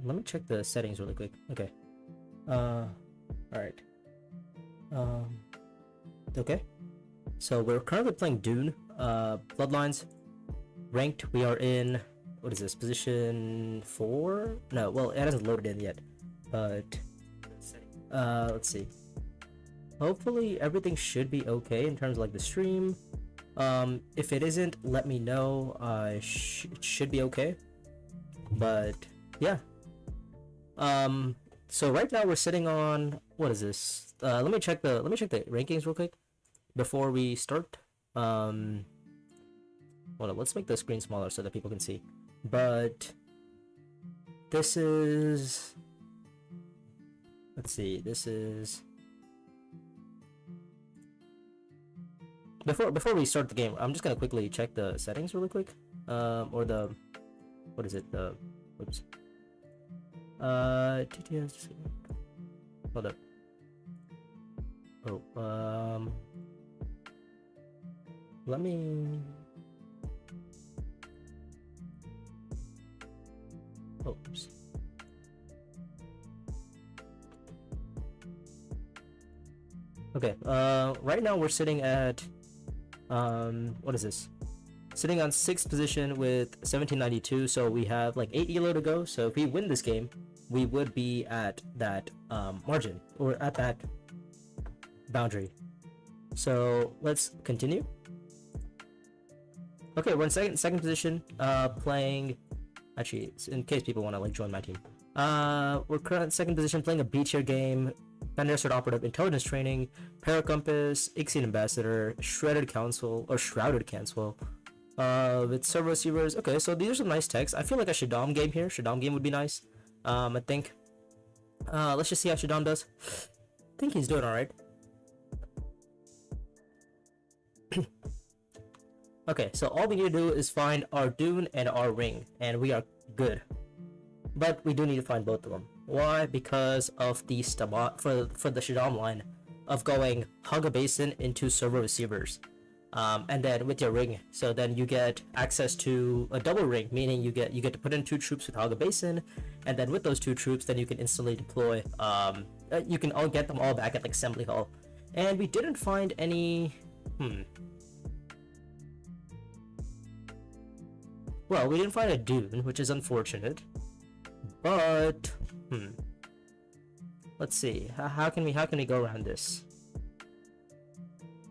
Let me check the settings really quick. Okay. Alright. Okay. So we're currently playing Dune, Bloodlines Ranked. We are in, what is this, position 4? No, well, it hasn't loaded in yet. But, let's see. Hopefully everything should be okay in terms of like the stream. If it isn't, let me know. It should be okay. But yeah. So right now we're sitting on, what is this? Let me check the rankings real quick before we start. Hold on, let's make the screen smaller so that people can see. But this is, let's see, this is before we start the game. I'm just gonna quickly check the settings really quick. Or the, what is it? The, whoops. TTS. Hold up. Oh, let me. Oops. Okay. Right now we're sitting at, what is this? Sitting on 6th position with 1792, so we have like 8 elo to go. So if we win this game, we would be at that margin, or at that boundary. So let's continue. Okay, we're in second position, playing, actually, in case people want to like join my team, we're currently second position playing a B tier game. Bender Sword Operative, Intelligence Training, Paracompass, Ixian Ambassador, Shrouded Council, with server receivers. Okay, so these are some nice techs. I feel like a Shaddam game here. Shaddam game would be nice. I think. Let's just see how Shaddam does. I think he's doing alright. Okay, so all we need to do is find our Dune and our Ring, and we are good. But we do need to find both of them. Why? Because of the for the Shaddam line of going Haga Basin into server receivers. And then with your ring, so then you get access to a double ring, meaning you get to put in 2 troops with Haga Basin, and then with those 2 troops, then you can instantly deploy. You can all get them all back at like Assembly Hall, and we didn't find any. Well, we didn't find a Dune, which is unfortunate. But let's see. How can we go around this?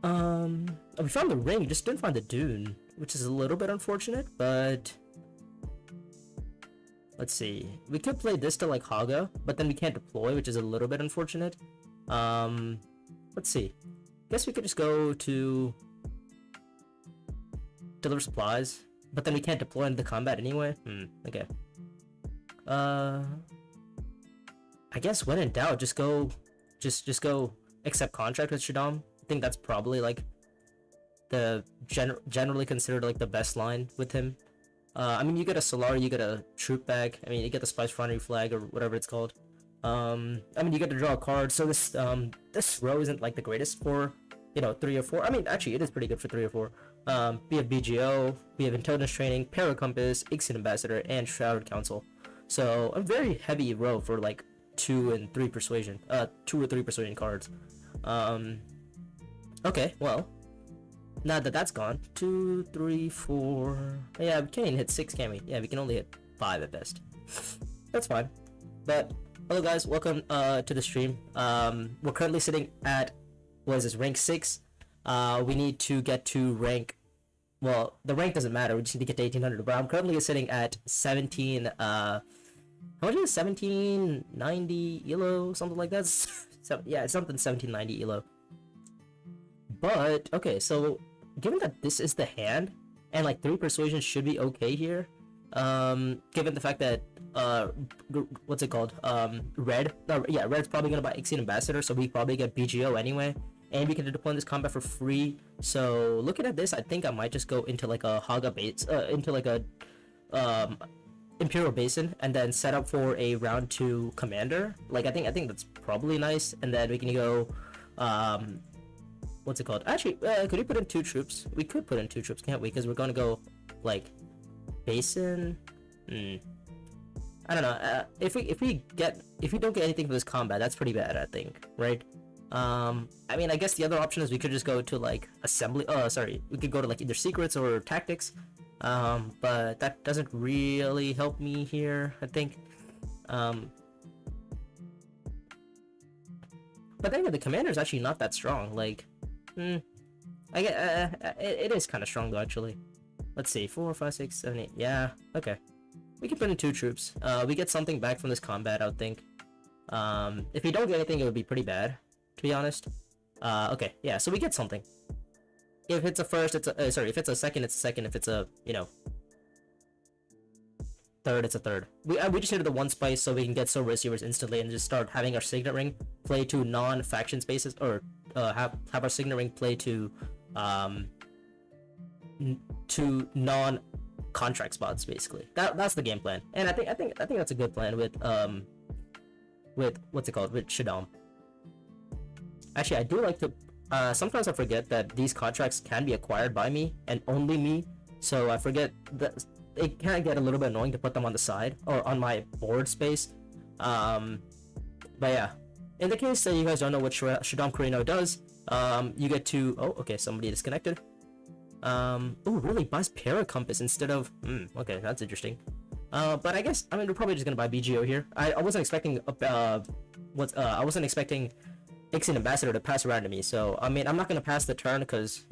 We found the ring, just didn't find the Dune, which is a little bit unfortunate, but let's see. We could play this to like Haga, but then we can't deploy, which is a little bit unfortunate. Let's see. Guess we could just go to deliver supplies, but then we can't deploy into the combat anyway. Okay. I guess when in doubt, just go accept contract with Shaddam. I think that's probably like the generally considered like the best line with him. I mean, you get a Solar, you get a troop bag. I mean, you get the Spice Frontier flag or whatever it's called. I mean, you get to draw a card. So this row isn't like the greatest for 3 or 4. I mean, actually, it is pretty good for 3 or 4. We have BGO, we have Intelligence Training, Paracompass, Ixian Ambassador, and Shrouded Council. So a very heavy row for like 2 and 3 persuasion. 2 or 3 persuasion cards. Okay, well, now that that's gone, 2, 3, 4. Yeah, we can't even hit 6, can we? Yeah, we can only hit 5 at best. That's fine. But hello guys, welcome to the stream. We're currently sitting at, what is this, rank 6. We need to get to rank, well, the rank doesn't matter, we just need to get to 1800, but I'm currently sitting at 17, how much is it? 1790 elo, something like that. So yeah, it's something 1790 elo. But okay, so given that this is the hand and like 3 persuasion should be okay here, given the fact that what's it called, red's probably gonna buy Ixian Ambassador, so we probably get BGO anyway, and we can deploy this combat for free. So looking at this, I think I might just go into like a Haga base, into like a Imperial Basin, and then set up for a round 2 commander. Like I think that's probably nice, and then we can go what's it called? Actually, could we put in 2 troops? We could put in 2 troops, can't we? Because we're gonna go like Basin. I don't know. If we don't get anything for this combat, that's pretty bad, I think, right? I mean, I guess the other option is we could just go to like assembly. Oh, sorry, we could go to like either secrets or tactics. But that doesn't really help me here, I think. But then the commander is actually not that strong. Like, I get it is kind of strong though, actually. Let's see, 4, 5, 6, 7, 8. Yeah, okay. We can put in 2 troops. We get something back from this combat, I would think. If we don't get anything, it would be pretty bad, to be honest. Okay, yeah, so we get something. If it's a first, it's a sorry. If it's a second, it's a second. If it's a third, it's a third. We just needed the 1 spice so we can get silver receivers instantly and just start having our signet ring play to non-faction spaces, or have our signet ring play to non-contract spots, basically. That's the game plan, and I think that's a good plan with what's it called, with Shaddam. Actually, I do like to. Sometimes I forget that these contracts can be acquired by me and only me, so I forget that it can get a little bit annoying to put them on the side or on my board space. But yeah, in the case that you guys don't know what Shaddam Carino does, you get to. Oh, okay, somebody disconnected. Oh, really? Buys Paracompass instead of. Okay, that's interesting. But I guess we're probably just gonna buy BGO here. I wasn't expecting I wasn't expecting Ixian Ambassador to pass around to me, so I'm not gonna pass the turn because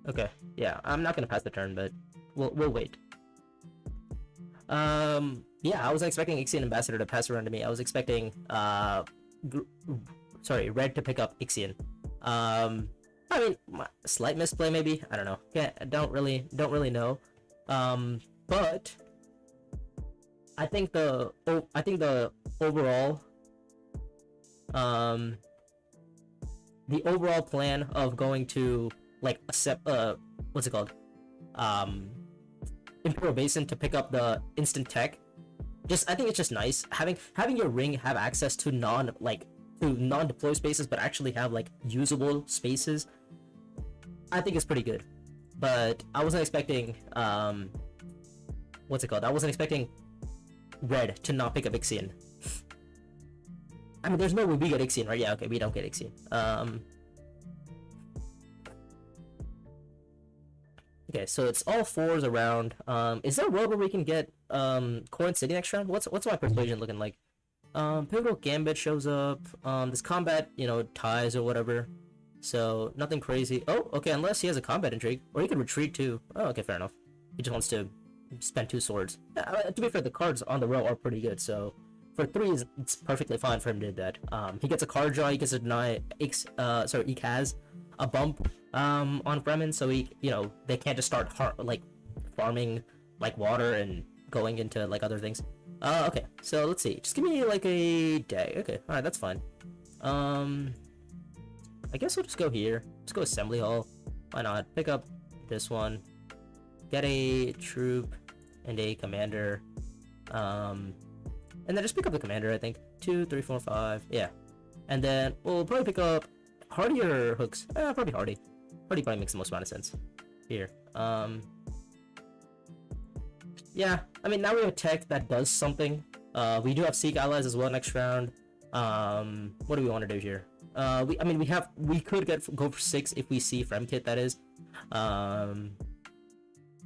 okay, yeah, I'm not gonna pass the turn, but we'll wait. Yeah, I wasn't expecting Ixian Ambassador to pass around to me. I was expecting Red to pick up Ixian. Slight misplay maybe. I don't know. Yeah, don't really know. But I think the overall plan of going to like what's it called, Imperial Basin to pick up the instant tech, I think it's just nice having your ring have access to non-deploy spaces, but actually have like usable spaces. I think it's pretty good, but I wasn't expecting what's it called? I wasn't expecting Red to not pick up Ixian. There's no way we get Ixian, right? Yeah, okay, we don't get Ixian. Okay, so it's all 4s around. Is there a world where we can get Corin City next round? What's my persuasion looking like? Pivotal Gambit shows up. This combat, ties or whatever. So nothing crazy. Oh, okay, unless he has a combat intrigue, or he could retreat too. Oh, okay, fair enough. He just wants to spend 2 swords. To be fair, the cards on the row are pretty good, so for 3s, it's perfectly fine for him to do that. He gets a card draw. He gets to deny Ikaz a bump on Fremen, so they can't just start farming like water and going into like other things. Okay, so let's see. Just give me like a day. Okay, all right, that's fine. I guess we'll just go here. Let's go Assembly Hall. Why not? Pick up this one. Get a troop and a commander. And then just pick up the commander, I think. 2, 3, 4, 5. Yeah. And then we'll probably pick up Hardy or Hooks. Probably Hardy. Hardy probably makes the most amount of sense. Here. Yeah. Now we have a tech that does something. We do have Seek allies as well next round. What do we want to do here? We could go for 6 if we see Fremkit, that is. And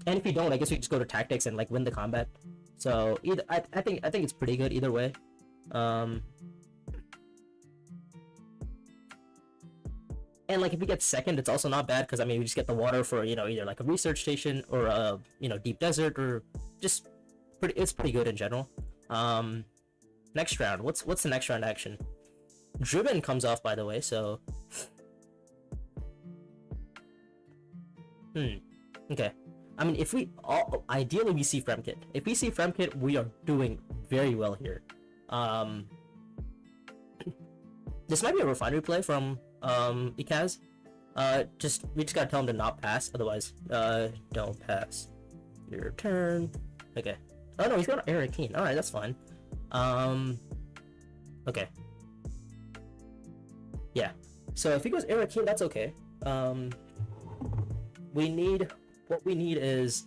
if we don't, I guess we just go to tactics and like win the combat. So either I think it's pretty good either way. And like if we get second, it's also not bad because we just get the water for either like a research station or a deep desert, or just it's pretty good in general. Next round, what's the next round action? Driven comes off, by the way, so okay. If we ideally we see Fremkit. If we see Fremkit, we are doing very well here. This might be a refinery play from Ikaz. We just gotta tell him to not pass, otherwise don't pass your turn. Okay. Oh no, he's got an Eric Keen. Alright, that's fine. Okay. Yeah. So if he goes Eric Keen, that's okay. What we need is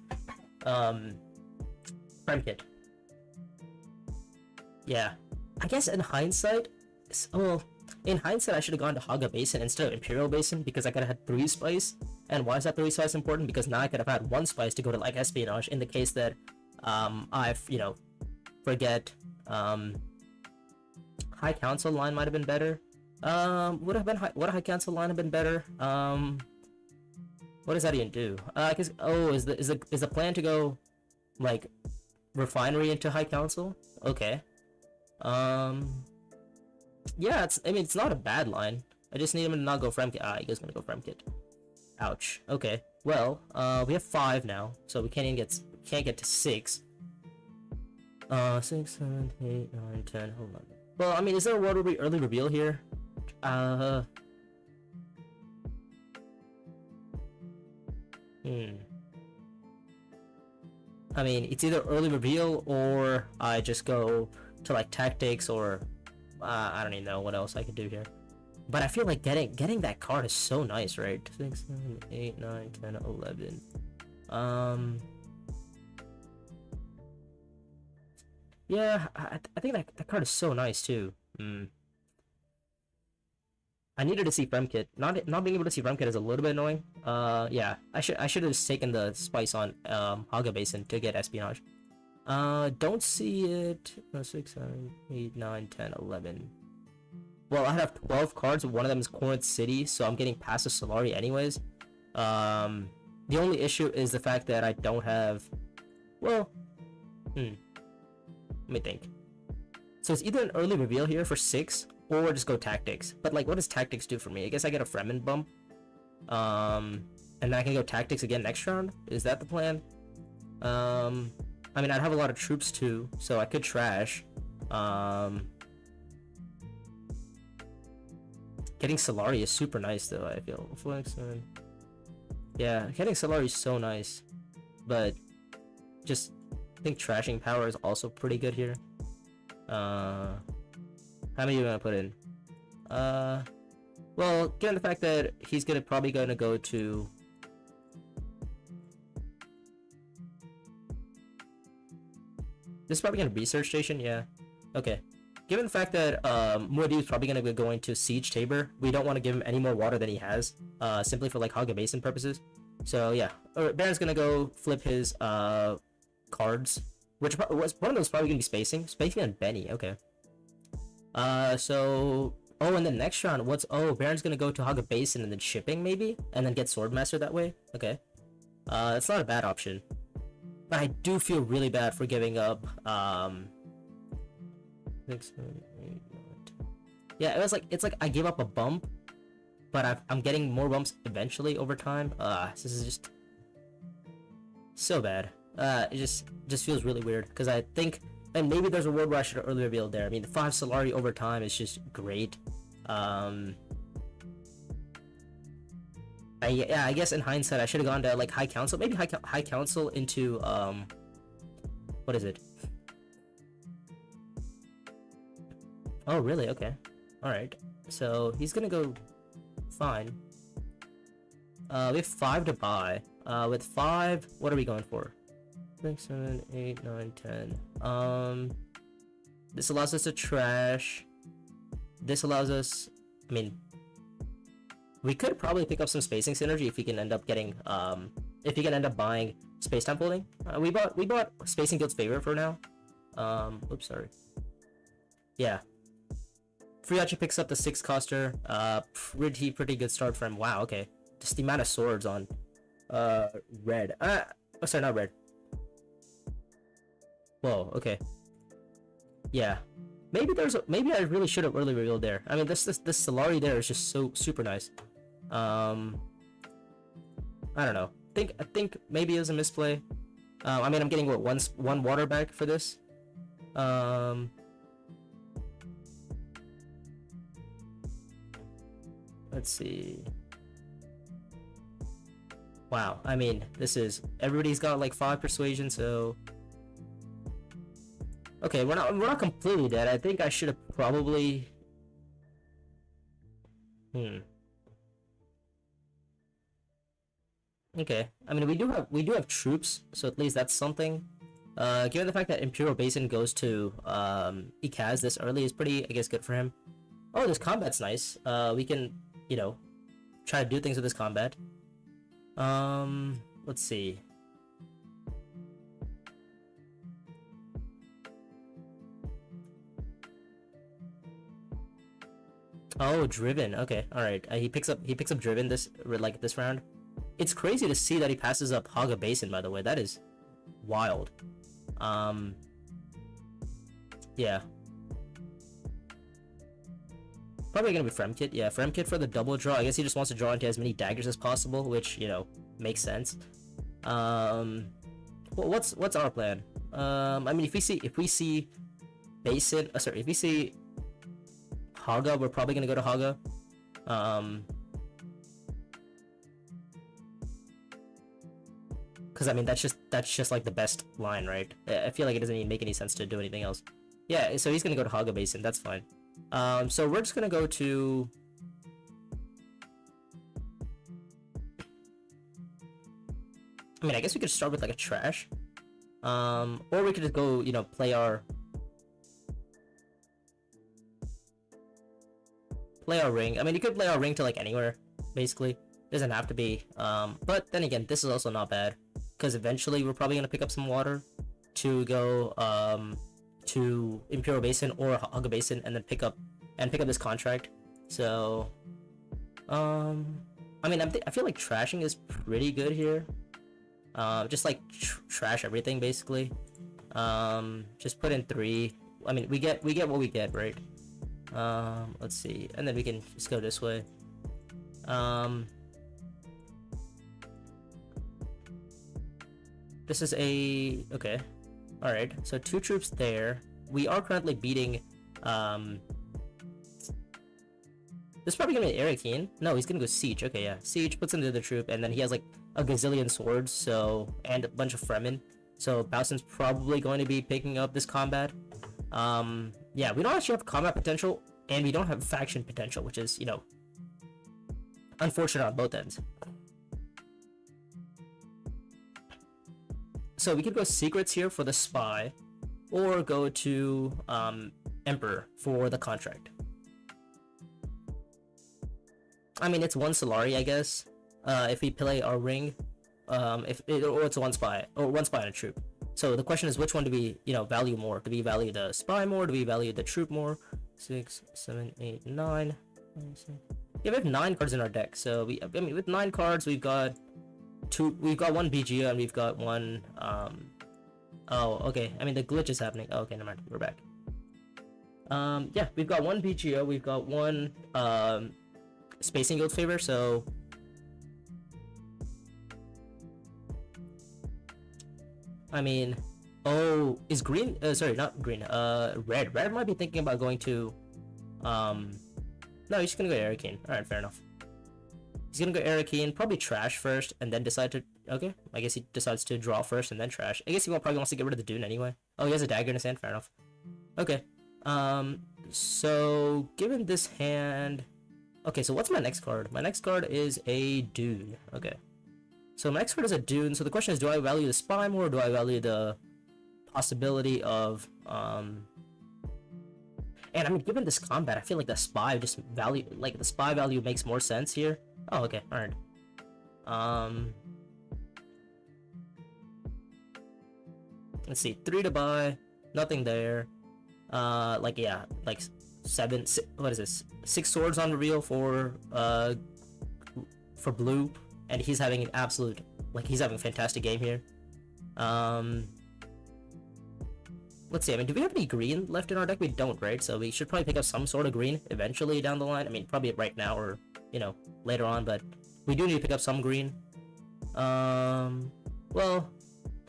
Fremkit. Yeah, I guess in hindsight, well, in hindsight, I should have gone to Haga Basin instead of Imperial Basin because I could have had 3 spice. And why is that 3 spice important? Because now I could have had 1 spice to go to like espionage in the case that I've forget High Council line might have been better. Would a High Council line have been better? What does that even do? I guess is the plan to go like refinery into High Council? Okay. Yeah, it's not a bad line. I just need him to not go Fremkit. Ah, he goes gonna go Fremkit. Ouch. Okay. Well, we have 5 now, so we can't get to 6. 6, 7, 8, 9, 10. Hold on. Well, I mean, is there a world early reveal here? I mean, it's either early reveal or I just go to like tactics or I don't even know what else I could do here. But I feel like getting that card is so nice, right? 6, 7, 8, 9, 10, 11. Yeah, I think that card is so nice too. I needed to see Fremkit. Not being able to see Fremkit is a little bit annoying. Yeah, I should have just taken the spice on Haga Basin to get espionage. Don't see it. 6, 7, 8, 9, 10, 11. Well, I have 12 cards. One of them is Corinth City, so I'm getting past the Solari anyways. The only issue is the fact that I don't have. Well, let me think. So it's either an early reveal here for 6, or just go tactics. But like, what does tactics do for me? I guess I get a Fremen bump. And then I can go tactics again next round. Is that the plan? I mean, I'd have a lot of troops too, so I could trash. Getting Solari is super nice though, I feel. Yeah, getting Solari is so nice. But just I think trashing power is also pretty good here. How many are you gonna put in? Well, given the fact that he's probably gonna go to this is probably gonna be research station, yeah. Okay. Given the fact that Muad'Dib is probably gonna be going to Siege Tabor, we don't want to give him any more water than he has, simply for like Haga Basin purposes. So yeah, Baron's gonna go flip his cards, which was one of those probably gonna be spacing on Benny. Okay. And then next round, Baron's gonna go to Haga Basin and then shipping maybe, and then get Swordmaster that way. Okay. That's not a bad option. But I do feel really bad for giving up 6, 7, 8, 9, 10. Yeah, it's like I gave up a bump, but I'm getting more bumps eventually over time. This is just so bad. It just feels really weird because I think, and maybe there's a world where I should have earlier revealed there. I mean, the 5 Solari over time is just great. I guess in hindsight I should have gone to like High Council, maybe High Council into what is it? Oh really? Okay, all right. So he's gonna go fine. We have 5 to buy. With 5, what are we going for? 6, 7, 8, 9, 10. This allows us to trash. This allows us. I mean, we could probably pick up some spacing synergy if we can end up getting if you can end up buying space time folding. We bought Spacing Guild's Favor for now. Oops, sorry. Yeah. Friachi picks up the 6 coster. Pretty good start for him. Wow, okay. Just the amount of swords on red. Oh sorry, not red. Whoa, okay. Yeah. Maybe I really should have early revealed there. I mean, this Solari there is just so super nice. I don't know. I think maybe it was a misplay. I mean, I'm getting what one water back for this. Let's see. Wow. I mean, everybody's got like 5 persuasion, so. Okay, we're not completely dead. I think I should have probably. Okay. I mean, we do have troops, so at least that's something. Given the fact that Imperial Basin goes to Ikaz this early is pretty, I guess, good for him. Oh, this combat's nice. We can, you know, try to do things with this combat. Let's see. Oh, Driven. Okay, all right. He picks up Driven this round. It's crazy to see that he passes up Haga Basin. By the way, that is wild. Yeah. Probably gonna be Fremkit. Yeah, Fremkit for the double draw. I guess he just wants to draw into as many daggers as possible, which, you know, makes sense. Well, what's our plan? I mean, if we see Basin, if we see Haga, we're probably gonna go to Haga. Because I mean, that's just like the best line, right? I feel like it doesn't even make any sense to do anything else. Yeah, so he's gonna go to Haga Basin. That's fine. So we're just gonna go to. I mean, I guess we could start with like a trash, or we could just go, you know, play our ring. I mean, you could play our ring to like anywhere, basically. It doesn't have to be. But then again, this is also not bad, because eventually we're probably gonna pick up some water to go to Imperial Basin or Haga Basin, and then pick up this contract. So, I mean, I feel like trashing is pretty good here. Just like trash everything basically. Just put in 3. I mean, we get what we get, right? Let's see, and then we can just go this way. This is a okay. All right, so 2 troops there. We are currently beating. This is probably gonna be Arakeen. No, he's gonna go Siege. Okay, yeah, Siege puts into the troop, and then he has like a gazillion swords, so, and a bunch of Fremen. So Bowson's probably going to be picking up this combat. Yeah, we don't actually have combat potential, and we don't have faction potential, which is, you know, unfortunate on both ends. So we could go Secrets here for the Spy, or go to Emperor for the contract. I mean, it's 1 Solari, I guess. If we play our ring, or it's 1 spy, or 1 spy on a troop. So the question is, which one do we, you know, value more? Do we value the spy more? Do we value the troop more? 6, 7, 8, 9. Yeah, we have 9 cards in our deck. So I mean, with 9 cards, we've got 1 BGO, and we've got 1. Oh, okay. I mean, the glitch is happening. Oh, okay, never mind. We're back. Yeah, we've got 1 BGO. We've got 1 Spacing Guild favor. So. I mean, oh, is green? Sorry, not green. Red. Red might be thinking about going to. No, he's just gonna go Arakeen. All right, fair enough. He's gonna go Arakeen, probably trash first, and then decide to. Okay, I guess he decides to draw first and then trash. I guess he probably wants to get rid of the Dune anyway. Oh, he has a dagger in his hand. Fair enough. Okay. So given this hand. Okay, so what's my next card? My next card is a Dune. Okay. So my next card is a Dune. So the question is, do I value the spy more, or do I value the possibility of And I mean, given this combat, I feel like the spy value makes more sense here. Oh, okay, all right. Let's see, 3 to buy, nothing there. Like yeah, like 7. What is this? 6 swords on reveal for blue. And he's having an absolute, like, he's having a fantastic game here. Let's see, I mean, do we have any green left in our deck? We don't, right? So we should probably pick up some sort of green eventually down the line. I mean, probably right now or, you know, later on, but we do need to pick up some green. Well,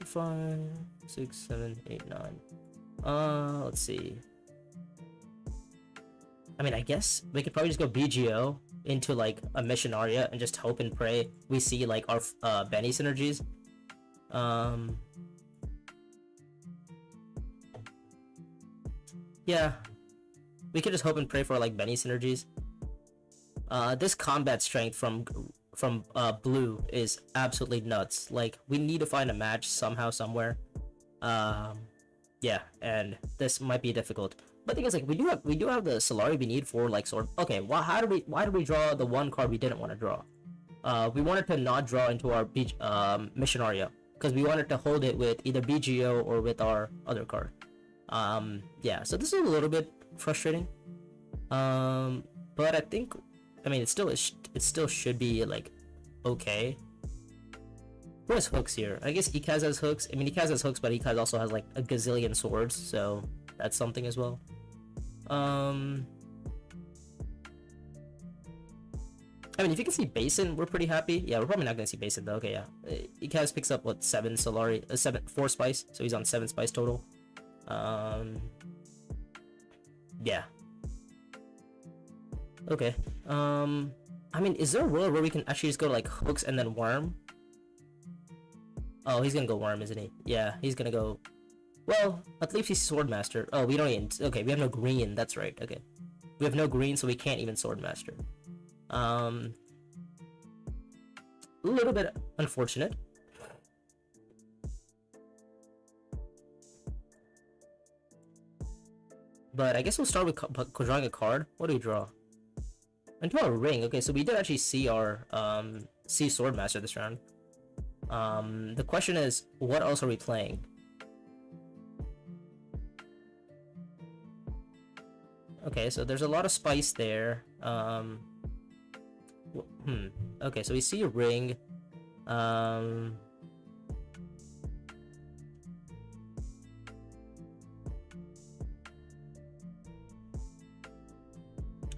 5, 6, 7, 8, 9. Let's see. I mean, I guess we could probably just go BGO into like a mission area and just hope and pray we see like our Benny synergies. Yeah, we could just hope and pray for like Benny synergies. This combat strength from blue is absolutely nuts. Like, we need to find a match somehow, somewhere. Yeah, and this might be difficult. But the thing is, like, we do have the Solari we need for like sort. Okay, why did we draw the one card we didn't want to draw? We wanted to not draw into our Missionaria because we wanted to hold it with either BGO or with our other card. Yeah, so this is a little bit frustrating. But I think, I mean, it still should be like okay. Who has hooks here? I guess Ikaz has hooks. I mean, Ikaz has hooks, but Ikaz also has like a gazillion swords, so that's something as well. I mean, if you can see Basin, we're pretty happy. Yeah, we're probably not gonna see Basin though. Okay, yeah. Ikaz picks up what, 7 Solari, 4 spice, so he's on 7 spice total. Yeah. Okay. I mean, is there a world where we can actually just go to like hooks and then worm? Oh, he's gonna go worm, isn't he? Yeah, he's gonna go. Well, at least he's Swordmaster. Oh, we don't even. Okay, we have no green. That's right. Okay, we have no green, so we can't even Swordmaster. A little bit unfortunate. But I guess we'll start with drawing a card. What do we draw? I draw a ring. Okay, so we did actually see our Swordmaster this round. The question is, what else are we playing? Okay, so there's a lot of spice there. Okay, so we see a ring.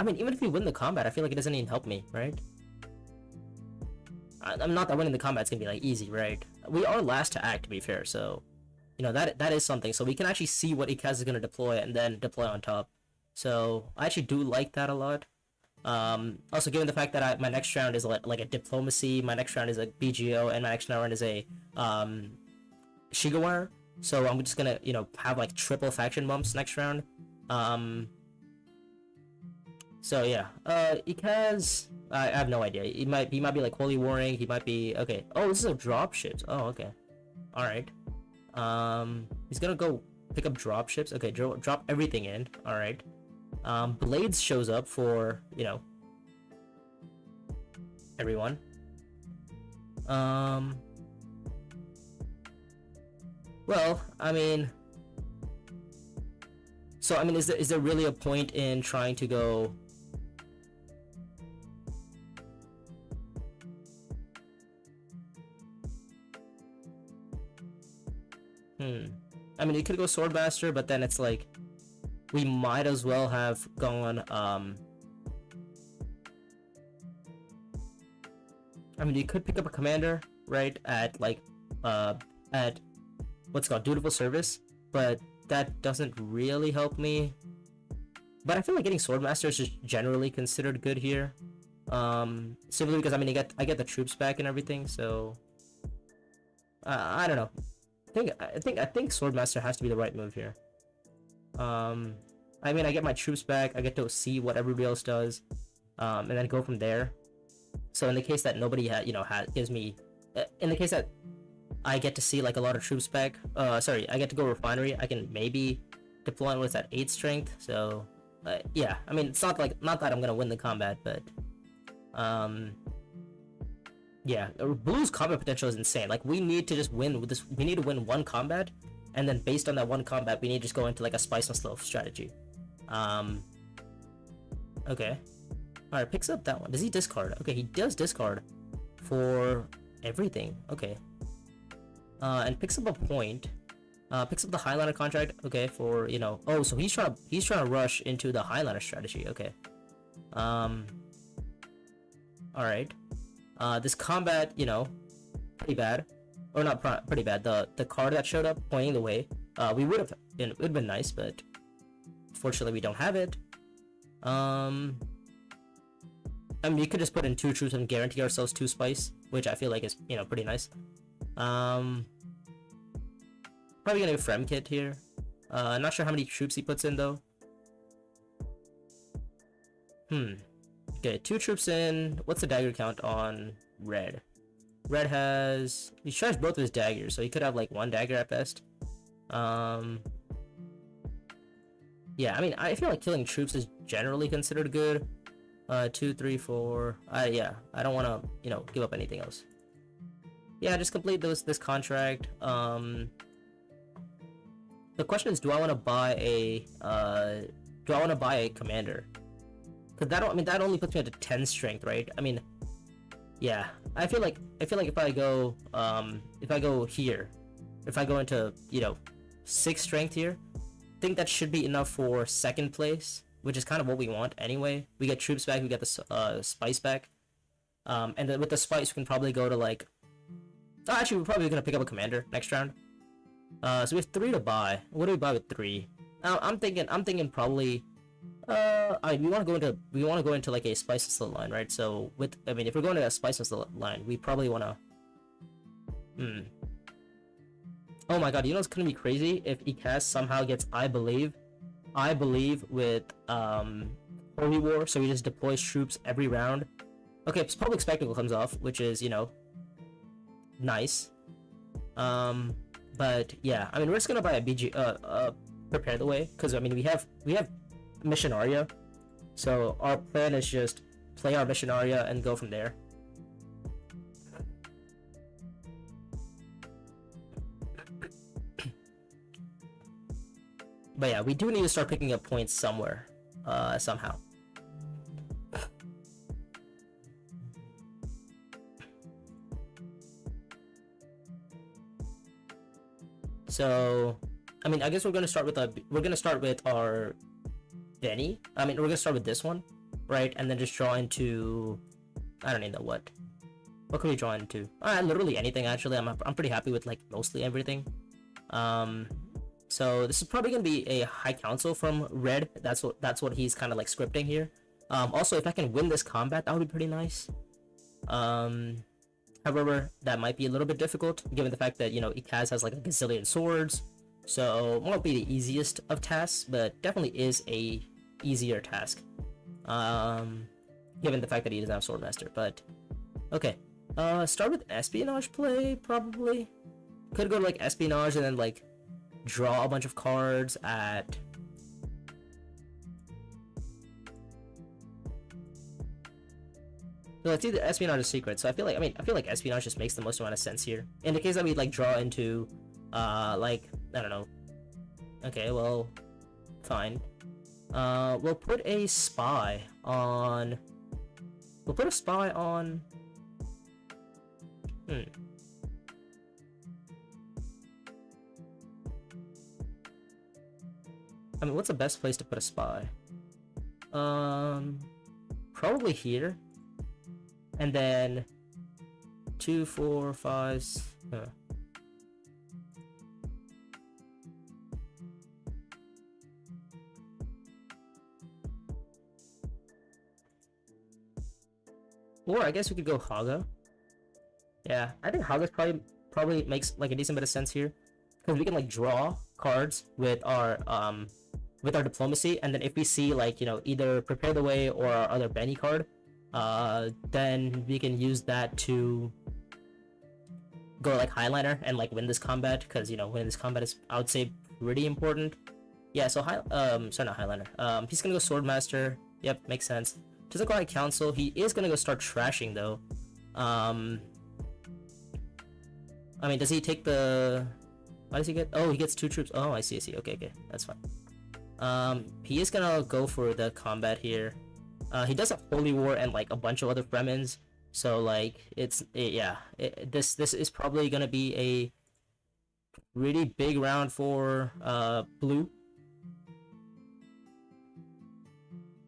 I mean, even if we win the combat, I feel like it doesn't even help me, right? I'm not that winning the combat's gonna be like easy, right? We are last to act, to be fair, so you know that is something. So we can actually see what Ikaz is gonna deploy and then deploy on top. So I actually do like that a lot. Also, given the fact that my next round is like a diplomacy, my next round is a BGO, and my next round is a Shigaware. So I'm just gonna have like triple faction bumps next round. So yeah, Ikaz, I have no idea. He might be like holy warring. He might be okay. Oh, this is a drop ships. Oh, okay. All right. He's gonna go pick up drop ships. Okay, drop everything in. All right. Blades shows up for everyone. Well, I mean, so I mean, is there really a point in trying to go? I mean, you could go Swordmaster, but then it's like we might as well have gone. I mean, you could pick up a commander, right? At like at what's it called, dutiful service, but that doesn't really help me. But I feel like getting Swordmaster is just generally considered good here. Simply because I mean, I get the troops back and everything, so I don't know. I think Swordmaster has to be the right move here. I mean, I get my troops back. I get to see what everybody else does, and then go from there. So in the case that nobody gives me, in the case that I get to see like a lot of troops back, sorry, I get to go refinery. I can maybe deploy with that 8 strength. So yeah, I mean, it's not that I'm gonna win the combat, but yeah, Blue's combat potential is insane. Like, we need to just win with this. We need to win one combat, and then based on that one combat, we need to just go into like a spice and slow strategy. Okay. Alright, picks up that one. Does he discard? Okay, he does discard for everything. Okay. And picks up a point. Picks up the Highliner contract. Okay, for oh, so he's trying to rush into the Highliner strategy. Okay. Alright. This combat, pretty bad, or not pretty bad. The card that showed up pointing the way, it would have been nice, but fortunately we don't have it. I mean, we could just put in 2 troops and guarantee ourselves 2 spice, which I feel like is pretty nice. Probably gonna go Fremkit here. Not sure how many troops he puts in though. Okay, 2 troops in. What's the dagger count on Red? Red has... He charged both of his daggers, so he could have like 1 dagger at best. Um, yeah, I mean, I feel like killing troops is generally considered good. 2, 3, 4. Yeah, I don't want to, give up anything else. Yeah, just complete this contract. The question is, do I want to buy a commander? Because that only puts me at a 10 strength, right? I mean, yeah, I feel like if I go here, if I go into 6 strength here, I think that should be enough for 2nd place, which is kind of what we want anyway. We get troops back, we get the spice back, and then with the spice we can probably go to like. Oh, actually, we're probably gonna pick up a commander next round. So we have 3 to buy. What do we buy with 3? I'm thinking probably. We want to go into like a spices line, right? So if we're going to a spices line, we probably want to. Oh my god, you know what's gonna be crazy if ECAS somehow gets I believe with Holy War, so he just deploys troops every round. Okay, Public Spectacle comes off, which is nice. But yeah, I mean, we're just gonna buy a BG Prepare the Way, because I mean we have Missionaria, so our plan is just play our Missionaria and go from there. But yeah, we do need to start picking up points somewhere, somehow. So, I mean, I guess we're gonna start with our Benny. I mean, we're gonna start with this one, right? And then just draw into, I don't even know what. What can we draw into? Literally anything. Actually, I'm pretty happy with like mostly everything. So this is probably gonna be a High Council from Red. That's what he's kind of like scripting here. Also, if I can win this combat, that would be pretty nice. However, that might be a little bit difficult given the fact that Ikaz has like a gazillion swords, so it won't be the easiest of tasks, but definitely is a easier task. Given the fact that he doesn't have Swordmaster. But okay, start with espionage play probably. Could go to like espionage and then like draw a bunch of cards at. So let's see the espionage is secret. So I feel like espionage just makes the most amount of sense here. In the case that we like draw into, like I don't know. Okay, well, fine. We'll put a spy on. We'll put a spy on. I mean, what's the best place to put a spy? Probably here. And then 2, 4, 5. Or I guess we could go Haga. Yeah, I think Haga's probably makes like a decent bit of sense here, because we can like draw cards with our diplomacy, and then if we see like either Prepare the Way or our other Benny card, then we can use that to go like Highliner and like win this combat, because winning this combat is, I would say, pretty important. Yeah, so sorry, not Highliner. He's gonna go Swordmaster. Yep, makes sense. Doesn't go High Council. He is gonna go start trashing though. I mean, does he take the? What does he get? Oh, he gets 2 troops. Oh, I see. Okay, that's fine. He is gonna go for the combat here. He does a Holy War and like a bunch of other Fremens, so like this is probably gonna be a really big round for blue.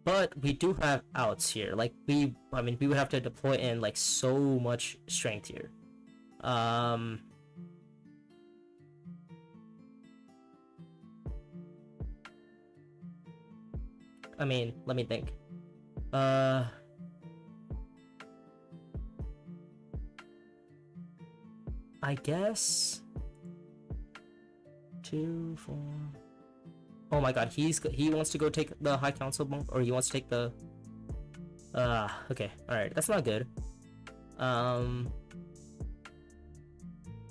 But we do have outs here. Like we would have to deploy in like so much strength here. I mean, let me think. I guess 2, 4. Oh my god, he wants to go take the High Council bump, or he wants to take the. Okay, all right, that's not good.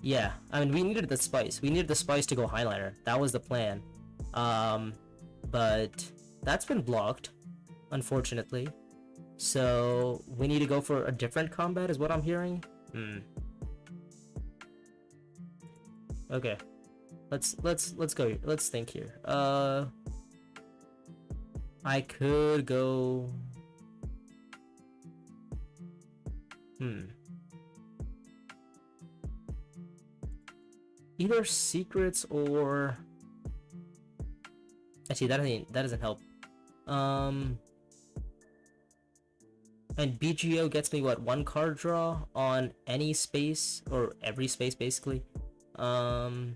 Yeah, I mean, we needed the spice. We needed the spice to go highliner. That was the plan. But that's been blocked, unfortunately. So we need to go for a different combat, is what I'm hearing. Okay, let's go. Let's think here. I could go. Either secrets or. Actually, that doesn't help. And BGO gets me what, 1 card draw on any space or every space basically. 2,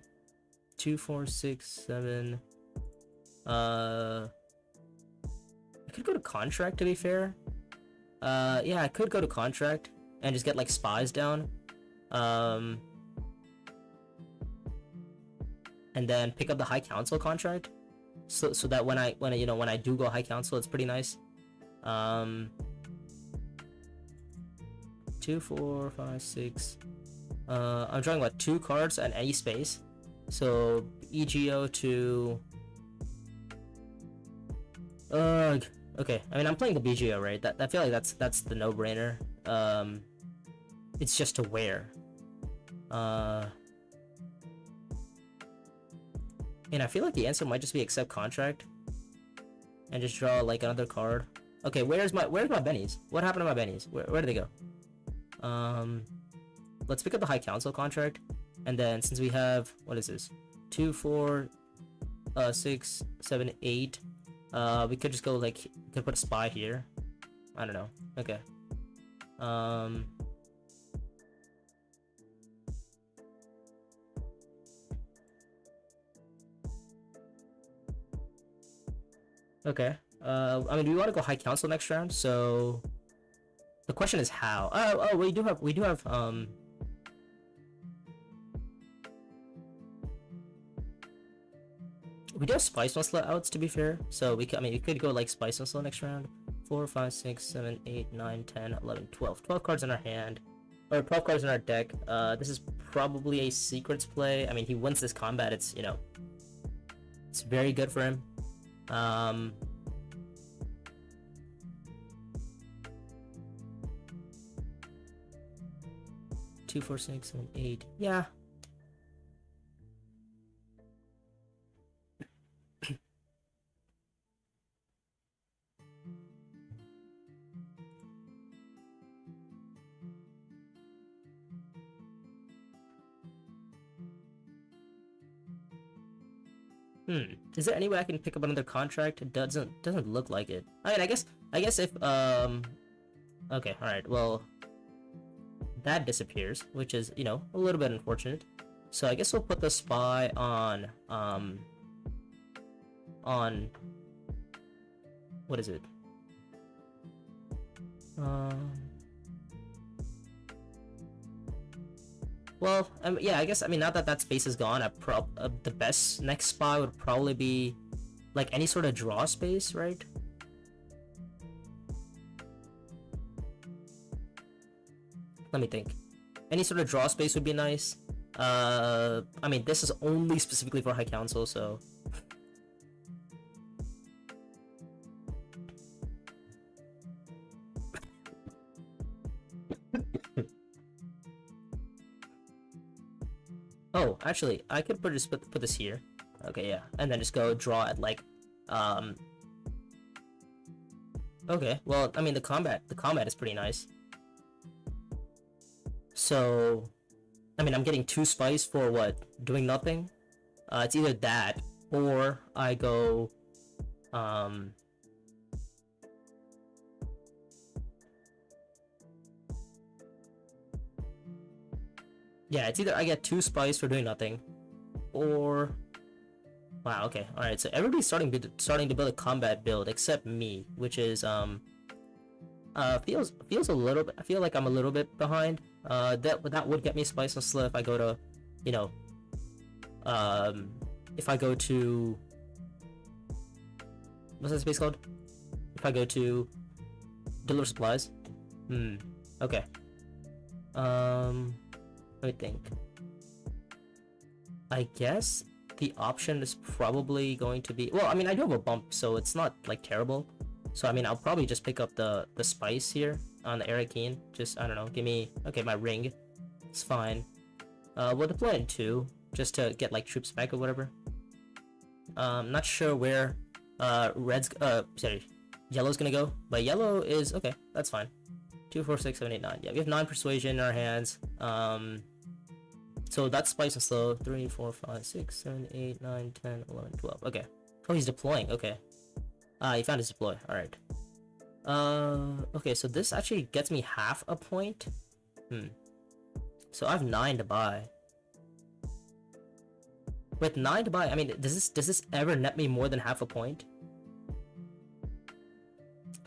4, 6, 7. I could go to contract to be fair. Yeah, I could go to contract and just get like spies down. And then pick up the High Council contract. So that when I do go High Council, it's pretty nice. 2, 4, 5, 6. I'm drawing what, 2 cards at any space. So EGO to. Okay. I mean, I'm playing the BGO, right? I feel like that's the no-brainer. It's just to wear. And I feel like the answer might just be accept contract and just draw like another card. Okay, where's my bennies? What happened to my bennies? Where did they go? Let's pick up the High Council contract, and then since we have, what is this? 2, 4, 6, 7, 8. We could just go like, we could put a spy here. I don't know. Okay. Okay. I mean, we want to go High Council next round, so the question is how. Oh, we do have we do have Spice Muscle outs, to be fair. So we could go like Spice Muscle next round. 4, 5, 6, 7, 8, 9, 10, 11, 12. 12 cards in our hand. Or 12 cards in our deck. This is probably a secrets play. I mean, he wins this combat. It's, it's very good for him. 2, 4, 6, 7, 8. Yeah. Is there any way I can pick up another contract? It doesn't look like it. I mean, I guess if okay, all right. Well, that disappears, which is, a little bit unfortunate. So I guess we'll put the spy on what is it? Well, yeah, I guess, now that space is gone, the best next spot would probably be, like, any sort of draw space, right? Let me think. Any sort of draw space would be nice. I mean, this is only specifically for High Council, so... Oh, actually, I could just put this here. Okay, yeah. And then just go draw at, like, Okay, well, I mean, the combat is pretty nice. So, I mean, I'm getting 2 spice for what? Doing nothing? It's either that, or I go, yeah, it's either I get 2 spice for doing nothing, or... Wow, okay, alright, so everybody's starting to build a combat build, except me, which is, feels a little bit... I feel like I'm a little bit behind. That would get me Spice and Slow if I go to, if I go to... What's that space called? If I go to... Deliver Supplies? Okay. Let me think. I guess the option is probably going to be, well, I mean, I do have a bump, so it's not like terrible. So I mean, I'll probably just pick up the spice here on the Arakeen. Just, I don't know, give me, okay, my ring. It's fine. We'll deploy it in 2 just to get like troops back or whatever. Not sure where yellow's gonna go, but yellow is okay. That's fine. 2, 4, 6, 7, 8, 9. Yeah, we have 9 persuasion in our hands. So that's spice and slow. 3, 4, 5, 6, 7, 8, 9, 10, 11, 12. Okay. Oh, he's deploying. Okay. He found his deploy. All right. Okay. So this actually gets me half a point. So I have 9 to buy. With 9 to buy, I mean, does this ever net me more than half a point?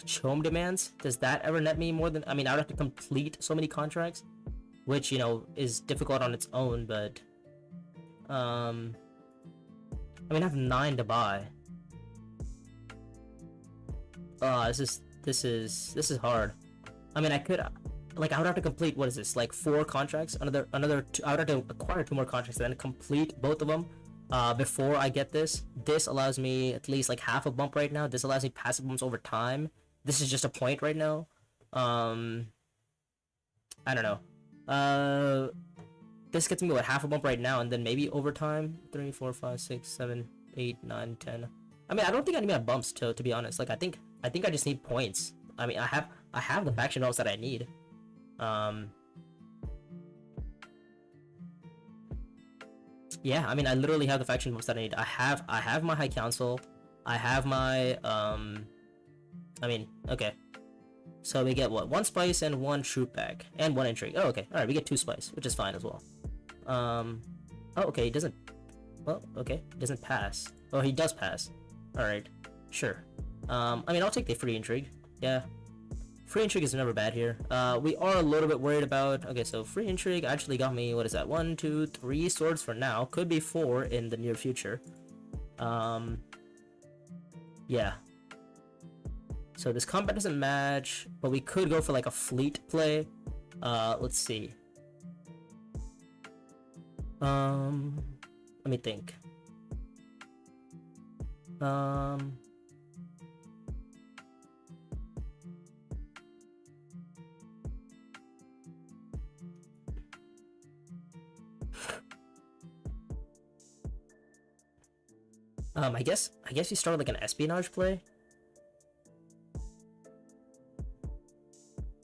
Chome demands, does that ever net me more than, I mean, I would have to complete so many contracts, which, you know, is difficult on its own, but I mean, I have 9 to buy. This is hard. I mean, I could, like, I would have to complete, what is this, like 4 contracts, another 2, I would have to acquire 2 more contracts and then complete both of them before I get this. This allows me at least like half a bump right now. This allows me passive bumps over time. This is just a point right now. I don't know. This gets me what, half a bump right now, and then maybe over time. 3, 4, 5, 6, 7, 8, 9, 10. I mean, I don't think I need my bumps to be honest. Like, I think I just need points. I mean, I have the faction bumps that I need. Yeah, I mean, I literally have the faction bumps that I need. I have my High Council. I have my I mean, okay. So we get what? 1 spice and 1 troop back. And 1 intrigue. Oh, okay. Alright, we get 2 spice, which is fine as well. Oh, okay, he doesn't... Well, okay. He doesn't pass. Oh, he does pass. Alright. Sure. I mean, I'll take the free intrigue. Yeah. Free intrigue is never bad here. We are a little bit worried about... Okay, so free intrigue actually got me, what is that? 1, 2, 3 swords for now. Could be 4 in the near future. Yeah. So this combat doesn't match, but we could go for like a fleet play. Let's see. Let me think. I guess you start like an espionage play.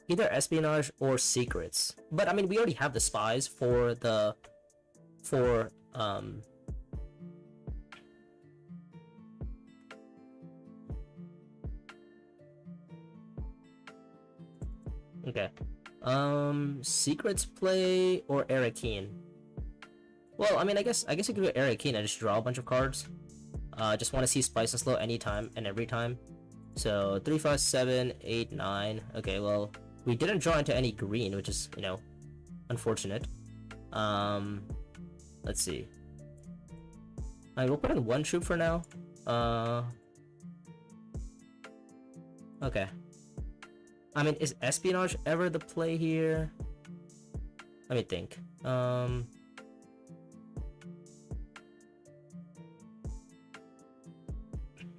Either espionage or secrets. But I mean, we already have the spies for the okay. Secrets play or Arakeen. Well, I mean, I guess you could do Arakeen and just draw a bunch of cards. Just want to see spice and slow anytime and every time. So 3, 5, 7, 8, 9. Okay, well, we didn't draw into any green, which is, you know, unfortunate. Let's see. Alright, we'll put in 1 troop for now. Okay. I mean, is espionage ever the play here? Let me think.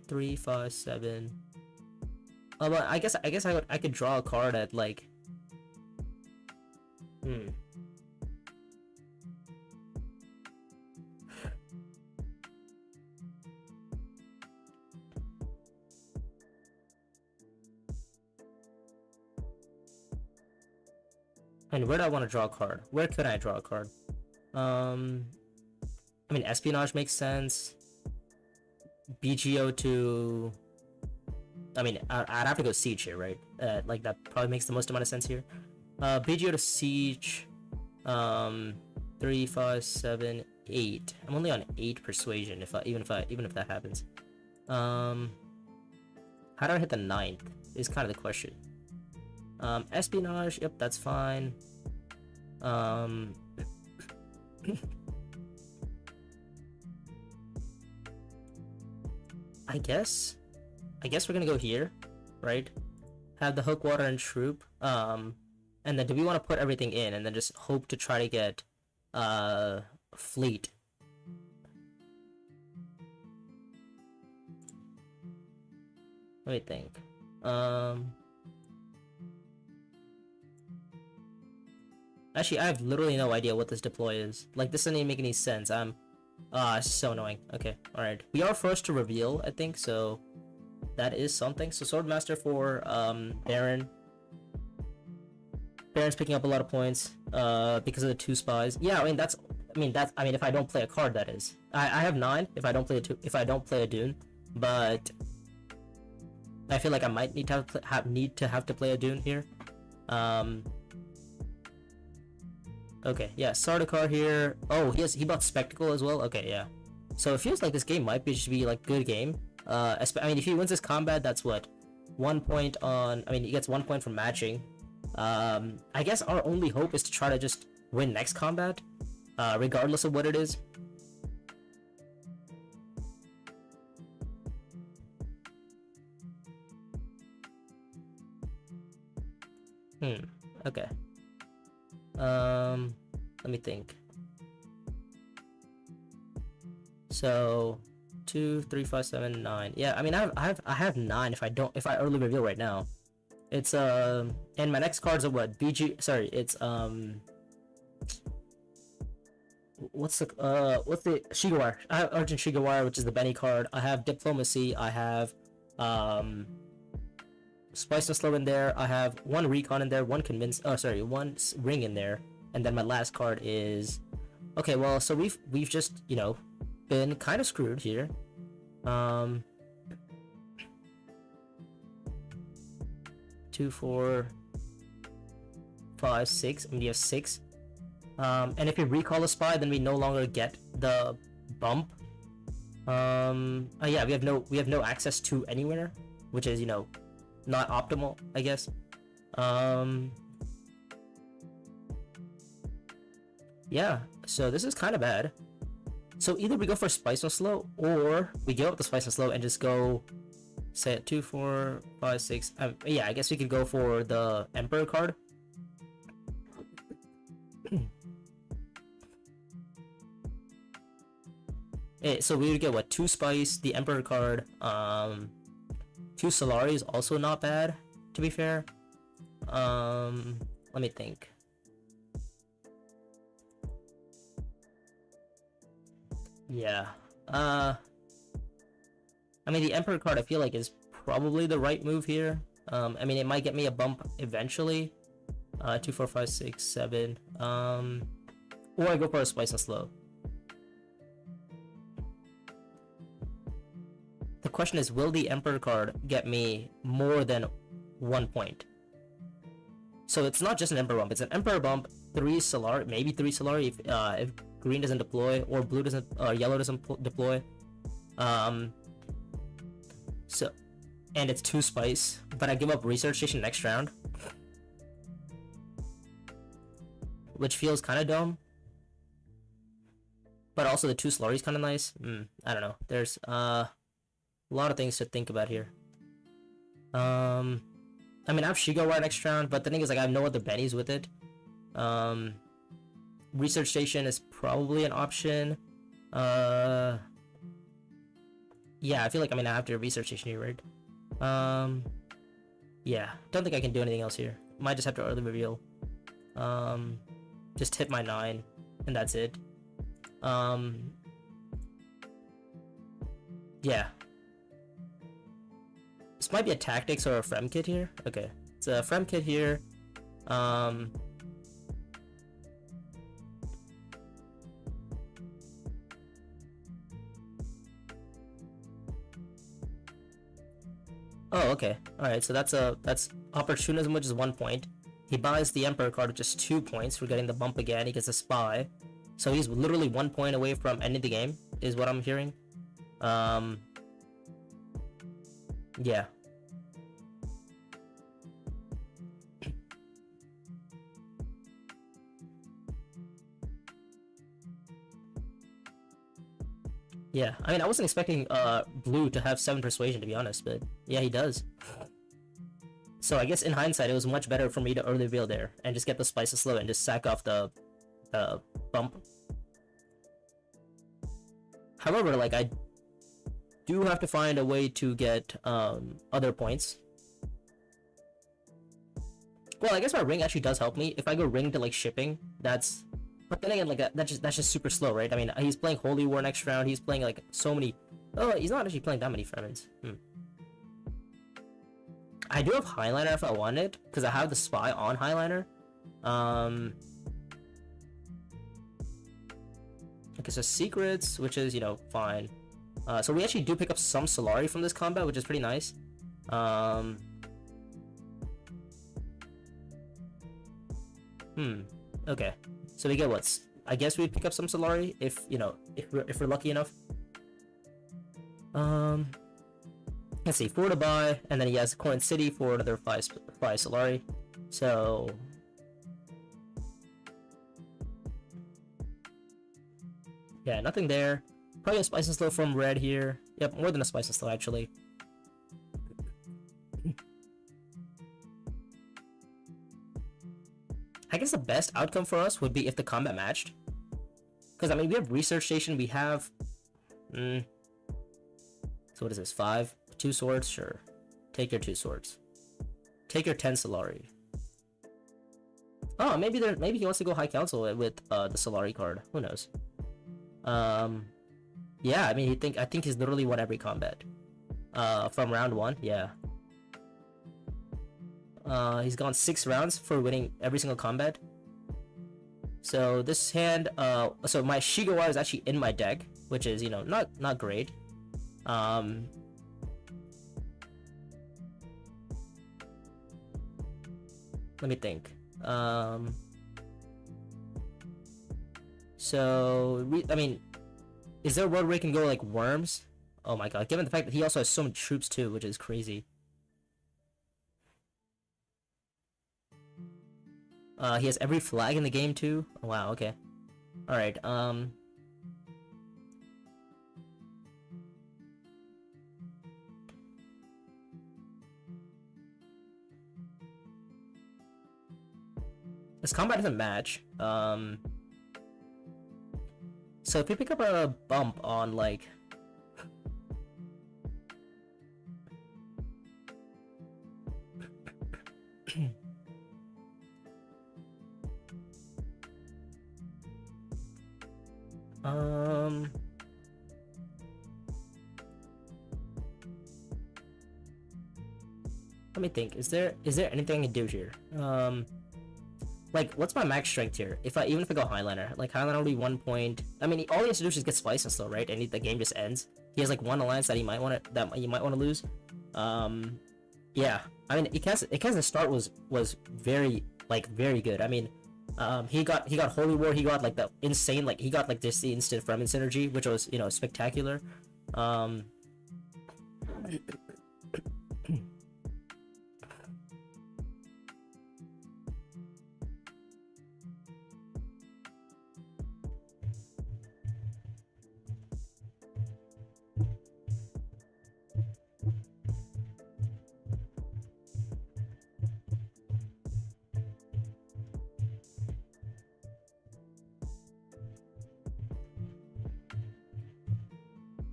3, 5, 7. But I guess I could draw a card at like. And where do I want to draw a card? Where could I draw a card? I mean, espionage makes sense. BGO to... I mean, I'd have to go siege here, right? Like, that probably makes the most amount of sense here. BGO to siege. 3, 5, 7, 8. I'm only on 8 persuasion, even if that happens. How do I hit the 9th? Is kind of the question. Espionage, yep, that's fine. I guess we're gonna go here, right? Have the hook, water, and troop. And then do we want to put everything in and then just hope to try to get fleet? Let me think. Um, Actually, I have literally no idea what this deploy is. Like, this doesn't even make any sense. It's so annoying. Okay, alright. We are first to reveal, I think, so that is something. So Swordmaster for Baron. Baron's picking up a lot of points because of the 2 spies. Yeah, I mean that's if I don't play a card, that is. I have 9 if I don't play a Dune, but I feel like I might need to have to play a Dune here. Okay, yeah, Sardaukar here. Oh, he bought Spectacle as well. Okay, yeah. So it feels like this game might just be like good game. I mean, if he wins this combat, that's what 1 point on. I mean, he gets 1 point from matching. I guess our only hope is to try to just win next combat, regardless of what it is. Okay. Let me think. So 2, 3, 5, 7, 9. Yeah, I mean I have 9 if I early reveal right now. It's and my next cards are what? BG, sorry, it's what's the Shigawara. I have Argent Shigawara, which is the Benny card. I have Diplomacy, I have Spice and Slow in there. I have 1 Recon in there, 1 Convince, oh sorry, 1 Ring in there, and then my last card is okay. Well, so we've just, you know, been kind of screwed here. 2, 4, 5, 6. I mean, you have 6. And if you recall a spy, then we no longer get the bump. Yeah, we have no access to anywhere, which is, you know, not optimal, I guess. Yeah, so this is kind of bad. So either we go for Spice and Slow, or we give up the Spice and Slow and just go, say, 2, 4, 5, 6. Yeah, I guess we could go for the Emperor card. So we would get what, 2 Spice, the Emperor card, 2 Solari is also not bad, to be fair. Let me think. Yeah. I mean, the Emperor card I feel like is probably the right move here. I mean, it might get me a bump eventually. 2, 4, 5, 6, 7. Or I go for a Spice and Slow. The question is, will the Emperor card get me more than 1 point? So it's not just an Emperor bump, it's an Emperor bump, 3 Solari, maybe 3 Solari if green doesn't deploy, or blue doesn't, yellow doesn't deploy. So, and it's 2 Spice, but I give up Research Station next round, which feels kind of dumb. But also the 2 Solari is kind of nice. I don't know. There's a lot of things to think about here. I mean, I have Shigawara next round, but the thing is, like, I have no other bennies with it. Research Station is probably an option. Yeah, I feel like, I mean, I have to Research Station here, right? Yeah, don't think I can do anything else here. Might just have to early reveal. Just hit my 9, and that's it. Yeah. This might be a Tactics or a Frem kit here. Okay, it's a Frem kit here. Oh, okay. Alright, so that's Opportunism, which is 1 point. He buys the Emperor card, which is 2 points for getting the bump again. He gets a Spy. So he's literally 1 point away from ending the game, is what I'm hearing. Yeah. Yeah, I mean, I wasn't expecting blue to have 7 persuasion, to be honest, but yeah, he does. So I guess in hindsight, it was much better for me to early reveal there and just get the Spice of Slow and just sack off the bump. However, like, do have to find a way to get other points. Well, I guess my ring actually does help me. If I go ring to like shipping, that's. But then again, like that's just super slow, right? I mean, he's playing Holy War next round. He's playing like so many. Oh, he's not actually playing that many Fremens. I do have Highliner if I wanted, because I have the Spy on Highliner. Okay, so secrets, which is, you know, fine. So we actually do pick up some Solari from this combat, which is pretty nice. Okay. So we get what's. I guess we pick up some Solari if, you know, if we're lucky enough. Let's see, 4 to buy, and then he has Coin City for another 5 Solari. So yeah, nothing there. Probably a Spice and Slow from red here. Yep, more than a Spice and Slow actually. I guess the best outcome for us would be if the combat matched. Because, I mean, we have Research Station, we have... So what is this, 5? 2 swords? Sure. Take your 2 swords. Take your 10 Solari. Oh, maybe he wants to go High Council with the Solari card. Who knows? Yeah, I mean, I think he's literally won every combat. From round 1, yeah. He's gone 6 rounds for winning every single combat. So this hand, so my Shigawara is actually in my deck, which is, you know, not great. Let me think. I mean, is there a world where he can go like worms? Oh my god, given the fact that he also has so many troops too, which is crazy. He has every flag in the game too. Oh, wow, okay. Alright, this combat doesn't match. So if we pick up a bump on like let me think. Is there anything I can do here? Like, what's my max strength here? Even if I go Highliner, like Highliner will be 1 point. I mean, all he has to do is just get Spice and Slow, right? And the game just ends. He has like 1 alliance that you might want to lose. Yeah. I mean, Ikazu's start was very good. I mean, he got Holy War. He got like the insane, like he got like this the instant Fremen synergy, which was, you know, spectacular.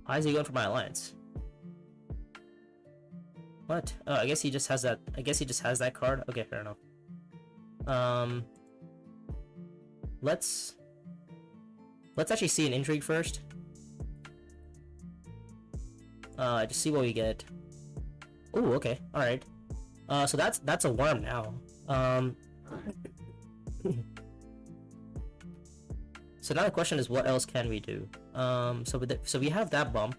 Why is he going for my alliance? What? Oh, I guess he just has that. I guess he just has that card. Okay, fair enough. Let's actually see an intrigue first. Just see what we get. Oh, okay, all right. So that's a worm now. So now the question is, what else can we do? So we have that bump.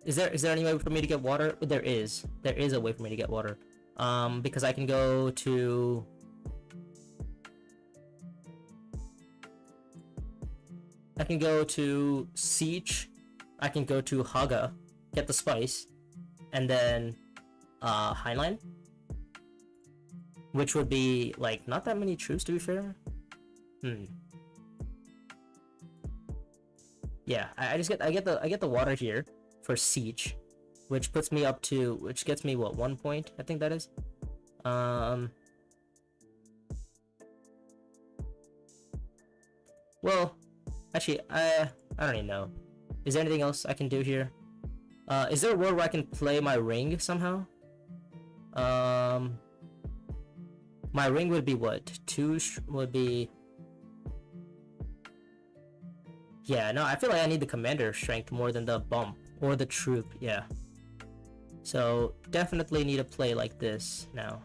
Is there any way for me to get water? There is a way for me to get water. Because I can go to. I can go to Siege. I can go to Haga, get the spice, and then Highline. Which would be like not that many troops, to be fair. Yeah, I get the water here for Siege, which gets me what, 1 point? I think that is. Well, Actually, I don't even know. Is there anything else I can do here? Is there a world where I can play my ring somehow? My ring would be what? Would be... Yeah, no, I feel like I need the commander strength more than the bump or the troop, yeah. So definitely need to play like this now.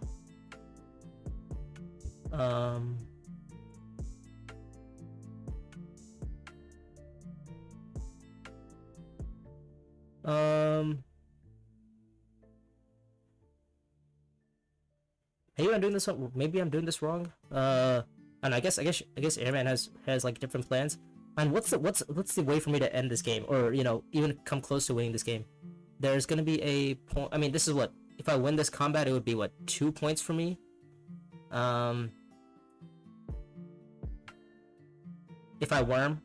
Maybe I'm doing this. Maybe I'm doing this wrong. And I guess Airman has like different plans. And what's the way for me to end this game, or you know, even come close to winning this game? There's gonna be a point. I mean, this is what, if I win this combat, it would be what, 2 points for me. If I worm.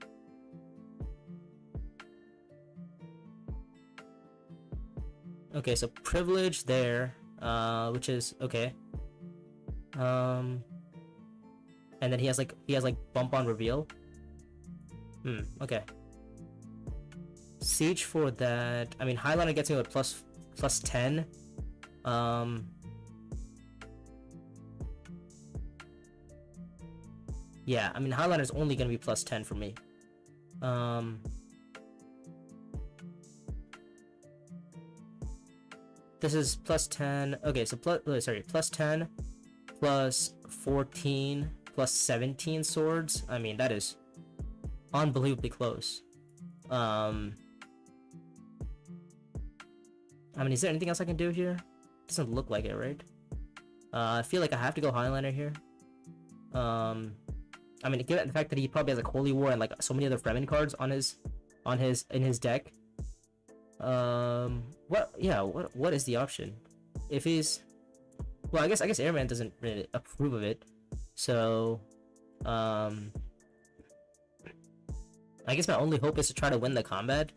Okay, so privilege there, which is okay. And then he has like bump on reveal. Okay. Siege for that. I mean, Highliner gets me with plus 10. Yeah, I mean, Highliner is only gonna be plus 10 for me. This is plus 10. Okay, so plus 10, plus 14, plus 17 swords. I mean, that is unbelievably close. I mean, is there anything else I can do here? Doesn't look like it, right? I feel like I have to go Highliner here. I mean, given the fact that he probably has like Holy War and like so many other Fremen cards on in his deck. What is the option? If he's, well, I guess Airman doesn't really approve of it. So, I guess my only hope is to try to win the combat.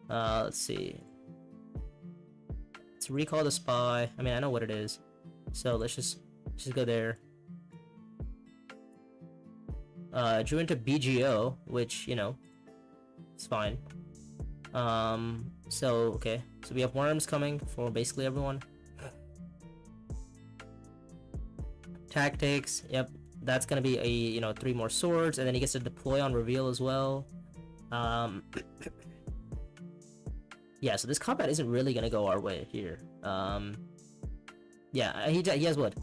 Let's see. Let's recall the spy. I mean, I know what it is. So let's just go there. Drew into BGO, which, you know, it's fine. So, okay. So we have worms coming for basically everyone. Tactics, yep. That's gonna be a, you know, 3 more swords, and then he gets to deploy on reveal as well. Yeah, so this combat isn't really gonna go our way here. Yeah, he has what?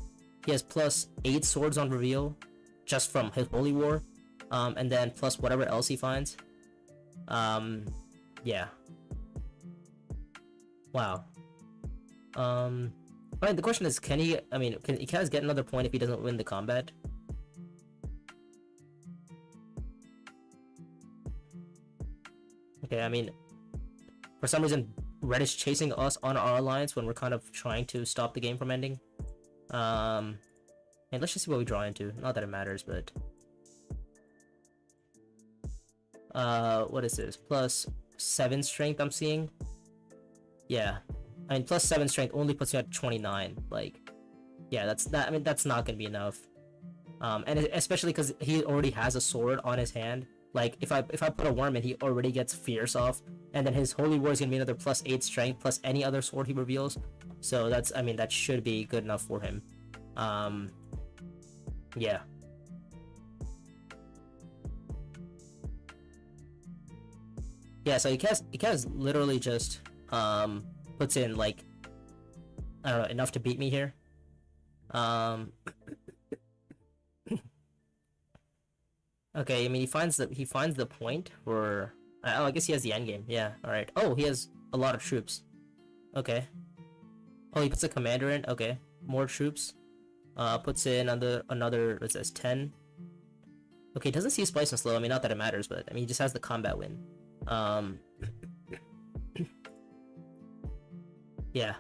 He has plus 8 swords on reveal, just from his Holy War, and then plus whatever else he finds. Yeah. Wow. I mean, the question is, can he? I mean, can he get another point if he doesn't win the combat? Okay, I mean, for some reason, Red is chasing us on our alliance when we're kind of trying to stop the game from ending. And let's just see what we draw into. Not that it matters, but what is this? Plus 7 strength I'm seeing. Yeah. I mean, plus 7 strength only puts you at 29. Like, yeah, I mean, that's not gonna be enough. And especially because he already has a sword on his hand. Like, if I put a worm in, he already gets fierce off, and then his Holy War is gonna be another plus 8 strength plus any other sword he reveals. So that's, I mean, that should be good enough for him. Yeah. Yeah, so he can literally just puts in like, I don't know, enough to beat me here. Okay, I mean, he finds the point for, oh, I guess he has the end game. Yeah, all right. Oh, he has a lot of troops. Okay. Oh, he puts a commander in. Okay, more troops. Puts in another what's this, 10. Okay, doesn't see Spice and Slow. I mean, not that it matters, but I mean, he just has the combat win. Yeah.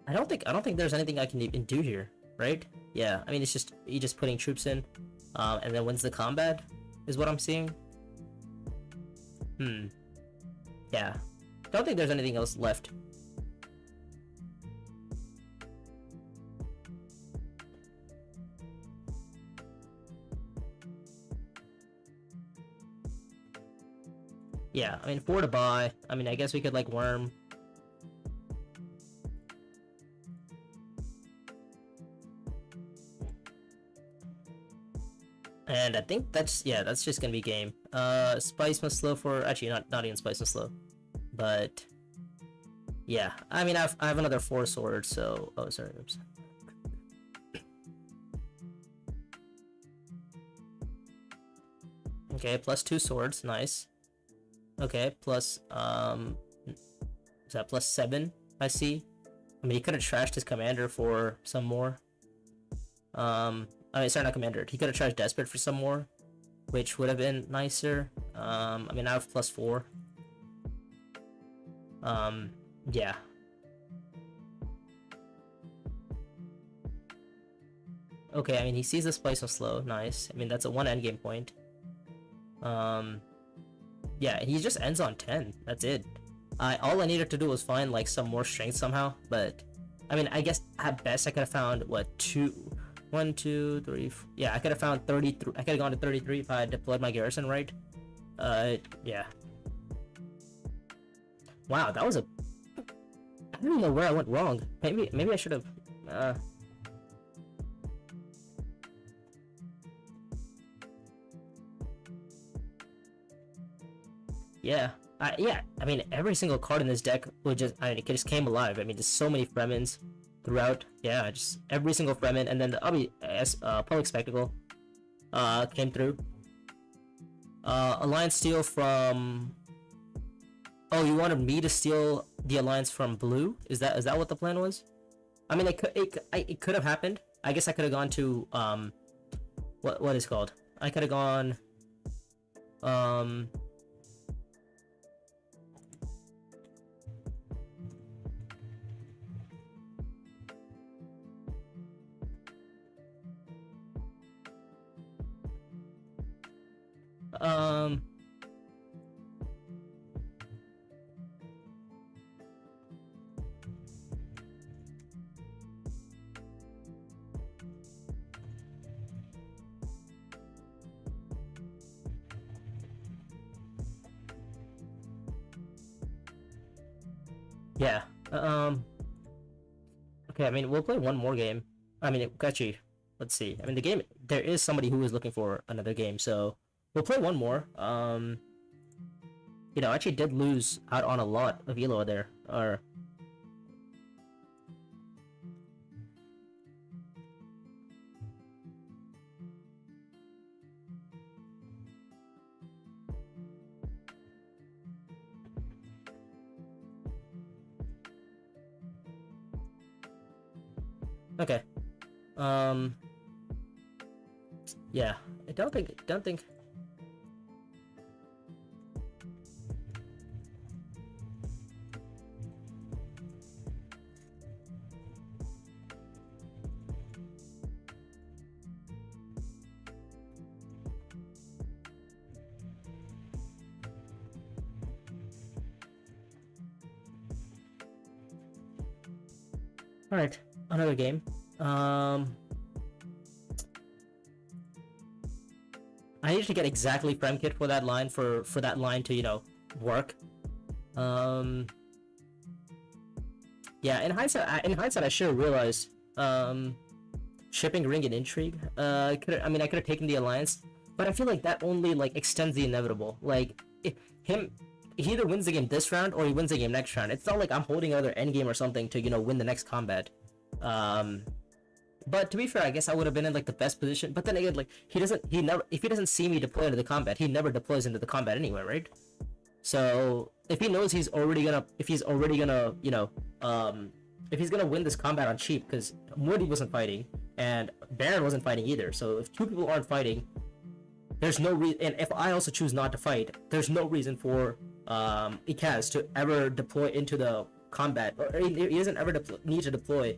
I don't think there's anything I can even do here, right? Yeah, I mean, it's just he just putting troops in, and then wins the combat, is what I'm seeing. Yeah. Don't think there's anything else left. Yeah, I mean, 4 to buy. I mean, I guess we could like worm. And I think that's, yeah, that's just gonna be game. Spice must slow for, actually not even Spice must slow, but yeah. I mean, I have another 4 swords, so, oh sorry, oops. Okay, plus 2 swords, nice. Okay, plus is that plus 7? I see. I mean, he could have trashed his commander for some more. I mean, sorry, not commander. He could have trashed Desperate for some more, which would have been nicer. I mean, I have plus 4. Yeah. Okay, I mean, he sees the Splice of Slow. Nice. I mean, that's a 1 endgame point. Yeah, he just ends on 10. That's it. All I needed to do was find, like, some more strength somehow, but... I mean, I guess at best I could have found, what, 1, 2, 3, yeah, I could have found 33. I could have gone to 33 if I had deployed my garrison right. Yeah. Wow, that was a... I don't even know where I went wrong. Maybe I should have... Yeah. Yeah, I mean, every single card in this deck would just... I mean, it just came alive. I mean, there's so many Fremens throughout. Yeah, just every single Fremen, and then the Public Spectacle came through. Alliance steal from... Oh, you wanted me to steal the alliance from blue? Is that what the plan was? I mean, it could have happened. I guess I could have gone to what is called? I could have gone yeah. Okay, I mean, we'll play one more game. I mean, actually, let's see. I mean, the game, there is somebody who is looking for another game, so we'll play one more. You know, I actually did lose out on a lot of elo there. Or okay. Yeah, I don't think. All right, another game. I need to get exactly frame kit for that line for that line to, you know, work. Yeah, in hindsight, I should have realized. Shipping Ring and Intrigue. I could have taken the alliance, but I feel like that only like extends the inevitable. Like he either wins the game this round or he wins the game next round. It's not like I'm holding another endgame or something to, you know, win the next combat. But to be fair, I guess I would have been in like the best position. But then again, like if he doesn't see me deploy into the combat, he never deploys into the combat anyway, right? So if he knows if he's gonna win this combat on cheap, because Moody wasn't fighting and Baron wasn't fighting either. So if two people aren't fighting, there's no reason. And if I also choose not to fight, there's no reason for Ikaz to ever deploy into the combat, or he doesn't ever need to deploy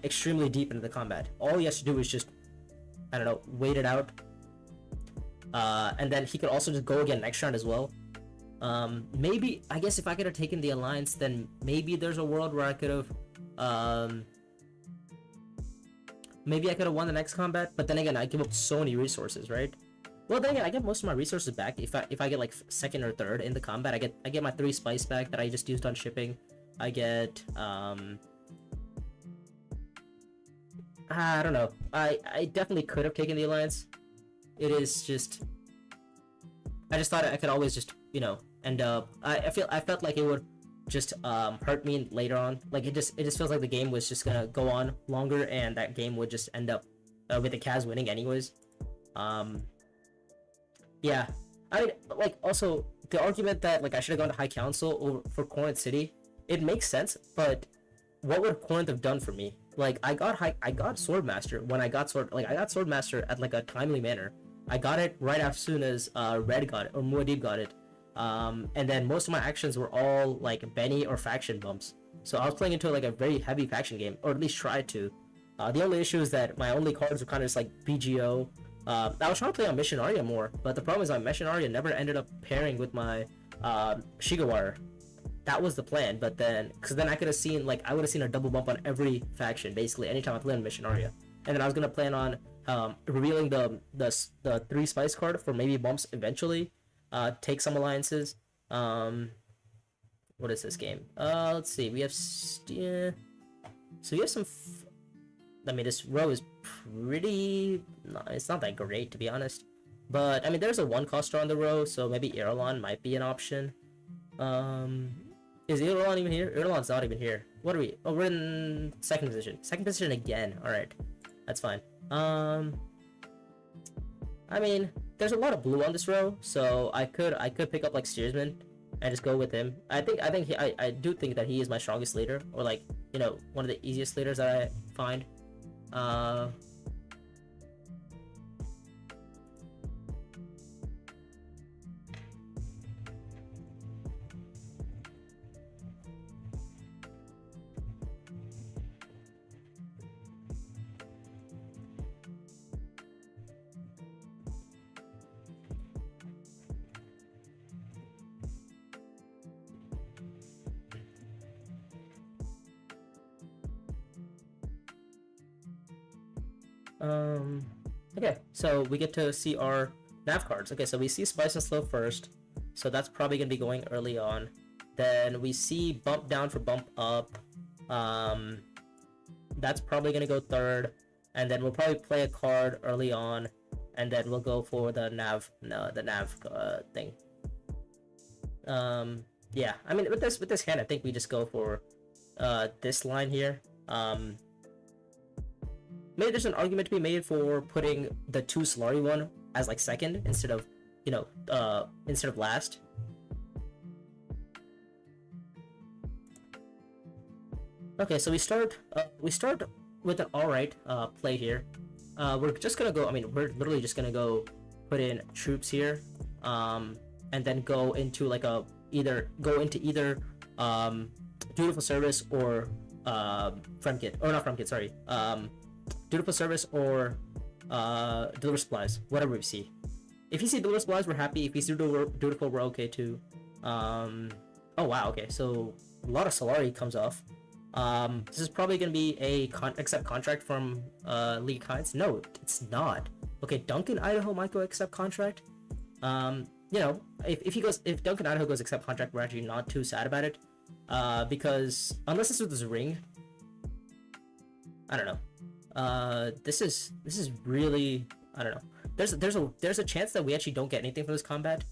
extremely deep into the combat. All he has to do is just, I don't know, wait it out, and then he could also just go again next round as well. Maybe, I guess if I could have taken the alliance, then maybe there's a world where I could have maybe I could have won the next combat. But then again, I give up so many resources, right? Well, then again, I get most of my resources back if I get like second or third in the combat. I get my 3 spice back that I just used on shipping. I get I don't know. I definitely could have taken the alliance. It is just I just thought I could always just end up. I felt like it would just hurt me later on. Like it just feels like the game was just gonna go on longer and that game would just end up with the Kaz winning anyways. Yeah, I mean, like, also the argument that like I should have gone to High Council over for Corinth City, it makes sense, but what would Corinth have done for me? Like, I got Swordmaster when I got Swordmaster at like a timely manner. I got it right as soon as Red got it or Muad'Dib got it, and then most of my actions were all like Benny or faction bumps. So I was playing into like a very heavy faction game, or at least tried to. The only issue is that my only cards were kind of just like BGO. I was trying to play on Mission Arya more, but the problem is my Mission Arya never ended up pairing with my Shigawara. That was the plan, but then, because then I could have seen, like, I would have seen a double bump on every faction, basically, anytime I played on Mission Arya. And then I was going to plan on revealing the 3 spice card for maybe bumps eventually, take some alliances. What is this game? Let's see, we have, so we have some, I mean, this row is pretty, it's not that great, to be honest. But, I mean, there's a 1-coster on the row, so maybe Irulan might be an option. Is Irulan even here? Irulan's not even here. What are we? Oh, we're in second position. Second position again. Alright. That's fine. I mean, there's a lot of blue on this row, so I could pick up like Steersman and just go with him. I do think that he is my strongest leader, or like, one of the easiest leaders that I find. Okay, so we get to see our nav cards. Okay, so we see Spice and Slow first, so that's probably gonna be going early on. Then we see Bump Down for Bump Up. That's probably gonna go third, and then we'll probably play a card early on, and then we'll go for the nav, thing. Yeah, I mean, with this hand, I think we just go for this line here. Maybe there's an argument to be made for putting the 2 Solari one as like second instead of last. Okay, so we start with an alright play here. We're just gonna go. I mean, we're literally just gonna go put in troops here, and then go into like either Dutiful Service or Fremkit, or not Fremkit, sorry. Dutiful Service or Deliver Supplies, whatever we see. If you see Deliver Supplies, we're happy. If you see Dutiful, we're okay too. Oh wow, okay, so a lot of Solari comes off. This is probably gonna be a accept contract from League of Kinds. No, it's not. Okay, Duncan Idaho might go accept contract. If Duncan Idaho goes accept contract, we're actually not too sad about it. Because unless this was this ring, I don't know. This is really, I don't know. There's a chance that we actually don't get anything from this combat.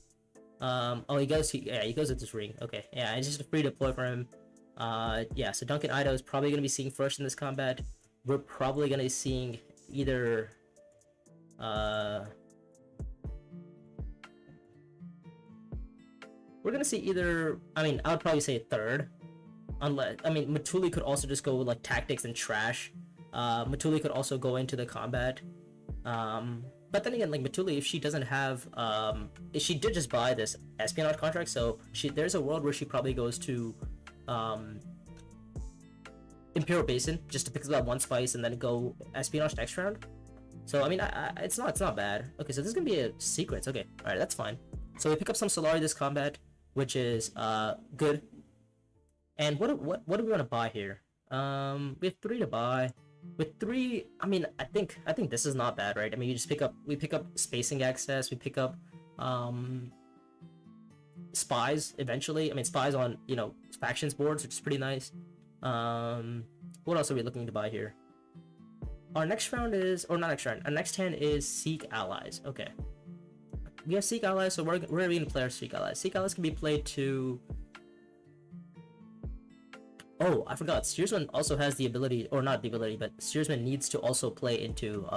Oh, he goes with this ring. Okay, yeah, it's just a free deploy for him. Yeah, so Duncan Idaho is probably gonna be seeing first in this combat. We're probably gonna be seeing either we're gonna see either, I mean, I would probably say third, unless, I mean, Matuli could also just go with like tactics and trash. Matuli could also go into the combat. But then again, like Matuli, if she doesn't have, she did just buy this espionage contract, so there's a world where she probably goes to Imperial Basin just to pick up that 1 spice and then go espionage next round. So I mean, it's not bad. Okay, so this is gonna be a sequence. Okay, all right, that's fine. So we pick up some Solari this combat, which is good. And what do we want to buy here? We have 3 to buy. With 3, I mean, I think this is not bad, right? I mean, we pick up spacing access, we pick up um spies eventually. I mean, spies on, factions boards, which is pretty nice. What else are we looking to buy here? Our next round is, or not next round, our next hand is Seek Allies. Okay. We have Seek Allies, so we're going to play our Seek Allies. Seek Allies can be played to... Oh, I forgot. Steersman also has the ability, or not the ability, but Steersman needs to also play into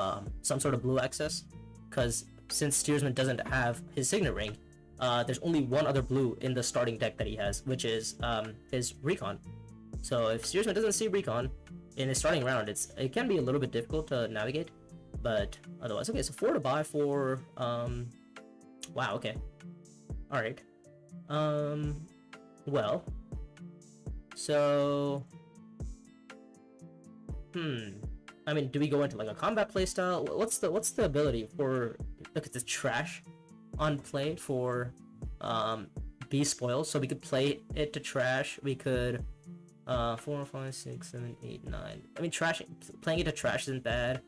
some sort of blue access. Because since Steersman doesn't have his Signet Ring, there's only one other blue in the starting deck that he has, which is his Recon. So if Steersman doesn't see Recon in his starting round, it can be a little bit difficult to navigate, but otherwise, okay. So 4 to buy for wow, okay, all right, well, so I mean, do we go into like a combat playstyle? What's the ability for, look at the trash on play for B spoils? So we could play it to trash. We could 4, 5, 6, 7, 8, 9. I mean, playing it to trash isn't bad,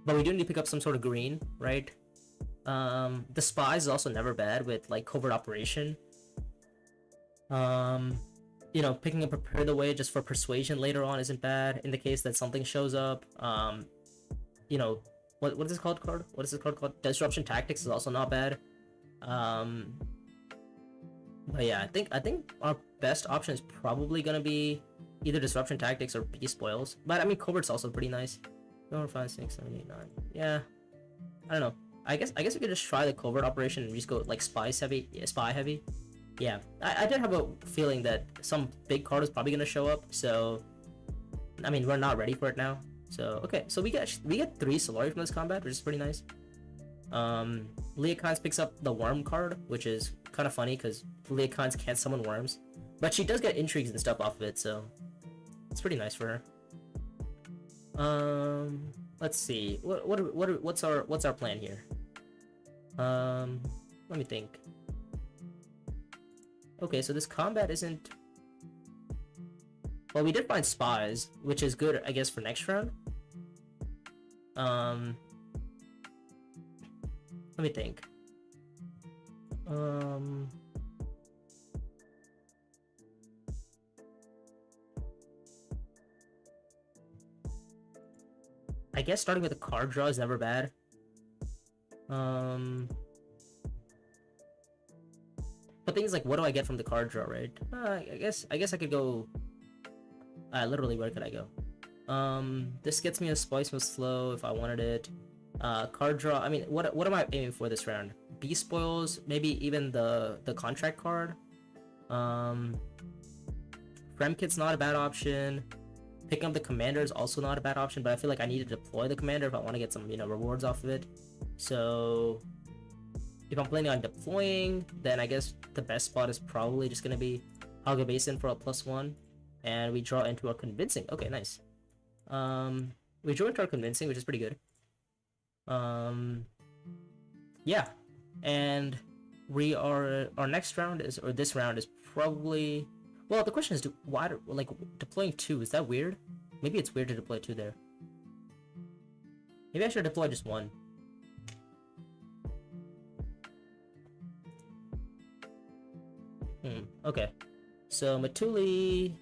but we do need to pick up some sort of green, right? The spies is also never bad with like covert operation. Picking up Prepare the Way just for persuasion later on isn't bad in the case that something shows up. What is this called card? What is this card called? Disruption Tactics is also not bad. But yeah, I think our best option is probably gonna be either Disruption Tactics or B Spoils. But I mean, Covert's also pretty nice. 4, 5, 6, 7, 8, 9. Yeah, I don't know. I guess we could just try the Covert operation and just go like spy heavy. Yeah, I did have a feeling that some big card is probably gonna show up. So, I mean, we're not ready for it now. So okay, so we get 3 Solari from this combat, which is pretty nice. Leokines picks up the Worm card, which is kind of funny because Leokines can't summon worms, but she does get intrigues and stuff off of it, so it's pretty nice for her. Let's see, what's our plan here? Let me think. Okay, so this combat isn't... Well, we did find spies, which is good, I guess, for next round. Let me think. I guess starting with a card draw is never bad. But things like, what do I get from the card draw, right? I guess I could go... literally, where could I go? This gets me a Spice Move Slow if I wanted it. Card draw, I mean, what am I aiming for this round? B Spoils, maybe even the contract card. Fremkit's not a bad option. Picking up the commander is also not a bad option, but I feel like I need to deploy the commander if I want to get some, rewards off of it. So if I'm planning on deploying, then I guess the best spot is probably just gonna be Haga Basin for a +1, and we draw into our Convincing. Okay, nice. We draw into our Convincing, which is pretty good. Yeah, and our next round is, or this round is probably, well, the question is, deploying 2, is that weird? Maybe it's weird to deploy 2 there. Maybe I should deploy just 1. Okay, so Matuli...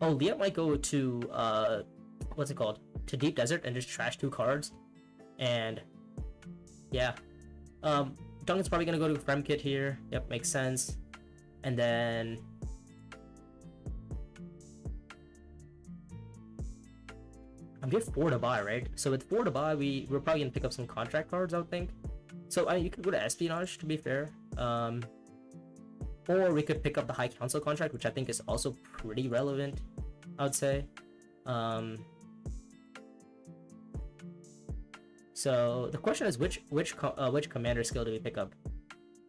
Oh, Liet might go to, what's it called? To Deep Desert and just trash 2 cards. And, yeah. Duncan's probably gonna go to Fremkit here. Yep, makes sense. And then... I'm getting 4 to buy, right? So with 4 to buy, we're probably gonna pick up some contract cards, I would think. So, I mean, you could go to Espionage, to be fair. Or we could pick up the High Council contract, which I think is also pretty relevant, I would say. So the question is, which commander skill do we pick up?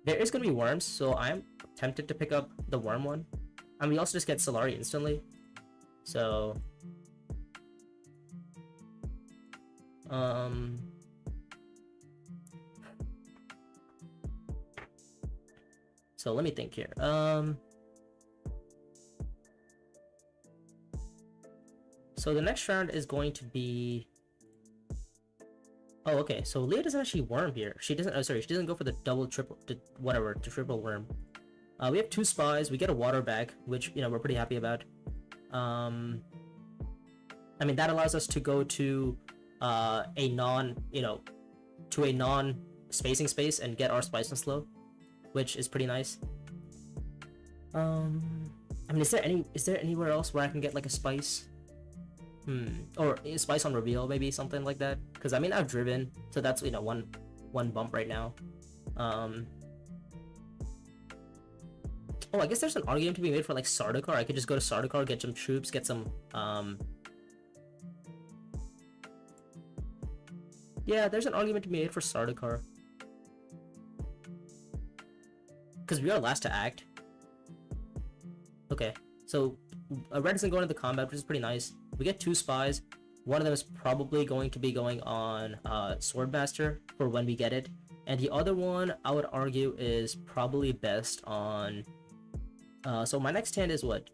There is gonna be worms, so I'm tempted to pick up the worm one. And we also just get Solari instantly. So so let me think here. So the next round is going to be... Oh, okay. So Leah doesn't actually worm here. She doesn't... Oh, sorry. She doesn't go for the double, triple... whatever. The triple worm. We have 2 spies. We get a water bag, which, you know, we're pretty happy about. I mean, that allows us to go to a non... You know, to a non-spacing space and get our spice on slow, which is pretty nice. I mean, is there anywhere else where I can get like a spice? Or a spice on reveal, maybe something like that. Because I mean, I've driven, so that's, you know, one bump right now. Oh, I guess there's an argument to be made for like Sardaukar. I could just go to Sardaukar, get some troops, get some yeah, there's an argument to be made for Sardaukar. Because we are last to act. Okay, so Red isn't going into combat, which is pretty nice. We get 2 spies. One of them is probably going to be going on Swordmaster for when we get it. And the other one, I would argue, is probably best on... so my next hand is what?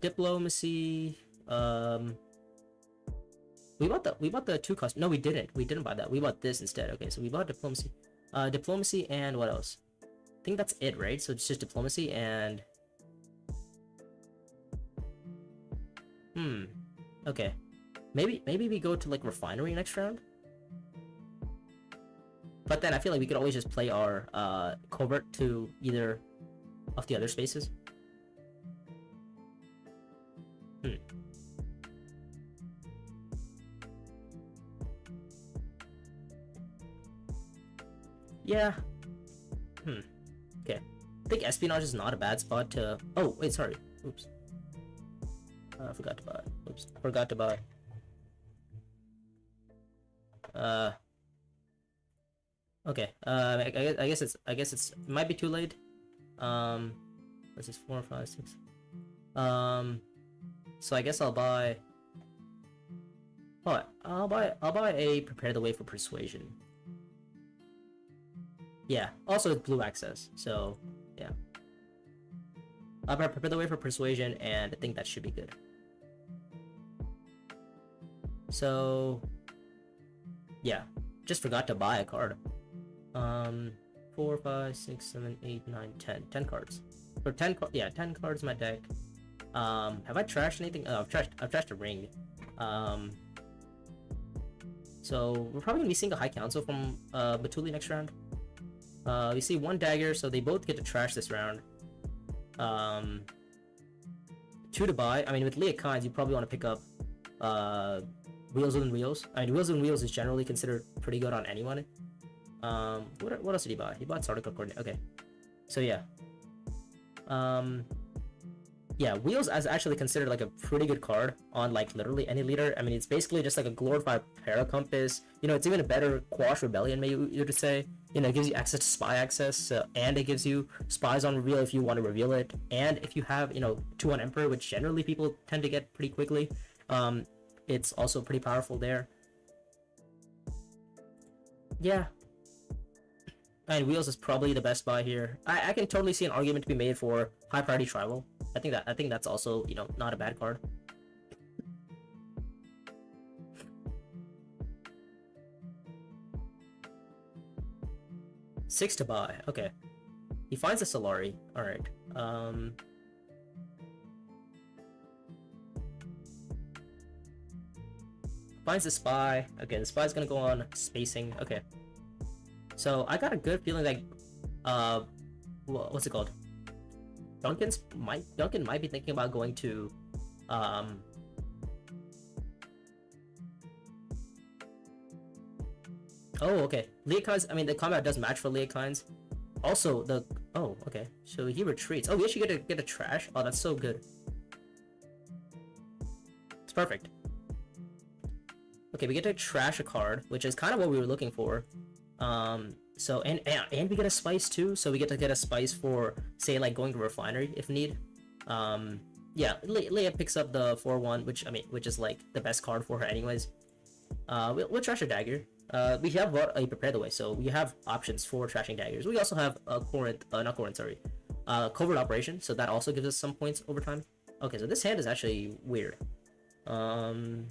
Diplomacy... We bought the 2 cost. No, we didn't. We didn't buy that. We bought this instead. Okay, so we bought diplomacy. Diplomacy and what else? I think that's it, right? So it's just diplomacy and... Okay. Maybe we go to like refinery next round. But then I feel like we could always just play our covert to either of the other spaces. Yeah. Okay. I think espionage is not a bad spot to... Oh, wait, sorry. Oops. I forgot to buy. Oops. Forgot to buy. Okay. I guess it's it might be too late. This is 4, 5, 6. So I guess I'll buy... Oh, I'll buy a Prepare the Way for Persuasion. Yeah, also it's blue access, so yeah. I'll prepare the way for persuasion, and I think that should be good. So yeah, just forgot to buy a card. 4, 5, 6, 7, 8, 9, 10. 10 cards. For 10 cards in my deck. Have I trashed anything? Oh, I've trashed a ring. So we're probably gonna be seeing a High Council from Batuli next round. We see 1 dagger, so they both get to trash this round. 2 to buy. I mean, with Leah Kynes, you probably want to pick up Wheels Within Wheels. I mean, Wheels Within Wheels is generally considered pretty good on anyone. What else did he buy? He bought Sardaukar Coordinate. Okay, so yeah. Yeah, Wheels is actually considered like a pretty good card on like literally any leader. I mean, it's basically just like a glorified Paracompass. You know, it's even a better Quash Rebellion, maybe you would say. You know, it gives you access to spy access, and it gives you spies on reveal if you want to reveal it. And if you have, you know, 2 on Emperor, which generally people tend to get pretty quickly, it's also pretty powerful there. Yeah. And Wheels is probably the best buy here. I can totally see an argument to be made for High Priority Tribal. I think that's also, you know, not a bad card. Six to buy. Okay. He finds a Solari. Alright. Finds the spy. Okay, the spy's gonna go on spacing. Okay. So I got a good feeling like what's it called? Duncan might be thinking about going to oh, okay. Leah Kynes, I mean, the combat does match for Leah Kynes. Also, oh, okay. So he retreats. Oh, we actually get a trash. Oh, that's so good. It's perfect. Okay, we get to trash a card, which is kind of what we were looking for. So and we get a spice too, so we get to get a spice for, say, like going to refinery if need. Yeah, Leia picks up the 4/1, which is like the best card for her anyways. We'll trash a dagger. We have bought a Prepare the Way, so we have options for trashing daggers. We also have a Covert Operation, so that also gives us some points over time. Okay, so this hand is actually weird. Um,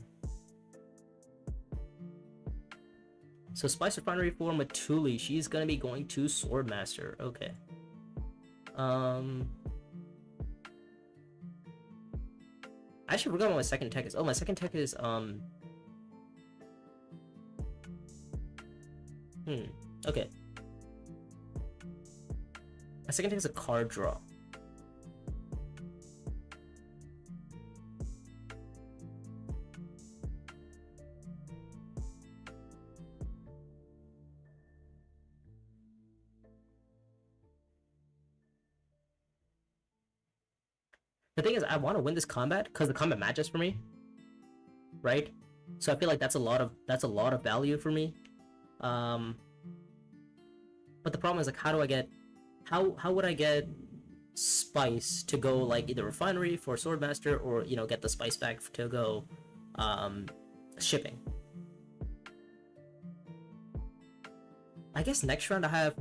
so Spice Refinery for Matuli, she's gonna be going to Swordmaster. Okay. I actually forgot what my second tech is. Oh, my second tech is okay. My second tech is a card draw. The thing is, I want to win this combat because the combat matches for me, right? So I feel like that's a lot of value for me. But the problem is like, how would I get Spice to go like either Refinery for Swordmaster or get the Spice back to go shipping. I guess next round I have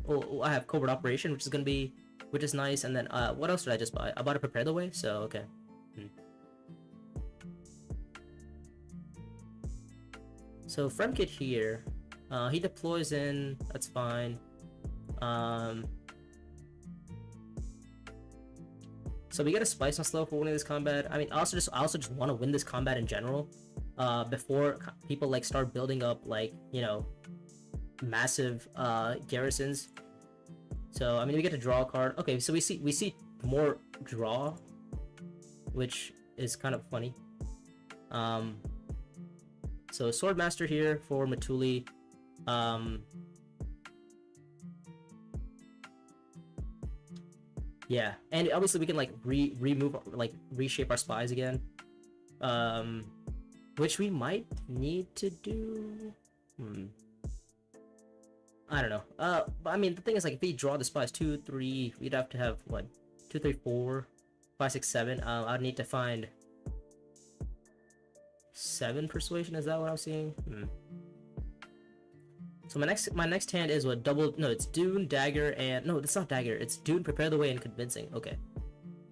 Covert Operation, which is nice, and then what else did I just buy? I bought a Prepare the Way, so okay. So Fremkit here, he deploys in, that's fine. So we get a Spice on slow for winning this combat. I mean, I also just want to win this combat in general, before people like start building up like massive garrisons. So I mean, we get to draw a card. Okay, so we see more draw, which is kind of funny. So Swordmaster here for Matuli. Yeah, and obviously we can like reshape our spies again, which we might need to do. I don't know. But I mean, the thing is, like, if we draw the spies 2, 3, we'd have to have what, 2, 3, 4, 5, 6, 7. I'd need to find 7 persuasion. Is that what I'm seeing? So my next hand is what, double? No, it's Dune, Dagger, and no, it's not Dagger. It's Dune, Prepare the Way, and Convincing. Okay,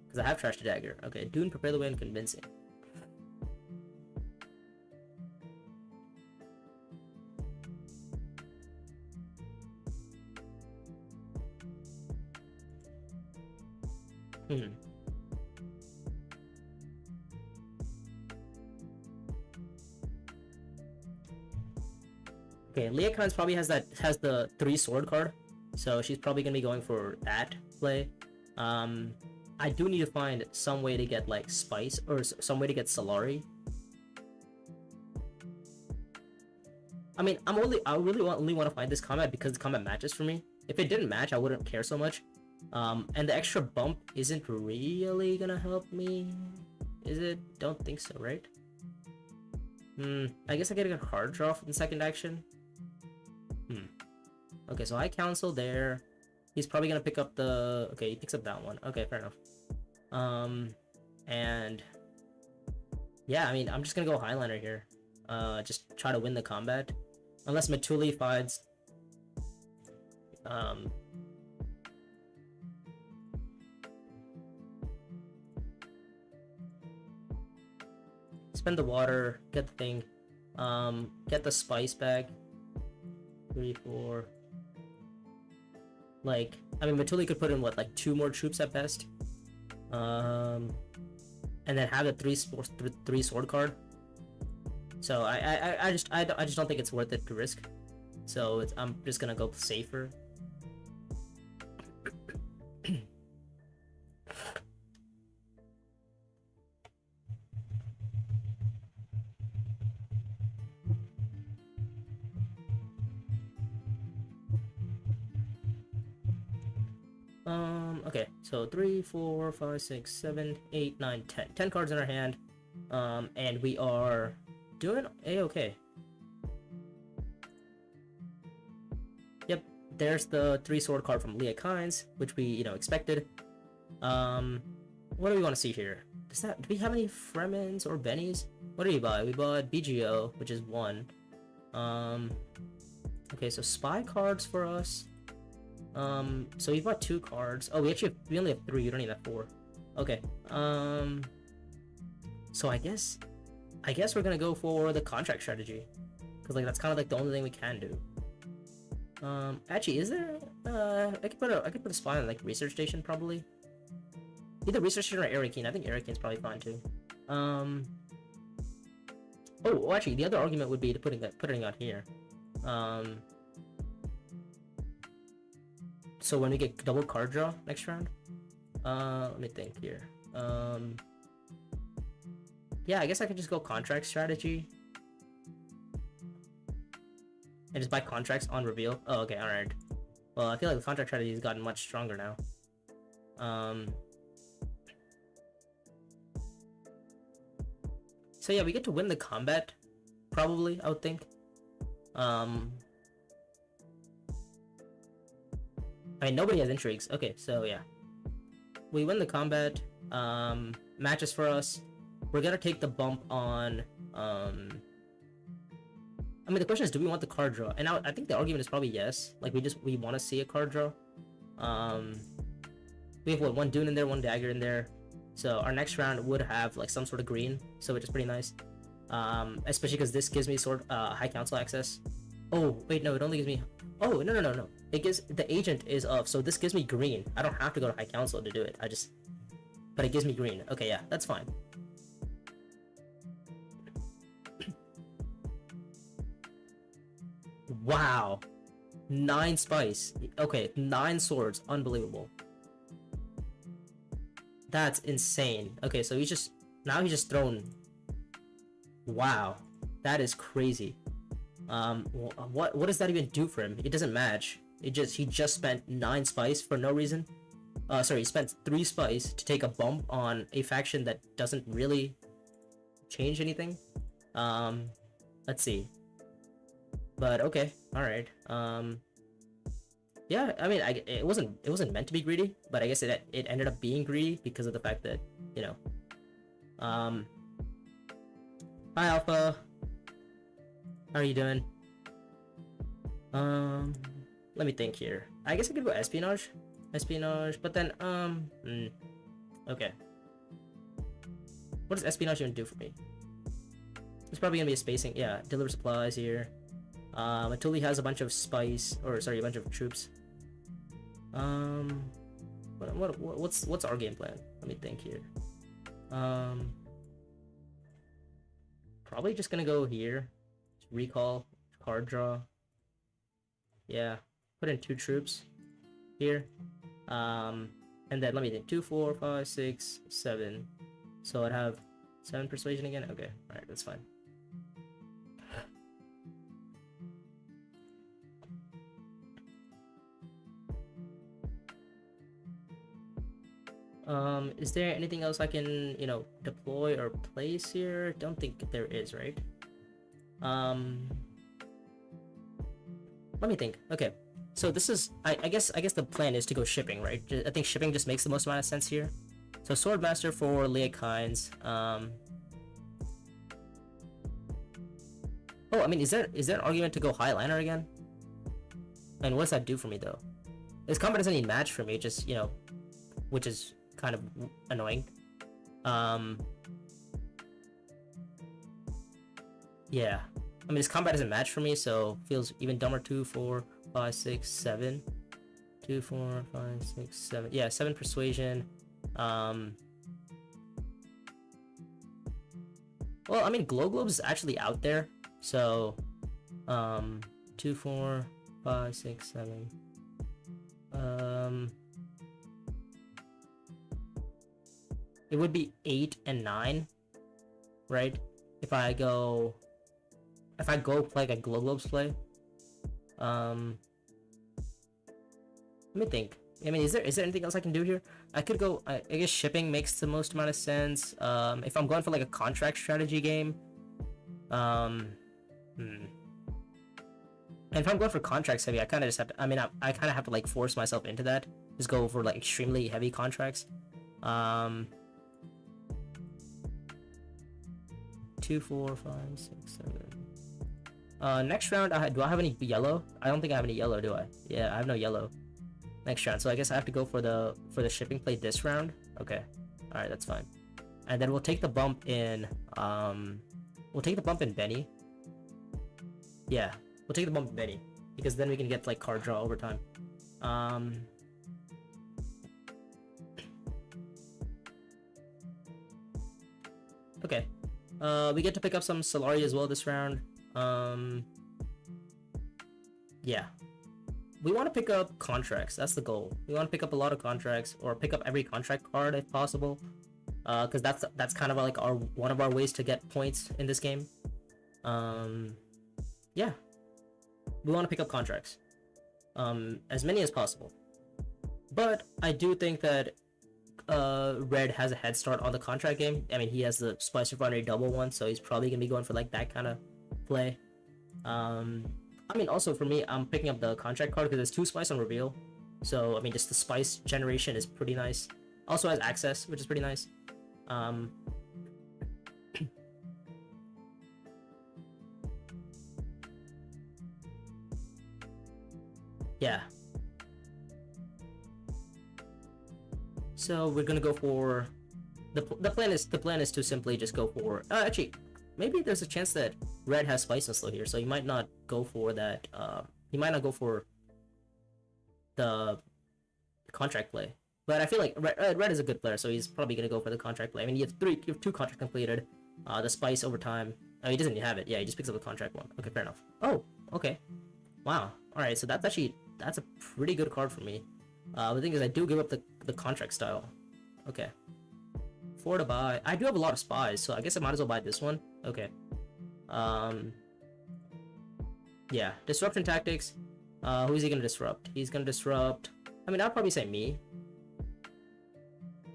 because I have Trash to Dagger. Okay, Dune, Prepare the Way, and Convincing. Okay, Leah Khan's probably has the 3 sword card, so she's probably gonna be going for that play. I do need to find some way to get like Spice or some way to get Solari. I mean, I really only want to find this combat because the combat matches for me. If it didn't match, I wouldn't care so much. And the extra bump isn't really gonna help me, is it? Don't think so, right? I guess I get a card draw from the second action. Okay, so I cancel there. He's probably gonna pick up the... Okay, he picks up that one. Okay, fair enough. And... Yeah, I mean, I'm just gonna go Highliner here. Just try to win the combat. Unless Matuli finds... Spend the water, get the thing. Get the spice bag. 3, 4... Like, I mean, Matuli could put in what, like 2 more troops at best, and then have the 3 sword card. So I just don't think it's worth it to risk. So I'm just gonna go safer. Okay, so 3, 4, 5, 6, 7, 8, 9, 10. 10 cards in our hand. And we are doing a-okay. Yep, there's the 3 sword card from Leah Kynes, which we, expected. What do we want to see here? Do we have any Fremens or Bennies? What did we buy? We bought BGO, which is 1. Okay, so spy cards for us. So we bought 2 cards. Oh, we only have 3. We don't even have 4. Okay. So I guess I guess we're gonna go for the contract strategy, because like that's kind of like the only thing we can do. Actually, is there? I could put a spy on like research station probably. Either research station or Area Keen. I think Area Keen's probably fine too. Oh, well, actually, the other argument would be to putting out here. So when we get double card draw next round, let me think here. Yeah, I guess I could just go contract strategy and just buy contracts on reveal. Oh, okay, all right. Well, I feel like the contract strategy has gotten much stronger now. So yeah, we get to win the combat, probably, I would think. I mean, nobody has intrigues. Okay, so yeah. We win the combat, matches for us. We're gonna take the bump on, I mean, the question is, do we want the card draw? And I think the argument is probably yes. Like, we want to see a card draw. We have, what, one Dune in there, one Dagger in there. So our next round would have like some sort of green, so which is pretty nice. Especially because this gives me high council access. Oh wait, no, it only gives me. Oh no. It gives the agent is of, so this gives me green. I don't have to go to high council to do it. But it gives me green. Okay, yeah, that's fine. Wow, 9 spice. Okay, 9 swords. Unbelievable. That's insane. Okay, so he's just thrown. Wow, that is crazy. What does that even do for him? It doesn't match. He just spent 9 spice for no reason. Sorry, he spent 3 spice to take a bump on a faction that doesn't really change anything. Let's see. But okay, all right. Yeah, I mean, it wasn't meant to be greedy, but I guess it ended up being greedy because of the fact that, you know. Hi Alpha. How are you doing? Let me think here. I guess I could go espionage, but then okay. What does espionage even do for me? It's probably gonna be a spacing. Yeah, deliver supplies here. Until he has a bunch of spice, or sorry, a bunch of troops. What's our game plan? Let me think here. Probably just gonna go here. Recall, card draw. Yeah, put in 2 troops here. And then let me think. 2, 4, 5, 6, 7. So I'd have 7 persuasion again. Okay, all right, that's fine. Is there anything else I can, you know, deploy or place here? Don't think there is, right? Let me think. Okay, so this is, I guess the plan is to go shipping, right? I think shipping just makes the most amount of sense here. So Swordmaster for Leah Kynes. Oh, I mean, is there an argument to go Highliner again? And what does that do for me though? This combat doesn't need match for me, just, you know, which is kind of annoying. Yeah, I mean, this combat doesn't match for me, so feels even dumber. 2, 4, 5, 6, 7. 2, 4, 5, 6, 7. Yeah, 7 persuasion. Well, I mean, Glow Globes is actually out there, so 2, 4, 5, 6, 7. It would be 8 and 9, right? If I go play like a Glow Globes play. Let me think. I mean, is there anything else I can do here? I could go. I guess shipping makes the most amount of sense. If I'm going for like a contract strategy game, and if I'm going for contracts heavy, I kind of just have to. I mean, I kind of have to like force myself into that. Just go for like extremely heavy contracts. 2, 4, 5, 6, 7. Next round, do I have any yellow? I don't think I have any yellow, do I? Yeah, I have no yellow. Next round, so I guess I have to go for the shipping play this round. Okay, all right, that's fine. And then we'll take the bump in We'll take the bump in Benny. Yeah, we'll take the bump in Benny because then we can get like card draw over time. Okay. We get to pick up some Solari as well this round. Yeah. We want to pick up contracts. That's the goal. We want to pick up a lot of contracts, or pick up every contract card if possible. Because that's kind of like one of our ways to get points in this game. Yeah. We want to pick up contracts. As many as possible. But I do think that Red has a head start on the contract game. I mean, he has the Spice Refinery double one, so he's probably gonna be going for like that kind of play. I mean, also for me, I'm picking up the contract card because there's 2 spice on reveal. So I mean, just the spice generation is pretty nice. Also has access, which is pretty nice. Yeah. So we're gonna go for the plan is to simply just go for actually maybe there's a chance that Red has spice and slow here, so he might not go for that. He might not go for the contract play. But I feel like Red is a good player, so he's probably gonna go for the contract play. I mean, you have 2 contracts completed. The spice over time. Oh, he doesn't have it. Yeah, he just picks up the contract one. Okay, fair enough. Oh, okay. Wow. All right, so that's a pretty good card for me. The thing is, I do give up the contract style. Okay. 4 to buy. I do have a lot of spies, so I guess I might as well buy this one. Okay. Yeah. Disruption tactics. Who is he gonna disrupt? He's gonna disrupt. I mean, I'd probably say me.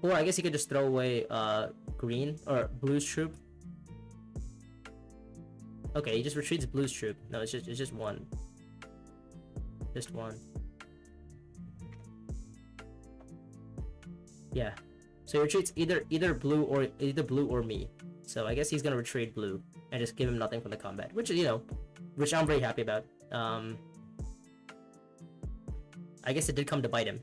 Or I guess he could just throw away green or blue's troop. Okay, he just retreats blue's troop. No, it's just one. Just one. Yeah. So he retreats either blue or me. So I guess he's gonna retreat blue and just give him nothing from the combat, which which I'm very happy about. I guess it did come to bite him.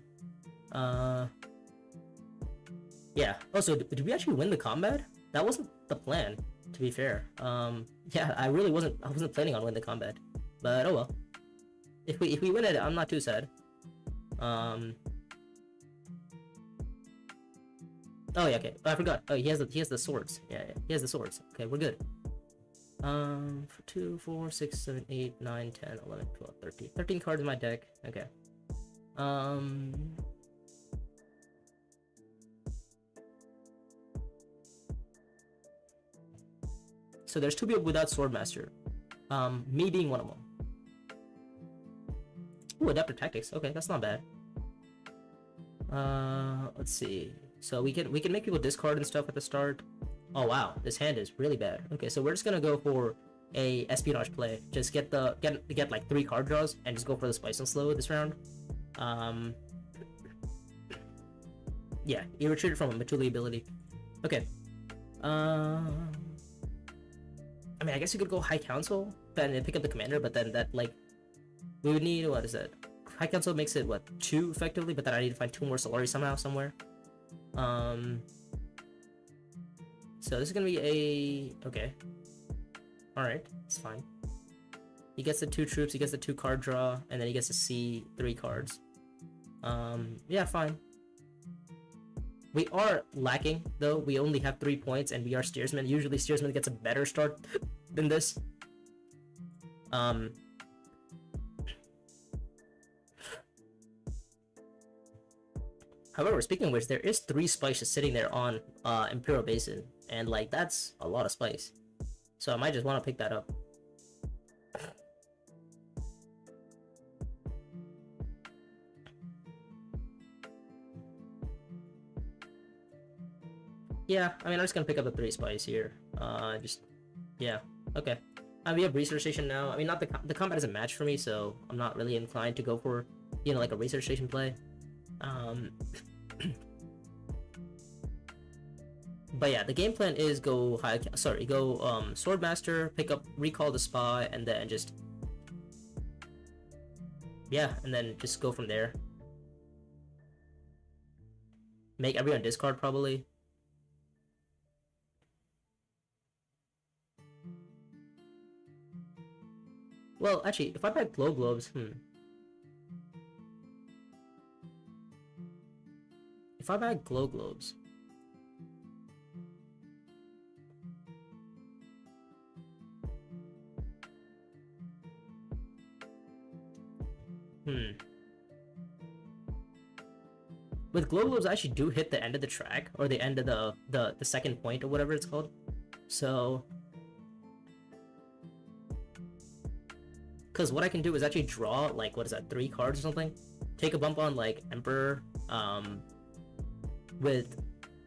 Yeah. Oh, so did we actually win the combat? That wasn't the plan, to be fair. Yeah, I wasn't planning on winning the combat, but oh well. If we win it, I'm not too sad. Oh yeah, okay. Oh, I forgot. Oh, he has the swords. Yeah, he has the swords. Okay, we're good. 2, 4, 6, 7, 8, 9, 10, 11, 12, 13. 13 cards in my deck. Okay. So there's 2 people without Swordmaster. Me being one of them. Ooh, Adaptive Tactics. Okay, that's not bad. Let's see. So we can make people discard and stuff at the start. Oh wow, this hand is really bad. Okay, so we're just gonna go for a espionage play. Just get like 3 card draws and just go for the spice and slow this round. Yeah, he retreated from a Matuli ability. Okay. I mean, I guess you could go High Council and pick up the commander, but then that like we would need, what is that? High Council makes it what, 2 effectively, but then I need to find 2 more Solari somehow somewhere. So this is gonna be a okay. All right, it's fine. He gets the 2 troops, he gets the 2 card draw, and then he gets to see 3 cards. Yeah, fine. We are lacking though. We only have 3 points, and we are steersman. Usually, steersman gets a better start than this. However, speaking of which, there is 3 spices sitting there on Imperial Basin, and like that's a lot of spice. So I might just want to pick that up. Yeah, I mean, I'm just gonna pick up the 3 spice here. Yeah, okay. We have research station now. I mean, not the combat isn't matched for me, so I'm not really inclined to go for, like a research station play. But yeah, the game plan is go Swordmaster, pick up, recall the spy, and then just go from there. Make everyone discard probably. Well, actually, if I buy glow globes, if I buy glow globes, with glow globes, I actually do hit the end of the track or the end of the second point or whatever it's called. So, because what I can do is actually draw like what is that, 3 cards or something, take a bump on like Emperor, with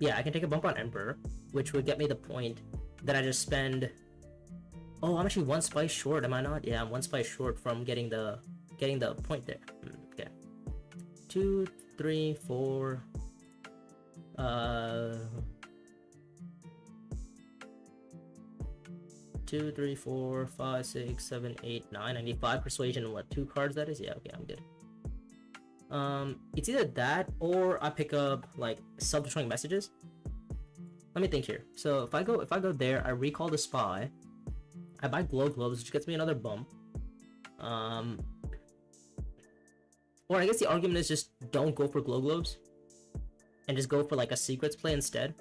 I can take a bump on Emperor, which would get me the point. Then I just spend. Oh, I'm actually 1 spice short, am I not? Yeah, I'm 1 spice short from getting the point there. Okay. 2, 3, 4. 2, 3, 4, 5, 6, 7, 8, 9. I need 5 persuasion and what, 2 cards that is? Yeah, okay, I'm good. It's either that or I pick up like self-destroying messages. Let me think here. So if I go there, I recall the spy. I buy glow globes, which gets me another bump. Or I guess the argument is just don't go for glow globes and just go for like a secrets play instead.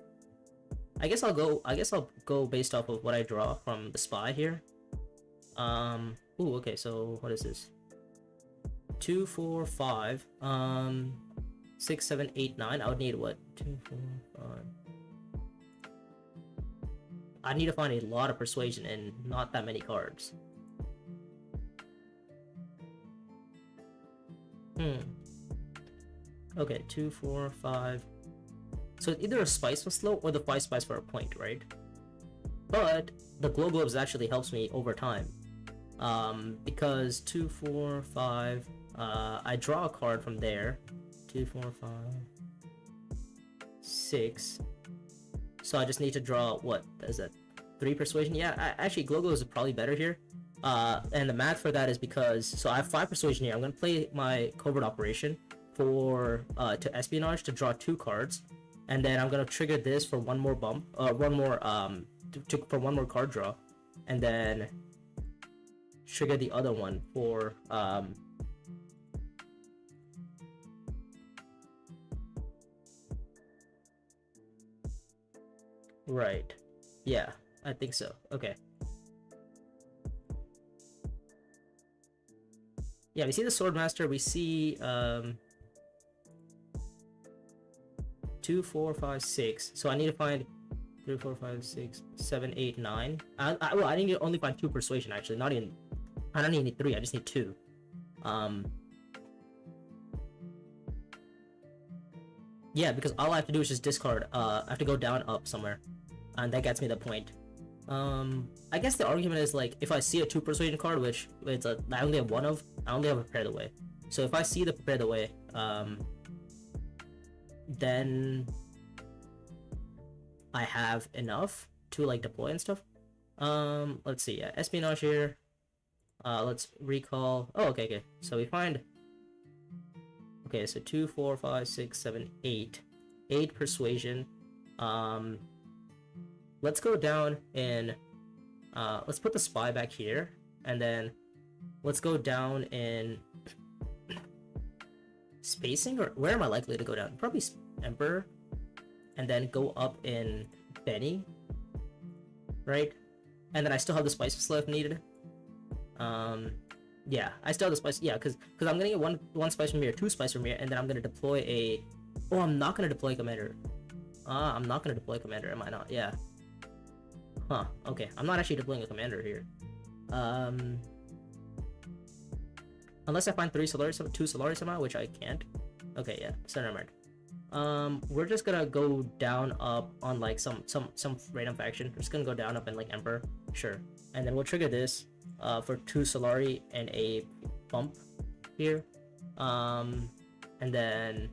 I guess I'll go based off of what I draw from the spy here. Ooh, okay, so what is this? 2, 4, 5, 6, 7, 8, 9. I would need what? 2, 4, 5. I need to find a lot of persuasion and not that many cards. Okay, 2, 4, 5. So it's either a spice for slow or the 5 spice for a point, right? But the glow globes actually helps me over time. Because 2, 4, 5, I draw a card from there. 2, 4, 5, 6. So I just need to draw, what is that? 3 persuasion? Yeah, actually glow globes is probably better here. And the math for that is because, so I have 5 persuasion here. I'm gonna play my covert operation for to espionage to draw 2 cards, and then I'm gonna trigger this for 1 more bump, for 1 more card draw, and then trigger the other one for right. Yeah, I think so. Okay. Yeah, we see the Swordmaster, we see 2, 4, 5, 6. So I need to find 3, 4, 5, 6, 7, 8, 9. Well, I need to only find 2 persuasion actually. I don't even need 3, I just need 2. Yeah, because all I have to do is just discard. I have to go down, up somewhere, and that gets me the point. I guess the argument is like if I see a 2 persuasion card, which I only have 1 of, I only have a prepare the way. So if I see the prepare the way, then I have enough to like deploy and stuff. Let's see. Yeah, espionage here. Let's recall. Oh, okay. So we find. Okay, so 2, 4, 5, 6, 7, 8. 8 persuasion. Let's go down and let's put the spy back here, and then let's go down in spacing, or where am I likely to go down? Probably Emperor, and then go up in Benny, right? And then I still have the spice slip needed. Yeah, I still have the spice. Yeah, because I'm gonna get one spice from here, 2 spice from here, and then I'm gonna deploy a. Oh, I'm not gonna deploy commander. I'm not gonna deploy commander. Am I not? Yeah. Huh. Okay, I'm not actually deploying a commander here. Unless I find 2 Solaris somehow, which I can't. Okay, yeah. So never mind. We're just gonna go down, up on like some random faction. We're just gonna go down, up in like Emperor. Sure. And then we'll trigger this for 2 Solari and a bump here. And then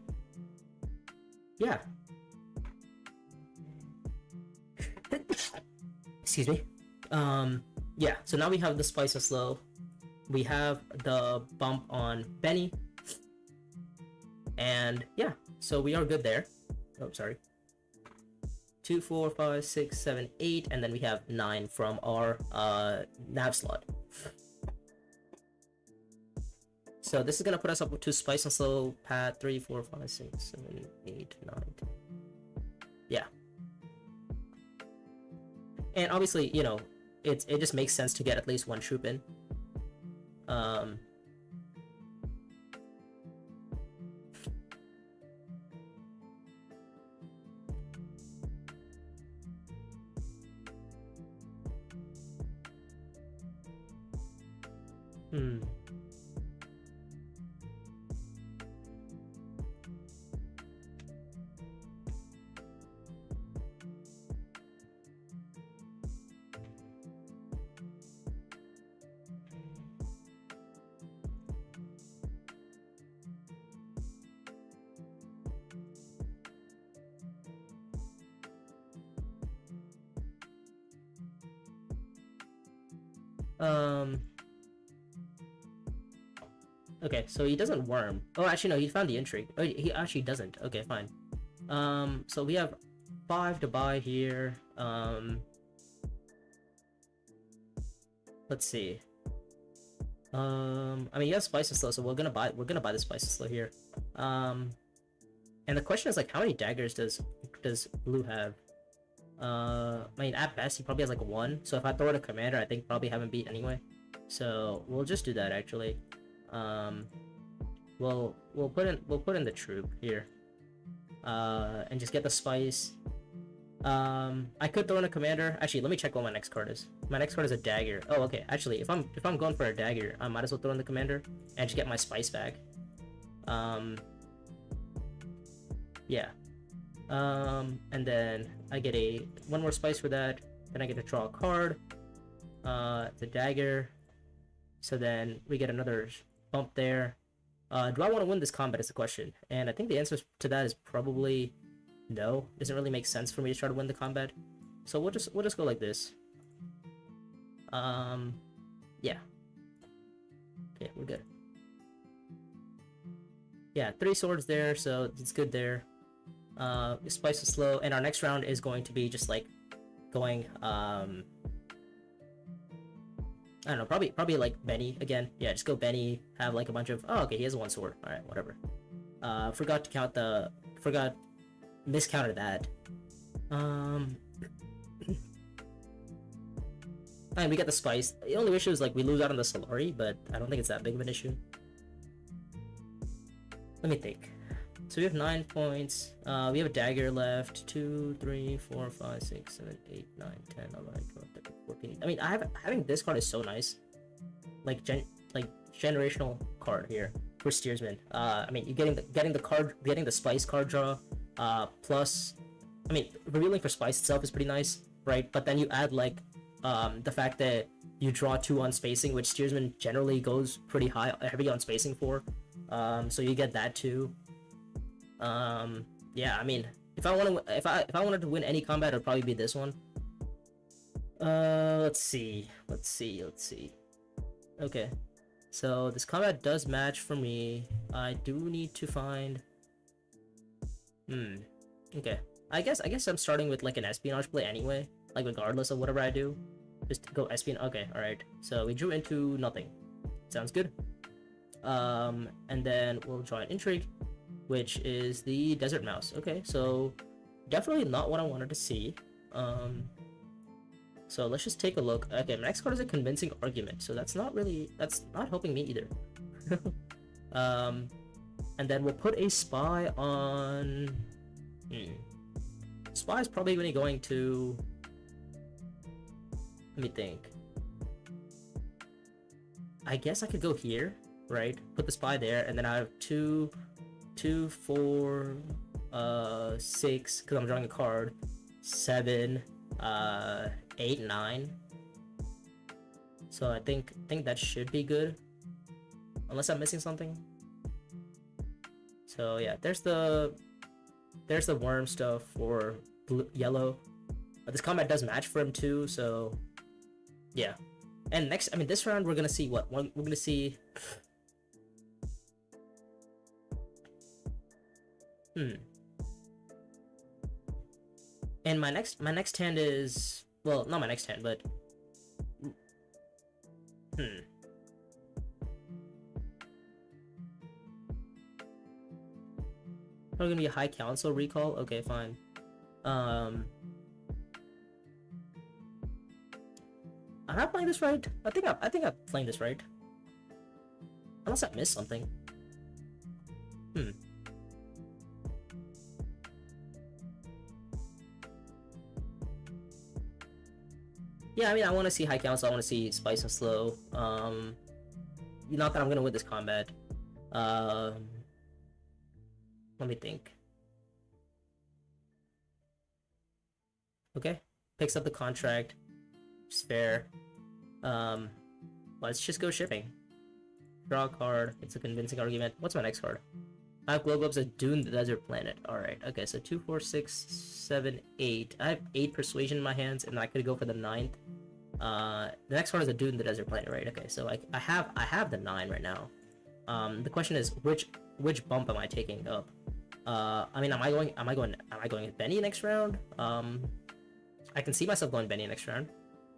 yeah. Excuse me. Yeah, so now we have the spice of slow. We have the bump on Benny. And yeah, so we are good there. Oh, sorry. 2, 4, 5, 6, 7, 8, and then we have 9 from our nav slot. So this is gonna put us up to spice and slow pad 3, 4, 5, 6, 7, 8, 9, 10. Yeah. And obviously, you know, it just makes sense to get at least one troop in. Hmm. Okay, so he doesn't worm. Oh, actually no, he found the intrigue. Oh, he actually doesn't. Okay, fine. So we have 5 to buy here. Let's see. I mean, he has spice and slow, so we're gonna buy the spice and slow here. And the question is like, how many daggers does blue have? I mean, at best he probably has like 1. So if I throw it a commander, I think probably haven't beat anyway. So we'll just do that actually. We'll put in the troop here. And just get the spice. I could throw in a commander. Actually, let me check what my next card is. My next card is a dagger. Oh, okay. Actually, if I'm going for a dagger, I might as well throw in the commander and just get my spice back. Yeah. And then I get one more spice for that. Then I get to draw a card. The dagger. So then we get another bump there. Do I want to win this combat is the question. And I think the answer to that is probably no. It doesn't really make sense for me to try to win the combat. So we'll just go like this. Yeah. Okay, we're good. Yeah, 3 swords there, so it's good there. Spice is slow, and our next round is going to be just like going I don't know, probably like Benny again. Yeah, just go Benny, have like a bunch of, oh okay, he has 1 sword. Alright, whatever. Miscounted that. And we get the spice. The only issue is like we lose out on the Solari, but I don't think it's that big of an issue. Let me think. So we have 9 points. We have a dagger left. 2, 3, 4, 5, 6, 7, 8, 9, 10, 11, 12, 13, 14. I mean, having this card is so nice. Like generational card here for Steersman. I mean, you're getting the spice card draw. Plus, I mean, revealing for spice itself is pretty nice, right? But then you add like the fact that you draw 2 on spacing, which Steersman generally goes pretty heavy on spacing for. So you get that too. Yeah, I mean, if I wanted to win any combat, it'd probably be this one. Let's see. Okay, so this combat does match for me. I do need to find. Okay. I guess I'm starting with like an espionage play anyway. Like regardless of whatever I do, just go espionage. Okay, all right. So we drew into nothing. Sounds good. And then we'll draw an intrigue, which is the desert mouse. Okay, so definitely not what I wanted to see. So let's just take a look. Okay, my next card is a convincing argument, so that's not helping me either. And then we'll put a spy on. Spy is probably only going to. Let me think. I guess I could go here, right? Put the spy there, and then I have 2, 4, 6, because I'm drawing a card. 7, 8, 9. So I think that should be good, unless I'm missing something. So yeah, there's the worm stuff for yellow. But this combat does match for him too, so yeah. And next, I mean, this round we're gonna see what we're gonna see. And my next hand is, well, not my next hand, but Probably gonna be a high council recall. Okay, fine. I'm not playing this right. I think I'm playing this right. Unless I missed something. Yeah, I mean, I want to see high council. I want to see spice and slow. Not that I'm gonna win this combat. Let me think. Okay, picks up the contract. It's fair. Let's just go shipping. Draw a card. It's a convincing argument. What's my next card? I have glow globes at Dune the Desert Planet. Alright, okay, so 2, 4, 6, 7, 8. I have 8 persuasion in my hands, and I could go for the 9th. The next card is a Dune the Desert Planet, right? Okay, so I have the 9 right now. The question is which bump am I taking up? I mean, am I going Benny next round? I can see myself going Benny next round.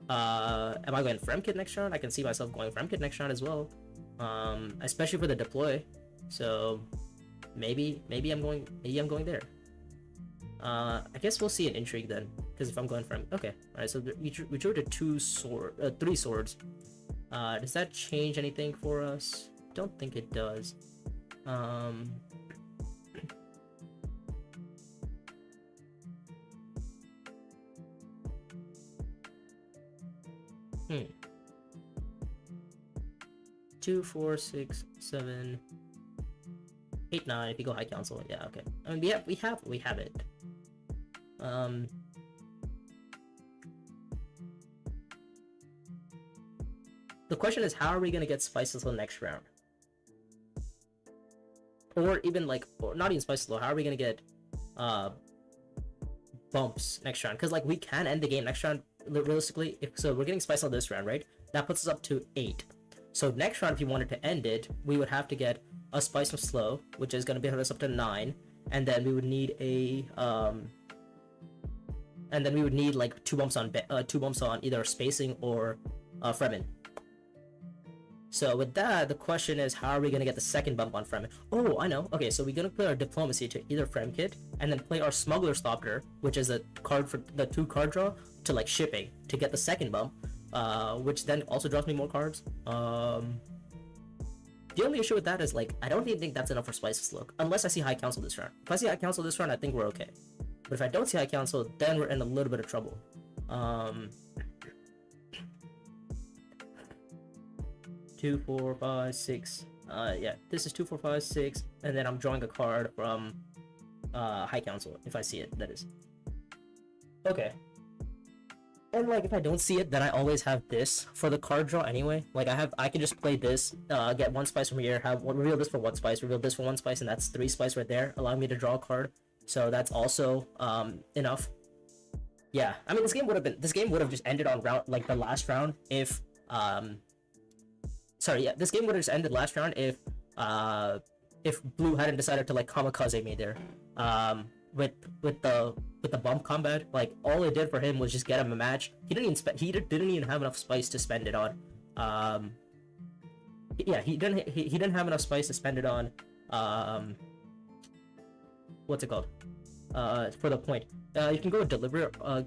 Am I going Fremkit next round? I can see myself going Fremkit next round as well. Especially for the deploy. So maybe I'm going there. I guess we'll see an intrigue then, because if I'm going from okay, all right. So we drew to 3 swords. Does that change anything for us? Don't think it does. Two, 4, 6, 7, 8, 9. If you go high council, yeah, okay. I mean, we have it. The question is, how are we gonna get spices the next round? Or even like, or not even spices low. How are we gonna get bumps next round? Because like we can end the game next round realistically. So we're getting spice on this round, right? That puts us up to 8. So next round, if you wanted to end it, we would have to get a spice of slow, which is gonna be us up to 9, and then we would need a and then we would need like 2 bumps on either spacing or Fremen. So with that, the question is, how are we gonna get the second bump on Fremen? Oh, I know. Okay, so we're gonna play our diplomacy to either Fremkit, and then play our smuggler stopper, which is a card for the 2 card draw, to like shipping to get the second bump. Which then also draws me more cards. The only issue with that is like I don't even think that's enough for Spice's look, unless I see high council this round. If I see high council this round, I think we're okay. But if I don't see high council, then we're in a little bit of trouble. 2, 4, 5, 6. Yeah, this is 2, 4, 5, 6, and then I'm drawing a card from high council if I see it. That is okay. And like if I don't see it, then I always have this for the card draw anyway. Like I can just play this, get 1 spice from here, reveal this for 1 spice, reveal this for 1 spice, and that's 3 spice right there, allowing me to draw a card. So that's also enough. Yeah, I mean this game would have just ended on round like the last round if sorry, yeah, this game would have just ended last round if blue hadn't decided to like kamikaze me there. With the bump combat, like all it did for him was just get him a match. He didn't even have enough spice to spend it on. Yeah, he didn't have enough spice to spend it on. What's it called? For the point. You can go deliver. Are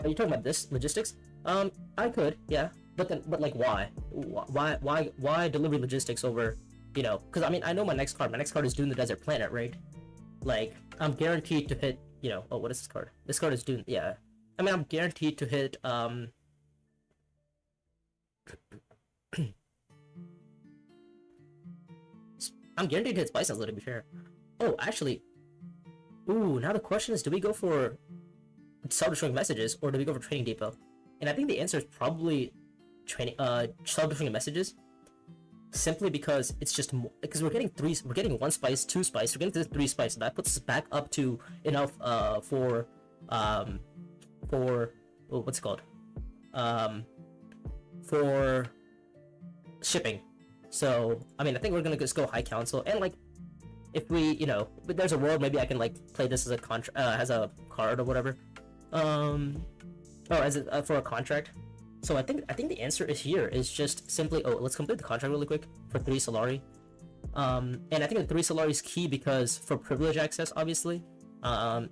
you talking about this logistics? I could, yeah, but like why? Why delivery logistics over? You know, because I mean I know my next card. My next card is Dune the Desert Planet, right? Like I'm guaranteed to hit. You know, oh, what is this card? This card is Dune. Yeah, I mean I'm guaranteed to hit. I'm guaranteed to hit Spice Sense, to be fair. Oh, actually. Ooh, now the question is, do we go for self-destroying messages or do we go for training depot? And I think the answer is probably self-destroying messages, simply because it's just more, because we're getting 1 spice, 2 spice, we're getting to 3 spice, so that puts us back up to enough for what's it called? For shipping. So I mean I think we're gonna just go high council, and like if we, you know, but there's a world maybe I can like play this as a as a card or whatever, or as a, for a contract. So I think the answer is here is just simply, oh, let's complete the contract really quick for 3 Solari. And I think the 3 Solari is key because for privilege access, obviously,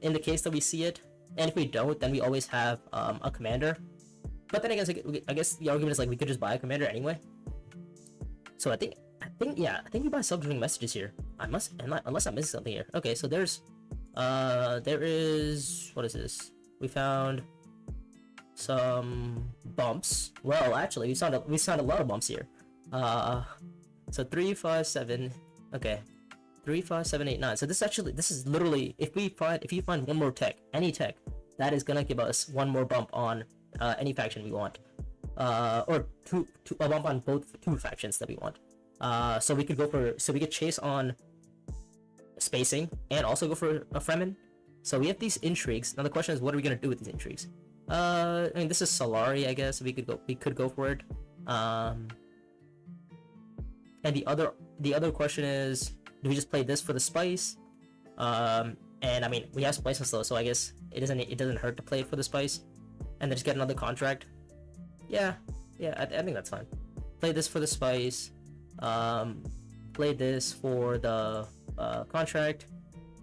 in the case that we see it, and if we don't, then we always have a commander. But then I guess the argument is like we could just buy a commander anyway. So I think we buy subjoining messages here. Unless I'm missing something here. Okay, so there is, what is this? We found some bumps. Well, actually, we found a lot of bumps here. So 3, 5, 7. Okay, 3, 5, 7, 8, 9. So this is literally, if you find one more tech, any tech, that is gonna give us one more bump on any faction we want, or a bump on two factions that we want. So we could chase on spacing and also go for a Fremen. So we have these intrigues. Now the question is, what are we gonna do with these intrigues? I mean, this is Solari, I guess. We could go for it. And the other question is, do we just play this for the spice? And I mean, we have spice and slow, so I guess it doesn't hurt to play it for the spice, and then just get another contract. Yeah, I think that's fine. Play this for the spice. Play this for the contract.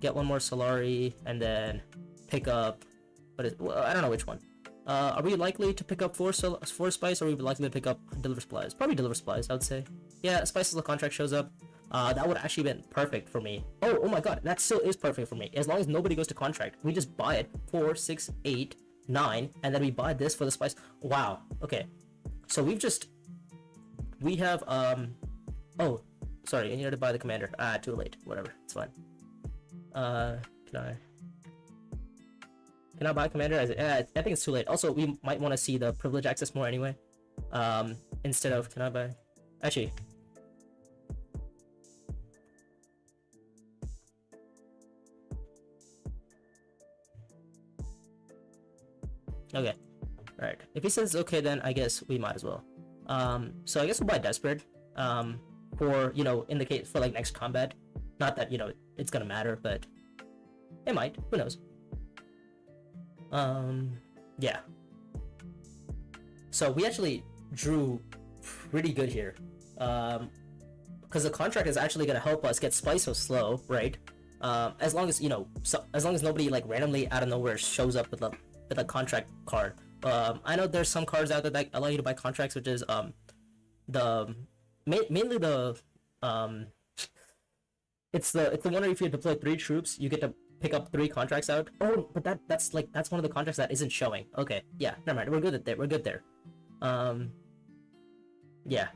Get one more Solari, and then pick up. Well, I don't know which one. Are we likely to pick up 4 spice, or are we likely to pick up deliver supplies? Probably deliver supplies, I would say. Yeah, spice as the contract shows up. That would actually been perfect for me. Oh my god, that still is perfect for me. As long as nobody goes to contract, we just buy it 4, 6, 8, 9, and then we buy this for the spice. Wow. Okay, so we have oh, sorry, you need to buy the commander. Too late. Whatever, it's fine. Can I buy commander? I think it's too late. Also, we might want to see the privilege access more anyway. Instead of, can I buy? Actually. Okay. Alright. If he says okay, then I guess we might as well. So I guess we'll buy Desperate. For, in the case, for like next combat. Not that, it's gonna matter, but it might. Who knows? Yeah. So we actually drew pretty good here. Because the contract is actually gonna help us get spice so slow, right? As long as, as long as nobody like randomly out of nowhere shows up with a contract card. I know there's some cards out there that allow you to buy contracts, which is mainly the it's the one where if you deploy 3 troops, you get to pick up 3 contracts out. Oh, but that's one of the contracts that isn't showing. Okay, yeah, never mind. We're good there. Yeah.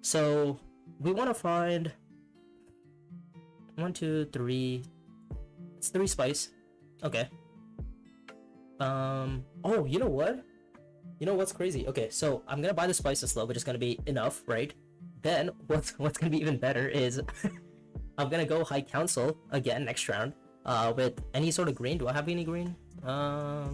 So we want to find 1, 2, 3. It's 3 spice. Okay. Oh, you know what? You know what's crazy? Okay, so I'm gonna buy the spice slow, which is gonna be enough, right? Then what's gonna be even better is I'm gonna go High Council again next round. With any sort of green. Do I have any green? I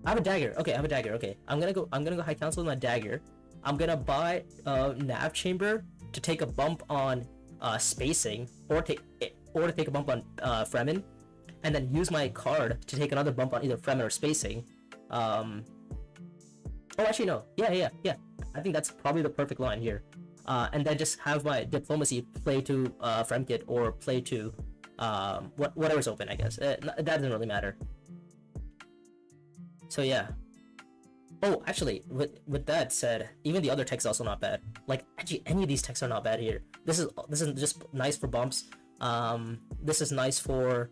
have a dagger. Okay, I have a dagger. Okay, I'm gonna go High Council with my dagger. I'm gonna buy Nav Chamber to take a bump on spacing, or to take a bump on Fremen, and then use my card to take another bump on either Fremen or spacing. Oh, actually no. Yeah. I think that's probably the perfect line here. And then just have my diplomacy play to Fremkit or play to whatever's open, I guess. That doesn't really matter. So yeah. Oh, actually, with that said, even the other tech's also not bad. Like, actually, any of these techs are not bad here. This is just nice for bumps. This is nice for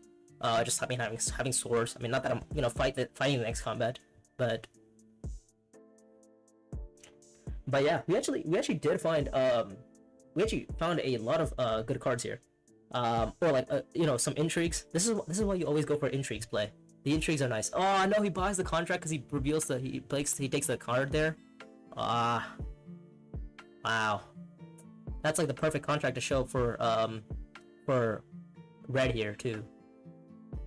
just having swords. I mean, not that I'm fighting the next combat, but yeah, we actually did find we actually found a lot of good cards here. Or like some intrigues. This is why you always go for intrigues play. The intrigues are nice. Oh no, he buys the contract because he reveals that he takes the card there. Wow, that's like the perfect contract to show for red here too.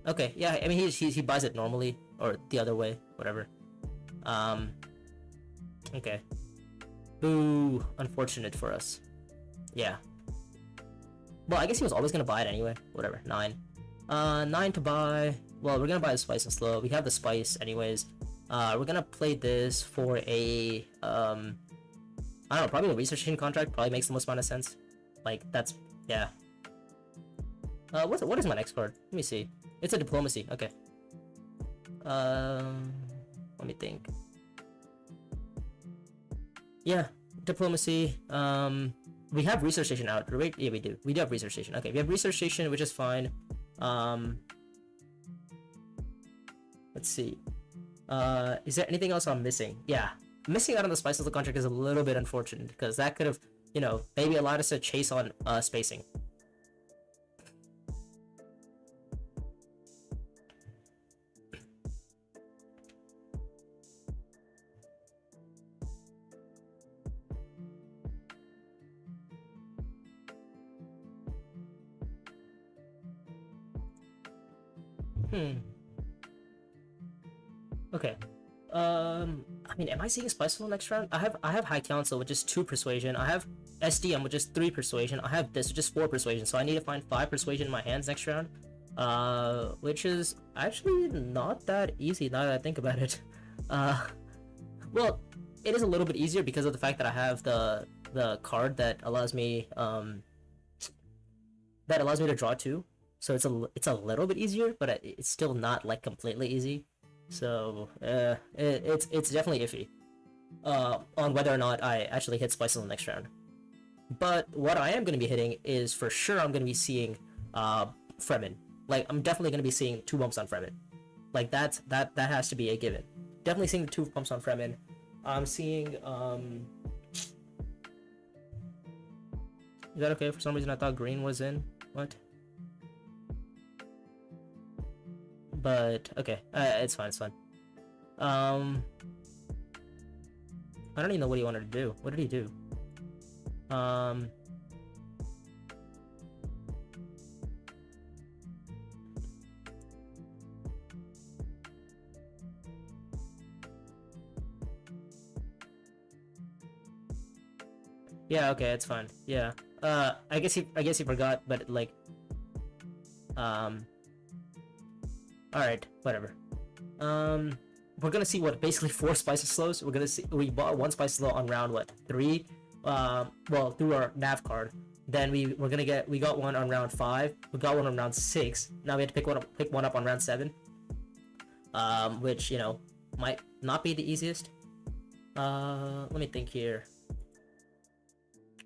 Okay, yeah, I mean he buys it normally or the other way, whatever. Okay. Boo, unfortunate for us. Yeah. Well, I guess he was always gonna buy it anyway. Whatever. 9. 9 to buy. Well, we're gonna buy the spice and slow. We have the spice anyways. We're gonna play this for a I don't know, probably the research team contract probably makes the most amount of sense. Like that's yeah. What is my next card? Let me see. It's a diplomacy. Okay. Let me think. Yeah, diplomacy. We have research station out, right? Yeah, we do. We do have research station. Okay, we have research station, which is fine. Let's see. Is there anything else I'm missing? Yeah, missing out on the spice of the contract is a little bit unfortunate because that could have, you know, maybe allowed us to chase on spacing. Okay. I mean, am I seeing Spiceful next round? I have High Council, which is 2 persuasion. I have SDM, which is 3 persuasion. I have this, which is 4 persuasion. So I need to find 5 persuasion in my hands next round. Which is actually not that easy now that I think about it. Well, it is a little bit easier because of the fact that I have the card that allows me to draw 2. So it's a little bit easier, but it's still not like completely easy. So it's definitely iffy on whether or not I actually hit Spice in the next round. But what I am going to be hitting is for sure I'm going to be seeing Fremen. Like I'm definitely going to be seeing 2 bumps on Fremen. Like that has to be a given. Definitely seeing the 2 bumps on Fremen. I'm seeing Is that okay? For some reason I thought green was in. What? But okay, it's fine. I don't even know what he wanted to do. What did he do? Yeah, okay, it's fine. Yeah. I guess he forgot, but like alright, whatever. We're gonna see what basically 4 spices slows. We're gonna see we bought 1 spice slow on round what 3, well through our nav card. Then we got one on round 5. We got one on round 6. Now we have to pick one up on round 7. Which you know might not be the easiest. Let me think here.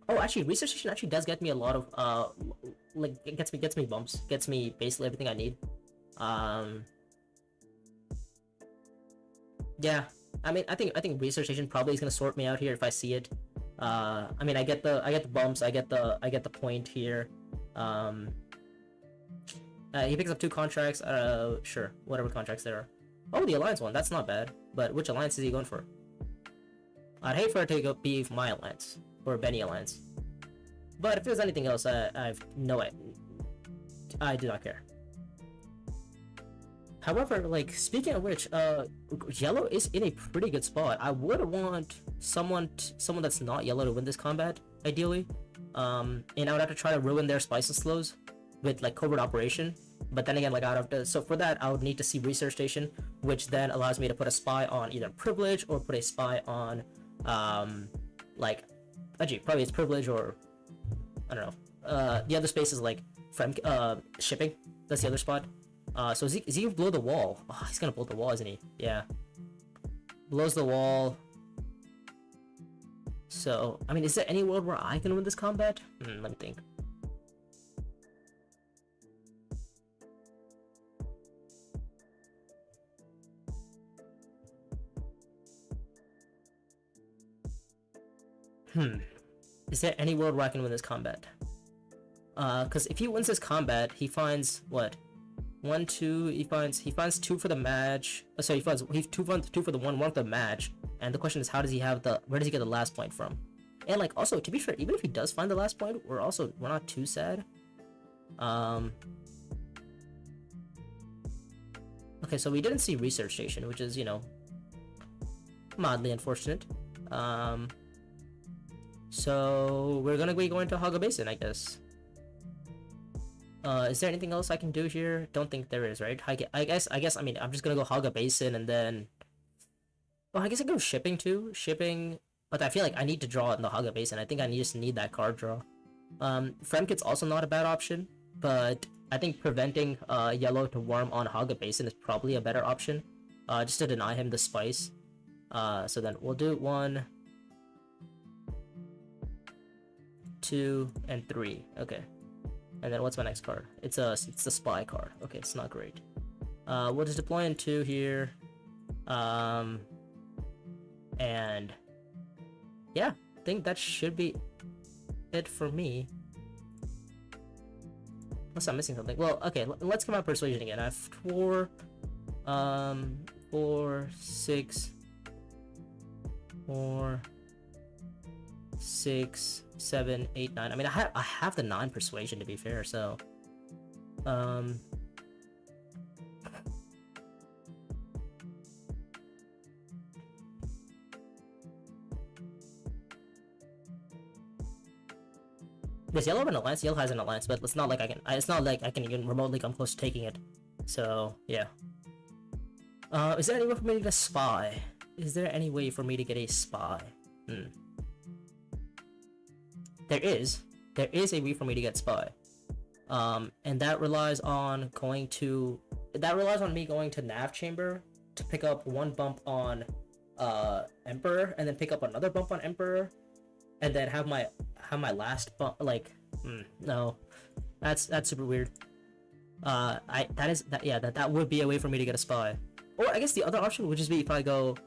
Oh, actually, research station actually does get me a lot of like it gets me bumps, gets me basically everything I need. Yeah, I mean, I think research station probably is gonna sort me out here if I see it. I mean, I get the bumps, I get the point here. He picks up 2 contracts. Sure, whatever contracts there are. Oh, the alliance one, that's not bad. But which alliance is he going for? I'd hate for it to be my alliance or Benny alliance. But if there's anything else, I've no idea. I do not care. However, like speaking of which, yellow is in a pretty good spot. I would want someone that's not yellow to win this combat, ideally. And I would have to try to ruin their spice and slows with like covert operation. But then again, like out of the so for that, I would need to see research station, which then allows me to put a spy on either privilege or put a spy on, like, actually probably it's privilege or I don't know. The other space is like shipping. That's the other spot. So is he gonna blow the wall? Oh, he's gonna blow the wall, isn't he? Yeah. Blows the wall. So, I mean, is there any world where I can win this combat? Let me think. Is there any world where I can win this combat? Because if he wins this combat, he finds what? 1, 2. He finds 2 for the match. So he finds 2 for the 1 for the match. And the question is, how does he have where does he get the last point from? And like also to be fair, even if he does find the last point, we're not too sad. Okay, so we didn't see research station, which is, you know, mildly unfortunate. So we're gonna be going to Haga Basin, I guess. Is there anything else I can do here? Don't think there is, right? I guess I mean I'm just gonna go Haga Basin and then oh, I guess I go shipping too. Shipping, but I feel like I need to draw in the Haga Basin. I think I just need that card draw. Friend Kit's also not a bad option, but I think preventing yellow to worm on Haga Basin is probably a better option, just to deny him the spice. So then we'll do 1, 2, and 3. Okay. And then what's my next card? It's the spy card. Okay, it's not great. We'll just deploy in 2 here. And yeah, I think that should be it for me. Unless I'm missing something. Well, okay, let's come out persuasion again. I have 4, 4, 6, 4, 6, 7, 8, 9. I mean, I have the 9 persuasion, to be fair. So, does yellow have an alliance? Yellow has an alliance, but it's not like I can. It's not like I can even remotely come close to taking it. So yeah. Is there any way for me to get a spy? Is there any way for me to get a spy? There is a way for me to get spy. And that relies on me going to Nav Chamber to pick up 1 bump on Emperor, and then pick up another bump on Emperor, and then have my last bump. Like, no, that's super weird. That would be a way for me to get a spy. Or I guess the other option would just be if I go,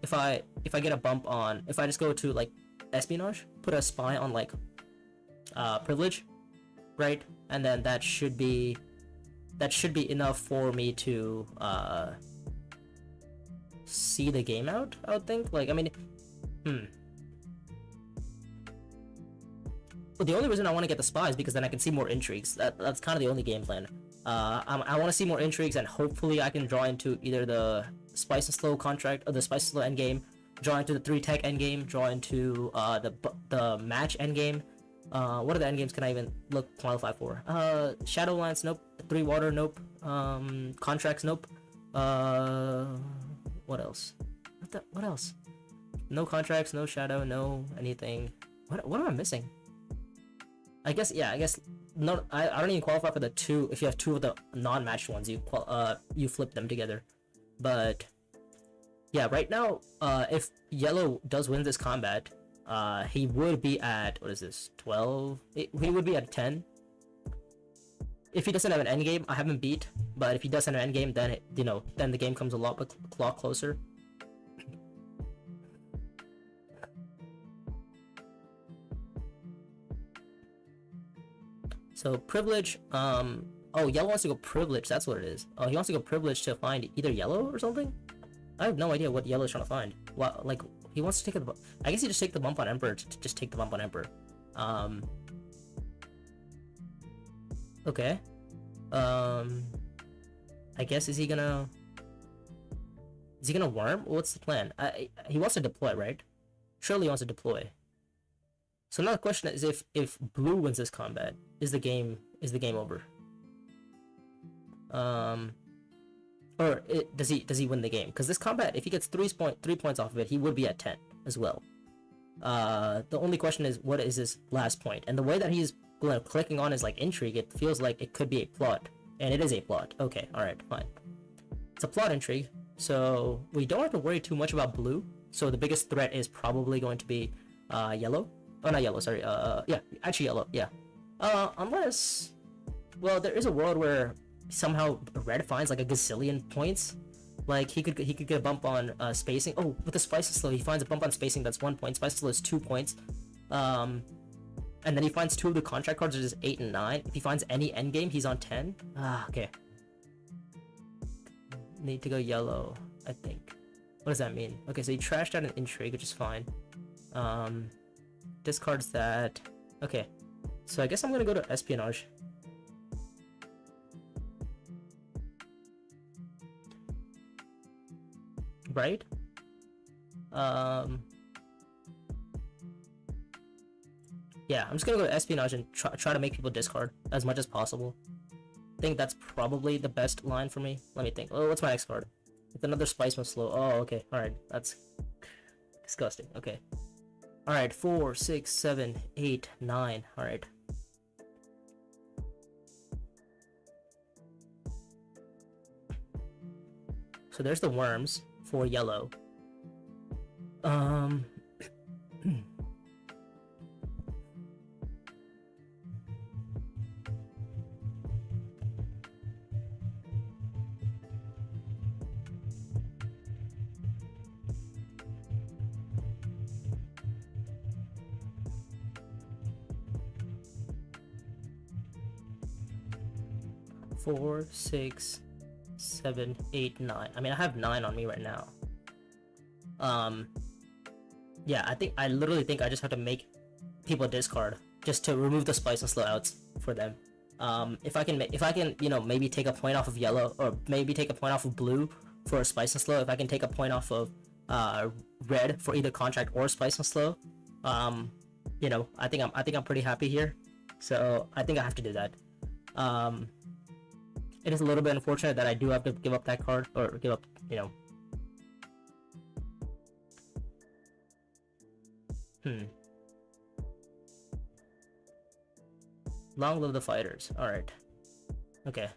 if I get a bump on, if I just go to like espionage, put a spy on like privilege, right? And then that should be enough for me to see the game out, I would think. Like, I mean, Well, the only reason I want to get the spy is because then I can see more intrigues. That's kind of the only game plan. I want to see more intrigues, and hopefully I can draw into either the Spice and Slow contract or the Spice and Slow endgame, draw into the 3 tech endgame, draw into the match endgame. What other endgames can I even qualify for? Shadowlands, nope. 3 water, nope. Contracts, nope. What else? What else? No contracts, no shadow, no anything. What am I missing? I guess no. I don't even qualify for the 2. If you have 2 of the non-matched ones, you flip them together. But yeah, right now, if yellow does win this combat, he would be at, what is this, 12? He would be at 10. If he doesn't have an endgame, I haven't beat. But if he does have an endgame, then then the game comes a lot closer. So privilege, oh, yellow wants to go privilege, that's what it is. Oh, he wants to go privilege to find either yellow or something? I have no idea what yellow is trying to find. What, like, he wants to take a, I guess he just take the bump on Emperor to just take the bump on Emperor. Okay. I guess, is he gonna worm? What's the plan? He wants to deploy, right? Surely he wants to deploy. So now the question is, if blue wins this combat, is the game over? Or does he win the game? Because this combat, if he gets 3 points off of it, he would be at 10 as well. The only question is, what is his last point? And the way that he's clicking on is like intrigue, it feels like it could be a plot, and it is a plot. Okay, all right, fine. It's a plot intrigue, so we don't have to worry too much about blue. So the biggest threat is probably going to be yellow. Oh, not yellow, sorry. Yeah, actually yellow, yeah. Unless, well, there is a world where somehow red finds like a gazillion points. Like, he could get a bump on spacing. Oh, with the Spice and Slow, he finds a bump on spacing that's 1 point. Spice and Slow is 2 points. And then he finds 2 of the contract cards, which is 8 and 9. If he finds any endgame, he's on 10. Okay. Need to go yellow, I think. What does that mean? Okay, so he trashed out an intrigue, which is fine. Discards that. Okay, so I guess I'm gonna go to espionage. Right? Yeah, I'm just gonna go to espionage and try to make people discard as much as possible. I think that's probably the best line for me. Let me think. Oh, what's my next card? It's another Spice Move Slow. Oh, okay. Alright. That's disgusting. Okay. All right, 4, 6, 7, 8, 9. All right. So there's the worms for yellow. 4, 6, 7, 8, 9. I mean, I have 9 on me right now. Yeah, I literally think I just have to make people discard just to remove the spice and slow outs for them. If I can, you know, maybe take a point off of yellow, or maybe take a point off of blue for a spice and slow. If I can take a point off of red for either contract or spice and slow, you know, I think I'm pretty happy here. So I think I have to do that. It is a little bit unfortunate that I do have to give up that card, or give up, you know. Long live the fighters. Alright. Okay.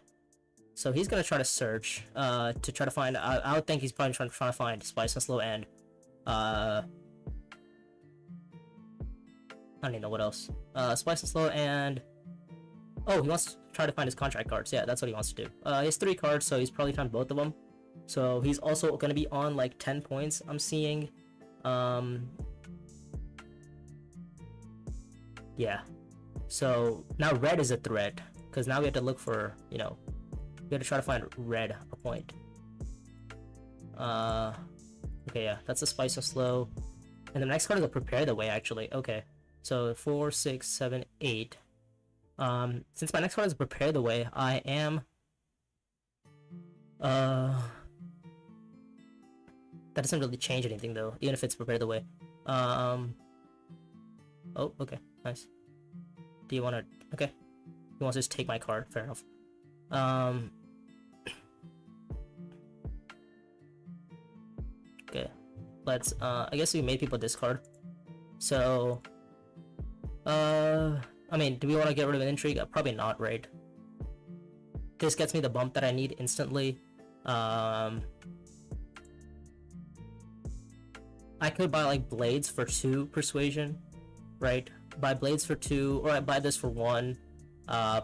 So he's gonna try to search, to try to find, I would think he's probably trying to find Spice and Slow and, I don't even know what else. Spice and Slow and, oh, he wants to try to find his contract cards. Yeah, that's what he wants to do. He has 3 cards, so he's probably found both of them. So he's also gonna be on like 10 points, I'm seeing. Yeah. So now red is a threat, because now we have to look for, you know, we have to try to find red a point. Okay, yeah, that's a Spice and Slow. And the next card is a Prepare the Way, actually. Okay. So 4, 6, 7, 8. Since my next card is Prepare the Way, I am that doesn't really change anything though, even if it's Prepare the Way. Oh, okay, nice. Do you want to? Okay, he wants to just take my card. Fair enough. Okay, let's. I guess we made people discard. So, I mean, do we want to get rid of an intrigue? Probably not, right? This gets me the bump that I need instantly. I could buy like blades for 2 persuasion, right? Buy blades for 2, or I buy this for 1.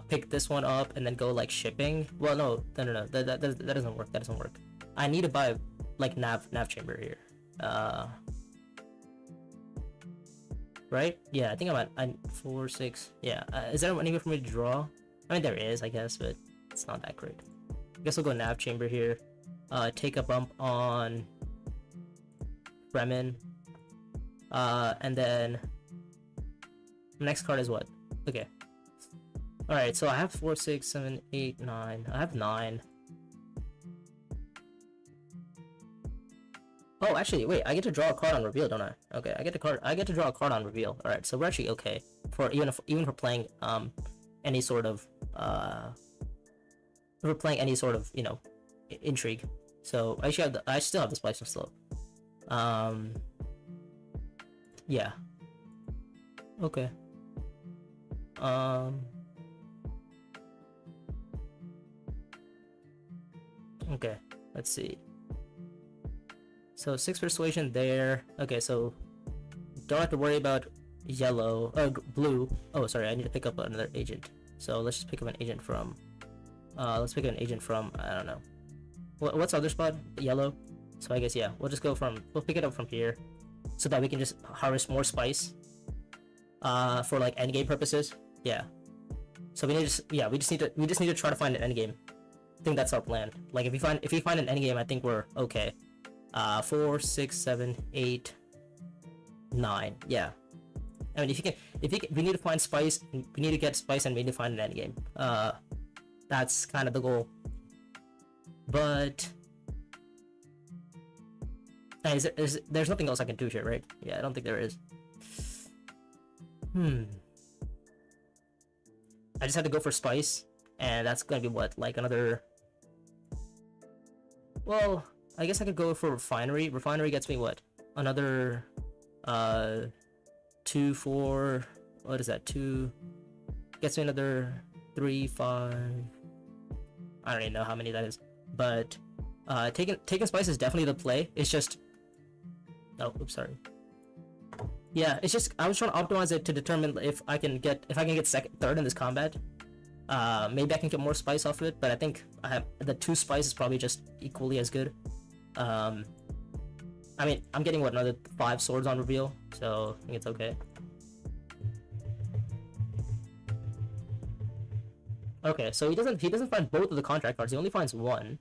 Pick this one up and then go like shipping. Well, no. That doesn't work. That doesn't work. I need to buy like nav chamber here. Right? Yeah, I think I'm at 4, 6. Yeah. Is there any way for me to draw? I mean, there is, I guess, but it's not that great. I guess we'll go nav chamber here. Take a bump on Fremen. And then next card is what? Okay. Alright, so I have 4, 6, 7, 8, 9. I have 9. Oh, actually, wait, I get to draw a card on reveal, don't I? Okay, I get to draw a card on reveal. Alright, so we're actually okay. For even for playing any sort of if we're playing any sort of, you know, intrigue. So I still have the Spice and Slow. Yeah. Okay. Okay, let's see. So 6 persuasion there. Okay, so don't have to worry about yellow, blue. Oh, sorry, I need to pick up another agent. So let's just pick up an agent from, I don't know. What's other spot? Yellow. So I guess, yeah, we'll pick it up from here, so that we can just harvest more spice, for like endgame purposes. Yeah. So we just need to try to find an endgame. I think that's our plan. Like if we find an endgame, I think we're okay. 4, 6, 7, 8, 9. Yeah. I mean, we need to find spice. We need to get spice, and we need to find an endgame. That's kind of the goal. But there's nothing else I can do here, right? Yeah, I don't think there is. I just had to go for spice, and that's gonna be what, like another. Well, I guess I could go for refinery. Refinery gets me what? Another 2, 4. What is that? 2 gets me another 3, 5. I don't even know how many that is, but taking spice is definitely the play. It's just, oh, oops, sorry. Yeah, it's just I was trying to optimize it to determine if I can get second, third in this combat. Maybe I can get more spice off of it, but I think I have the 2 spice is probably just equally as good. I mean, I'm getting another 5 swords on reveal, so I think it's okay. Okay, so he doesn't find both of the contract cards. He only finds one.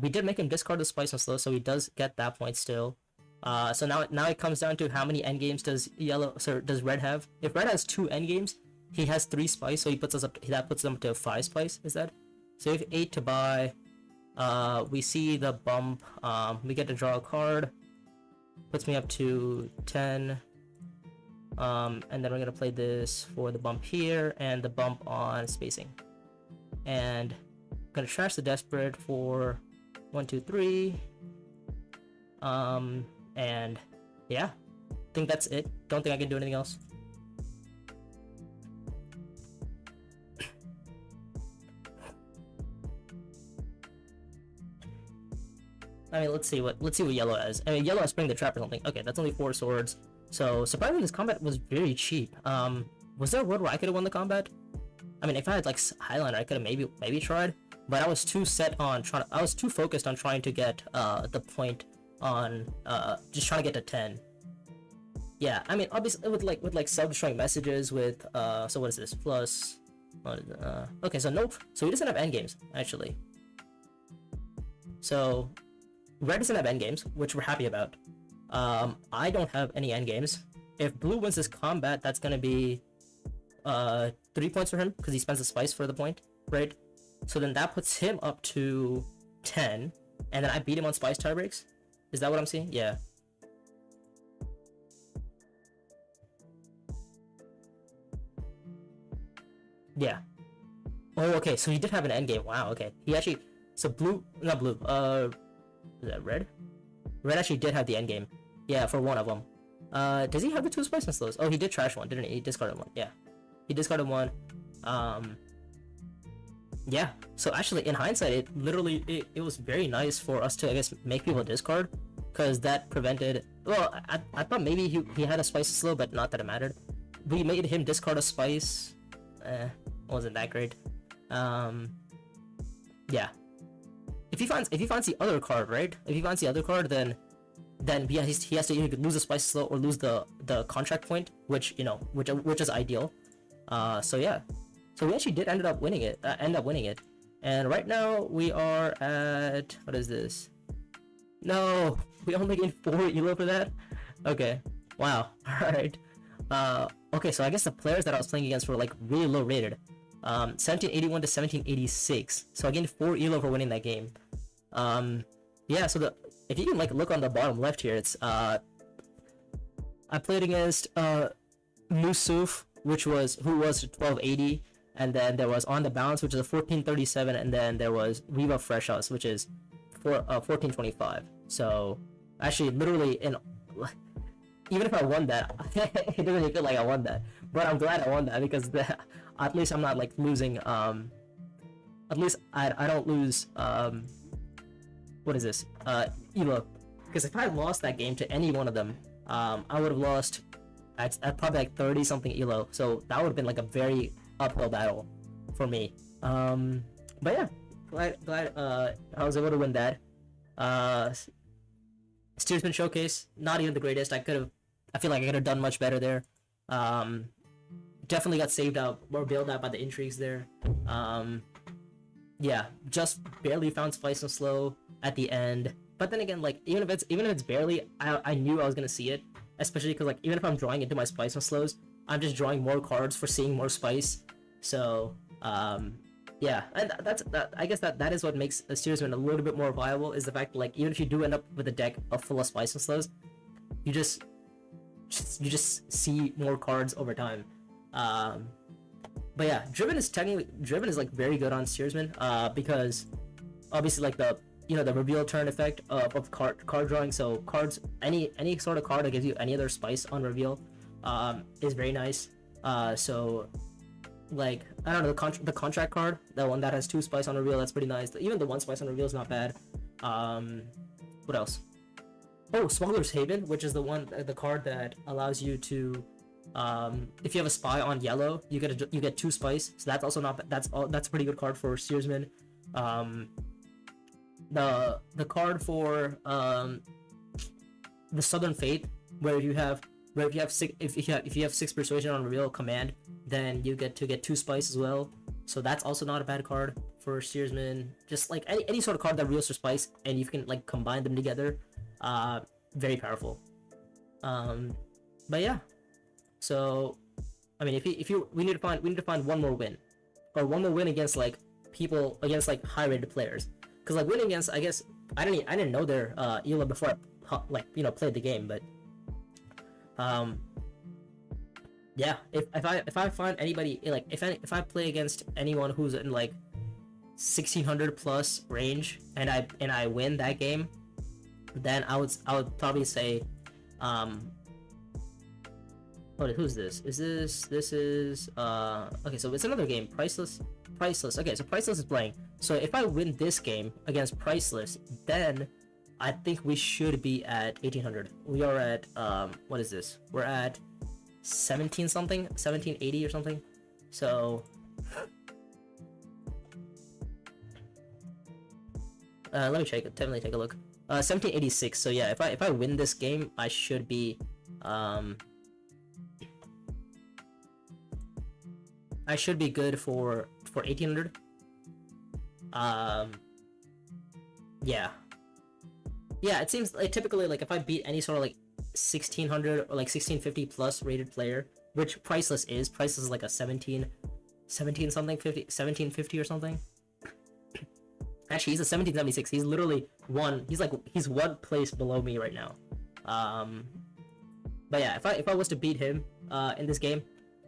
We did make him discard the spice and slow, so he does get that point still. So now it comes down to how many endgames does red have? If red has 2 endgames, he has 3 spice, so that puts them up to 5 spice. Is that? So we have 8 to buy. We see the bump. We get to draw a card. Puts me up to 10. And then we're gonna play this for the bump here and the bump on spacing. And I'm gonna trash the desperate for 1, 2, 3. And yeah, I think that's it. Don't think I can do anything else. I mean, let's see what yellow has. I mean, yellow has Spring the Trap or something. Okay, that's only 4 swords. So surprisingly, this combat was very cheap. Was there a world where I could have won the combat? I mean, if I had like Highlander, I could have maybe tried. But I was too focused on trying to get the point on just trying to get to 10. Yeah, I mean, obviously with like sub-destroying messages with so what is this plus? Okay, so nope. So he doesn't have endgames actually. So red doesn't have endgames, which we're happy about. I don't have any endgames. If blue wins this combat, that's gonna be 3 points for him because he spends the spice for the point, right? So then that puts him up to 10, and then I beat him on spice tiebreaks. Is that what I'm seeing? Yeah. Yeah. Oh, okay. So he did have an endgame. Wow. Okay. He actually. So not blue. Is that red? Red actually did have the endgame. Yeah, for one of them. Does he have the 2 spice and slows? Oh, he did trash one, didn't he? He discarded one. Yeah. He discarded one. Yeah. So actually, in hindsight, it was very nice for us to, I guess, make people discard, because that prevented. Well, I thought maybe he had a spice slow, but not that it mattered. We made him discard a spice. Wasn't that great. Yeah. If he finds the other card, right? If he finds the other card, then yeah, he has to either lose a spice slow or lose the contract point, which is ideal. So yeah. So we actually did end up winning it. And right now we are at, what is this? No, we only gained 4 elo for that. Okay. Wow. All right. Okay. So I guess the players that I was playing against were like really low rated. 1781 to 1786. So I gained 4 elo for winning that game. Yeah. So if you can like look on the bottom left here, it's I played against Musuf, who was 1280, and then there was On the Balance, which is a 1437, and then there was Riva Fresh House, which is 1425. So actually, literally, even if I won that, it doesn't even feel like I won that. But I'm glad I won that because at least I'm not like losing. At least I don't lose. What is this? Elo. Because if I had lost that game to any one of them, I would have lost at probably like 30 something elo. So that would have been like a very uphill battle for me. But yeah, glad I was able to win that. Steersman Showcase, not even the greatest. I feel like I could have done much better there. Definitely got saved out or bailed out by the intrigues there. Yeah, just barely found Spice and Slow at the end. But then again, like even if it's barely, I knew I was gonna see it. Especially because like even if I'm drawing into my Spice and Slows, I'm just drawing more cards for seeing more Spice. So yeah, and I guess that is what makes a Steersman a little bit more viable, is the fact that, like, even if you do end up with a deck full of Spice and Slows, you just see more cards over time. But yeah, Driven is like very good on Steersman, because obviously like the reveal turn effect of card drawing. So cards, any sort of card that gives you any other spice on reveal, is very nice. So like I don't know, the contract card, the one that has 2 spice on reveal, that's pretty nice. Even the 1 spice on reveal is not bad. What else? Oh, Smuggler's Haven, which is the card that allows you to, if you have a spy on yellow, you get 2 spice. So that's also not that's a pretty good card for Steersman. The card for the Southern Fate, where if you have 6 persuasion on reveal command, then you get 2 spice as well. So that's also not a bad card for Steersman. Just like any sort of card that reveals for spice and you can like combine them together, very powerful. But yeah, so I mean, we need to find one more win, or one more win against like high rated players, because like winning against, I guess I didn't know their ELA before I played the game, but yeah, if I find anybody, like if I play against anyone who's in like 1600 plus range and I win that game, then I would probably say, who's this? This is okay, so it's another game, Priceless. Okay, so Priceless is playing. So if I win this game against Priceless, then I think we should be at 1800. We are at what is this? We're at 17 something, 1780 or something. So let me definitely take a look. 1786. So yeah, if I win this game, I should be good for 1800. Yeah, it seems like typically, like if I beat any sort of like 1600 or like 1650 plus rated player, which Priceless is like a 17 something 1750 or something. Actually, he's a 1776. He's literally he's 1 place below me right now. But yeah, if I was to beat him in this game,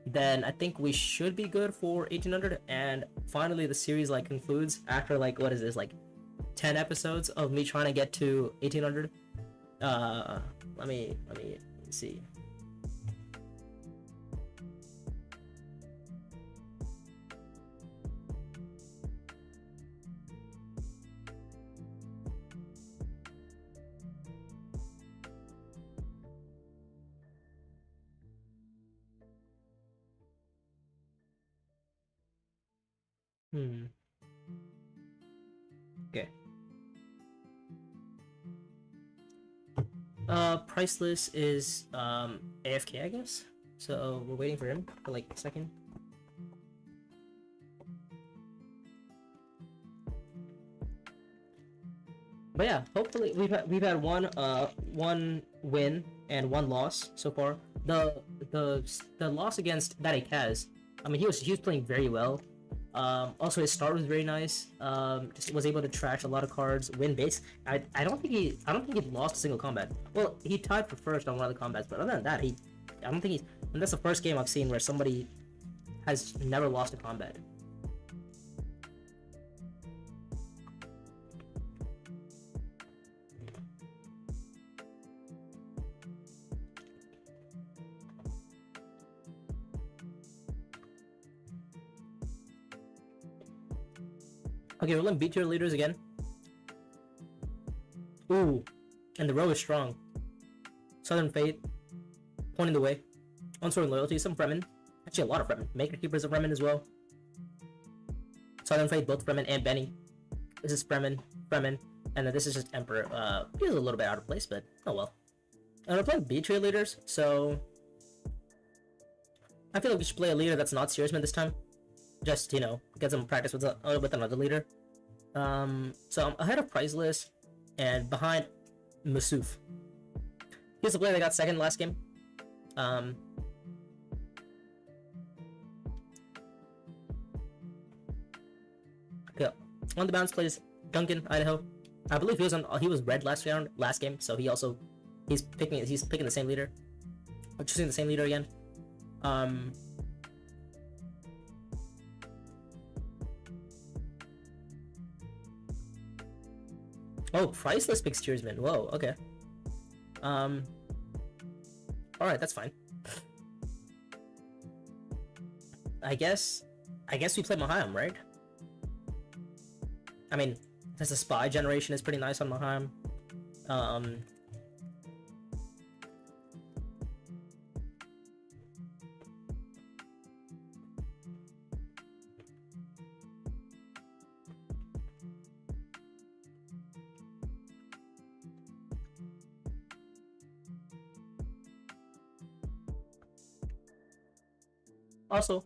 then I think we should be good for 1800. And finally the series like concludes after like, what is this, like 10 episodes of me trying to get to 1800. Let me see. Okay. Priceless is AFK, I guess. So we're waiting for him for like a second. But yeah, hopefully we've had one win and 1 loss so far. The loss against Daddy Kaz, I mean, he was playing very well. Also his start was very nice. Just was able to trash a lot of cards, win base. I don't think he lost a single combat. Well, he tied for first on one of the combats, but other than that, and that's the first game I've seen where somebody has never lost a combat. Okay, we're letting B-tier leaders again. Ooh, and the row is strong. Southern Fate, pointing the way. Unswerving Loyalty, some Fremen. Actually, a lot of Fremen. Maker Keepers of Fremen as well. Southern Fate, both Fremen and Benny. This is Fremen, and then this is just Emperor. Feels a little bit out of place, but oh well. And we're playing B-tier leaders, so I feel like we should play a leader that's not Steersman this time. Just, get some practice with another leader. So I'm ahead of Priceless and behind Masuf. He's the player that got second last game. Yeah. On the bounce plays Duncan, Idaho. I believe he was red last game, so he's picking the same leader. Or choosing the same leader again. Oh, Priceless picks Steersman. Whoa, okay. Alright, that's fine. I guess we play Mahayam, right? I mean, the spy generation is pretty nice on Mahayam. Um, Also,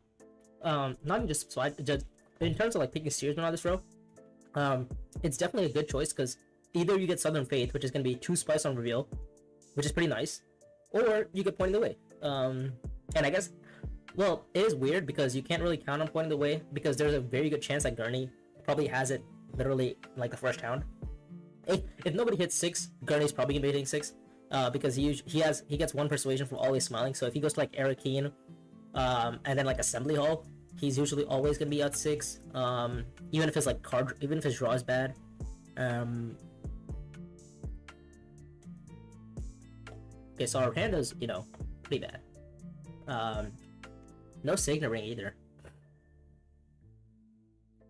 not even just spy, just in terms of like picking steersman on this row, um, it's definitely a good choice because either you get Southern Faith, which is gonna be 2 spice on reveal, which is pretty nice, or you get Pointing the Way. And I guess, well, it is weird because you can't really count on Pointing the Way because there's a very good chance that Gurney probably has it literally like the first round. If nobody hits 6, Gurney's probably gonna be hitting 6, because he gets 1 persuasion from always smiling. So if he goes to like Eric Keen, and then like Assembly Hall, he's usually always gonna be at 6. Even if his like card, even if his draw is bad. Okay, so our hand is, you know, pretty bad. No Signet Ring either.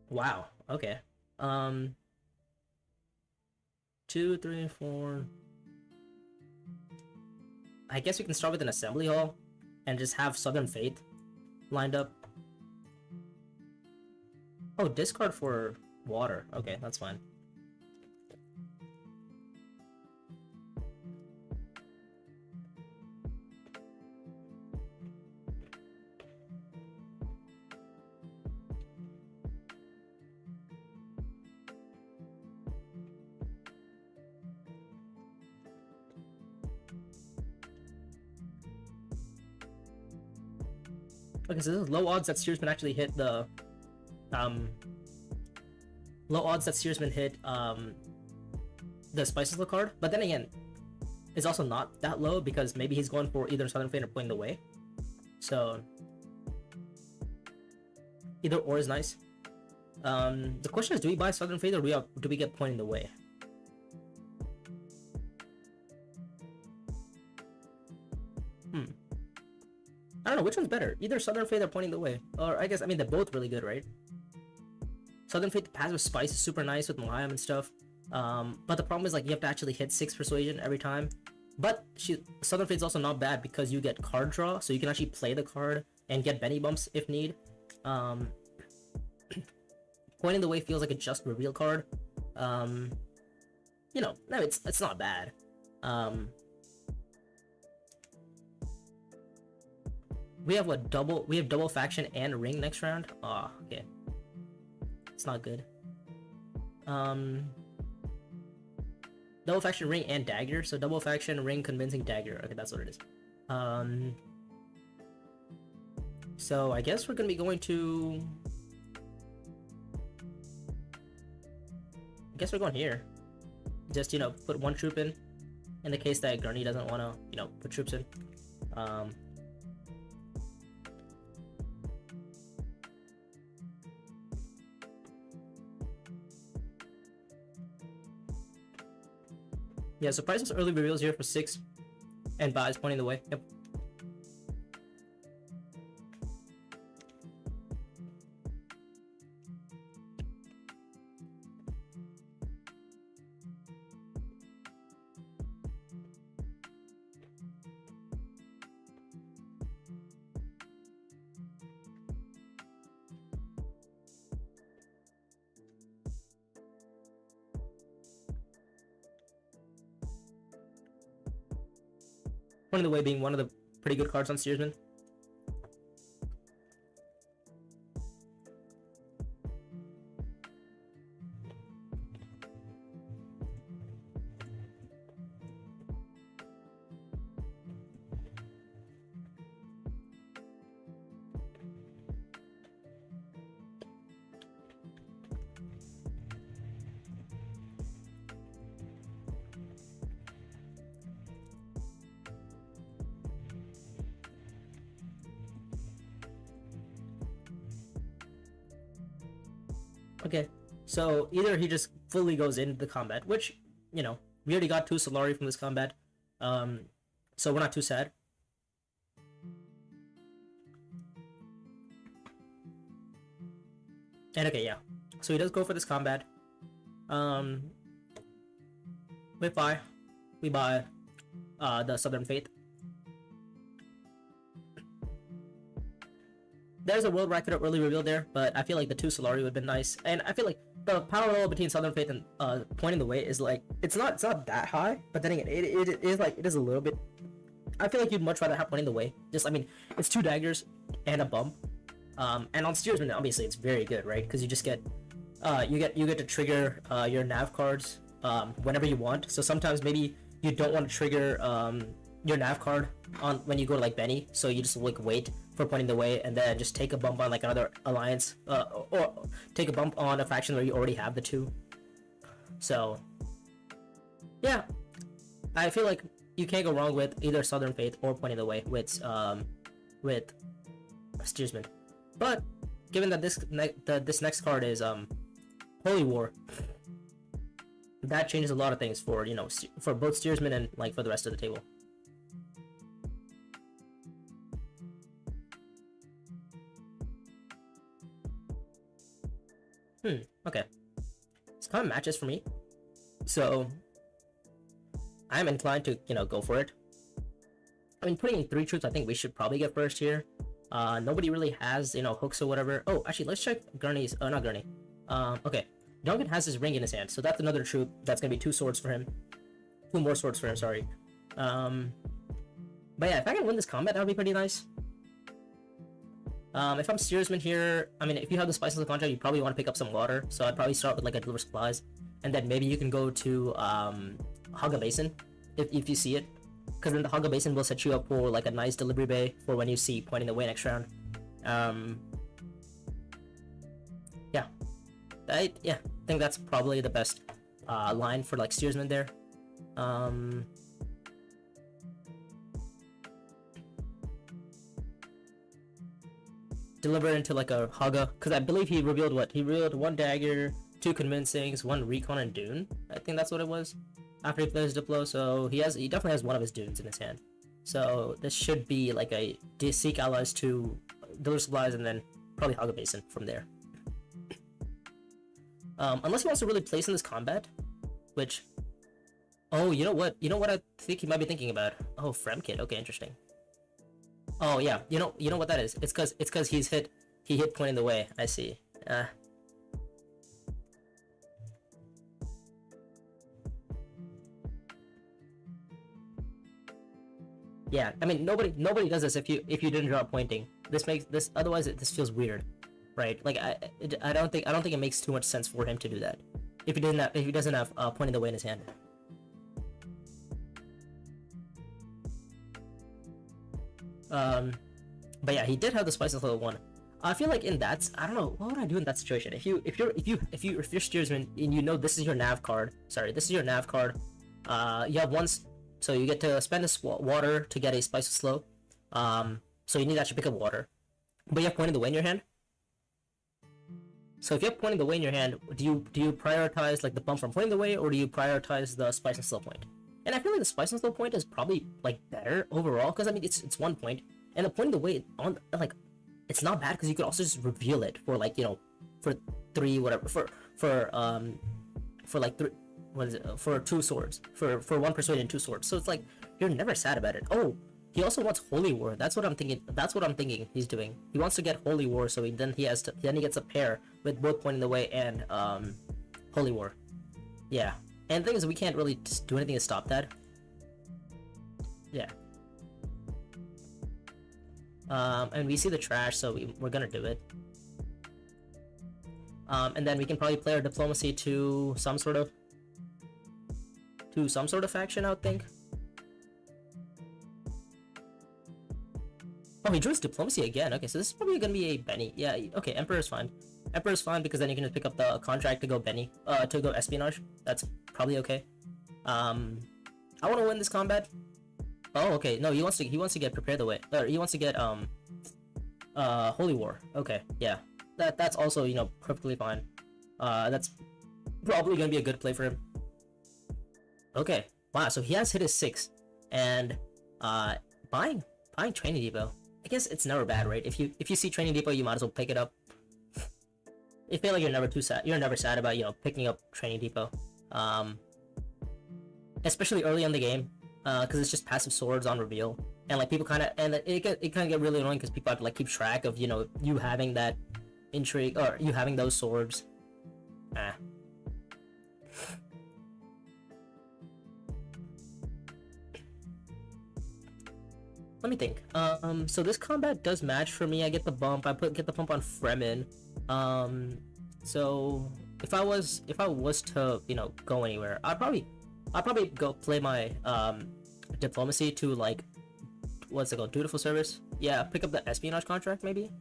Wow. Okay. 2, 3, 4. I guess we can start with an Assembly Hall and just have Southern Faith lined up. Oh, discard for water. Okay, that's fine. Okay, so this is low odds that Steersman actually hit the low odds that Steersman hit the Spices card, but then again, it's also not that low because maybe he's going for either Southern Fate or Pointing the Way. So either or is nice. The question is, do we buy Southern Fate or do we get Pointing the Way? I don't know, which one's better? Either Southern Fate or Pointing the Way. Or I guess, I mean, they're both really good, right? Southern Fate, the passive Spice is super nice with Mohayam and stuff. But the problem is, like, you have to actually hit 6 Persuasion every time. But Southern Fate's also not bad because you get card draw, so you can actually play the card and get Benny bumps if need. Pointing the Way feels like a just reveal card. You know, no, it's not bad. We have double faction and ring next round. Oh, okay. It's not good. Double faction, ring, and dagger. So double faction, ring, convincing, dagger. Okay, that's what it is. So I guess we're gonna be going to. I guess we're going here. Just, you know, put 1 troop in the case that Gurney doesn't want to, you know, put troops in. Yeah, so prices early reveals here for 6 and buys Pointing the Way. Yep. Pointing the Way being one of the pretty good cards on Steersman. Okay, so either he just fully goes into the combat, which, you know, we already got 2 Solari from this combat, so we're not too sad. And okay, yeah. So he does go for this combat. Um, we buy the Southern Faith. There's a world record early reveal there, but I feel like the 2 Solari would have been nice. And I feel like the parallel between Southern Faith and Pointing the Way is like it's not that high, but then again it is a little bit. I feel like you'd much rather have Pointing the Way. Just I mean, it's 2 daggers and a bump. And on Steersman obviously it's very good, right? Because you just get you get to trigger your nav cards whenever you want. So sometimes maybe you don't want to trigger your nav card on when you go to like Benny, so you just like wait for Pointing the Way and then just take a bump on like another alliance or take a bump on a faction where you already have the 2. So yeah, I feel like you can't go wrong with either Southern Faith or Pointing the Way with Steersman. But given that this next card is Holy War, that changes a lot of things for for both Steersman and like for the rest of the table. Okay. It's kind of matches for me. So I'm inclined to, go for it. I mean, putting in 3 troops, I think we should probably get first here. Nobody really has, hooks or whatever. Oh, actually, let's check Gurney's. Oh, not Gurney. Okay. Duncan has his ring in his hand, so that's another troop. That's gonna be 2 swords for him. 2 more swords for him, sorry. But yeah, if I can win this combat, that would be pretty nice. If I'm Steersman here, I mean, if you have the Spices of Contract, you probably want to pick up some water. So I'd probably start with like a Deliver Supplies, and then maybe you can go to Haga Basin if you see it, because then the Haga Basin will set you up for like a nice delivery bay for when you see Pointing the Way next round. Yeah, I think that's probably the best line for like Steersman there. Deliver into like a Haga, because I believe he revealed what? He revealed 1 dagger, 2 convincings, 1 recon and Dune. I think that's what it was. After he plays Diplo, so he definitely has one of his Dunes in his hand. So this should be like a Seek allies to Deliver Supplies and then probably Haga Basin from there. Unless he wants to really place in this combat, which, oh, you know what I think he might be thinking about? Oh, Fremkit. Okay, interesting. Oh yeah, you know what that is? It's cause he hit Pointing the Way. I see. Yeah, I mean nobody does this if you didn't draw Pointing. This otherwise this feels weird, right? Like I don't think it makes too much sense for him to do that if he doesn't have Pointing the Way in his hand. But yeah, he did have the Spices level 1. I feel like in that, I don't know, what would I do in that situation? If you're Steersman and this is your nav card. Sorry, this is your nav card. You have once, so you get to spend this water to get a Spice of Slow. So you need to actually pick up water, but you have Pointing the Way in your hand. So if you have Pointing the Way in your hand, do you prioritize like the bump from Pointing the Way, or do you prioritize the Spice and Slow point? And I feel like the Spice and Slow point is probably like better overall, because I mean it's 1 point. And the Pointing the Way on like it's not bad because you could also just reveal it for like for 3 whatever for like 3 what is it for 2 swords for 1 persuade and 2 swords. So it's like you're never sad about it. Oh, he also wants Holy War. That's what I'm thinking he's doing. He wants to get Holy War, so then he gets a pair with both Pointing the Way and Holy War. Yeah, and the thing is we can't really just do anything to stop that. Yeah. And we see the trash, so we're gonna do it. And then we can probably play our diplomacy to some sort of faction, I would think. Oh, he drew his diplomacy again. Okay, so this is probably gonna be a Benny. Yeah, okay, Emperor's fine. Emperor's fine because then you can just pick up the contract to go Benny, to go espionage. That's probably okay. I want to win this combat. Oh, okay. No, he wants to get Prepare the Way. Or he wants to get Holy War. Okay, yeah. That's also, perfectly fine. That's probably gonna be a good play for him. Okay. Wow, so he has hit his 6. And buying Training Depot. I guess it's never bad, right? If you see Training Depot, you might as well pick it up. I feel like you're never too sad. You're never sad about, you know, picking up Training Depot, especially early in the game, because it's just passive swords on reveal, and like people kind of, and it kind of get really annoying because people have to like keep track of, you know, you having that intrigue or you having those swords. Ah. Let me think. So this combat does match for me. I get the bump. Get the bump on Fremen. So if I was to, you know, go anywhere, I'd probably go play my diplomacy to, like, what's it called? Dutiful service. Yeah, pick up the espionage contract maybe.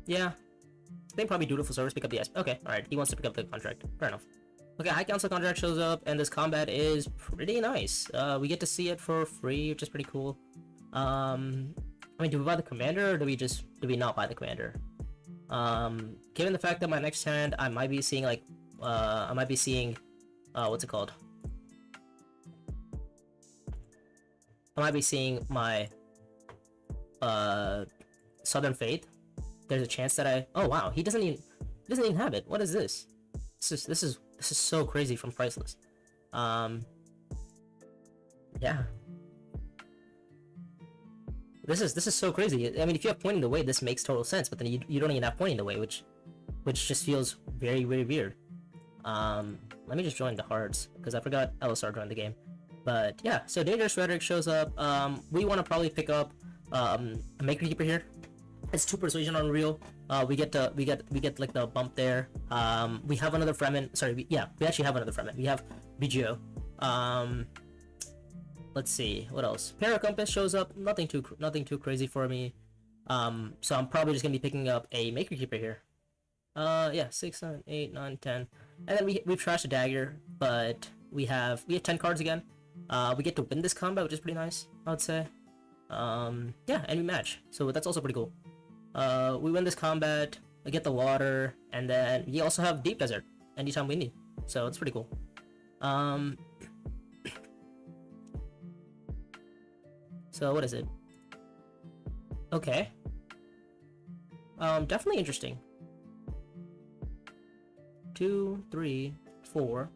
Yeah, I think probably dutiful service. Pick up the okay, all right. He wants to pick up the contract. Fair enough. Okay, High Council contract shows up, and this combat is pretty nice. We get to see it for free, which is pretty cool. I mean, do we buy the commander, or do we not buy the commander? Given the fact that my next hand, I might be seeing, like, what's it called? I might be seeing my, Southern Faith. There's a chance that oh wow, he doesn't even have it. What is this? This is so crazy from Priceless. Yeah. This is so crazy. I mean, if you have Pointing the Way, this makes total sense, but then you don't even have Pointing the Way, which just feels very, very weird. Let me just join the Hearts, because I forgot LSR joined the game. But yeah, so Dangerous Rhetoric shows up. We want to probably pick up a Maker Keeper here. It's 2 persuasion on real. We get like the bump there. We have another Fremen. Sorry, we actually have another Fremen. We have BGO. Let's see what else. Paracompass shows up. Nothing too crazy for me. So I'm probably just gonna be picking up a Maker Keeper here. Yeah, 6, 7, 8, 9, 10, and then we've trashed a dagger, but we have 10 cards again. We get to win this combat, which is pretty nice, I would say. Yeah, and we match, so that's also pretty cool. We win this combat, I get the water, and then we also have Deep Desert anytime we need, so it's pretty cool. So what is it? Okay. Definitely interesting. 2, 3, 4.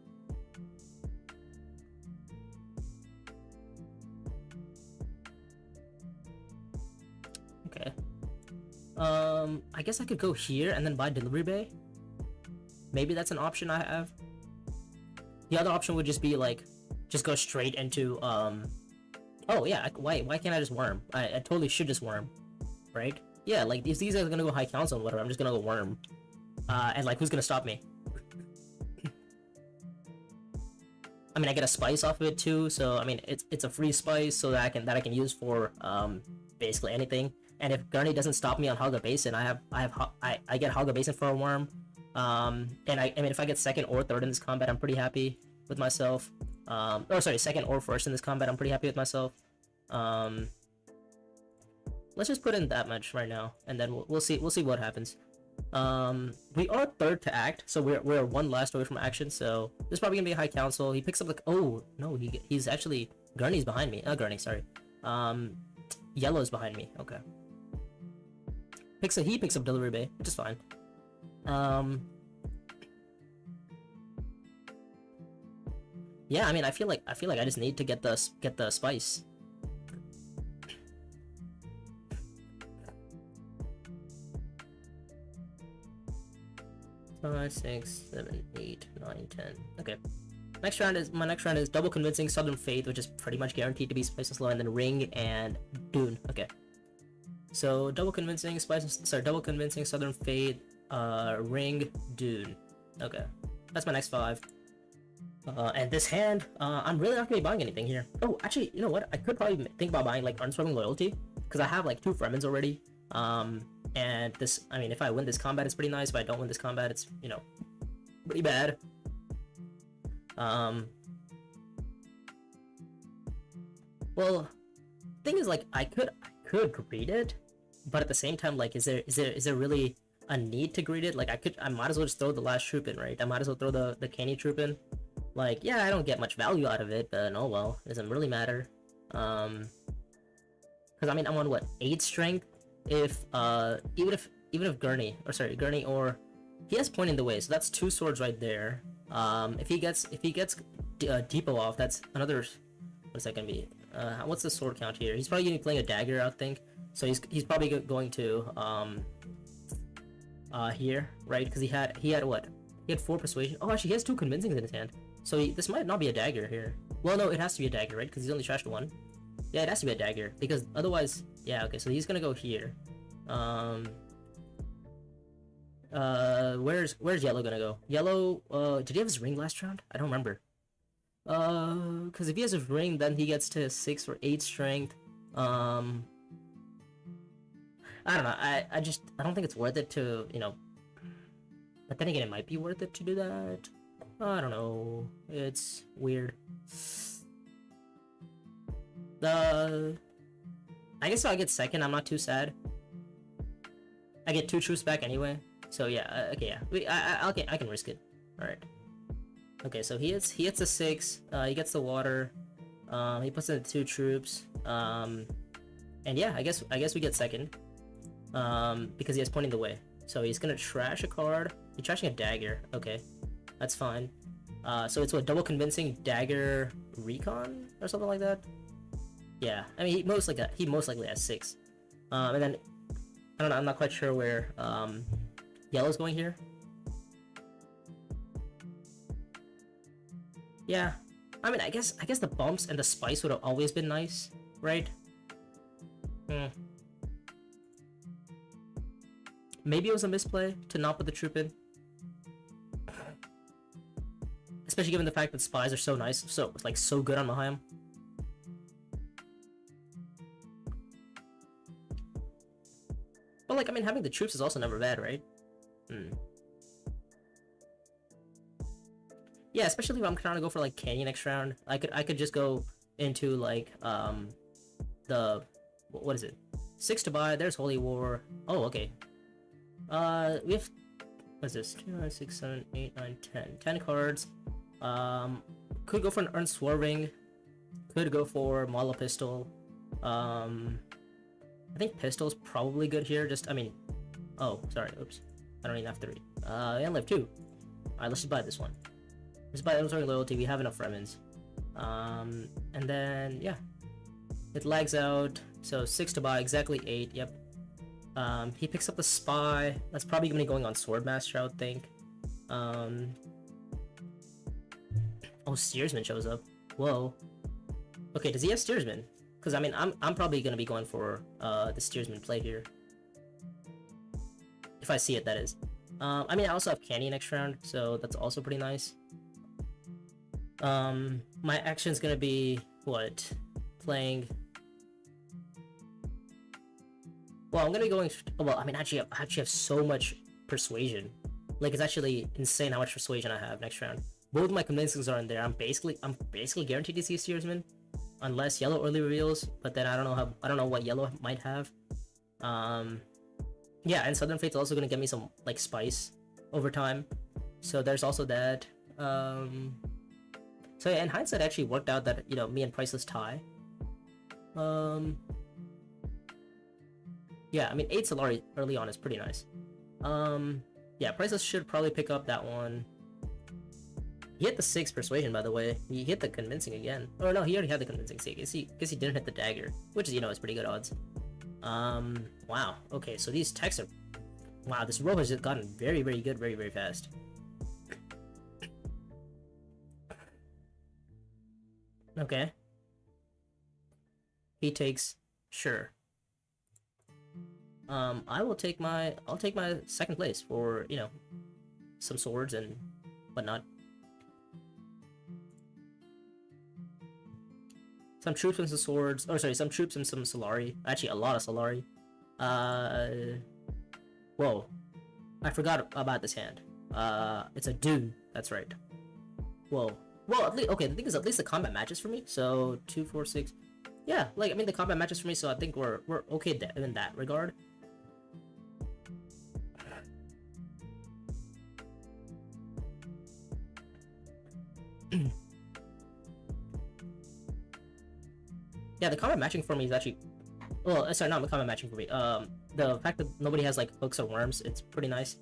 Okay. I guess I could go here and then buy Delivery Bay. Maybe that's an option I have. The other option would just be like, just go straight into, oh yeah, why can't I just worm? I totally should just worm, right? Yeah, like if these guys are gonna go High Council and whatever, I'm just gonna go worm. And like, who's gonna stop me? I mean, I get a spice off of it too, so I mean, it's a free spice, so that I can use for basically anything. And if Gurney doesn't stop me on Haga Basin, I get Haga Basin for a worm. And I mean, if I get second or third in this combat, I'm pretty happy with myself. Oh, sorry, second or first in this combat, I'm pretty happy with myself. Let's just put in that much right now, and then we'll see what happens. We are third to act, so we're one last away from action. So this is probably gonna be a High Council. He picks up like, oh no, he's actually Gurney's behind me. Gurney, sorry. Yellow's behind me. Okay. He picks up Delivery Bay, which is fine. Yeah, I mean, I feel like I just need to get the spice. Five, 6, 7, 8, 9, 10. Okay. My next round is Double Convincing Southern Faith, which is pretty much guaranteed to be Spice and Slow, and then Ring and Dune. Okay. So Double Convincing Southern Faith, Ring, Dune. Okay. That's my next 5. And this hand, I'm really not gonna be buying anything here. Oh, actually, you know what? I could probably think about buying like Unswerving Loyalty, because I have like 2 Fremens already. And this, I mean, if I win this combat, it's pretty nice. If I don't win this combat, it's, you know, pretty bad. Well, thing is, like, I could greed it, but at the same time, like, is there really a need to greed it? Like, I might as well just throw the last troop in, right? I might as well throw the canny troop in. Like, yeah, I don't get much value out of it, but oh well, it doesn't really matter. Because I mean, I'm on what, 8 strength? If even if even if Gurney or he has point in the way, so that's 2 swords right there. If he gets Depot off, that's another. What's that gonna be? What's the sword count here? He's probably gonna be playing a dagger, I think. So he's probably going to here, right? Because he had what? He had 4 persuasion. Oh, actually, he has 2 convincings in his hand. So this might not be a dagger here. Well, no, it has to be a dagger, right? Because he's only trashed 1. Yeah, it has to be a dagger because otherwise, yeah. Okay, so he's gonna go here. Where's yellow gonna go? Yellow, did he have his ring last round? I don't remember. Because if he has his ring, then he gets to 6 or 8 strength. I don't know. I don't think it's worth it to, you know. But then again, it might be worth it to do that. I don't know. It's weird. I guess if I get second, I'm not too sad. I get 2 troops back anyway. So yeah, okay, yeah. I can risk it. All right. Okay, so he hits a 6. He gets the water. He puts in 2 troops. And yeah, I guess we get second. Because he has pointing the way. So he's gonna trash a card. He's trashing a dagger. Okay, that's fine. So it's what, double convincing dagger recon or something like that. Yeah, I mean he most likely has 6. And then I don't know. I'm not quite sure where yellow's going here. Yeah, I mean I guess the bumps and the spice would have always been nice, right? Maybe it was a misplay to not put the troop in. Especially given the fact that spies are so nice, so good on Mahayam. But like, I mean, having the troops is also never bad, right? Yeah, especially if I'm trying to go for like Canyon next round. I could just go into like the what is it? 6 to buy. There's Holy War. Oh, okay. We have, what's this? 2, 9, 6, 7, 8, 9, 10. 10 cards. Could go for an Unswerving. Could go for Model Pistol. I think pistol's probably good here. Oh, sorry. Oops. I don't even have 3. I only have 2. Alright, let's just buy this one. Let's buy Unswerving Loyalty. We have enough Remnants. And then, yeah. It lags out. So 6 to buy. Exactly 8. Yep. He picks up the Spy. That's probably gonna be going on Swordmaster, I would think. Oh, Steersman shows up. Whoa. Okay, does he have Steersman? Because I mean, I'm probably gonna be going for the Steersman play here. If I see it, that is. I mean, I also have Candy next round, so that's also pretty nice. My action's gonna be what? Playing. Well, I'm gonna be going. Well, I mean, I actually have so much persuasion. Like, it's actually insane how much persuasion I have next round. Both my convincings are in there. I'm basically guaranteed to see Steersman, unless yellow early reveals. But then I don't know what yellow might have. Yeah, and Southern Fate's also gonna get me some like spice over time. So there's also that. So yeah, in hindsight, it actually worked out that, you know, me and Priceless tie. Yeah, I mean 8 Solari early on is pretty nice. Yeah, Priceless should probably pick up that one. He hit the 6 persuasion, by the way. He hit the convincing again. Oh no, he already had the convincing. See, I guess he didn't hit the dagger, which is, you know, is pretty good odds. Wow. Okay, so these techs are. Wow, this row has just gotten very, very good, very, very fast. Okay. He takes. Sure. I'll take my second place for, you know, some swords and whatnot. Some troops and some swords. Oh, sorry, some troops and some Solari. Actually, a lot of Solari. Whoa. I forgot about this hand. It's a Dune. That's right. Whoa. Well, at least, okay, the thing is, at least the combat matches for me. So, 2, 4, 6. Yeah, like, I mean, the combat matches for me, so I think we're okay in that regard. Yeah, the combat matching for me is actually, well, sorry, not the combat matching for me. the fact that nobody has like hooks or worms, it's pretty nice.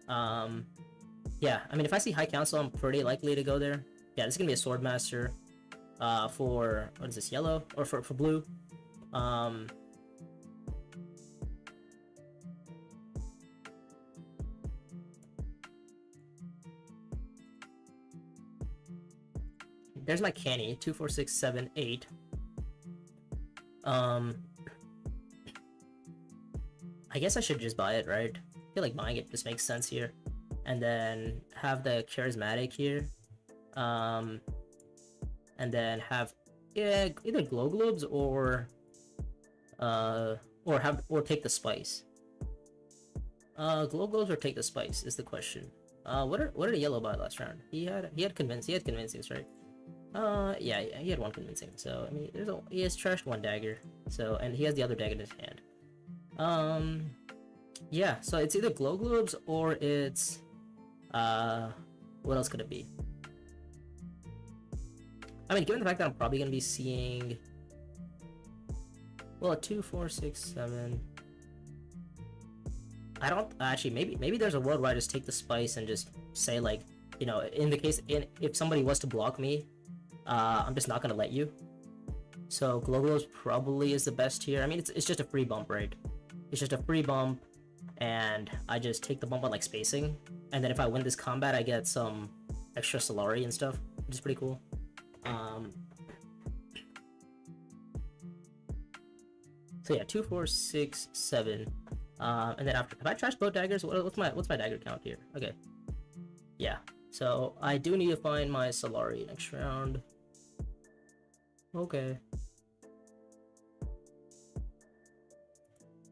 Yeah, I mean, if I see High Council, I'm pretty likely to go there. Yeah, this is gonna be a Swordmaster. For what is this, yellow or for blue? There's my Canny, 2, 4, 6, 7, 8. I guess I should just buy it, right? I feel like buying it just makes sense here. And then have the charismatic here. And then have either glow globes or take the spice. Glow globes or take the spice is the question. What did a yellow buy last round? He had convincings, right? Yeah, he had one convincing. So I mean, he has trashed one dagger. So, and he has the other dagger in his hand. Yeah. So it's either glow globes or it's what else could it be? I mean, given the fact that I'm probably gonna be seeing, well, a 2, 4, 6, 7. I don't actually. Maybe there's a world where I just take the spice and just say, like, you know, if somebody was to block me, I'm just not gonna let you. So glow globes probably is the best here. I mean, it's just a free bump, right? It's just a free bump, and I just take the bump on like spacing, and then if I win this combat, I get some extra Solari and stuff, which is pretty cool. So yeah, 2, 4, 6, 7. And then after, have I trashed both daggers? What's my dagger count here? Okay. Yeah. So I do need to find my Solari next round. Okay.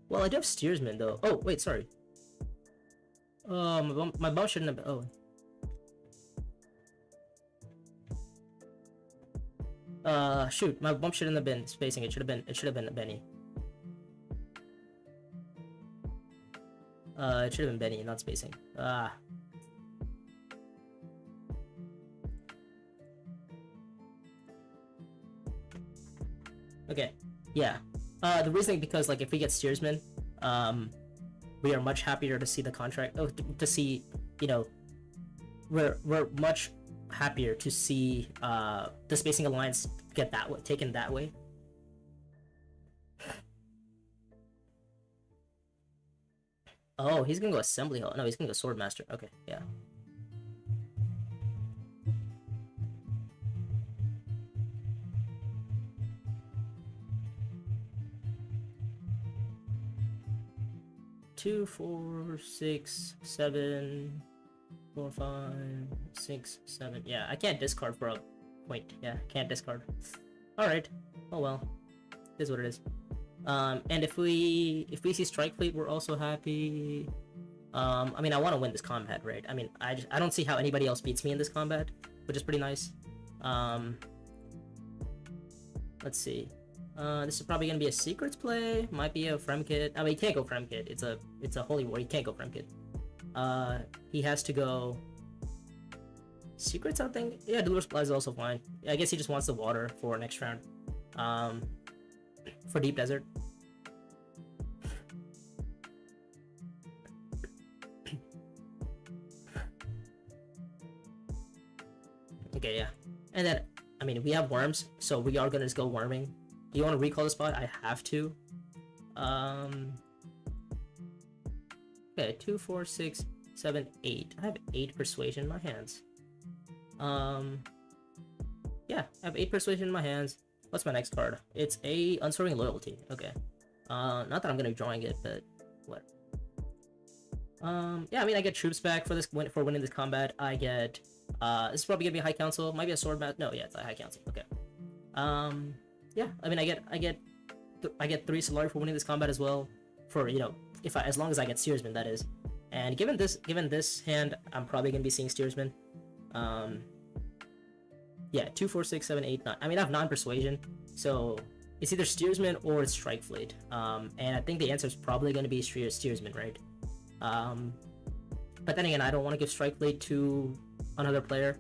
Well, I do have Steersman though. Oh wait, sorry. My bump shouldn't have been. Oh. Shoot, my bump shouldn't have been spacing. It should have been Benny. It should have been Benny, not spacing. Okay, yeah. The reasoning, because like if we get Steersman, we are much happier to see the contract. Oh, to see, you know, we're much happier to see the spacing alliance get that way, taken that way. Oh, he's gonna go Assembly Hall. No, he's gonna go Swordmaster. Okay, yeah. Two, 4, 6, 7, 4, 5, 6, 7. Yeah, I can't discard for a point. Yeah, can't discard. Alright. Oh well. It is what it is. And if we see Strike Fleet, we're also happy. I mean, I want to win this combat, right? I mean, I don't see how anybody else beats me in this combat, which is pretty nice. Let's see. This is probably gonna be a Secrets play. Might be a Fremkit. I mean, he can't go Fremkit. It's a Holy War. He can't go Fremkit. He has to go Secrets, I think. Yeah, Dueler Supply is also fine. I guess he just wants the water for next round. For Deep Desert. Okay, yeah. And then, I mean, we have worms, so we are gonna just go worming. Do you want to recall the spot? I have to. Okay, 2, 4, 6, 7, 8. I have 8 persuasion in my hands. Yeah, I have 8 persuasion in my hands. What's my next card? It's a Unswerving Loyalty. Okay. Not that I'm gonna be drawing it, but what? Yeah, I mean, I get troops back for winning this combat. I get this is probably gonna be a High Council. Might be a Sword Mat. No, yeah, it's a High Council. Okay. Yeah, I mean, I get 3 Solari for winning this combat as well. For, you know, as long as I get Steersman, that is. And given this hand, I'm probably gonna be seeing Steersman. Yeah, 2, 4, 6, 7, 8, 9. I mean, I have 9 persuasion, so it's either Steersman or it's Strike Fleet. And I think the answer is probably going to be Steersman, right? But then again, I don't want to give Strike Fleet to another player.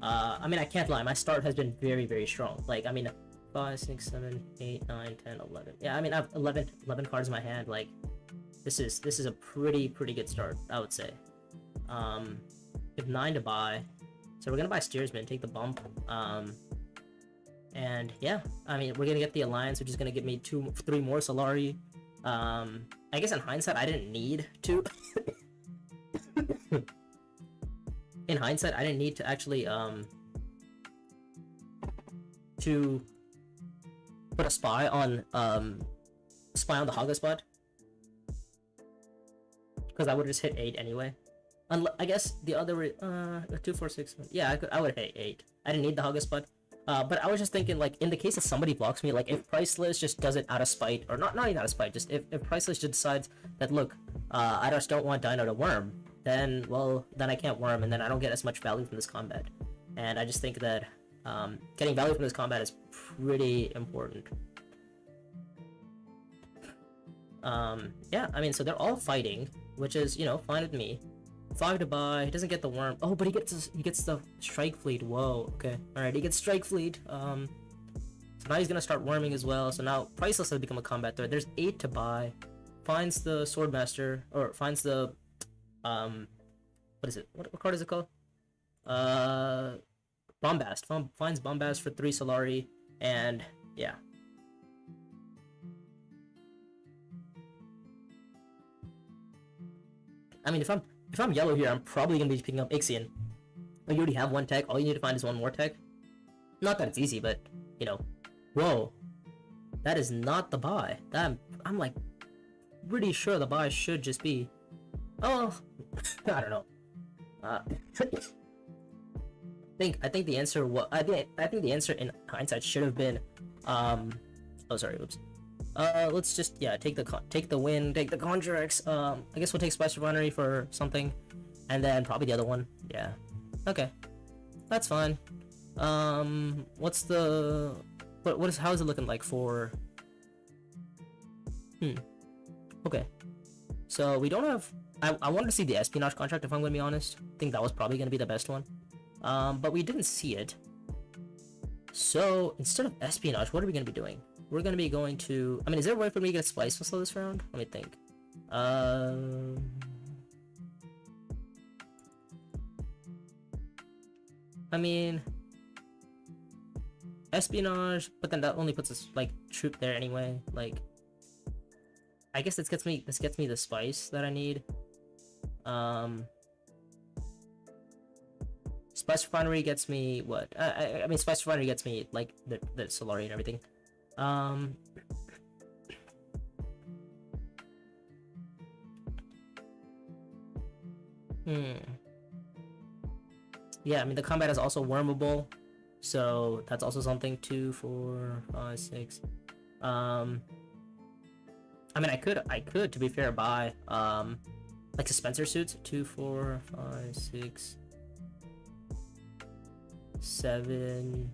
I mean, I can't lie, my start has been very, very strong. Like, I mean, 5, 6, 7, 8, 9, 10, 11. Yeah, I mean, I have 11 cards in my hand. Like, This is a pretty good start, I would say. We have 9 to buy, so we're gonna buy Steersman, take the bump. And yeah, I mean, we're gonna get the Alliance, which is gonna give me 3 more Solari. I guess in hindsight, I didn't need to. In hindsight, I didn't need to actually to put a spy on the Haga spot, because I would just hit 8 anyway. I guess the other way, 2, 4, 6. Yeah, I would hit 8. I didn't need the Haga spot. But I was just thinking, like, in the case that somebody blocks me, like, if Priceless just does it out of spite, or not even out of spite, just if Priceless just decides that, look, I just don't want Dino to worm, then, well, then I can't worm, and then I don't get as much value from this combat. And I just think that getting value from this combat is pretty important. Yeah, I mean, so they're all fighting, which is, you know, fine with me. 5 to buy. He doesn't get the worm. Oh, but he gets the strike fleet. Whoa. Okay. All right. He gets strike fleet. So now he's gonna start worming as well. So now Priceless has become a combat threat. There's 8 to buy. Finds the Swordmaster, or finds the what is it? What card is it called? Bombast. Finds Bombast for 3 Solari, and yeah. I mean, if I'm yellow here, I'm probably gonna be picking up Ixion. But you already have 1 tech. All you need to find is 1 more tech. Not that it's easy, but you know. Whoa, that is not the buy. I'm like pretty sure the buy should just be. Oh, I don't know. I think the answer was. I think the answer in hindsight should have been. Oh, sorry. Oops. Let's just, yeah, take the win, take the contracts. I guess we'll take Spice Refinery for something, and then probably the other one. Yeah. Okay. That's fine. What's the how is it looking like for? Okay. So we don't have. I wanted to see the espionage contract, if I'm gonna be honest. I think that was probably gonna be the best one. But we didn't see it. So instead of espionage, what are we gonna be doing? We're gonna be going to. I mean, is there a way for me to get Spice Whistle this round? Let me think. I mean, espionage, but then that only puts us like troop there anyway. Like, I guess this gets me the spice that I need. Spice Refinery gets me what? I mean, Spice Refinery gets me like the Solari and everything. Yeah, I mean, the combat is also wormable, so that's also something. 2, 4, 5, 6. I mean, I could, to be fair, buy like dispenser suits. 2, 4, 5, 6, 7.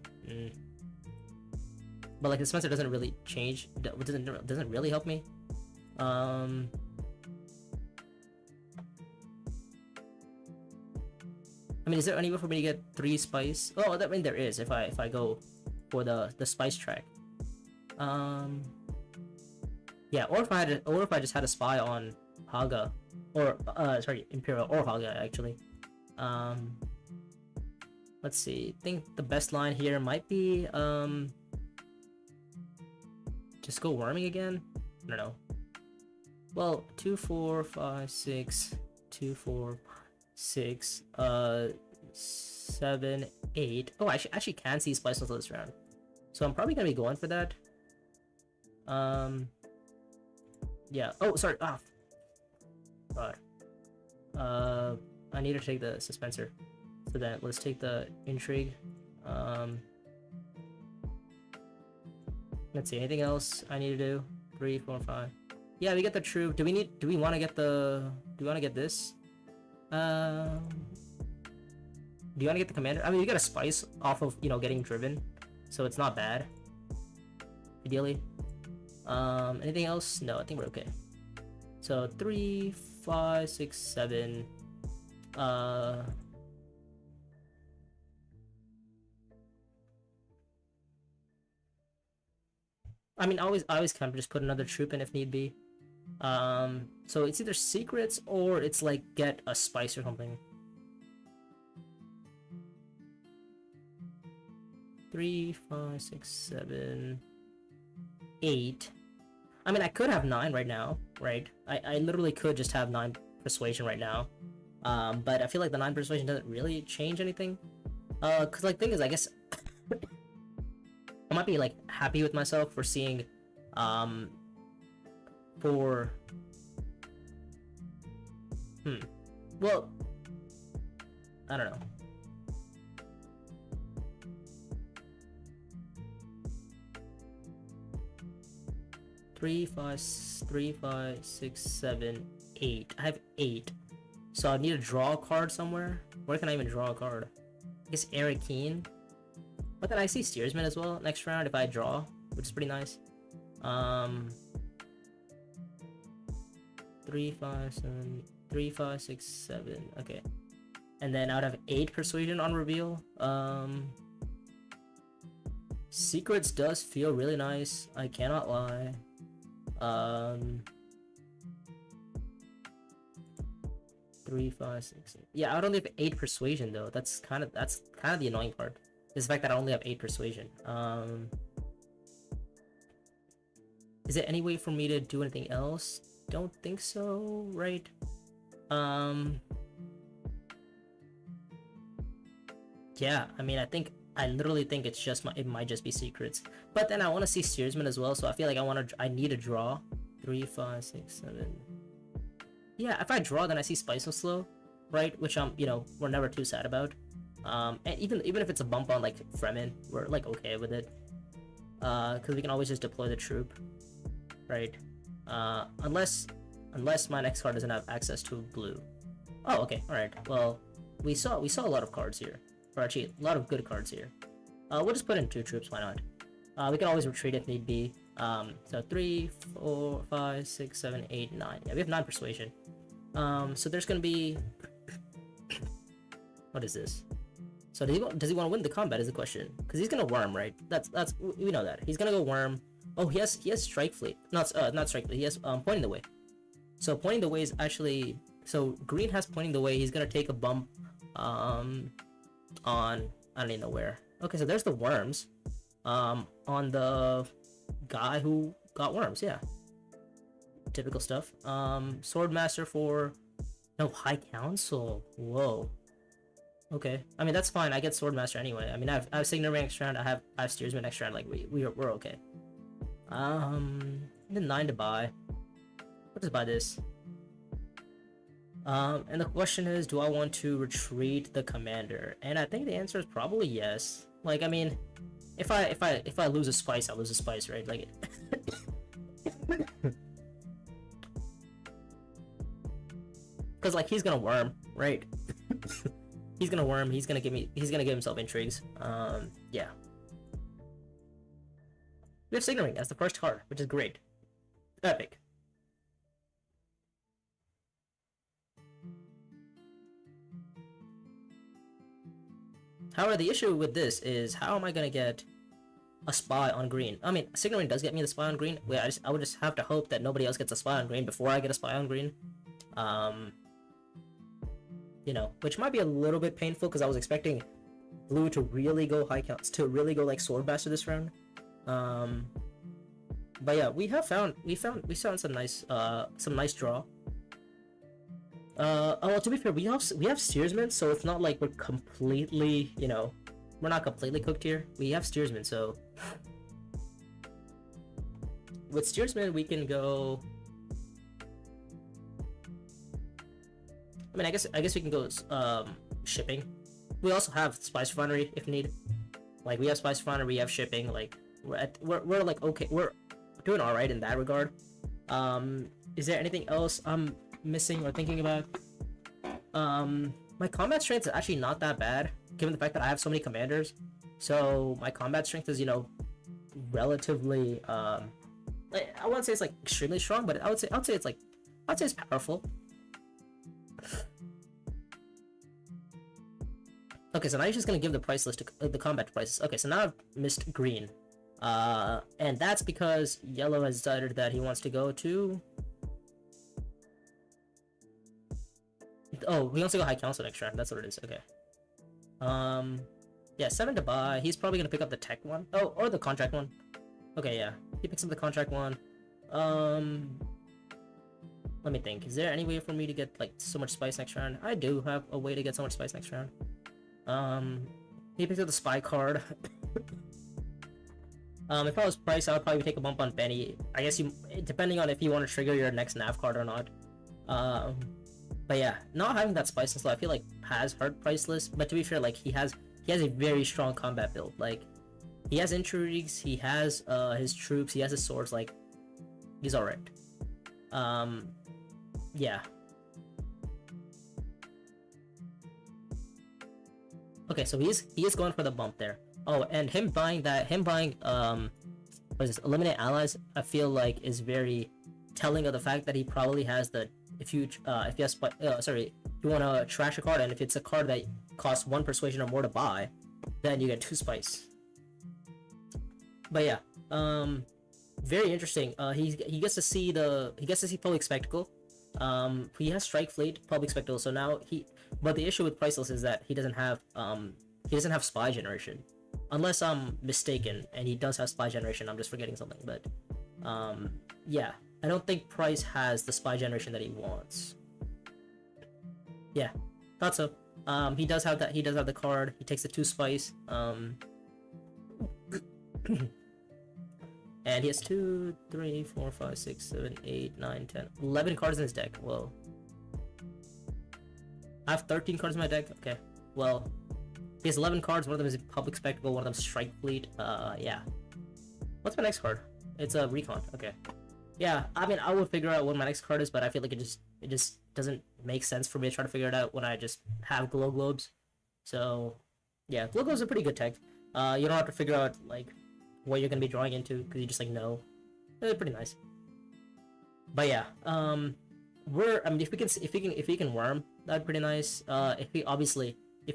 But like, dispenser doesn't really change. Doesn't really help me. I mean, is there any way for me to get 3 spice? Oh, I mean, there is if I go for the spice track. Yeah, or if I just had a spy on Haga, or sorry, Imperial or Haga actually. Let's see. I think the best line here might be just go worming again. I don't know. Well, 2, 4, 5, 6, 2, 4, 6, 7, 8. Oh, I actually can see Spice Whistle this round, so I'm probably gonna be going for that. Yeah. Oh, sorry. Ah. God. I need to take the Suspenser. So then let's take the Intrigue. Let's see. Anything else I need to do? 3, 4, 5. Yeah, we get the troop. Do we want to get the? Do we want to get this? Do you want to get the commander? I mean, you get a spice off of, you know, getting driven, so it's not bad. Ideally. Anything else? No, I think we're okay. So 3, 5, 6, 7. I mean, I always kind of just put another troop in if need be. So it's either secrets or it's like get a spice or something. 3, 5, 6, 7, 8. I mean, I could have 9 right now, right? I literally could just have 9 persuasion right now. But I feel like the 9 persuasion doesn't really change anything. Cause like thing is, I guess I might be like happy with myself for seeing, for, well, I don't know. Three, five, 6, 7, 8. I have 8. So I need to draw a card somewhere. Where can I even draw a card? I guess Eric Keen. But then I see Steersman as well next round if I draw, which is pretty nice. 3, 5, 7, 3, 5, 6, 7. Okay. And then I would have 8 persuasion on reveal. Secrets does feel really nice. I cannot lie. 3, 5, 6, 8. Yeah, I would only have 8 persuasion though. That's kind of the annoying part. Is the fact that I only have 8 persuasion. Is there any way for me to do anything else? Don't think so, right? Yeah, I mean, I literally think it's just it might just be secrets. But then I want to see Steersman as well, so I feel like I need a draw. 3, 5, 6, 7. Yeah, if I draw, then I see Spice so slow, right? Which we're never too sad about. And even if it's a bump on like Fremen, we're like okay with it. Because we can always just deploy the troop, right? Unless my next card doesn't have access to blue. Oh, okay, all right. Well, we saw a lot of cards here, or actually a lot of good cards here. We'll just put in 2 troops. Why not? We can always retreat if need be. So 3, 4, 5, 6, 7, 8, 9. Yeah, we have 9 persuasion. So there's gonna be what is this? So does he want to win the combat is the question? Because he's gonna worm, right? That's we know that he's gonna go worm. Oh, he has strike fleet. Not strike fleet. He has pointing the way. So pointing the way is actually, so green has pointing the way. He's gonna take a bump on I don't even know where. Okay, so there's the worms on the guy who got worms. Yeah, typical stuff. Swordmaster for no High Council. Whoa. Okay, I mean that's fine. I get Swordmaster anyway. I mean I have Signet next round. I have Steersman next round. Like we're okay. The 9 to buy. I'll just buy this. And the question is, do I want to retreat the commander? And I think the answer is probably yes. Like, I mean, if I lose a spice, I lose a spice, right? Like, because like he's gonna worm, right? He's gonna worm. He's gonna give himself intrigues. Yeah. We have Signaling as the first card, which is great. Epic. However, the issue with this is, how am I gonna get a spy on green? I mean, Signaling does get me the spy on green. Wait, I would just have to hope that nobody else gets a spy on green before I get a spy on green. Which might be a little bit painful because I was expecting blue to really go high counts, to really go like Swordmaster this round. But yeah, we found some nice draw. Well, to be fair, we have Steersman, so it's not like we're completely, we're not completely cooked here. We have Steersman, so with Steersman we can go. I mean, I guess we can go shipping. We also have Spice Refinery if need. Like, we have Spice Refinery, we have shipping. Like, we're like okay, we're doing all right in that regard. Is there anything else I'm missing or thinking about? My combat strength is actually not that bad, given the fact that I have so many commanders. So my combat strength is, relatively I wouldn't say it's like extremely strong, but I'd say it's powerful. Okay, so now you're just gonna give the price list to the combat prices. Okay, so now I've missed green, and that's because yellow has decided that he wants to go to Oh, we also go High Council next round. That's what it is. Okay. Yeah, 7 to buy. He's probably gonna pick up the tech one. Oh, or the contract one. Okay, yeah. He picks up the contract one. Let me think. Is there any way for me to get like so much spice next round? I do have a way to get so much spice next round. He picks up the spy card. If I was Price, I would probably take a bump on Benny. I guess you, depending on if you want to trigger your next nav card or not. But yeah, not having that spice and slow, I feel like has hurt Priceless. But to be fair, like he has a very strong combat build. Like he has intrigues, he has his troops, he has his swords. Like he's alright. Yeah. Okay, so he is going for the bump there. Oh, and him buying what is this, eliminate allies, I feel like is very telling of the fact that he probably has the, if you want to trash a card, and if it's a card that costs 1 persuasion or more to buy, then you get 2 spice. But yeah, very interesting. He gets to see Public Spectacle. He has Strike Fleet, Public Spectacle, so now but the issue with Priceless is that he doesn't have spy generation. Unless I'm mistaken, and he does have spy generation, I'm just forgetting something, but yeah, I don't think Price has the spy generation that he wants. Yeah, thought so. He does have the card. He takes the 2 spice. And he has 2, 3, 4, 5, 6, 7, 8, 9, 10, 11 cards in his deck. Whoa. I have 13 cards in my deck. Okay, well, he has 11 cards. One of them is Public Spectacle. One of them is Strike Fleet. Yeah. What's my next card? It's a Recon. Okay. Yeah, I mean, I will figure out what my next card is, but I feel like it just doesn't make sense for me to try to figure it out when I just have Glow Globes. So, yeah, Glow Globes are pretty good tech. You don't have to figure out like what you're gonna be drawing into because you just like know. They're pretty nice. But yeah, I mean, if we can worm, that'd be pretty nice. If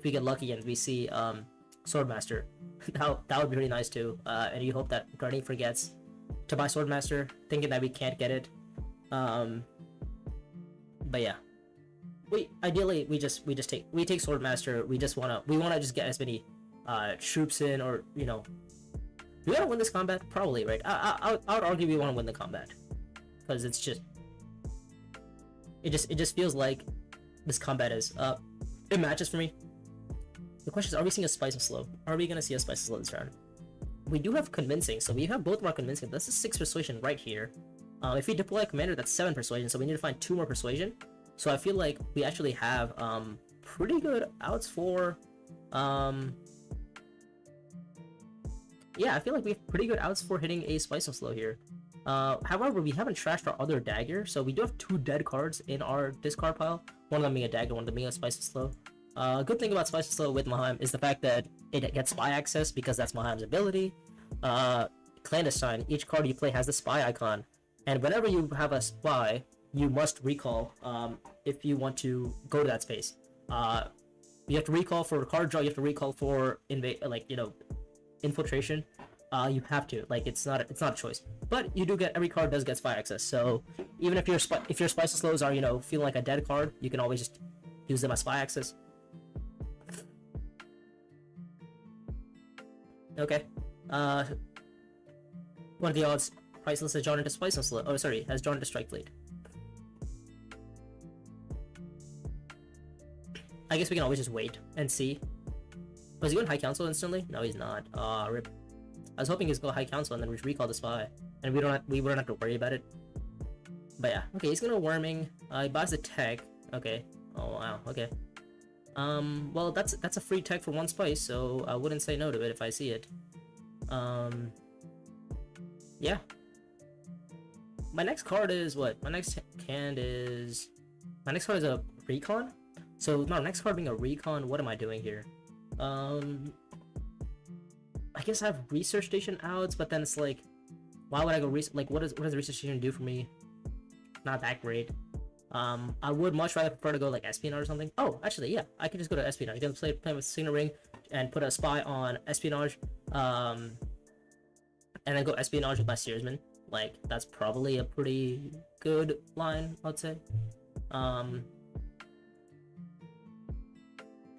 we get lucky and we see Swordmaster, that would be really nice too. And you hope that Granny forgets to buy Swordmaster, thinking that we can't get it. But yeah, ideally we take Swordmaster. We wanna just get as many troops in, or you know, we wanna win this combat, probably, right? I would argue we wanna win the combat because it just feels like this combat is it matches for me. The question is, are we seeing a Spice of Slow? Are we gonna see a Spice of Slow this round? We do have Convincing, so we have both of our Convincing. That's a 6 Persuasion right here. If we deploy a Commander, that's 7 Persuasion, so we need to find 2 more Persuasion. So I feel like we actually have pretty good outs for... Yeah, I feel like we have pretty good outs for hitting a Spice of Slow here. However, we haven't trashed our other dagger, so we do have 2 dead cards in our discard pile. One of them being a dagger, one of them being a Spice of Slow. Good thing about Spice of Slow with Maheim is the fact that it gets spy access because that's Maheim's ability. Clandestine, each card you play has the spy icon, and whenever you have a spy, you must recall if you want to go to that space. You have to recall for card draw, you have to recall for infiltration. You have to, like, it's not a choice. But you do get, every card does get spy access, so even if your Spice of Slows are, you know, feeling like a dead card, you can always just use them as spy access. Okay. What are the odds? Priceless has drawn into Spice of Slow. Oh, sorry, has drawn into Strike Fleet. I guess we can always just wait and see. Was he going High Council instantly? No, he's not. Rip. I was hoping he's going High Council and then we recall the spy, and we wouldn't have to worry about it. But yeah, okay, he's gonna Worming. He buys the tech. Okay. Oh wow. Okay. Well, that's a free tech for 1 spice, so I wouldn't say no to it if I see it. Yeah. My next card is what? My next card is a Recon. So my next card being a Recon, what am I doing here? I guess I have Research Station outs, but then it's like, why would I go what does the Research Station do for me? Not that great. I would much rather prefer to go like Espionage or something. Oh, actually, yeah, I could just go to Espionage. You can play with Signal Ring and put a spy on Espionage, and then go Espionage with my Steersman. Like, that's probably a pretty good line, I'd say.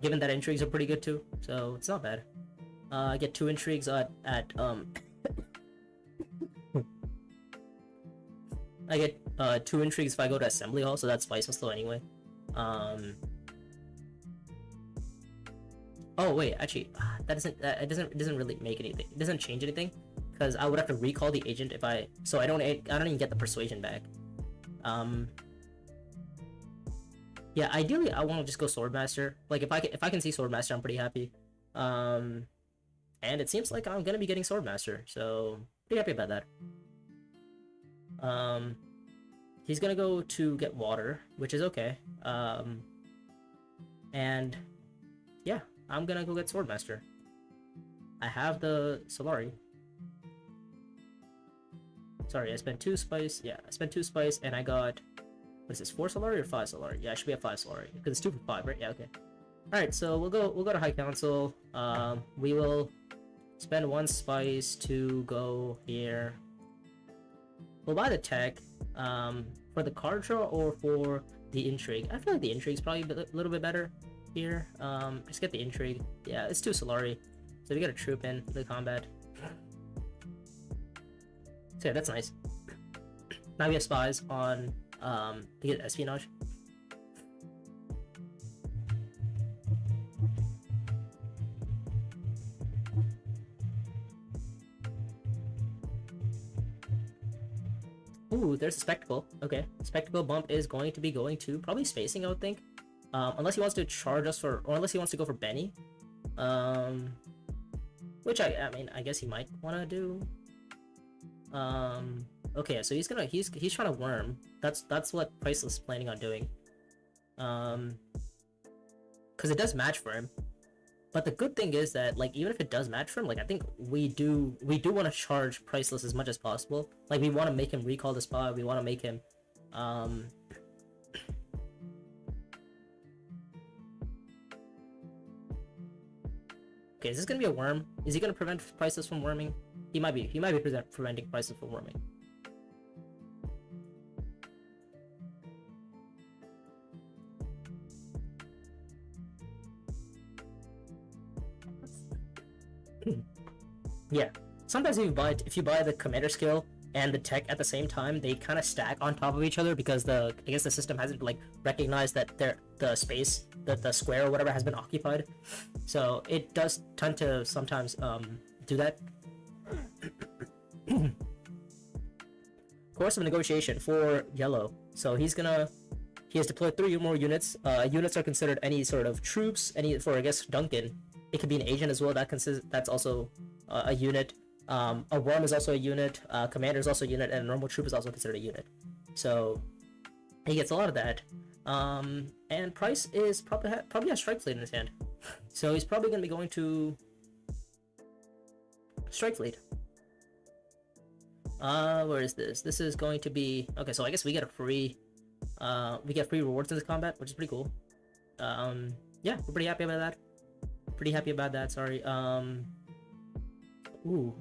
given that intrigues are pretty good too, so it's not bad. I get 2 intrigues at I get 2 intrigues if I go to Assembly Hall, so that's twice as slow anyway. Oh wait, actually, that doesn't it doesn't really make anything. It doesn't change anything, because I would have to recall the agent if I don't even get the persuasion back. Yeah, ideally I want to just go Swordmaster. Like if I can see Swordmaster, I'm pretty happy. And it seems like I'm gonna be getting Swordmaster, so pretty happy about that. He's gonna go to get water, which is okay. And yeah, I'm gonna go get Swordmaster. I have the Solari. Sorry, I spent 2 spice. Yeah, I spent 2 spice, and I got, what is this, 4 Solari or 5 Solari? Yeah, it should be a 5 Solari because it's 2 for 5, right? Yeah, okay. All right, so we'll go to High Council. We will spend 1 spice to go here. We'll buy the tech. For the card draw or for the intrigue. I feel like the intrigue is probably a little bit better here. Just get the intrigue. Yeah, it's 2 Solari, so we get a troop in the combat. So yeah, that's nice. Now we have spies on to get espionage. Ooh, there's a spectacle. Okay, spectacle bump is going to be going to probably spacing, I would think. Unless he wants to charge us for, or unless he wants to go for Benny. Which I mean, I guess he might want to do. Okay, so he's trying to worm. That's what Priceless is planning on doing. Because it does match for him. But the good thing is that, like, even if it does match for him, like, I think we do want to charge Priceless as much as possible. Like, we want to make him recall the spy. We want to make him, Okay, is this gonna be a worm? Is he gonna prevent Priceless from worming? He might be preventing Priceless from worming. Yeah, sometimes if you buy the commander skill and the tech at the same time, they kind of stack on top of each other because I guess the system hasn't like recognized that the space, the square or whatever has been occupied. So it does tend to sometimes do that. Course of negotiation for yellow. So he has deployed 3 more units. Units are considered any sort of troops. For I guess Duncan, it could be an agent as well. That's also a unit. A worm is also a unit. Commander is also a unit, and a normal troop is also considered a unit. So he gets a lot of that. And Price is probably has Strike Fleet in his hand, so he's probably going to be going to Strike Fleet. Where is this? This is going to be okay. So I guess we get free rewards in this combat, which is pretty cool. Yeah, we're pretty happy about that. Sorry. Ooh.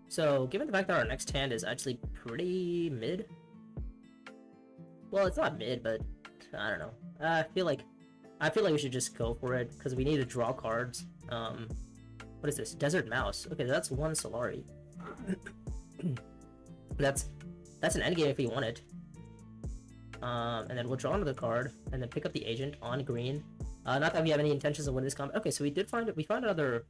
So, given the fact that our next hand is actually pretty mid, well, it's not mid, but I don't know. I feel like we should just go for it because we need to draw cards. What is this? Desert Mouse. Okay, that's 1 Solari. that's an endgame if we want it. And then we'll draw another card and then pick up the agent on green. Not that we have any intentions of winning this combat. Okay, so we found another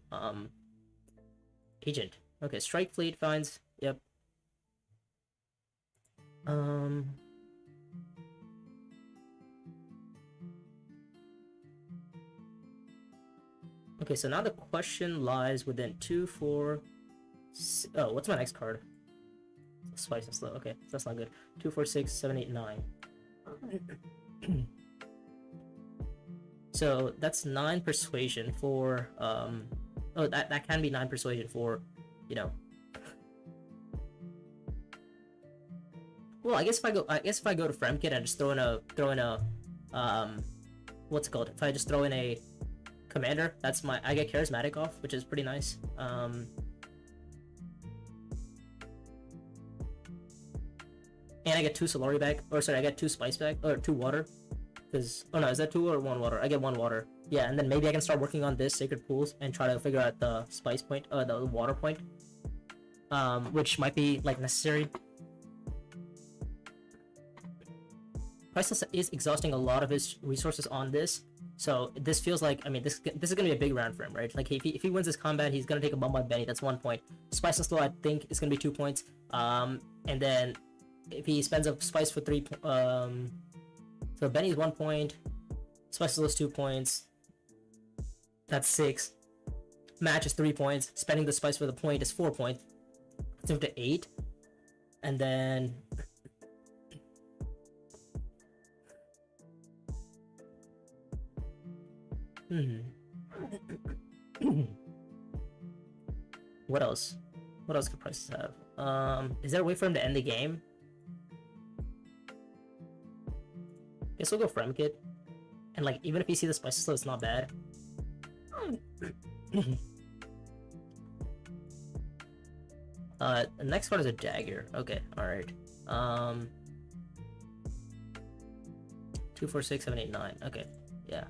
agent. Okay, Strike Fleet finds, yep. Okay, so now the question lies within 2, 4, oh, what's my next card? Spice and slow. Okay, so that's not good. 2, 4, 6, 7, 8, 9. So that's 9 persuasion for oh, that can be 9 persuasion for, you know. Well, I guess if I go to Fremkit and just throw in a what's it called? If I just throw in a commander, I get charismatic off, which is pretty nice. And I get 2 Solari back, or sorry, I get 2 spice back, or 2 water. Because, oh no, is that 2 or 1 water? I get 1 water. Yeah, and then maybe I can start working on this Sacred Pools and try to figure out the spice point, the water point. Which might be, like, necessary. Priceless is exhausting a lot of his resources on this. So this feels like, I mean, this is gonna be a big round for him, right? Like if he wins this combat, he's gonna take a bump on Benny. That's 1 point. Spice and Slow, I think, is gonna be 2 points. And then if he spends a spice for 3, so Benny's 1 point, Spice and Slow is 2 points. That's 6. Match is 3 points. Spending the spice for the point is 4 points. It's up to 8, and then. What else? What else could Prices have? Is there a way for him to end the game? Guess we'll go Fremkit. And like, even if you see the spices slow, it's not bad. The next card is a dagger. Okay, alright. 2, 4, 6, 7, 8, 9. Okay, yeah.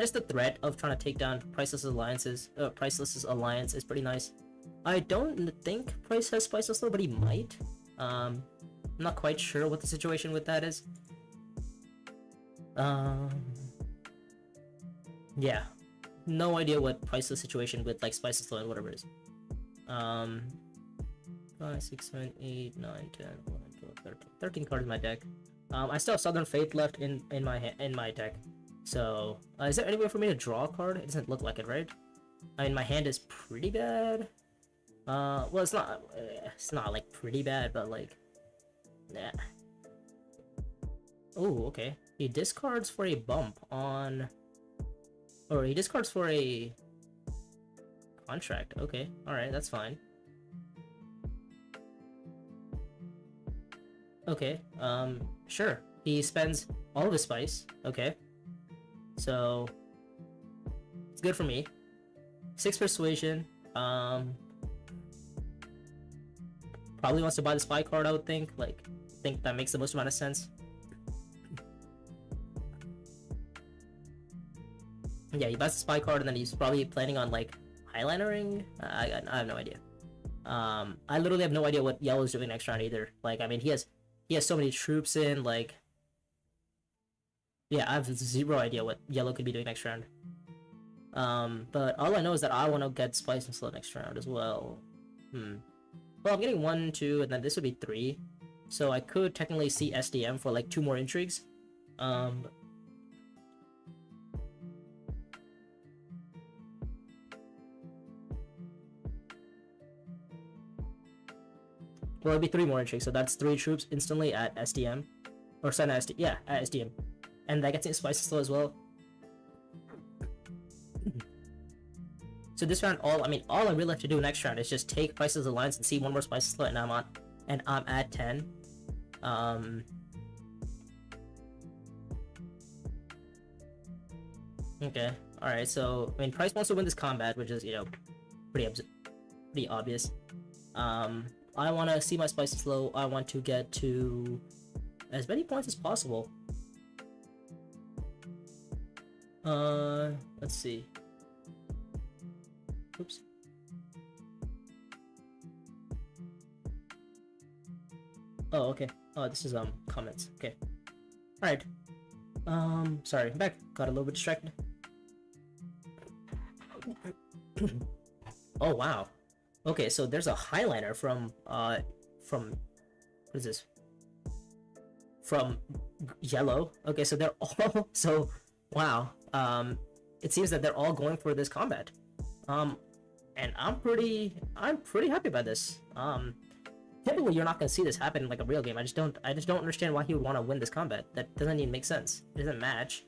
Just the threat of trying to take down Priceless's alliance is pretty nice. I don't think Price has Spiceless though, but he might. I'm not quite sure what the situation with that is. Yeah. No idea what Priceless situation with like Spiceless and whatever is. 5, 6, 7, 8, 9, 10, 11, 12, 13. 13 cards in my deck. I still have Southern Faith left in my deck. So, is there any way for me to draw a card? It doesn't look like it, right? I mean, my hand is pretty bad. Well, it's not like pretty bad, but like, yeah. Oh, okay. He discards for a bump on, or he discards for a contract. Okay, all right, that's fine. Okay, sure. He spends all of his spice. Okay. So, it's good for me. 6 persuasion. Probably wants to buy the spy card, I would think. Like, think that makes the most amount of sense. Yeah, he buys the spy card and then he's probably planning on like highlinering. I have no idea. I literally have no idea what yellow's doing next round either. Like, I mean, he has so many troops in, like. Yeah, I have zero idea what yellow could be doing next round. But all I know is that I want to get Spice and Slow next round as well. Well, I'm getting 1, 2, and then this would be 3. So I could technically see SDM for like 2 more intrigues. Well, it'd be 3 more intrigues, so that's 3 troops instantly at SDM. Or send at SDM. Yeah, at SDM. And that gets into Spice and Slow as well. So this round, all I really have to do next round is just take Price's Alliance and see 1 more Spice and Slow, and I'm at 10. Okay, all right. So I mean, Price wants to win this combat, which is pretty obvious. I want to see my Spice and Slow. I want to get to as many points as possible. Let's see. Oops. Oh, okay. Oh, this is comments. Okay. All right. Sorry, I'm back. Got a little bit distracted. Oh wow. Okay, so there's a highliner from what is this? From yellow. Okay, so they're all wow. It seems that they're all going for this combat. And I'm pretty happy about this. Typically you're not gonna see this happen in like a real game. I just don't understand why he would want to win this combat. That doesn't even make sense. It doesn't match.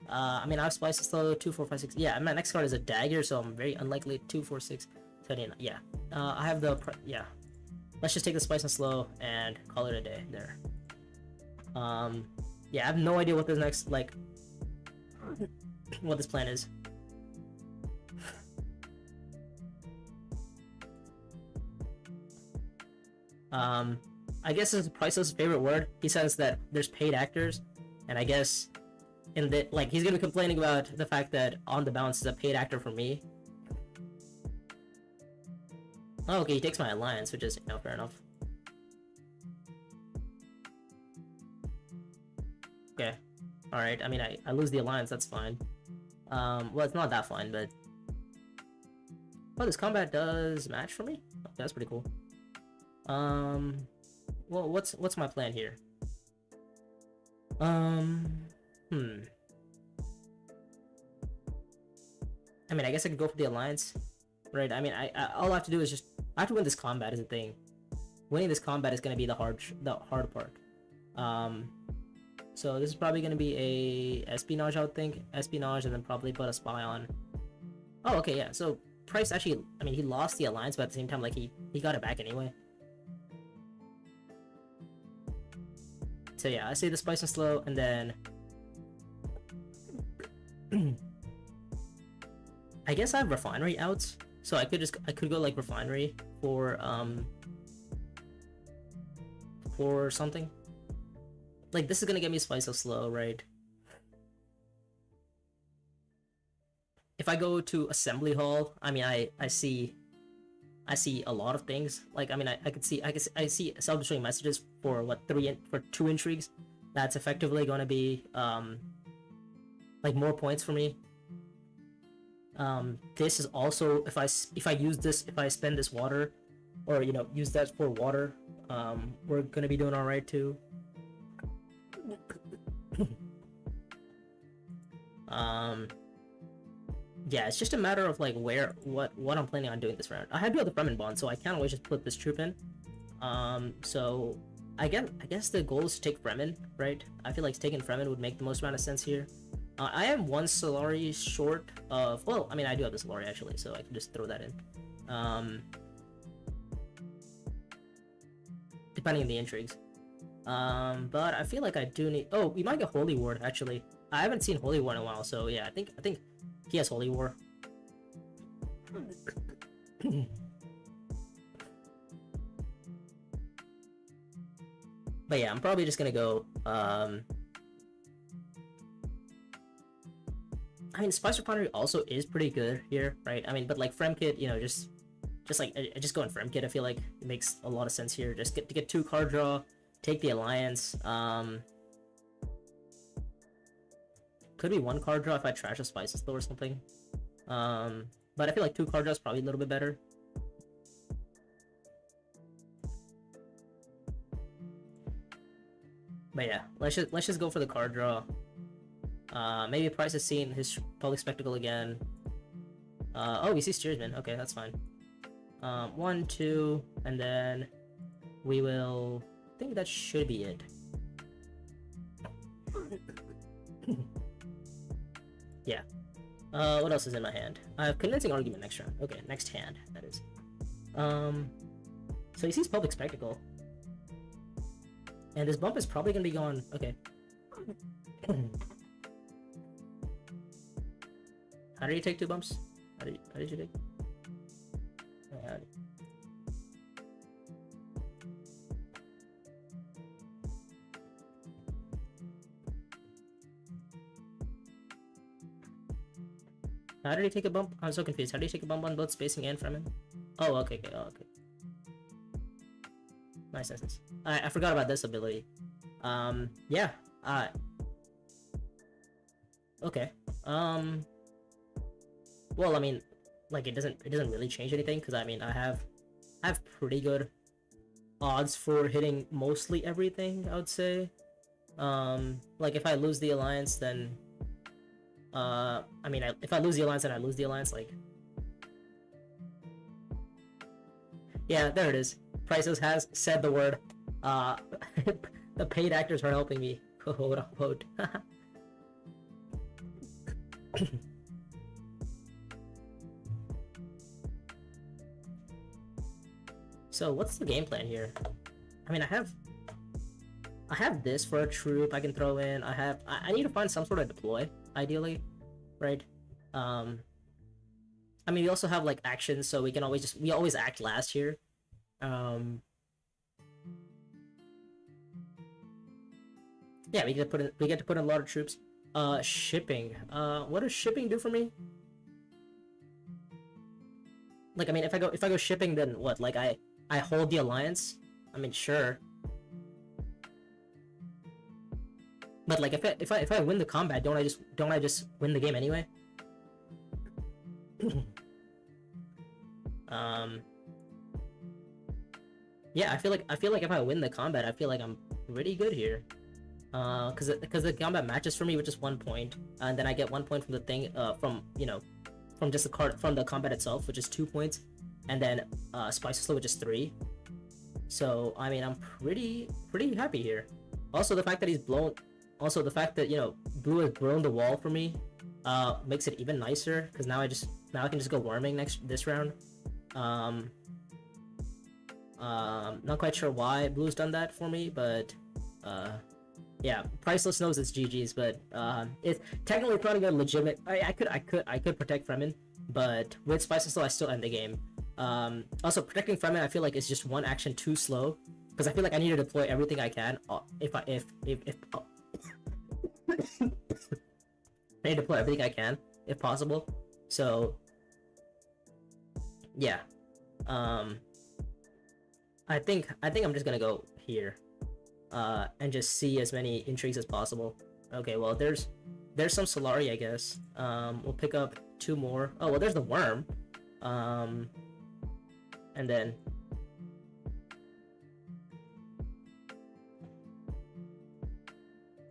I mean, I have Spice and Slow, 2, 4, 5, 6. Yeah, my next card is a dagger, so I'm very unlikely. 2, 4, 6, 7, 8, 9. Yeah. I have the yeah. Let's just take the Spice and Slow and call it a day there. Yeah, I have no idea what this next what this plan is. I guess it's Priceless' favorite word. He says that there's paid actors, and I guess And that, like, he's gonna be complaining about the fact that On the Bounce is a paid actor for me. Oh, okay, he takes my alliance, which is, you know, fair enough. Okay. Alright, I mean, I lose the alliance, that's fine. Well, it's not that fine, but... Oh, this combat does match for me? Okay, that's pretty cool. Well, what's my plan here? I mean, I guess I could go for the alliance, right? I mean, all I have to do is just... I have to win this combat is the thing. Winning this combat is gonna be the hard part. So this is probably gonna be a espionage, I would think. Espionage, and then probably put a spy on. Oh, okay, yeah. So Price actually, I mean, he lost the alliance, but at the same time, like, he got it back anyway. So yeah, I say the spice and slow, and then I guess I have refinery outs, so I could go like refinery for something. Like, this is gonna get me spice of slow, right? If I go to assembly hall, I mean, I see a lot of things. Like, I mean, I see self-destroying messages for what, 2 intrigues. That's effectively gonna be like more points for me. This is also, if I use this, if I spend this water, or, you know, use that for water, we're gonna be doing all right too. Yeah, it's just a matter of like what I'm planning on doing this round. I do have the Fremen bond, so I can't always just put this troop in. So I guess the goal is to take Fremen, right? I feel like taking Fremen would make the most amount of sense here. I am 1 Solari short of, well, I mean, I do have the Solari actually, so I can just throw that in. Depending on the intrigues. But I feel like I do need, oh, we might get Holy Ward actually. I haven't seen Holy War in a while, so yeah, I think he has Holy War. But yeah, I'm probably just gonna go, I mean, Spice Refinery also is pretty good here, right? I mean, but like Fremkit, you know, just like, I just go in Fremkit, I feel like it makes a lot of sense here. Just get 2 card draw, take the alliance, could be 1 card draw if I trash a Spices though or something. But I feel like 2 card draw is probably a little bit better. But yeah, let's just go for the card draw. Maybe Price has seen his public spectacle again. Oh, we see Steersman. Okay, that's fine. 1, 2, and then we will. I think that should be it. Yeah. What else is in my hand? I have Convincing Argument next round. Okay, next hand, that is. So he sees Public Spectacle. And this bump is probably gonna be gone. Okay. How did you take 2 bumps? How did you take? How did he take a bump? I'm so confused. How did he take a bump on both spacing and Fremen? Oh, okay, okay, oh, okay. Nice, nice, nice. I forgot about this ability. Yeah. Okay. Well, I mean, like, it doesn't really change anything, because I mean, I have pretty good odds for hitting mostly everything, I would say. Like, if I lose the alliance, then I mean, if I lose the alliance, then I lose the alliance, like... Yeah, there it is. Prices has said the word. The paid actors are helping me, quote unquote. So, what's the game plan here? I mean, I have this for a troop I can throw in. I need to find some sort of deploy, ideally, right? I mean, we also have like actions, so we can always we always act last here. Yeah, we get to put in a lot of troops. Shipping. What does shipping do for me? Like, I mean, if I go shipping, then what? Like, I hold the alliance. I mean, sure. But like, if I win the combat, don't I just win the game anyway? um. Yeah, I feel like if I win the combat, I feel like I'm pretty good here. Because the combat matches for me with just 1 point, and then I get 1 point from the thing, from from just the card from the combat itself, which is 2 points, and then Spice Slow, which is 3. So I mean, I'm pretty happy here. Also, the fact that the fact that Blue has grown the wall for me, makes it even nicer because now I can just go worming this round. Not quite sure why Blue's done that for me, but yeah, Priceless knows it's GG's, but it's technically not even legitimate. I could protect Fremen, but with Spice Slow I still end the game. Also protecting Fremen I feel like is just one action too slow because I feel like I need to deploy everything I can if I need to deploy everything I can if possible. So yeah, I think I'm just gonna go here, and just see as many intrigues as possible. Okay, well there's some Solari, I guess. We'll pick up 2 more. Oh well, there's the worm. And then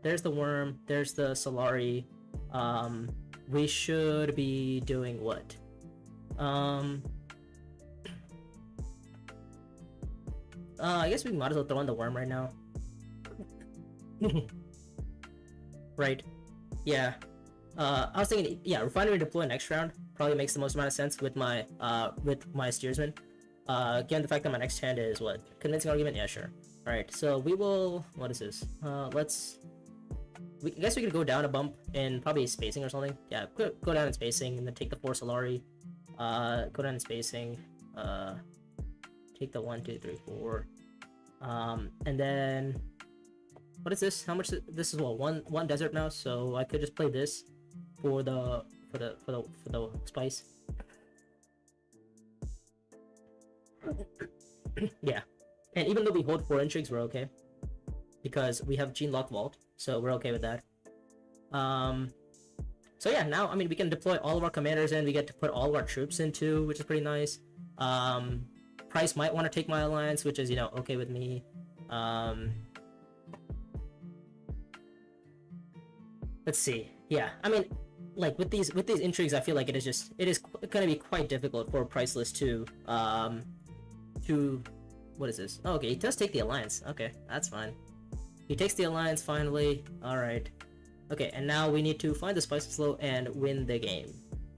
there's the worm. There's the Solari. We should be doing what? I guess we might as well throw in the worm right now. Right. Yeah. I was thinking, yeah, refinery deploy next round probably makes the most amount of sense with my steersman. Given the fact that my next hand is what? Convincing argument? Yeah, sure. Alright, so we will, what is this? I guess we could go down a bump in probably spacing or something. Yeah, go down in spacing and then take the 4 Solari. Go down in spacing. Take the 1, 2, 3, 4. And then what is this? How much? This is what, one desert mouse. So I could just play this for the spice. Yeah, and even though we hold 4 intrigues, we're okay because we have Gene Lock Vault, so we're okay with that. So yeah, now I mean we can deploy all of our commanders in. We get to put all of our troops in too, which is pretty nice. Price might want to take my alliance, which is okay with me. Let's see. Yeah, I mean, like with these intrigues, I feel like it is gonna be quite difficult for Priceless to what is this? Oh, okay, he does take the alliance. Okay, that's fine. He takes the alliance finally. All right. Okay, and now we need to find the Spice Slow and win the game.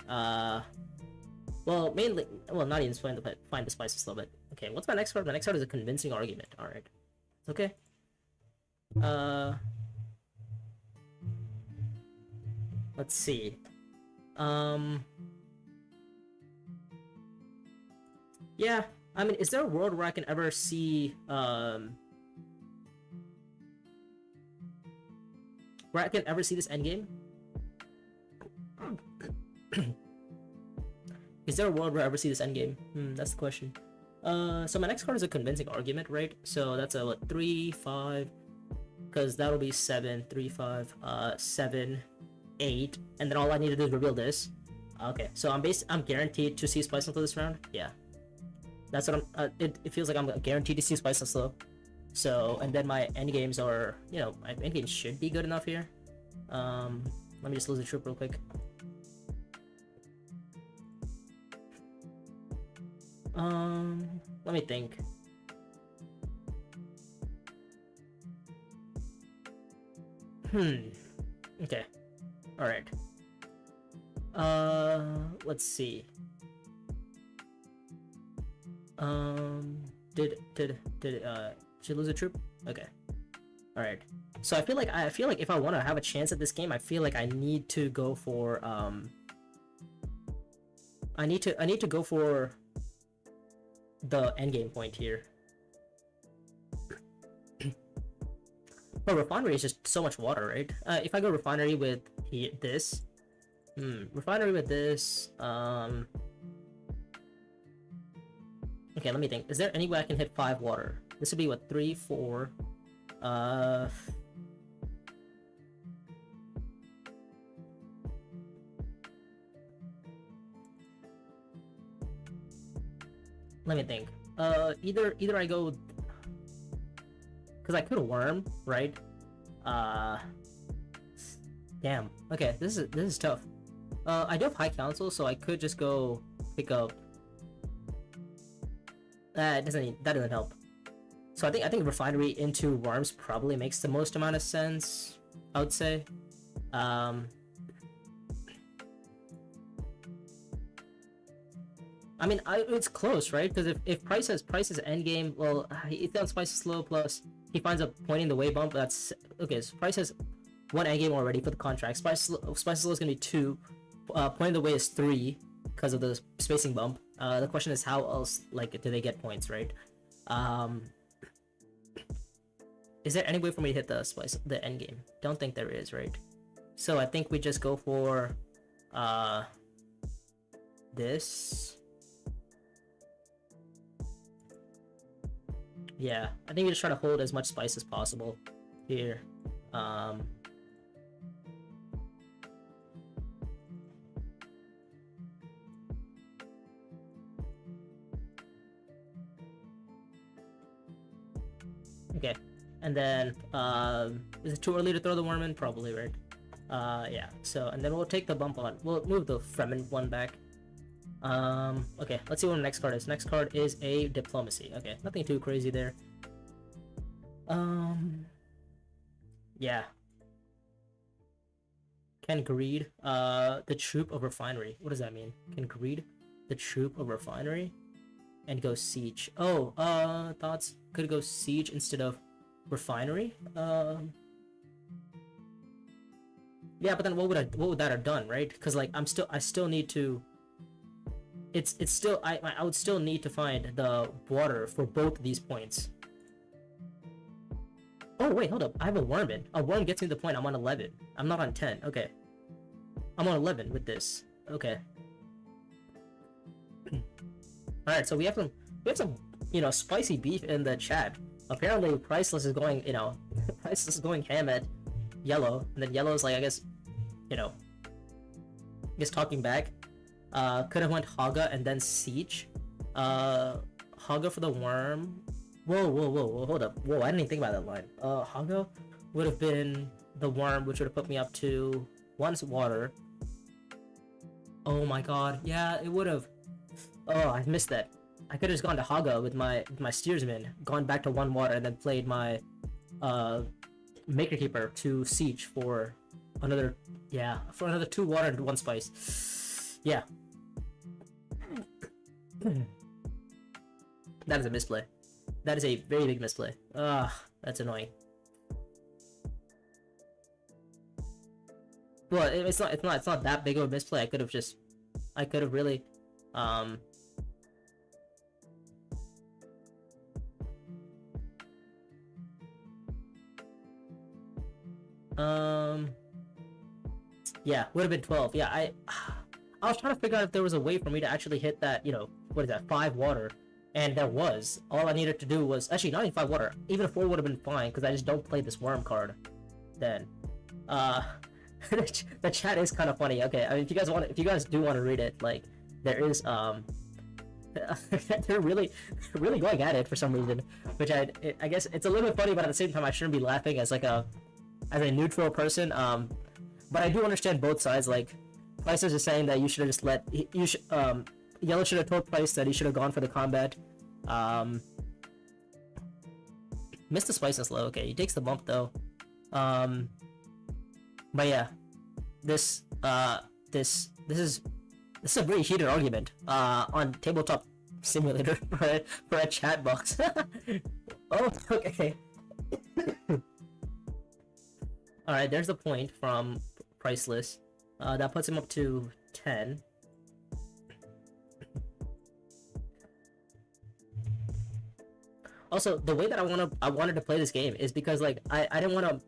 Well, mainly, well, not even find the Spice Slow, but okay. What's my next card? My next card is a convincing argument. All right. Okay. Let's see. Yeah. I mean, is there a world where I can ever see, where I can ever see this endgame? Is there a world where I ever see this endgame? That's the question. So my next card is a convincing argument, right? So that's a, what, 3, 5, because that'll be 7, 3, 5, 7, 8, and then all I need to do is reveal this. Okay, so I'm guaranteed to see Spice Slow this round. Yeah. That's what it feels like I'm guaranteed to see Spice Slow. So, and then my endgames are, my endgames should be good enough here. Let me just lose the troop real quick. Let me think. Okay. Alright. Let's see. Did she lose a troop? Okay. Alright. So I feel like if I want to have a chance at this game, I feel like I need to go for I need to go for the endgame point here. But refinery is just so much water, right? If I go refinery with This. Refinery with this. Okay, let me think. Is there any way I can hit 5 water? This would be what, 3, 4. Let me think. Either I go, because I could worm, right? Damn. Okay, this is tough. I do have high council, so I could just go pick up. That doesn't help. So I think refinery into worms probably makes the most amount of sense, I would say. I mean, it's close, right? Because if Price has endgame, well, he found Spice slow, plus he finds a pointing the way bump. That's okay. So Price has 1 endgame already for the contract. Spice slow is gonna be 2. Pointing the way is 3 because of the spacing bump. The question is how else do they get points, right? Is there any way for me to hit the endgame? Don't think there is, right? So I think we just go for this. Yeah, I think we just try to hold as much spice as possible here. Okay, and then is it too early to throw the worm in? Probably, right? Yeah. So, and then we'll take the bump on. We'll move the Fremen one back. Okay, let's see what the next card is. Next card is a diplomacy. Okay, nothing too crazy there. Yeah. Can greed the troop of refinery. What does that mean? Can greed the troop of refinery and go siege. Oh, thoughts could go siege instead of refinery. Yeah, but then what would that have done, right? Because like I still need to. It's still I would still need to find the water for both of these points. Oh wait, hold up! I have a worm in. A worm gets me the point. I'm on 11. I'm not on 10. Okay, I'm on 11 with this. Okay. All right, so we have some spicy beef in the chat. Apparently, Priceless is going Priceless is going ham at Yellow, and then Yellow is like I guess talking back. Could have went Haga and then Siege. Haga for the worm. Whoa, hold up. Whoa, I didn't even think about that line. Haga would have been the worm, which would have put me up to 1 water. Oh my god, yeah, it would have. Oh, I missed that. I could have just gone to Haga with my steersman, gone back to 1 water, and then played my Maker Keeper to Siege for another 2 water and 1 spice. Yeah. That is a misplay. That is a very big misplay. That's annoying. Well, it's not that big of a misplay. I could have really yeah, would have been 12. Yeah, I was trying to figure out if there was a way for me to actually hit that, what is that, 5 water, and there was. All I needed to do was, actually, not even 5 water, even a 4 would have been fine, because I just don't play this worm card. Then, the chat is kind of funny. Okay, I mean, if you guys do want to read it, like, there is, they're really going at it for some reason, which I guess it's a little bit funny, but at the same time, I shouldn't be laughing as a neutral person. But I do understand both sides. Like, Priceless is saying that you should have just Yellow should have told Price that he should have gone for the combat. Missed the spiciness low. Okay, he takes the bump though. But yeah, this is a very heated argument on Tabletop Simulator for a chat box. Oh, okay. Alright, there's the point from Priceless. That puts him up to 10. Also, the way that I wanted to play this game is because like I don't want to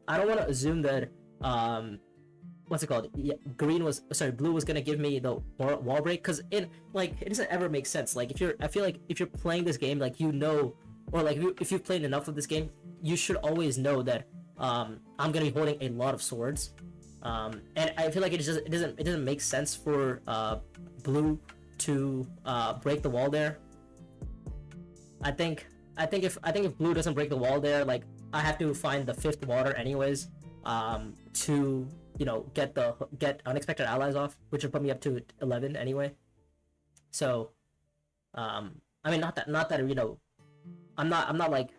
assume that what's it called? Yeah, blue was gonna give me the wall break, because it doesn't ever make sense. Like I feel like if you're playing this game, like or like if you've played enough of this game, you should always know that I'm gonna be holding a lot of swords, and I feel like it doesn't make sense for blue to break the wall there. I think if blue doesn't break the wall there, like I have to find the 5th water anyways, to get unexpected allies off, which would put me up to 11 anyway. So, I mean, not that I'm not like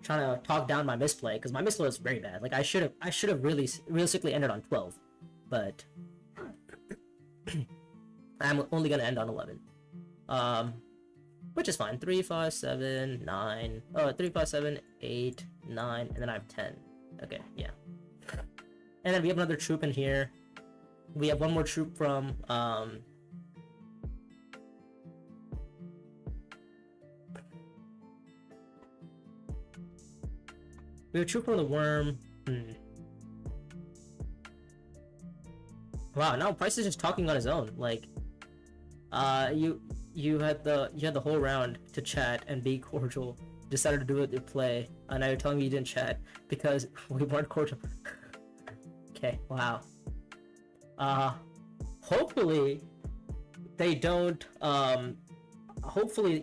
trying to talk down my misplay, because my misplay was very bad. Like I should have really realistically ended on 12, but I'm only gonna end on 11. Which is fine. 3, 5, 7, 9. Oh, 3, 5, 7, 8, 9, and then I have 10. Okay, yeah. And then we have another troop in here. We have one more troop from we have a troop from the worm. Wow, now Price is just talking on his own. Like, you had the whole round to chat and be cordial. Decided to do it to play, and now you're telling me you didn't chat because we weren't cordial. Okay, wow. Hopefully they don't. Hopefully,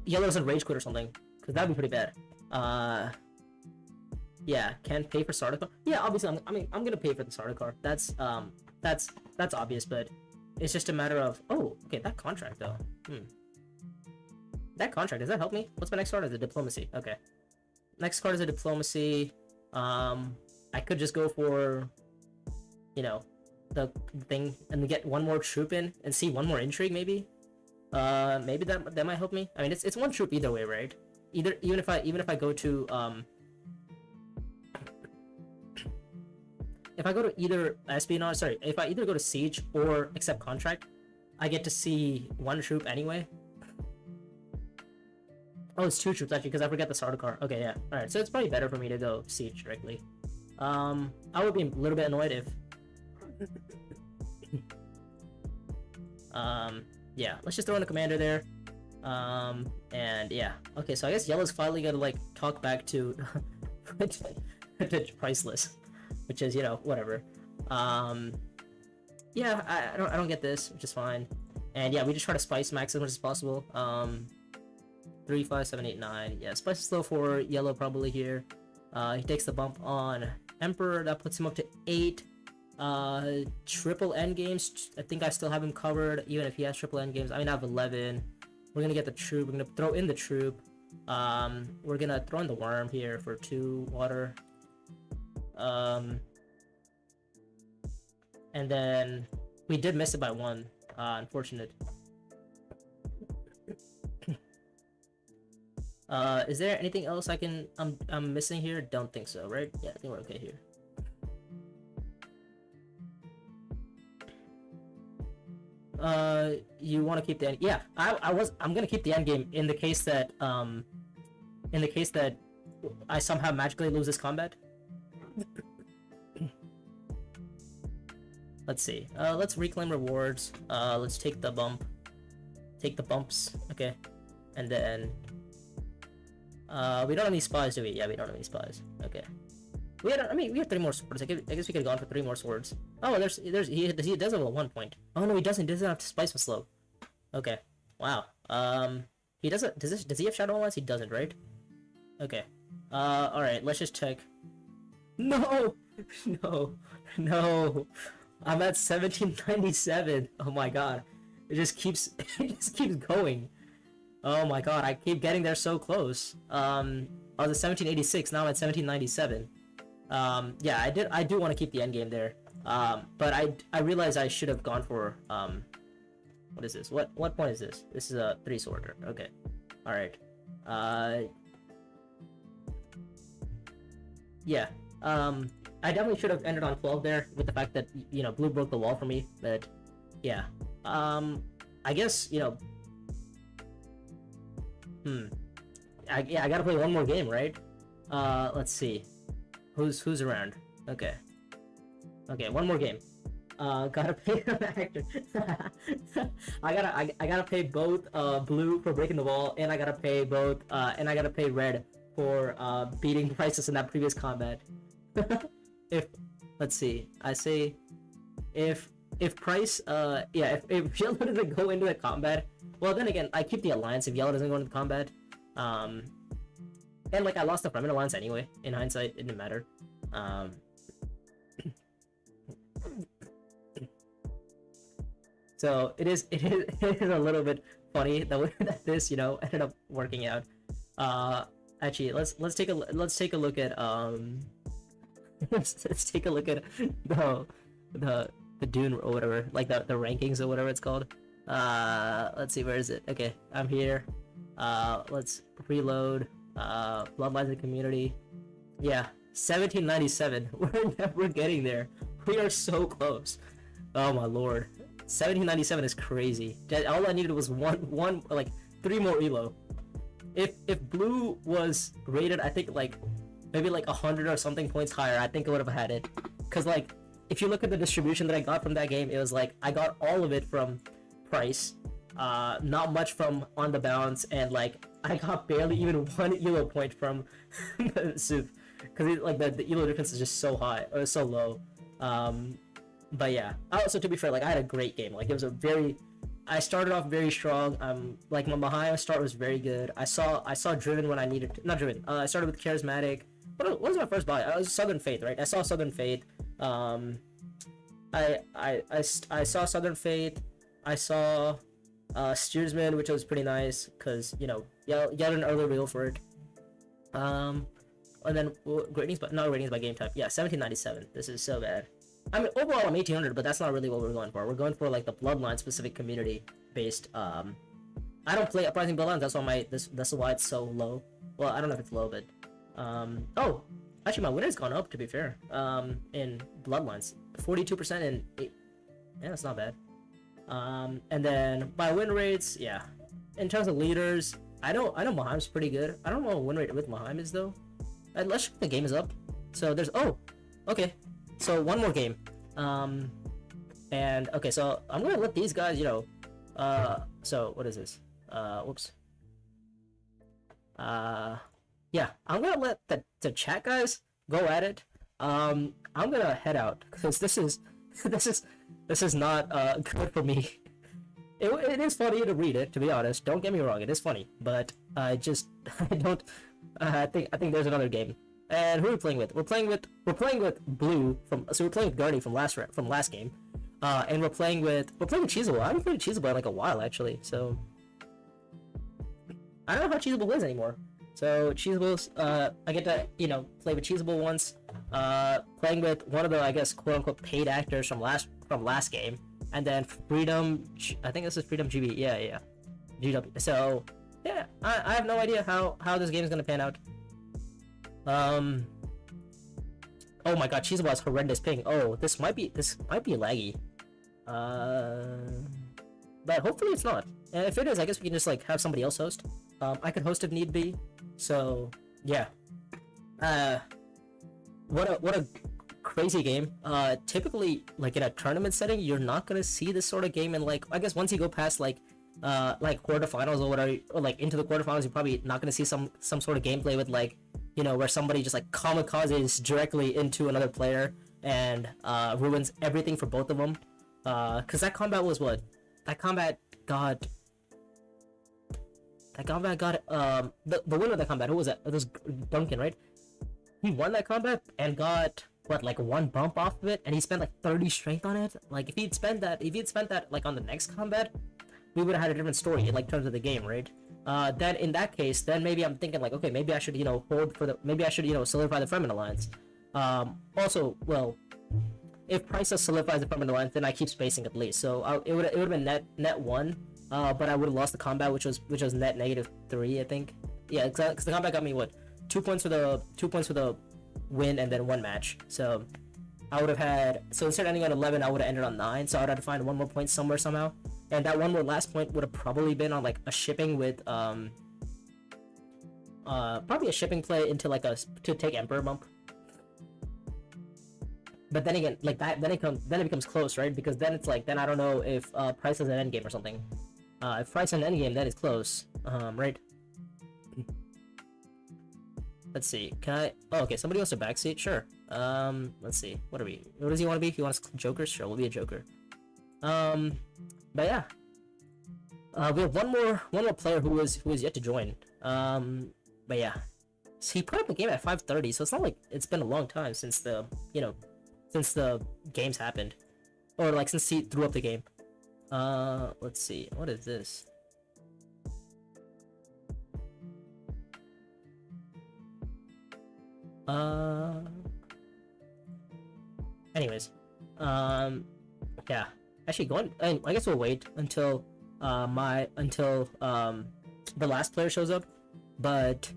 Yellow doesn't rage quit or something, because that'd be pretty bad. Yeah, can't pay for starter car. Yeah, obviously, I'm gonna pay for the starter car. That's obvious, but it's just a matter of, oh, okay, that contract though. That contract, does that help me? What's my next card? Is it diplomacy? Okay. Next card is a diplomacy. I could just go for, the thing and get one more troop in and see one more intrigue maybe. Maybe that might help me. I mean, it's one troop either way, right? Even if I go to if I go to either espionage, if I either go to siege or accept contract, I get to see one troop anyway. Oh, it's 2 troops actually, because I forget the starter card. Okay, yeah. Alright, so it's probably better for me to go siege directly. I would be a little bit annoyed if yeah, let's just throw in a commander there. And yeah. Okay, so I guess Yellow's finally gonna like talk back to to Priceless, which is, whatever. Yeah, I don't get this, which is fine. And yeah, we just try to spice max as much as possible. 3, 5, 7, 8, 9. Yeah, spice is slow for Yellow probably here. He takes the bump on Emperor, that puts him up to 8. Triple end games, I think I still have him covered, even if he has triple end games. I have 11. We're gonna get the troop, we're gonna throw in the troop. We're gonna throw in the worm here for 2 water. And then we did miss it by 1. Unfortunate. Is there anything else I'm missing here? Don't think so, right? Yeah, I think we're okay here. You want to keep the end? Yeah, I'm gonna keep the end game in the case that I somehow magically lose this combat. Let's see. Let's reclaim rewards. Let's take the bump. Take the bumps. Okay, and then we don't have any spies, do we? Yeah, we don't have any spies. Okay. We have 3 more swords. I guess we could have gone for 3 more swords. Oh, he does have a 1 point. Oh no, he doesn't. He doesn't have spice with slow. Okay. Wow. He doesn't. Does he have Shadow Alliance? He doesn't, right? Okay. All right. Let's just check. No, no. I'm at 1797. Oh my god. It just keeps going. Oh my god, I keep getting there so close. I was at 1786, now I'm at 1797. Yeah, I do want to keep the end game there. But I realize I should have gone for what is this? What point is this? This is a 3 sworder. Okay. Alright. Yeah. I definitely should have ended on 12 there with the fact that, blue broke the wall for me, but yeah. I guess, I gotta play one more game, right? Let's see. Who's around? Okay. Okay, one more game. Gotta pay an actor. I gotta pay both blue for breaking the wall, and I gotta pay red for beating Priceless in that previous combat. If let's see, I say if Price if Yellow doesn't go into the combat, well then again I keep the alliance if Yellow doesn't go into the combat. And like I lost the Fremen alliance anyway. In hindsight, it didn't matter. So it is a little bit funny the way that this ended up working out. Actually, let's take a look at let's take a look at the Dune or whatever, like the rankings or whatever it's called. Let's see, where is it? Okay, I'm here. Let's reload. Bloodlines and community. Yeah, 1797. We're never getting there. We are so close. Oh my lord. 1797 is crazy. All I needed was one like 3 more elo. If blue was rated, I think like maybe like 100 or something points higher, I think I would have had it. Cause like if you look at the distribution that I got from that game, it was like I got all of it from Price, not much from On the Bounce, and like I got barely even 1 elo point from Soup, because like the elo difference is just so high or so low. But yeah, also to be fair, like I had a great game. Like it was I started off very strong. Like my Mahaya start was very good. I saw Driven when I needed to, not Driven. I started with Charismatic. What was my first buy? I was Southern Faith, right? I saw Southern Faith. I saw Southern Faith. I saw Steersman, which was pretty nice because you had an early reel for it. And then ratings, but not ratings by game type. Yeah, 1797. This is so bad. I mean, overall I'm 1800, but that's not really what we're going for. We're going for like the Bloodline specific community based. I don't play Uprising Bloodlines. That's why that's why it's so low. Well, I don't know if it's low, but oh, actually my win has gone up, to be fair. In Bloodlines, 42% in 8. Yeah, that's not bad. And then by win rates, yeah. In terms of leaders, I know Maheim's pretty good. I don't know what win rate with Maheim is though. Let's check the game is up. So there's okay. So one more game. And okay, so I'm gonna let these guys, so what is this? Whoops. Yeah, I'm gonna let the chat guys go at it. I'm gonna head out because this is not good for me. It is funny to read it, to be honest. Don't get me wrong, it is funny, but I don't. I think there's another game. And who are we playing with? We're playing with Blue so we're playing with Guardy from last game. And we're playing with Cheesable. I haven't played Cheesable in like a while actually, so I don't know how Cheesable is anymore. So Cheesable's I get to, play with Cheesable once. Playing with one of the, I guess, quote unquote paid actors from last game. And then Freedom, I think this is Freedom GB. Yeah. GW. So yeah, I have no idea how this game is gonna pan out. Oh my god, Cheesable has horrendous ping. Oh, this might be laggy. But hopefully it's not. And if it is, I guess we can just like have somebody else host. I could host if need be. So yeah. What a crazy game. Typically, like in a tournament setting, you're not gonna see this sort of game. And like, I guess once you go past like quarterfinals or whatever, or like into the quarterfinals, you're probably not gonna see some sort of gameplay with like, where somebody just like kamikazes directly into another player and ruins everything for both of them. Cause that combat was what? That combat got the winner of that combat. Who was that? It was Duncan, right? He won that combat and got what, like 1 bump off of it, and he spent like 30 strength on it. Like if he'd spent that like on the next combat, we would have had a different story in like terms of the game, right? Then in that case, then maybe I'm thinking like, okay, maybe I should solidify the Fremen alliance. Also, well, if Price solidifies the Fremen alliance, then I keep spacing at least. So it would have been net 1, but I would have lost the combat, which was net -3, I think. Yeah, because the combat got me what, 2 points for the win and then 1 match. So I would have had, so instead of ending on 11, I would have ended on 9. So I would have to find 1 more point somewhere somehow. And that 1 more last point would have probably been on like a shipping with probably a shipping play into like a to take Emperor bump. But then again, like that, then it becomes close, right? Because then it's like, then I don't know if Price is an endgame or something. If Price is an endgame, then it's close, right? Let's see. Can I? Oh, okay. Somebody wants a backseat. Sure. Let's see. What are we? What does he want to be? He wants Jokers. Sure, we'll be a Joker. But yeah. We have one more player who is yet to join. But yeah. So he put up the game at 5:30, so it's not like it's been a long time since the since the games happened, or like since he threw up the game. Let's see. What is this? Anyways, yeah. Actually, I guess we'll wait until the last player shows up. But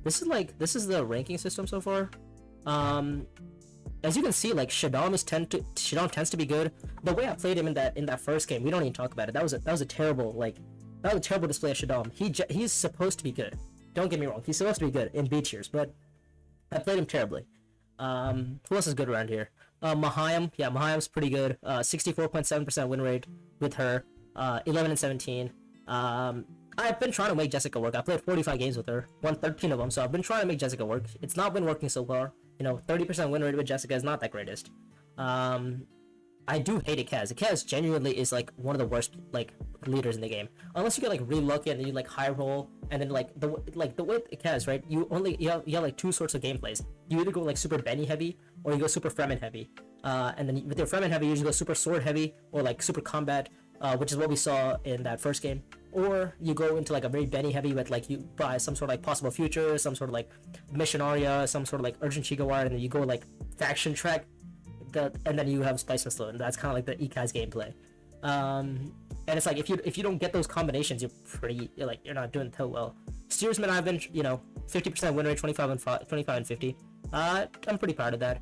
this is the ranking system so far. As you can see, like Shaddam tends to be good. The way I played him in that first game, we don't even talk about it. That was a terrible display of Shaddam. He's supposed to be good. Don't get me wrong. He's supposed to be good in B tiers, but I played him terribly. Who else is good around here? Mahayam. Yeah, Mahayam's pretty good. 64.7% win rate with her. 11 and 17. I've been trying to make Jessica work. I played 45 games with her, won 13 of them, so I've been trying to make Jessica work. It's not been working so far. 30% win rate with Jessica is not that greatest. I do hate Ikaz. Ikaz genuinely is like one of the worst like leaders in the game. Unless you get like really lucky and then you like high roll, and then like the way Ikaz, right? You have like two sorts of gameplays. You either go like super Benny heavy or you go super Fremen heavy. And then with your Fremen heavy, you usually go super sword heavy or like super combat, which is what we saw in that first game. Or you go into like a very Benny heavy with like you buy some sort of like possible future, some sort of like mission aria, some sort of like urgent Chica wire, and then you go like faction trek, and then you have Spice and Slow, and that's kind of like the Ikaz gameplay. And it's like if you don't get those combinations, you're not doing so well. Steersman, I've been 50% win rate, 25 and 50. I'm pretty proud of that.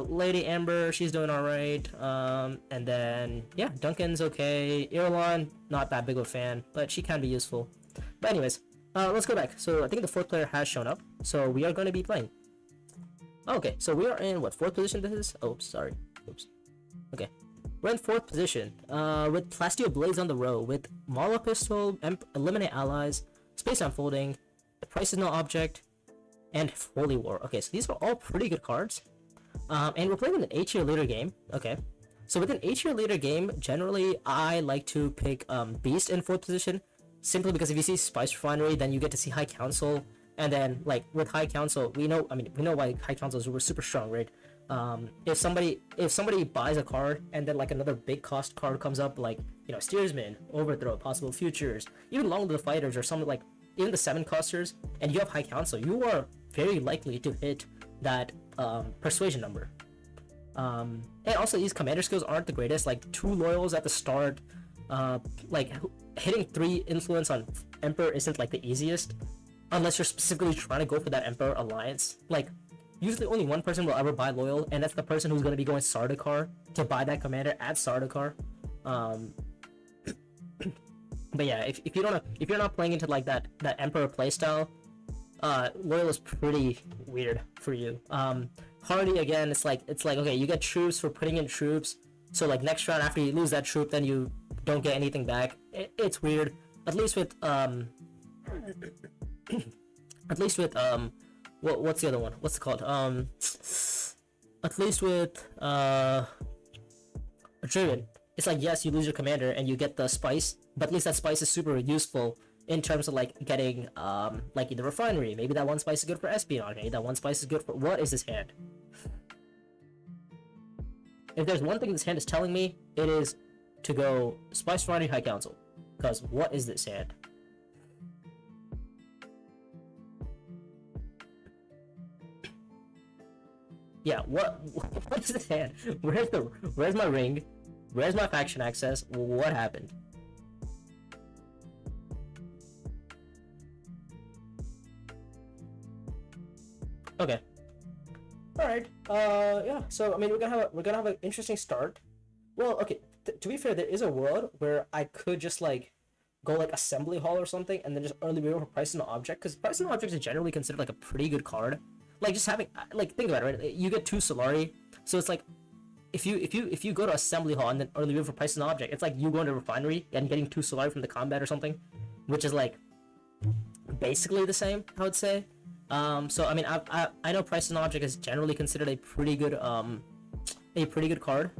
Lady Amber, she's doing alright. And then yeah, Duncan's okay. Irulan, not that big of a fan, but she can be useful. But anyways, let's go back. So I think the fourth player has shown up, so we are going to be playing. Okay, so we are in what, fourth position this is? Oh, sorry. Oops. Okay. We're in fourth position, with Plasteel Blades on the row, with Mala Pistol, Eliminate Allies, Space Unfolding, The Price is No Object, and Holy War. Okay, so these are all pretty good cards. And we're playing with an 8-tier leader game. Okay, so with an 8-tier leader game, generally I like to pick Beast in fourth position, simply because if you see Spice Refinery, then you get to see High Council, and then like with High Council, we know why High Council is super strong, right? If somebody buys a card and then like another big cost card comes up, like Steersman, Overthrow, Possible Futures, even Long Live the Fighters, or something like even the 7 costers, and you have High Council, you are very likely to hit that persuasion number. And also these commander skills aren't the greatest. Like 2 loyals at the start, like hitting 3 influence on Emperor isn't like the easiest, unless you're specifically trying to go for that Emperor alliance. Like usually only one person will ever buy loyal, and that's the person who's going to be going Sardaukar to buy that commander at Sardaukar. But yeah, if you're not playing into like that Emperor playstyle, loyal is pretty weird for you. Hardy, again, it's like okay, you get troops for putting in troops, so like next round after you lose that troop, then you don't get anything back. It's weird. At least with what's the other one? What's it called? At least with Driven, it's like, yes, you lose your commander and you get the spice, but at least that spice is super useful in terms of like getting like either refinery. Maybe that one spice is good for espionage. Maybe that one spice is good for, what is this hand? If there's one thing this hand is telling me, it is to go Spice Refinery, High Council. Because what is this hand? Yeah, what is this hand? Where's my ring? Where's my faction access? What happened? Okay. All right. Yeah. So I mean, we're gonna have an interesting start. Well, okay. To be fair, there is a world where I could just like go like assembly hall or something, and then just early reveal for price and object, because price and object is generally considered like a pretty good card. Like just having, like, think about it, right? You get 2 Solari, so it's like if you go to assembly hall and then early reveal for price and object, it's like you going to refinery and getting 2 Solari from the combat or something, which is like basically the same, I would say. So I mean, I know price and object is generally considered a pretty good card.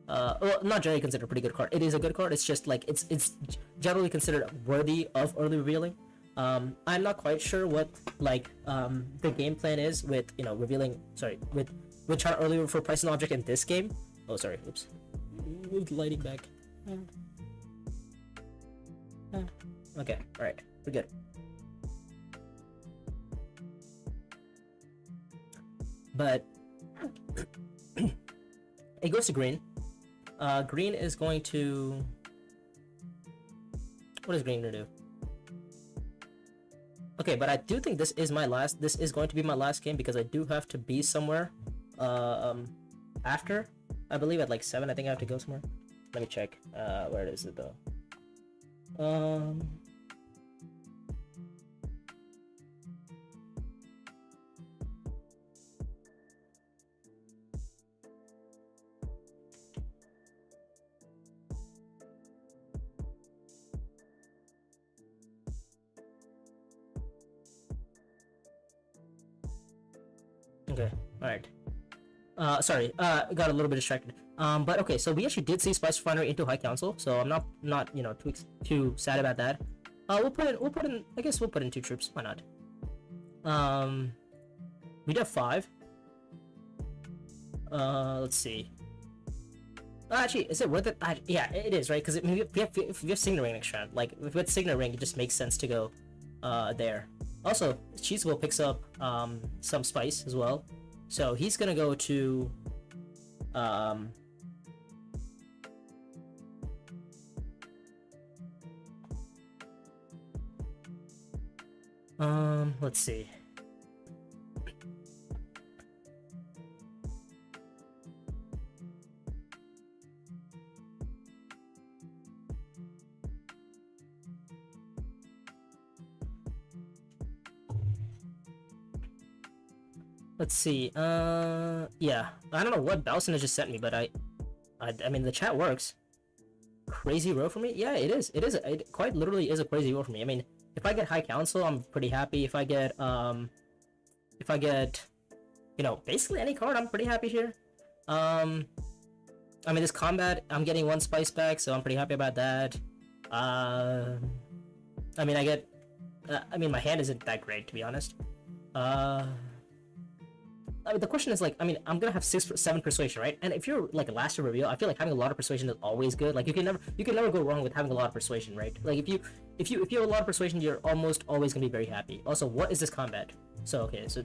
Well, not generally considered a pretty good card. It is a good card. It's just like it's generally considered worthy of early revealing. I'm not quite sure what like the game plan is with revealing. Sorry, with trying to early reveal for price and object in this game. Oh, sorry. Oops. Moved lighting back. Okay. All right. We're good. But it goes to green. Green is going to... What is green gonna do? Okay, but I do think this is going to be my last game, because I do have to be somewhere after. I believe at like 7, I think I have to go somewhere. Let me check. Where is it though? Okay, alright. Sorry, got a little bit distracted. But okay, so we actually did see Spice Refinery into High Council, so I'm not too sad about that. We'll put in I guess we'll put in 2 troops. Why not? We do have 5. Let's see. Actually, is it worth it? Yeah, it is, right? Because if we have Signet Ring next round, like if we had Signet Ring, it just makes sense to go there. Also, Cheeseable picks up some spice as well, so he's gonna go to let's see. Let's see. Yeah, I don't know what Bowson has just sent me, but I mean, the chat works. Crazy row for me? Yeah, it is. It quite literally is a crazy row for me. I mean, if I get High Council, I'm pretty happy. If I get basically any card, I'm pretty happy here. I mean, this combat, I'm getting 1 spice back, so I'm pretty happy about that. I mean, I mean, my hand isn't that great, to be honest. I mean, the question is, like, I mean, I'm gonna have 7 persuasion, right? And if you're like a last year reveal, I feel like having a lot of persuasion is always good. Like, you can never go wrong with having a lot of persuasion, right? Like, if you have a lot of persuasion, you're almost always gonna be very happy. Also, what is this combat? So okay, so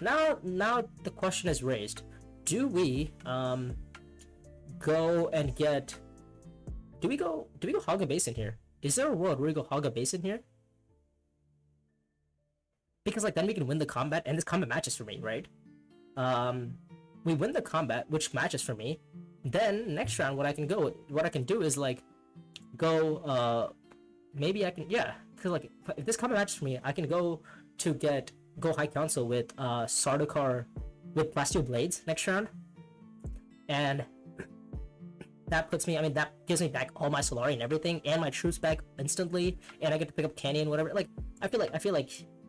now the question is raised: do we go and get? Do we go hog a basin here? Is there a world where we go hog a basin here? Because like then we can win the combat, and this combat matches for me, right? We win the combat, which matches for me. Then next round, what I can do is like go. Maybe I can, yeah, because like if this combat matches for me, I can go High Council with Sardaukar with Plasteel Blades next round, and that puts me. I mean, that gives me back all my Solari and everything, and my troops back instantly, and I get to pick up Canyon, whatever. Like I feel like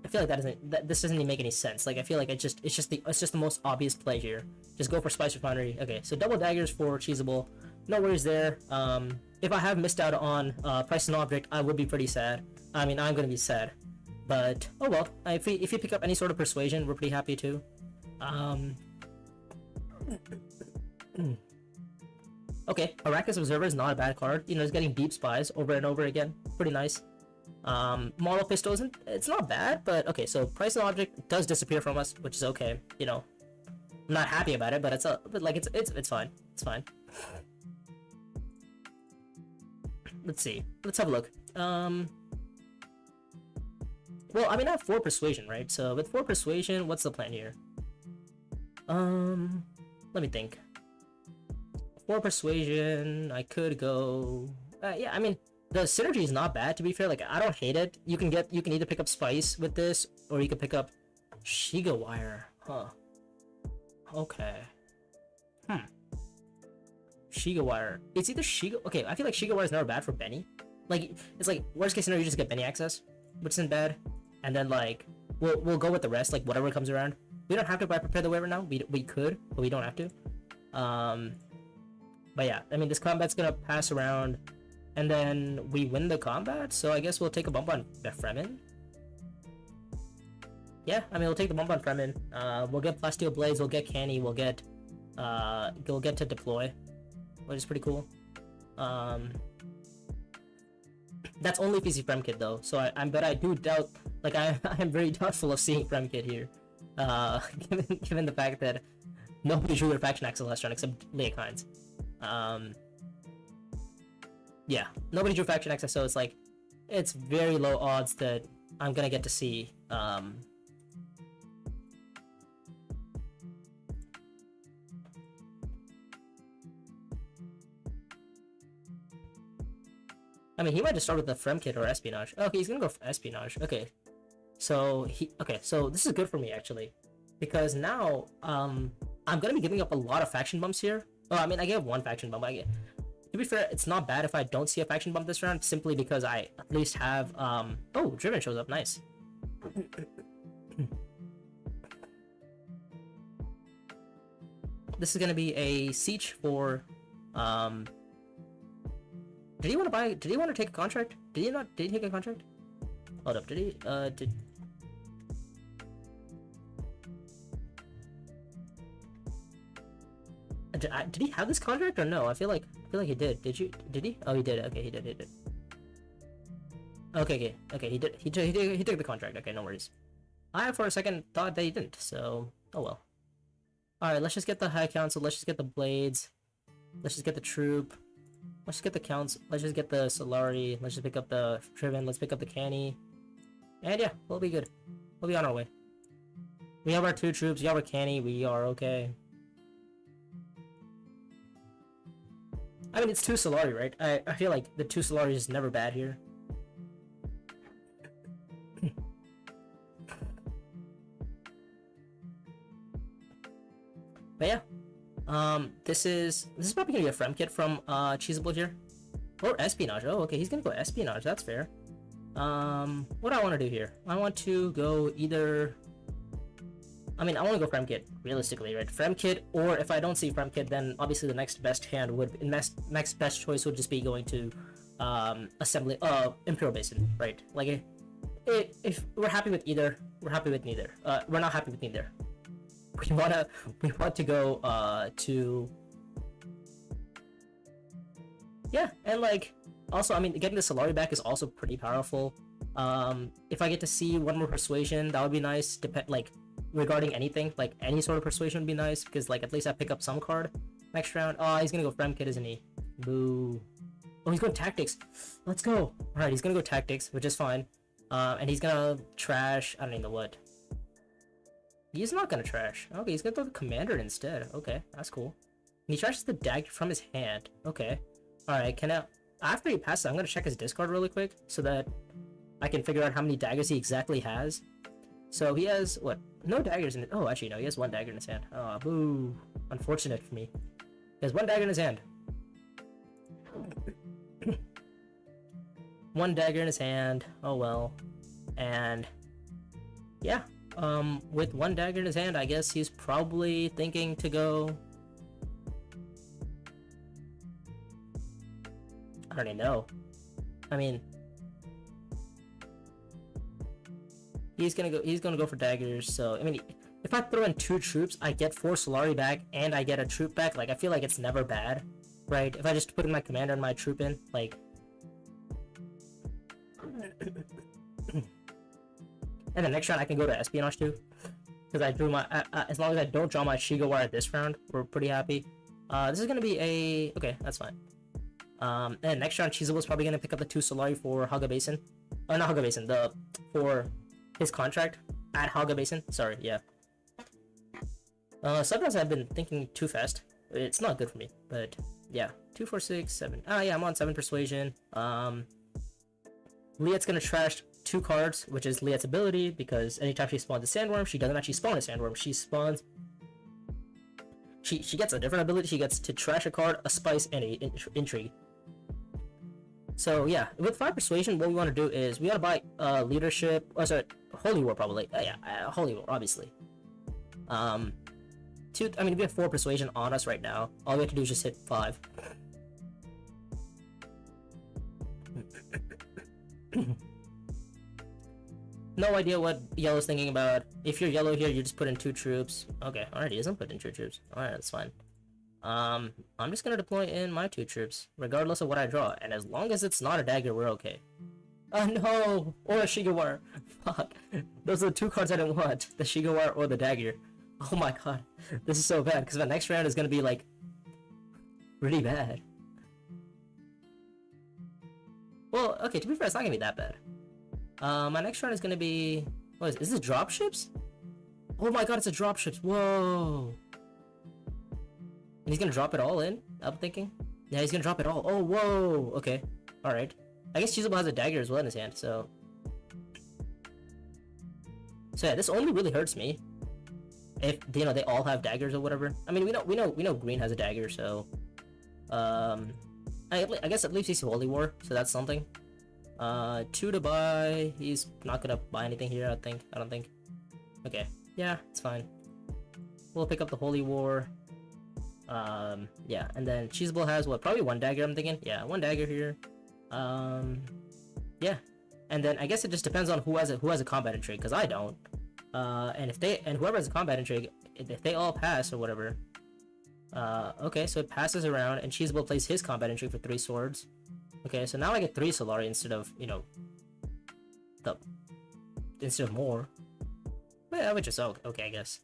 this doesn't even make any sense. Like I feel like it's just the most obvious play here. Just go for Spice Refinery. Okay, so double daggers for Cheeseable. No worries there. If I have missed out on Price and Object, I would be pretty sad. I mean, I'm gonna be sad. But oh well. If you pick up any sort of persuasion, we're pretty happy too. Okay, Arrakis Observer is not a bad card. You know, it's getting deep spies over and over again. Pretty nice. Model Pistol isn't, it's not bad, but okay, so Price and Object does disappear from us, which is okay. You know, I'm not happy about it, but it's fine. It's fine. Let's see. Let's have a look. Well, I mean, I have 4 persuasion, right? So with 4 persuasion, what's the plan here? Let me think. 4 persuasion, I could go... yeah, I mean, the synergy is not bad, to be fair. Like, I don't hate it. You can either pick up Spice with this, or you can pick up Shiga Wire. Huh. Okay. Shiga Wire. It's either Shiga... Okay, I feel like Shiga Wire is never bad for Benny. Like, it's like, worst case scenario, you just get Benny access, which isn't bad. And then, like, we'll go with the rest, like, whatever comes around. We don't have to prepare the way right now. We could, but we don't have to. But yeah, I mean, this combat's gonna pass around, and then we win the combat, so I guess we'll take a bump on Fremen. Yeah, I mean, we'll take the bump on Fremen. We'll get Plasteel Blades, we'll get Canny, we'll get to deploy, which is pretty cool. That's only if you see Fremkit though, so I do doubt, like, I'm very doubtful of seeing Fremkit here. Given the fact that nobody drew their faction access last round except Leia Kynes. Yeah, nobody drew faction access, so it's like, it's very low odds that I'm gonna get to see, I mean, he might just start with the Fremkit or Espionage. Okay, he's gonna go for Espionage. Okay. So so this is good for me actually, because now I'm gonna be giving up a lot of faction bumps here. Oh, I mean, I get one faction bump. To be fair, it's not bad if I don't see a faction bump this round, simply because I at least have oh, Driven shows up, nice. This is gonna be a siege for Did he want to take a contract? Did he take a contract? Hold up, did he did he have this contract or no? I feel like he did. Did he? Oh, he did. Okay, he did. Okay, he did. He took the contract. Okay, no worries. I for a second thought that he didn't. So, oh well. All right, let's just get the High Council. Let's just get the Blades. Let's just get the Troop. Let's just get the Counts. Let's just get the Solari. Let's just pick up the Driven. Let's pick up the Canny. And yeah, we'll be good. We'll be on our way. We have our 2 troops. We have our Canny. We are okay. I mean, it's 2 Solari, right? I feel like the 2 Solari is never bad here. But yeah. This is probably gonna be a Fremkit from Cheesable here. Or Espionage. Oh, okay, he's gonna go Espionage, that's fair. What do I want to do here? I want to go either... I mean, I want to go Fremkit, realistically, right? Fremkit, or if I don't see Fremkit, then obviously the next best hand would... Next best choice would just be going to, Imperial Basin, right? Like, if we're happy with either, we're happy with neither. We're not happy with neither. We want to go, to... Yeah, and like, also, I mean, getting the Solari back is also pretty powerful. If I get to see one more Persuasion, that would be nice, regarding anything, like, any sort of Persuasion would be nice, because, like, at least I pick up some card next round. Oh, he's gonna go Fremkit, isn't he? Boo. Oh, he's going Tactics. Let's go. Alright, he's gonna go Tactics, which is fine. And he's gonna trash, I don't even know what. He's not gonna trash. Okay, he's gonna throw the Commander instead. Okay, that's cool. And he trashes the dagger from his hand. Okay. Alright, after he passes, I'm gonna check his discard really quick, so that I can figure out how many daggers he exactly has. So he has, what? No daggers in it. Oh, actually, no, he has 1 dagger in his hand. Oh, boo. Unfortunate for me. He has 1 dagger in his hand. 1 dagger in his hand. Oh, well. And, yeah. With 1 dagger in his hand, I guess he's probably thinking to go... I don't even know. I mean... He's gonna go for daggers, so, I mean, if I throw in 2 troops, I get 4 Solari back, and I get a troop back, like, I feel like it's never bad, right? If I just put in my commander and my troop in, like... And the next round I can go to Espionage too, because I drew my, as long as I don't draw my Shiga Wire this round, we're pretty happy. This is gonna be a, okay, that's fine. And next round Cheesable is probably gonna pick up the 2 Solari for Haga Basin. Oh, not Haga Basin, for his contract at Haga Basin. Sorry, yeah. Sometimes I've been thinking too fast. It's not good for me, but yeah. 2, 4, 6, 7. Ah, yeah, I'm on 7 Persuasion. Liet's gonna trash 2 cards, which is Liet's ability, because anytime she spawns a sandworm, she doesn't actually spawn a sandworm. She spawns. She gets a different ability. She gets to trash a card, a spice, and a intrigue. So yeah, with 5 persuasion, what we want to do is we gotta buy leadership. Oh, sorry, holy war probably. Holy war, obviously. I mean, we have 4 persuasion on us right now. All we have to do is just hit 5. No idea what yellow's thinking about. If you're yellow here, you just put in 2 troops. Okay, alright, he doesn't put in 2 troops. Alright, that's fine. I'm just gonna deploy in my 2 troops, regardless of what I draw, and as long as it's not a dagger, we're okay. Oh no! Or a Shigawara! Fuck. Those are the 2 cards I didn't want. The Shigawara or the dagger. Oh my god. This is so bad, because my next round is gonna be, like, really bad. Well, okay, to be fair, it's not gonna be that bad. My next round is gonna be... What is this dropships? Oh my god, it's a dropships. Whoa! And he's gonna drop it all in, I'm thinking. Yeah, he's gonna drop it all. Oh, whoa! Okay. Alright. I guess Cheesable has a dagger as well in his hand, so... So yeah, this only really hurts me. If, you know, they all have daggers or whatever. I mean, we know green has a dagger, so... I guess at least he's Holy War, so that's something. 2 to buy. He's not gonna buy anything here, I don't think. Okay. Yeah, it's fine. We'll pick up the Holy War. Yeah, and then Cheesable has what? Probably 1 dagger, I'm thinking. Yeah, 1 dagger here. Yeah. And then I guess it just depends on who has a combat intrigue, because I don't. And whoever has a combat intrigue, if they all pass or whatever. Okay, so it passes around, and Cheesable plays his combat intrigue for 3 swords. Okay, so now I get 3 Solari instead of, you know, instead of more. Yeah, which is okay, I guess.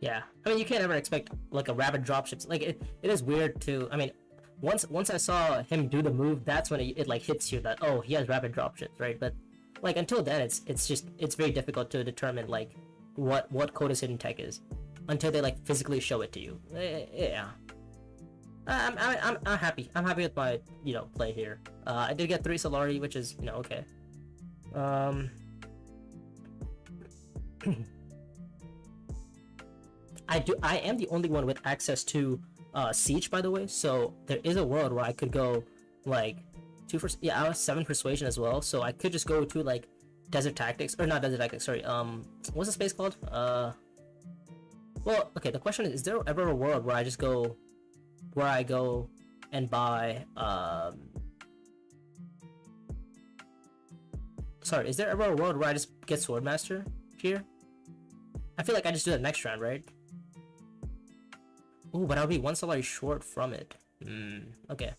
Yeah, I mean, you can't ever expect, like, a rapid dropships. Like, it is weird to, I mean, once I saw him do the move, that's when it like hits you that, oh, he has rapid dropships, right? But like until then, it's very difficult to determine like what Coda's hidden tech is until they like physically show it to you. Yeah, I'm happy. I'm happy with my play here. I did get 3 Solari, which is okay. I am the only one with access to Siege, by the way, so there is a world where I could go like I was 7 persuasion as well, so I could just go to like Desert Tactics, or not Desert Tactics, sorry, what's the space called? Well, okay, the question is there ever a world where I go and buy sorry, is there ever a world where I just get Swordmaster here? I feel like I just do that next round, right? Ooh, but I'll be 1 Solari short from it. Okay.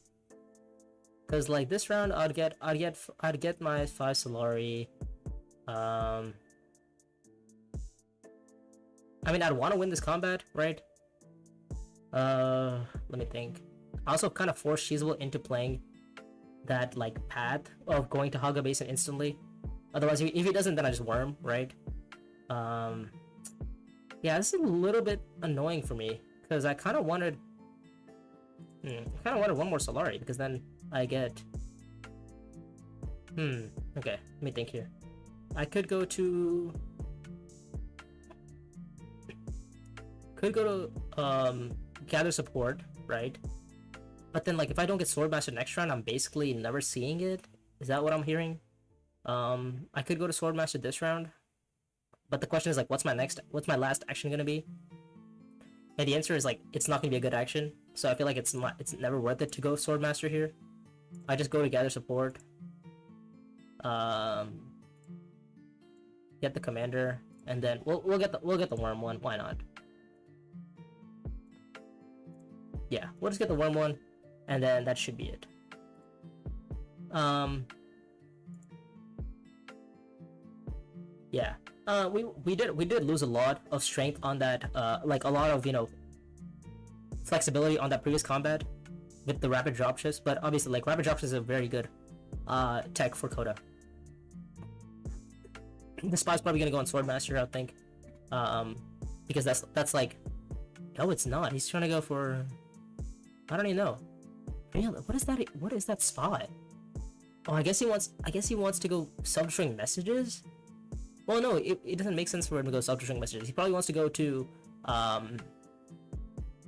Cause like this round, I'd get my 5 Solari. I mean, I'd want to win this combat, right? Let me think. I also kind of force Cheesable into playing that like path of going to Haga Basin instantly. Otherwise, if he doesn't, then I just worm, right? Yeah, this is a little bit annoying for me. Because I kind of wanted... one more Solari, because then I get... Okay, let me think here. I could go to... Gather Support, right? But then, like, if I don't get Swordmaster next round, I'm basically never seeing it. Is that what I'm hearing? I could go to Swordmaster this round. But the question is, like, what's my last action gonna be? And the answer is like it's not gonna be a good action, so I feel like it's never worth it to go Swordmaster here. I just go to Gather Support, get the Commander, and then we'll get the Worm one. Why not? Yeah, we'll just get the Worm one, and then that should be it. Yeah. We did lose a lot of strength on that, like a lot of flexibility on that previous combat with the rapid dropships, but obviously like rapid dropships is a very good tech for Coda. The spy's probably gonna go on Swordmaster, I think. Because that's like, no, it's not. He's trying to go for, I don't even know. What is that? What is that spy? Oh, I guess he wants to go self-destructing messages. Well, no, it doesn't make sense for him to go self-destructing messages. He probably wants to go to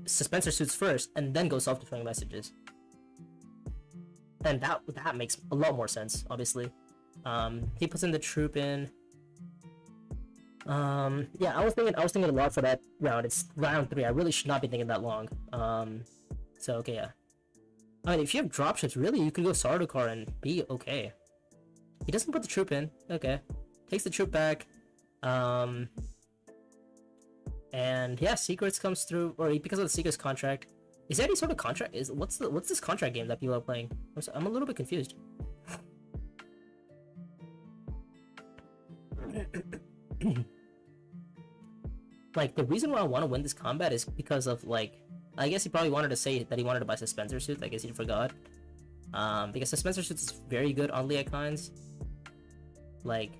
Suspensor Suits first, and then go self-destructing messages. And that makes a lot more sense, obviously. He puts in the troop in. Yeah, I was thinking a lot for that round. It's round 3. I really should not be thinking that long. So okay, yeah. I mean, if you have dropships, really, you could go Sardaukar and be okay. He doesn't put the troop in. Okay, takes the troop back. And yeah, Secrets comes through, or because of the Secrets contract. Is there any sort of contract? What's this contract game that people are playing? I'm a little bit confused. Like, the reason why I want to win this combat is because of, like, I guess he probably wanted to say that he wanted to buy Suspensor Suits. I guess he forgot. Because Suspensor Suits is very good on Liakines. Like,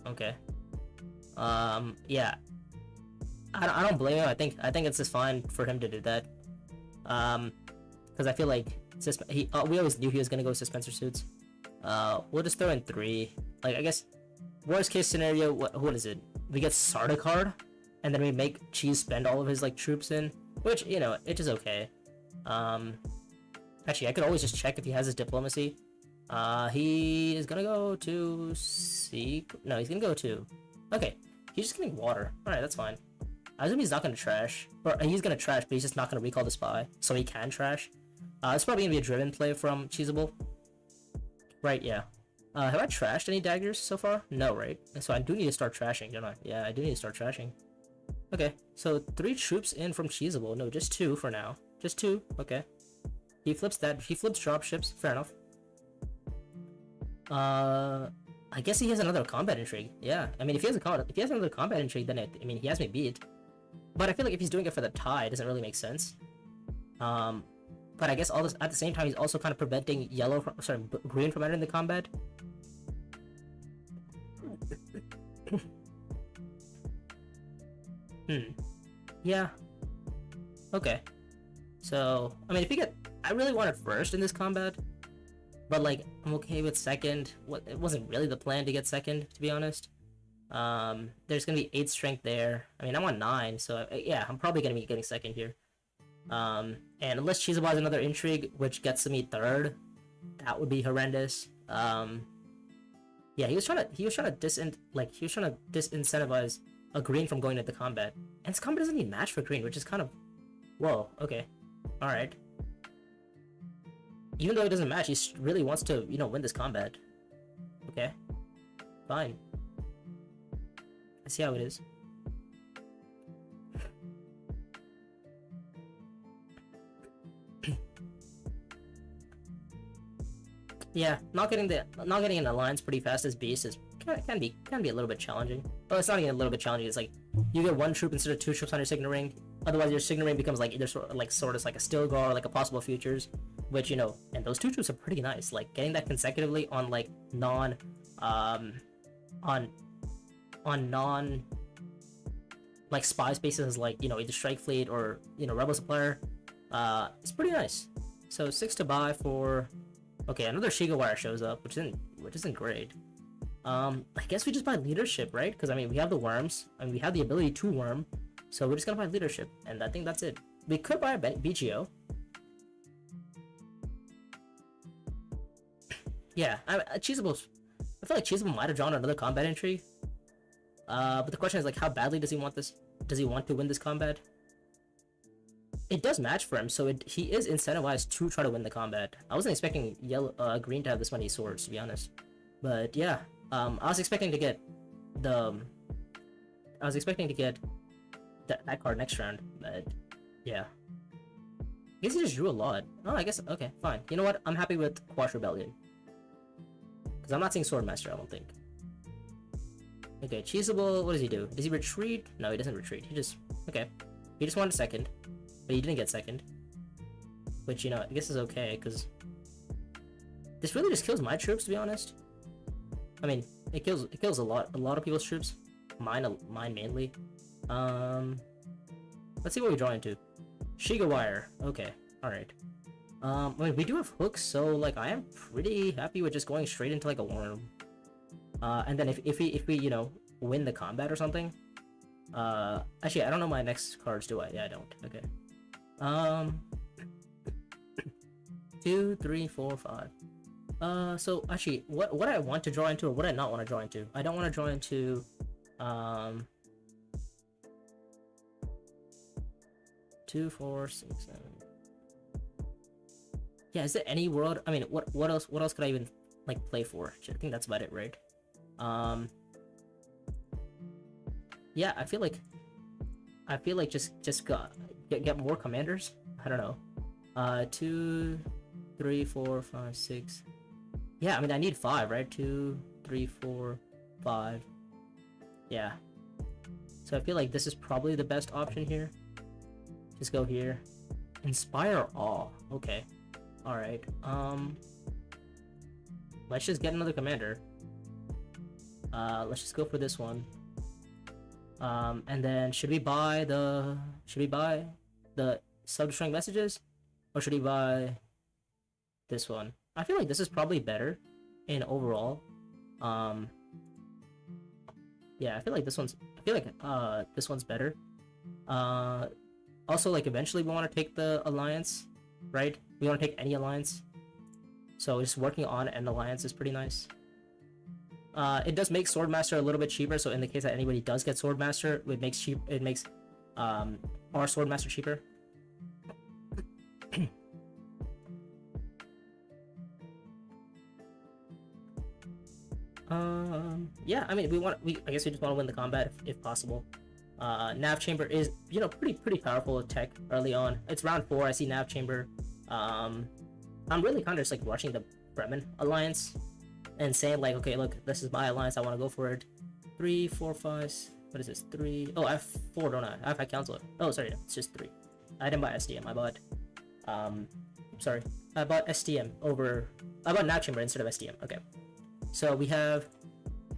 okay. Yeah. I don't blame him. I think it's just fine for him to do that. Because I feel like we always knew he was gonna go Suspensor Suits. We'll just throw in 3. Like, I guess worst case scenario, what is it? We get Sardaukar, and then we make Cheese spend all of his like troops in, which, you know, it is okay. Actually, I could always just check if he has his diplomacy. He is gonna go to No, he's gonna go to. Okay, he's just getting water. All right, that's fine. I assume he's not gonna trash, or he's gonna trash, but he's just not gonna recall the spy, so he can trash. It's probably gonna be a driven play from Cheesable. Right? Yeah. Have I trashed any daggers so far? No, right? So I do need to start trashing, don't I? Yeah, I do need to start trashing. Okay, so 3 troops in from Cheesable. No, just 2 for now. Just 2. Okay. He flips that. He flips dropships. Fair enough. I guess he has another combat intrigue. Yeah, I mean, if he has another combat intrigue, then I mean, he has me beat. But I feel like if he's doing it for the tie, it doesn't really make sense. But I guess all this at the same time, he's also kind of preventing green from entering the combat. Yeah. Okay. So, I mean, if you get, I really wanted first in this combat, but like, I'm okay with second. It wasn't really the plan to get second, to be honest. There's gonna be 8 strength there. I mean, I'm on 9, so yeah, I'm probably gonna be getting second here. And unless Cheesable has another intrigue, which gets me 3rd, that would be horrendous. Yeah, he was trying to disincentivize a green from going into combat, and this combat doesn't need match for green, which is kind of, whoa, okay, all right. Even though it doesn't match, he really wants to, you know, win this combat. Okay, fine. I see how it is. Yeah, not getting an alliance pretty fast as Beast is can be a little bit challenging. Well, it's not even a little bit challenging. It's like you get 1 troop instead of 2 troops on your Signet Ring. Otherwise, your Signet Ring becomes like either sort of like a Stilgar or like a possible futures, which, you know, and those 2 troops are pretty nice. Like getting that consecutively on like non like spy spaces, like, you know, either Strike Fleet or, you know, Rebel Supplier. It's pretty nice. So 6 to buy for. Okay, another Shigawire shows up, which isn't great. I guess we just buy leadership, right? Because I mean, we have the worms, and we have the ability to worm, so we're just gonna buy leadership, and I think that's it. We could buy a BGO. Yeah, Cheesable. I feel like Cheesable might have drawn another combat intrigue. But the question is, like, how badly does he want this? Does he want to win this combat? It does match for him, so he is incentivized to try to win the combat. I wasn't expecting green to have this many swords, to be honest. But yeah, I was expecting to get that card next round, but yeah. I guess he just drew a lot. Oh, I guess, okay, fine. You know what? I'm happy with Quash Rebellion. Because I'm not seeing Swordmaster, I don't think. Okay, Cheesable, what does he do? Does he retreat? No, he doesn't retreat. He just, okay. He just wanted second. But he didn't get second, which, you know, I guess is okay, because this really just kills my troops, to be honest. I mean, it kills a lot of people's troops. Mine mainly. Let's see what we draw into. Shiga Wire. Okay, all right. I mean, we do have hooks, so like I am pretty happy with just going straight into like a worm. And then if we you know win the combat or something. Actually, I don't know my next cards, do I? Yeah, I don't. Okay. 2, 3, 4, 5. So actually, what I want to draw into or what I not want to draw into? I don't want to draw into 2, 4, 6, 7. Yeah, is there any world? I mean, what else could I even like play for? I think that's about it, right? Yeah, I feel like just get more commanders. I don't know. 2, 3, 4, 5, 6. Yeah, I mean I need 5, right? 2, 3, 4, 5. Yeah. So I feel like this is probably the best option here. Just go here. Inspire Awe. Okay. Alright. Let's just get another commander. Let's just go for this one. And then should we buy the self-destroying messages? Or should we buy this one? I feel like this is probably better in overall. Yeah, I feel like this one's better. Also, like eventually we want to take the alliance, right? We want to take any alliance. So just working on an alliance is pretty nice. It does make Swordmaster a little bit cheaper, so in the case that anybody does get Swordmaster, it makes our Swordmaster cheaper. Yeah, I mean, I guess we just want to win the combat if possible. Nav Chamber is, you know, pretty powerful tech early on. It's round 4. I see Nav Chamber. I'm really kind of just like rushing the Bremen alliance and saying like, okay, look, this is my alliance. I want to go for it. 3, 4, 5. What is this? 3. Oh, I have 4, don't I? I have High Council. Oh, sorry, no, it's just 3. I didn't buy STM. I bought STM over. I bought Nav Chamber instead of STM. Okay. So we have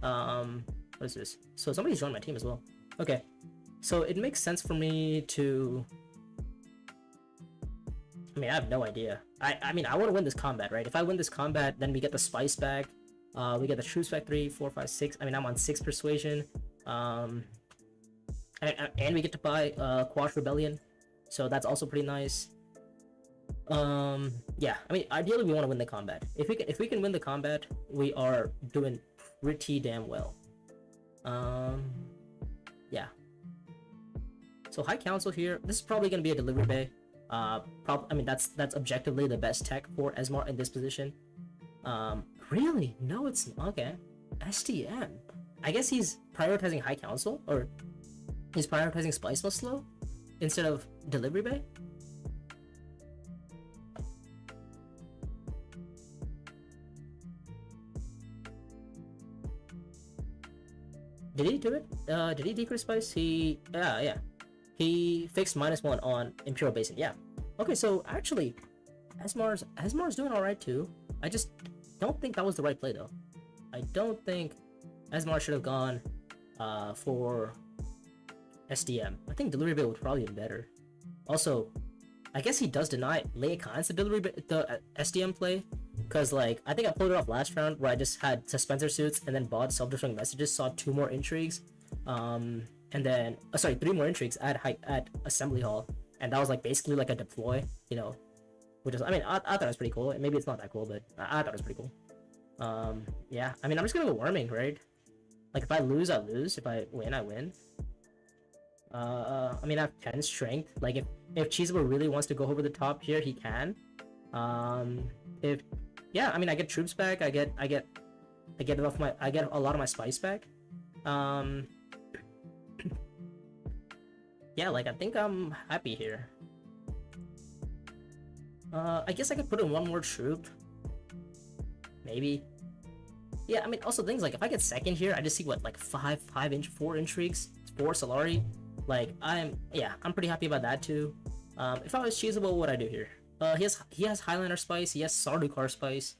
what is this? So somebody's joined my team as well. Okay. So it makes sense for me to, I mean, I have no idea. I mean, I want to win this combat, right? If I win this combat, then we get the spice back. We get the troops back 3, 4, 5, 6. I mean, I'm on 6 persuasion. And we get to buy Quash Rebellion. So that's also pretty nice. Yeah, I mean, ideally we want to win the combat. If we can win the combat, we are doing pretty damn well. Yeah. So High Council here. This is probably gonna be a delivery bay. I mean, that's objectively the best tech for Esmar in this position. Really? No, it's okay. STM. I guess he's prioritizing High Council, or he's prioritizing Splice Must Slow instead of delivery bay. Did he do it? Did he decrease spice? Yeah. He fixed -1 on Imperial Basin. Yeah. Okay, so actually, Esmar's doing all right too. I just don't think that was the right play though. I don't think Esmar should have gone for SDM. I think delivery bay would probably be better. Also, I guess he does deny Leia Khan's the SDM play, because like I think I pulled it off last round where I just had Suspensor Suits and then bought self-destroying messages, saw 2 more intrigues, and then 3 more intrigues at Assembly Hall, and that was like basically like a deploy, you know, which is, I mean, I thought it was pretty cool. Maybe it's not that cool, but I thought it was pretty cool. Yeah, I mean, I'm just gonna go worming, right? Like if I lose, I lose. If I win, I win. I mean, I have 10 strength. Like if Cheeseable really wants to go over the top here, he can. Yeah, I mean, I get troops back. I get a lot of my spice back. Yeah, like I think I'm happy here. I guess I could put in 1 more troop. Maybe. Yeah, I mean, also things like if I get second here, I just see what, like 4 intrigues, 4 Solari. Like I'm pretty happy about that too. If I was Cheeseable, what would I do here? He has Highlander spice. He has Sardukar spice.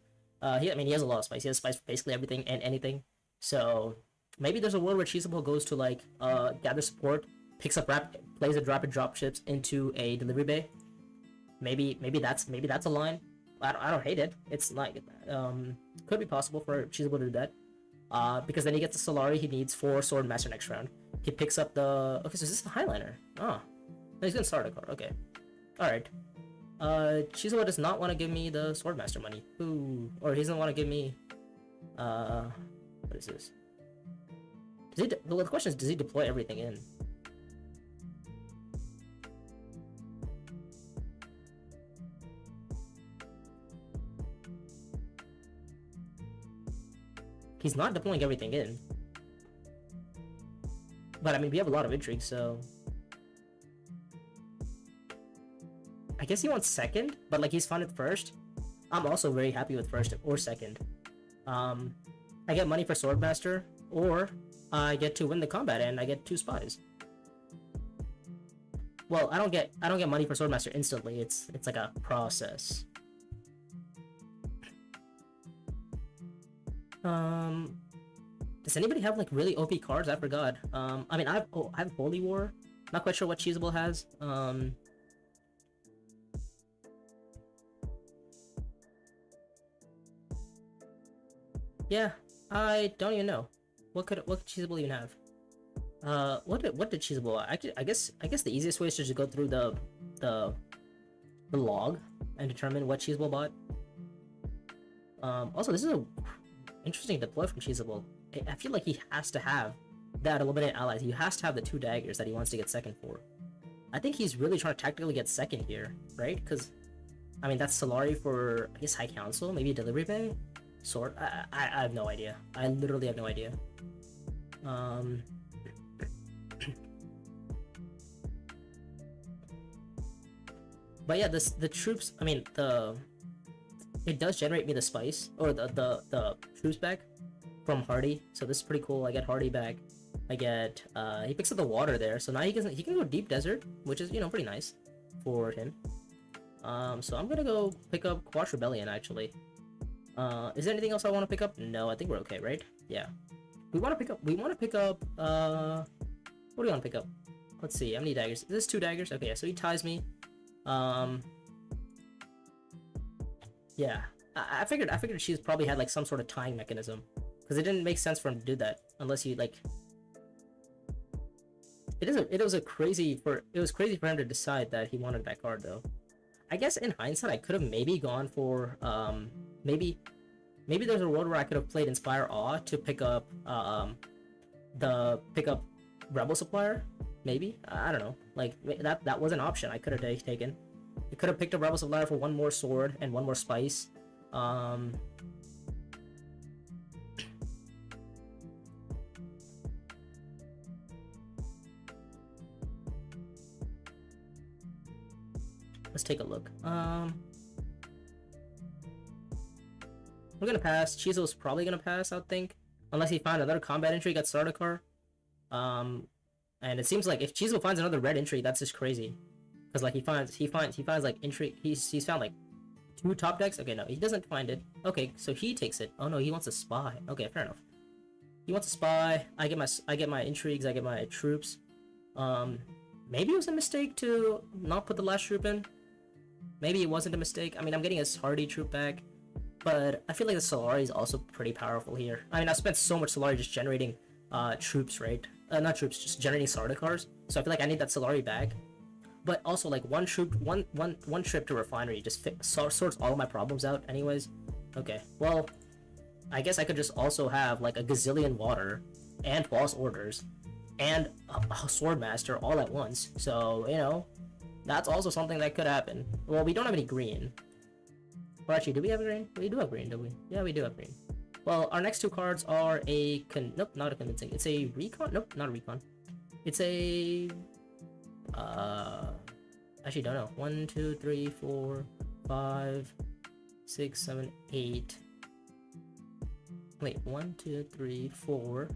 He has a lot of spice. He has spice for basically everything and anything. So maybe there's a world where Cheesable goes to like gather support, picks up plays a rapid drop ships into a delivery bay. Maybe that's a line. I don't hate it. It's like could be possible for Cheesable to do that. Because then he gets the Solari he needs for Sword Master next round. He picks up the okay, so is this the Highliner? Oh. No, he's gonna start a card, okay. Alright. Cheesable does not want to give me the Swordmaster money. Ooh. Or he doesn't want to give me what is this? Does he well, the question is, does he deploy everything in? He's not deploying everything in. But I mean, we have a lot of intrigue, so I guess he wants second, but like he's fine with first. I'm also very happy with first or second. I get money for Swordmaster, or I get to win the combat and I get 2 spies. Well, I don't get money for Swordmaster instantly. It's like a process. Does anybody have like really OP cards? I forgot. I mean, I have Holy War. Not quite sure what Cheesable has. Yeah, I don't even know. What could Cheesable even have? What did Cheesable? I guess the easiest way is to just go through the log and determine what Cheesable bought. Also, this is a interesting deploy from Cheesable. I feel like he has to have that eliminate allies. He has to have the 2 daggers that he wants to get second for. I think he's really trying to tactically get second here, right? Because, I mean, that's Solari for, I guess, High Council, maybe Delivery Bay? Sword? I have no idea. I literally have no idea. But yeah, the troops, I mean, it does generate me the spice, or the troops back from Hardy, so this is pretty cool. I get Hardy back. I get, he picks up the water there, so now he can go Deep Desert, which is, you know, pretty nice for him. So I'm gonna go pick up Quash Rebellion, actually. Is there anything else I want to pick up? No, I think we're okay, right? Yeah. We want to pick up, what do we want to pick up? Let's see, how many daggers? Is this 2 daggers? Okay, yeah, so he ties me. Yeah. I figured she's probably had like some sort of tying mechanism. Because it didn't make sense for him to do that. Unless you like... It was crazy for him to decide that he wanted that card, though. I guess in hindsight, I could have maybe gone for, maybe there's a world where I could have played Inspire Awe to pick up, Rebel Supplier, maybe? I don't know, like, that was an option I could have taken. I could have picked up Rebel Supplier for 1 more sword and 1 more spice, let's take a look. We're gonna pass. Chizo's probably gonna pass, I would think. Unless he found another combat entry, got started card. And it seems like if Chizo finds another red entry, that's just crazy. Cause like he finds like entry. He's found like 2 top decks. Okay, no, he doesn't find it. Okay, so he takes it. Oh no, he wants a spy. Okay, fair enough. He wants a spy. I get my intrigues. I get my troops. Maybe it was a mistake to not put the last troop in. Maybe it wasn't a mistake. I mean, I'm getting a Hardy troop back. But I feel like the Solari is also pretty powerful here. I mean, I spent so much Solari just generating troops, right? Not troops, just generating Sardaukars. So I feel like I need that Solari back. But also, like, one trip to Refinery just sorts all of my problems out anyways. Okay, well, I guess I could just also have, like, a gazillion water and false orders and a Swordmaster all at once. So, you know, that's also something that could happen. Well, we don't have any green. Or actually, do we have green? We do have green, do we? Yeah, we do have green. Well, our next 2 cards are a nope, not a convincing. It's a recon. Nope, not a recon. It's a actually don't know. 1, 2, 3, 4, 5, 6, 7, 8. Wait, 1, 2, 3, 4,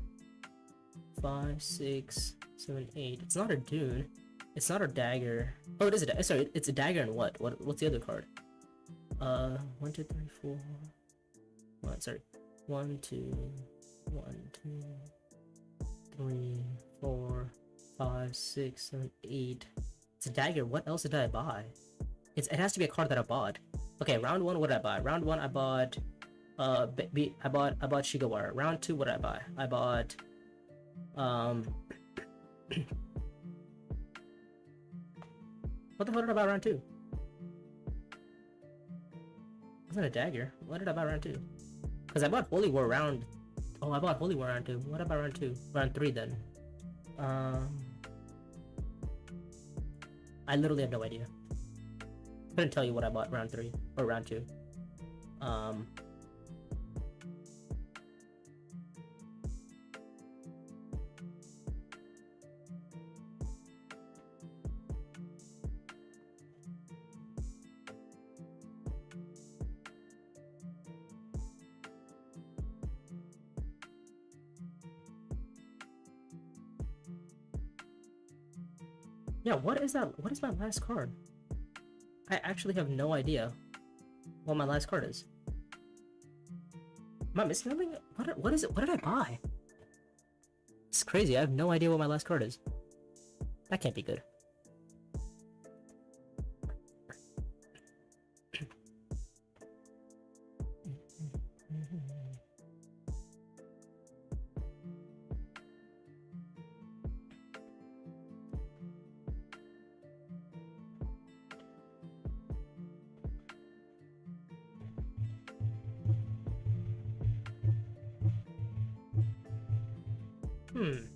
5, 6, 7, 8. It's not a Dune. It's not a dagger. Oh, it is a sorry. It's a dagger and what? What's the other card? 1, 2, 3, 4. What? Sorry. 1, 2, 1, 2, 3, 4, 5, 6, 7, 8. It's a dagger. What else did I buy? It has to be a card that I bought. Okay, round 1, what did I buy? Round 1, I bought I bought Shigawara. Round 2, what did I buy? I bought what the hell did I buy round 2? Wasn't a dagger. What did I buy round 2? Because I bought Holy War round. Oh, I bought Holy War round 2. What did I buy round 2? Round 3 then. I literally have no idea. Couldn't tell you what I bought round 3 or round 2. Yeah, what is that? What is my last card? I actually have no idea what my last card is. Am I missing something? What is it? What did I buy? It's crazy. I have no idea what my last card is. That can't be good.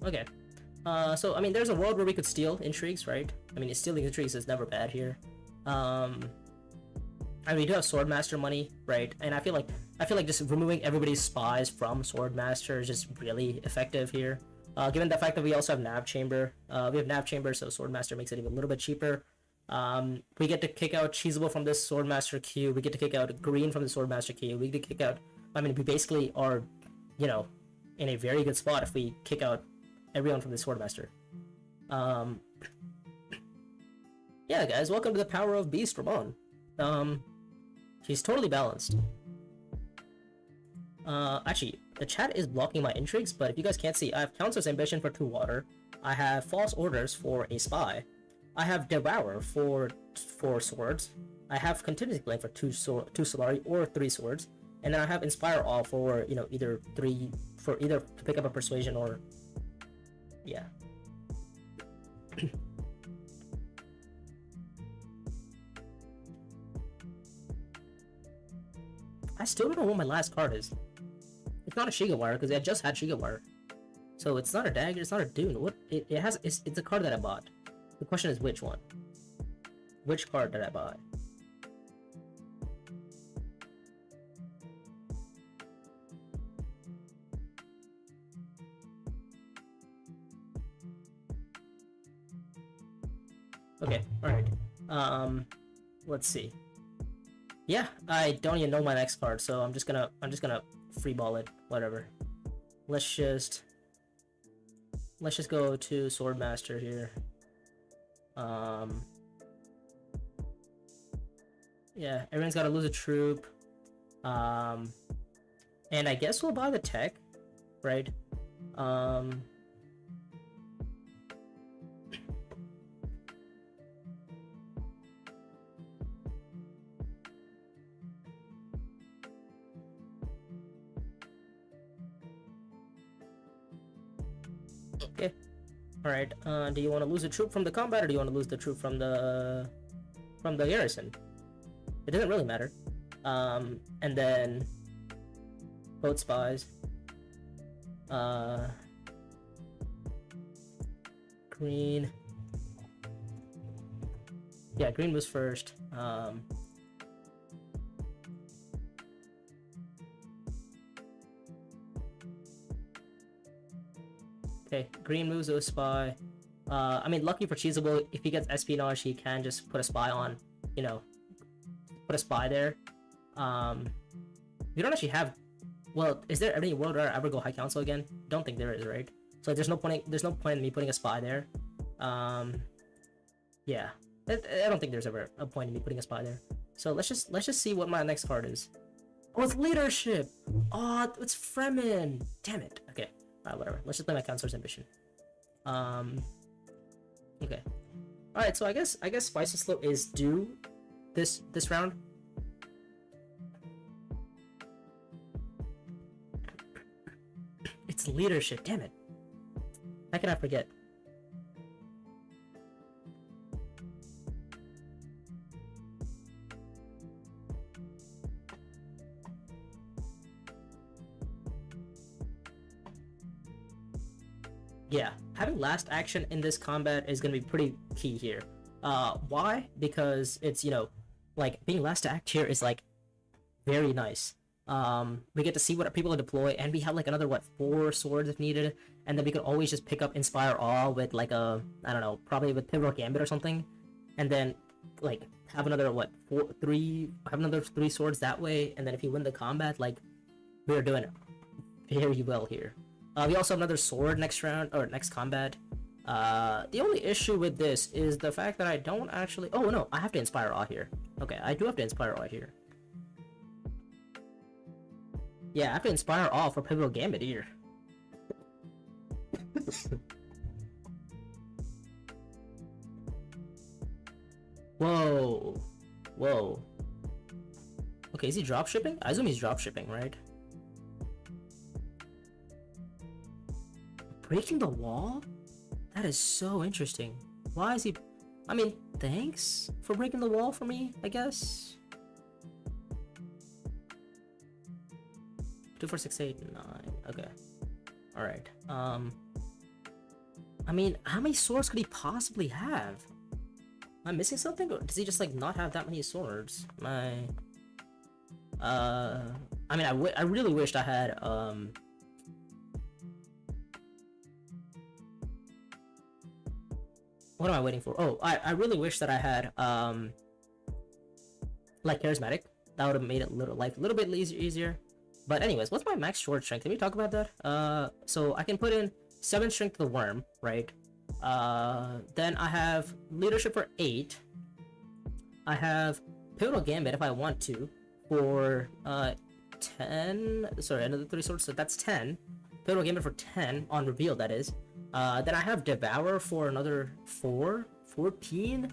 Okay. So, I mean, there's a world where we could steal intrigues, right? I mean, stealing intrigues is never bad here. I mean, we do have Swordmaster money, right? And I feel like just removing everybody's spies from Swordmaster is just really effective here. Given the fact that we also have Nav Chamber. We have Nav Chamber, so Swordmaster makes it even a little bit cheaper. We get to kick out Cheesable from this Swordmaster queue. We get to kick out Green from the Swordmaster queue. We get to kick out... I mean, we basically are, you know, in a very good spot if we kick out everyone from the Swordmaster. Yeah, guys, welcome to the power of Beast Ramon. She's totally balanced. Actually, the chat is blocking my intrigues, but if you guys can't see, I have Counselor's Ambition for 2 water. I have False Orders for a spy. I have Devour for 4 swords. I have Contingency Plan for 2 Solari or 3 swords. And then I have Inspire All for, you know, either to pick up a Persuasion or... Yeah. I still don't know what my last card is. It's not a Shigawara, because I just had Shigawara. So it's not a dagger, it's not a Dune. What it's a card that I bought. The question is which one? Which card did I buy? Okay, alright. Let's see. Yeah, I don't even know my next card, so I'm just gonna freeball it, whatever. Let's just go to Swordmaster here. Yeah, everyone's gotta lose a troop. And I guess we'll buy the tech, right? Okay. Alright, do you want to lose a troop from the combat, or do you want to lose the troop from the garrison? It doesn't really matter. And then both spies. Green. Yeah, green was first. Okay, green moves to a spy. I mean, lucky for Cheesable, if he gets Espionage, he can just put a spy on, you know, put a spy there. We don't actually have... Well, is there any world where I ever go High Council again? Don't think there is, right? So there's no point in me putting a spy there. Yeah. I don't think there's ever a point in me putting a spy there. So let's just see what my next card is. Oh, it's leadership. Oh, it's Fremen. Damn it. Okay. Whatever. Let's just play my counselor's ambition. Okay. All right. So I guess Spice and Slow is due this round. It's leadership. Damn it. How can I forget? Yeah, having last action in this combat is gonna be pretty key here. Why? Because it's, you know, like being last to act here is like very nice. We get to see what people deploy, and we have like another 4 swords if needed, and then we could always just pick up Inspire Awe with like a, I don't know, probably with Pivotal Gambit or something, and then like have another have another 3 swords that way, and then if you win the combat, like we're doing very well here. We also have another sword next round, or next combat. The only issue with this is the fact that I don't actually... Oh, no, I have to Inspire Awe here. Okay, I do have to Inspire Awe here. Yeah, I have to Inspire Awe for Pivotal Gambit here. Whoa. Whoa. Okay, is he dropshipping? I assume he's dropshipping, right? Breaking the wall? That is so interesting. Why is he... I mean, thanks for breaking the wall for me, I guess. 2, 4, 6, 8, 9. Okay. Alright. I mean, how many swords could he possibly have? Am I missing something? Or does he just, like, not have that many swords? I mean, I really wished I had, What am I waiting for? Oh, I really wish that I had, like, Charismatic. That would have made it life a little bit easier. But anyways, what's my max sword strength? Can we talk about that? So I can put in 7 strength to the worm, right? Then I have leadership for 8. I have Pivotal Gambit if I want to for, 10. Sorry, another 3 swords, so that's 10. Pivotal Gambit for 10 on reveal, that is. Then I have Devour for another 14,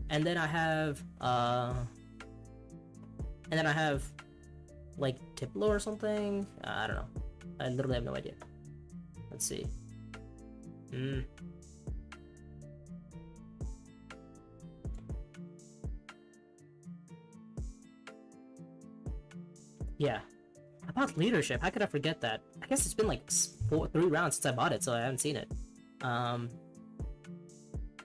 and then I have like Tiplo or something. I don't know. I literally have no idea. Let's see. Yeah. About leadership, how could I forget that? I guess it's been like 3 rounds since I bought it, so I haven't seen it.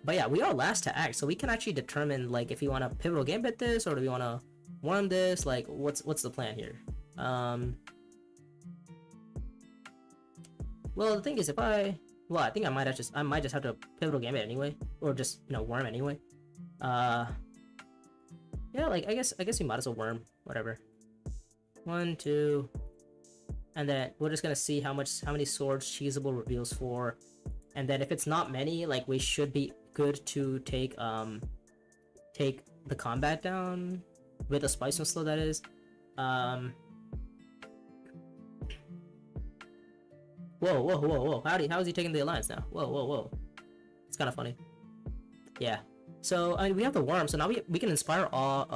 But yeah, we are last to act, so we can actually determine like if we want to Pivotal Gambit this, or do we want to worm this? Like, what's the plan here? Well, the thing is, I think I might just have to Pivotal Gambit anyway, or just, you know, worm anyway. Yeah, like I guess we might as well worm, whatever. 1, 2, and then we're just gonna see how many swords Cheesable reveals for, and then if it's not many, like we should be good to take the combat down with a Spice and Slow, that is. Whoa! How is he taking the alliance now? Whoa! It's kind of funny. Yeah. So I mean, we have the worm, so now we can inspire all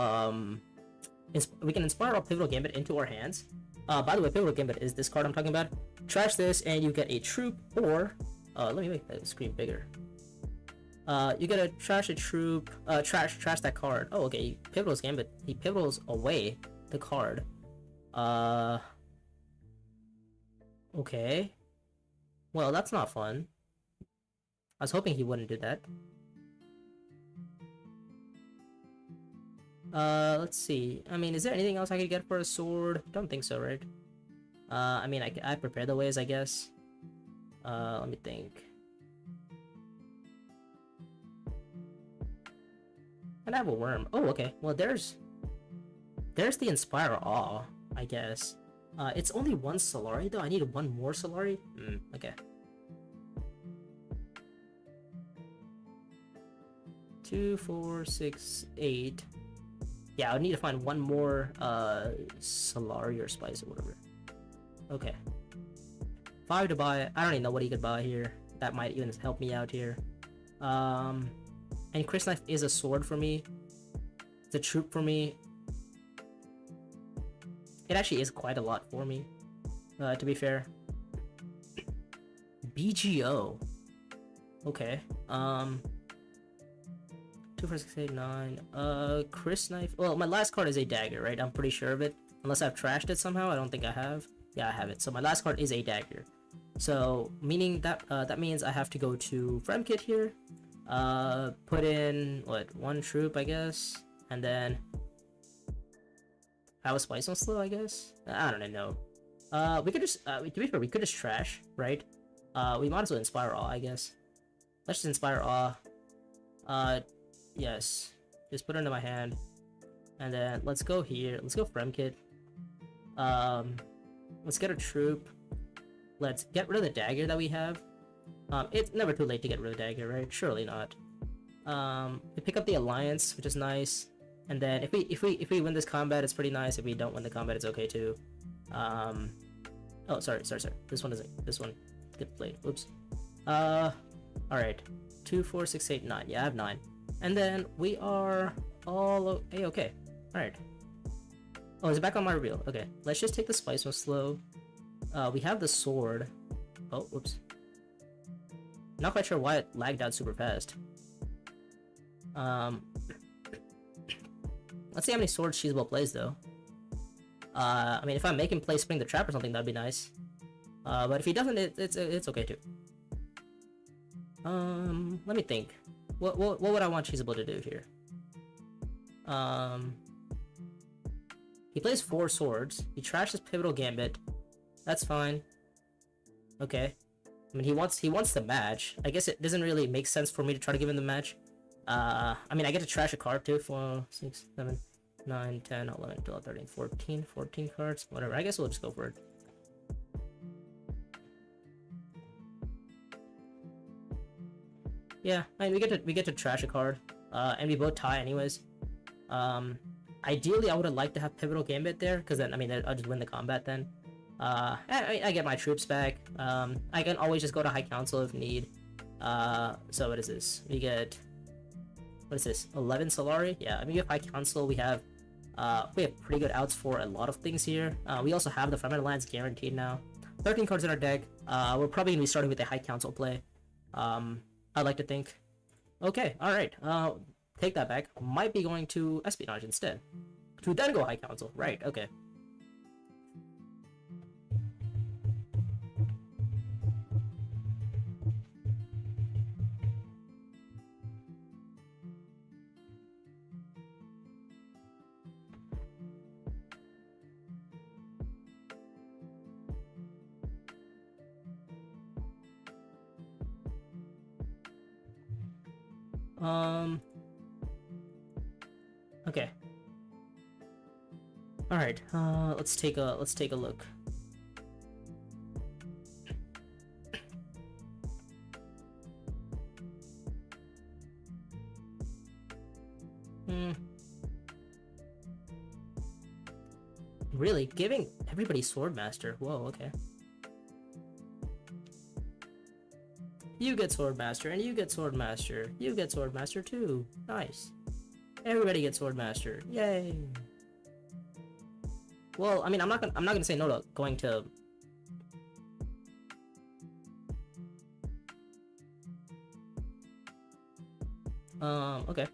we can inspire our Pivotal Gambit into our hands. By the way, Pivotal Gambit is this card I'm talking about. Trash this and you get a troop, or let me make the screen bigger. You get a trash a troop, trash that card. Oh, okay. Pivotal's Gambit. He pivotals away the card. Okay. Well, that's not fun. I was hoping he wouldn't do that. Let's see. I mean, is there anything else I could get for a sword? Don't think so, right? I mean, I prepared the ways, I guess. Let me think. And I have a worm. Oh, okay. Well, there's the Inspire Awe, I guess. It's only 1 Solari, though. I need 1 more Solari? Okay. 2, 4, 6, 8. Yeah, I would need to find one more Solari or Spice or whatever. Okay. 5 to buy. I don't even know what he could buy here. That might even help me out here. And Chris Knife is a sword for me. It's a troop for me. It actually is quite a lot for me, to be fair. BGO. Okay. 2, 4, 6, 8, 9. Chris Knife. Well, my last card is a dagger, right? I'm pretty sure of it. Unless I've trashed it somehow. I don't think I have. Yeah, I have it. So my last card is a dagger. So meaning that that means I have to go to Fremkit here. Put in what, one troop, I guess, and then have a Spice on slow, I guess. I don't know. We could just to be fair, we could just trash, right? We might as well inspire awe, I guess. Let's just inspire awe. Yes, just put it into my hand, and then let's go here. Let's go Fremkit. Let's get a troop. Let's get rid of the dagger that we have. It's never too late to get rid of the dagger, right? Surely not. We pick up the alliance, which is nice. And then if we win this combat, it's pretty nice. If we don't win the combat, it's okay too. Oh, sorry. This one isn't. This one get played. Oops. All right. 2, 4, 6, 8, 9. Yeah, I have 9. And then we are all okay. All right. Oh, is it back on my reveal? Okay. Let's just take the Spice one slow. We have the sword. Oh, whoops. Not quite sure why it lagged out super fast. Let's see how many swords Cheeseball plays though. I mean, if I make him play Spring the Trap or something, that'd be nice. But if he doesn't, it's okay too. Let me think. What would I want Cheeseball to do here? He plays 4 swords. He trashes Pivotal Gambit. That's fine. Okay. I mean, he wants the match. I guess it doesn't really make sense for me to try to give him the match. I mean, I get to trash a card too. 4, 6, 7, 9, 10, 11, 12, 13, 14 cards. Whatever. I guess we'll just go for it. Yeah, I mean, we get to trash a card. And we both tie anyways. Ideally, I would have liked to have Pivotal Gambit there, because then, I mean, I'll just win the combat then. I get my troops back. I can always just go to High Council if need. So what is this? We get, what is this? 11 Solari? Yeah, I mean, we have High Council. We have pretty good outs for a lot of things here. We also have the Fragment Alliance guaranteed now. 13 cards in our deck. We're probably gonna be starting with a High Council play. I'd like to think. Okay, all right. Take that back. Might be going to Espionage instead. To then go High Council. Right, okay. Okay. All right. Let's take a look. Really? Giving everybody Swordmaster? Whoa, okay. You get Swordmaster, and you get Swordmaster. You get Swordmaster too. Nice. Everybody gets Swordmaster. Yay. Well, I mean, I'm not gonna say no to going to. Okay.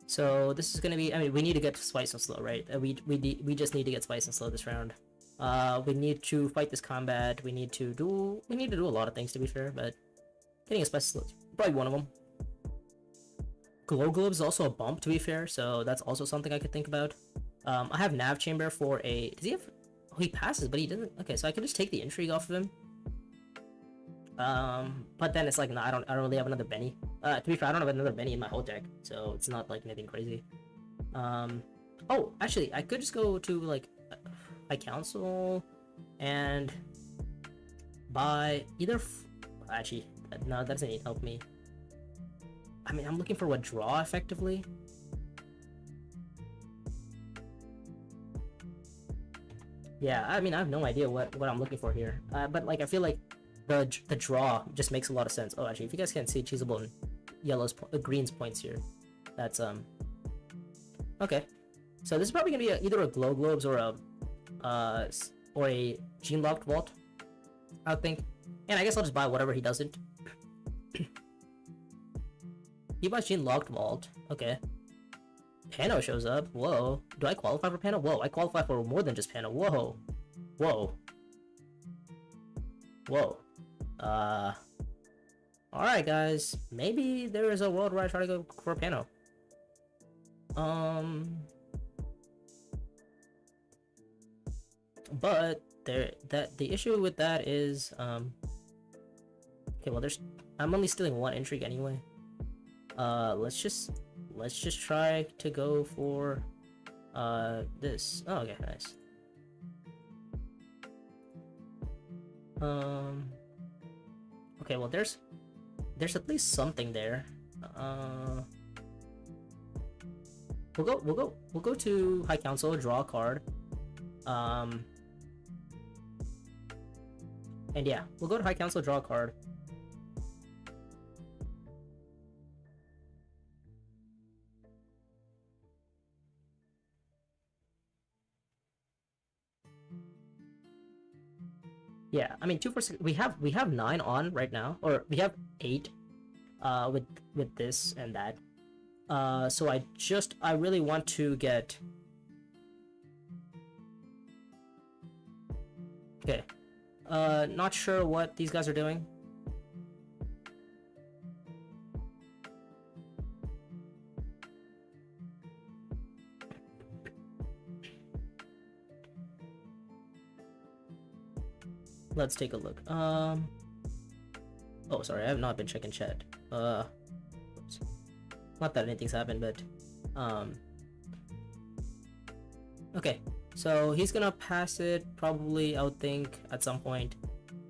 So this is gonna be. I mean, we need to get Spice and Slow, right? We just need to get Spice and Slow this round. We need to fight this combat. We need to do a lot of things, to be fair, but getting a Spice and Slow is probably one of them. Glow Globe is also a bump, to be fair, so that's also something I could think about. I have Nav Chamber for a. Does he have? Oh, he passes, but he doesn't. Okay, so I could just take the Intrigue off of him. But then it's like, no, I don't really have another Benny. To be fair, I don't have another Benny in my whole deck, so it's not like anything crazy. Oh, actually, I could just go to like High Council and buy either. Actually, no, that doesn't help me. I mean, I'm looking for what draw effectively. Yeah, I mean, I have no idea what I'm looking for here. But like, I feel like the draw just makes a lot of sense. Oh, actually, if you guys can't see Cheesable and green's points here, that's okay. So this is probably gonna be either a Glow Globes or a Gene Locked Vault, I would think. And I guess I'll just buy whatever he doesn't. He buys Gene Locked Vault. Okay. Pano shows up. Whoa. Do I qualify for Pano? Whoa, I qualify for more than just Pano. Whoa. Whoa. Whoa. Alright, guys. Maybe there is a world where I try to go for Pano. But the issue with that is, okay, well, I'm only stealing one intrigue anyway. Let's just try to go for, this. Oh, okay, nice. Okay, well, there's at least something there. We'll go to High Council, draw a card. And yeah, we'll go to High Council, draw a card. Yeah, I mean 2 for 6. We have 9 on right now, or we have 8, with this and that. So I really want to get. Okay, not sure what these guys are doing. Let's take a look. Oh, sorry, I have not been checking chat. Oops. Not that anything's happened, but okay. So he's gonna pass it probably, I would think, at some point.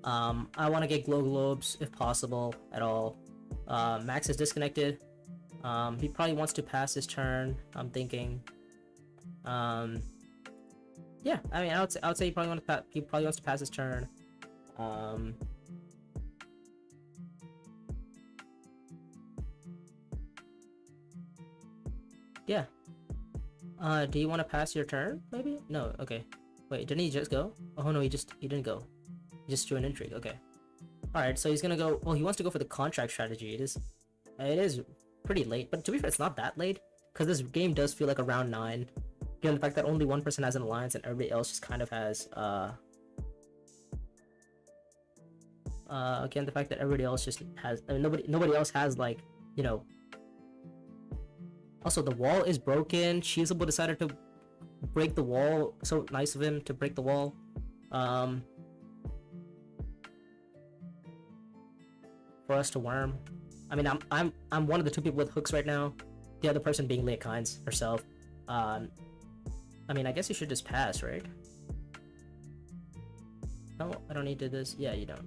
I want to get Glow Globes if possible at all. Max is disconnected. He probably wants to pass his turn, I'm thinking. Yeah, I mean, I would say he probably wants to pass his turn. Yeah. Do you want to pass your turn? Maybe? No. Okay. Wait, didn't he just go? Oh no, he didn't go. He just drew an intrigue. Okay. All right. So he's gonna go. Well, he wants to go for the contract strategy. It is pretty late, but to be fair, it's not that late because this game does feel like around 9. Given the fact that only one person has an alliance and everybody else just kind of has again, the fact that everybody else just has, I mean, nobody else has, like, you know. Also, the wall is broken. Cheesable decided to break the wall. So nice of him to break the wall. For us to worm. I mean, I'm one of the 2 people with hooks right now. The other person being Leah Kynes herself. I mean, I guess you should just pass, right? No, I don't need to do this. Yeah, you don't.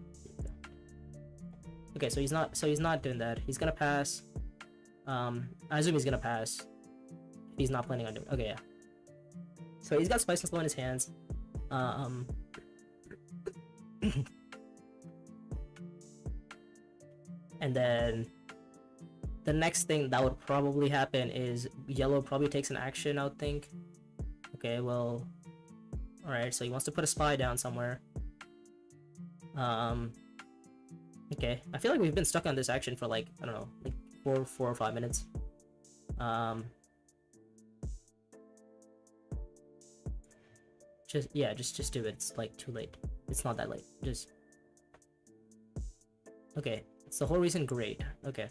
Okay, so he's not doing that. He's gonna pass. I assume he's gonna pass. He's not planning on doing. Okay, yeah. So he's got Spice and Slow in his hands. And then the next thing that would probably happen is yellow probably takes an action, I would think. Okay, well, all right. So he wants to put a spy down somewhere. Okay, I feel like we've been stuck on this action for, like, I don't know, like 4 or 5 minutes. Just do it. It's like too late. It's not that late. Just okay. It's the whole reason. Great. Okay.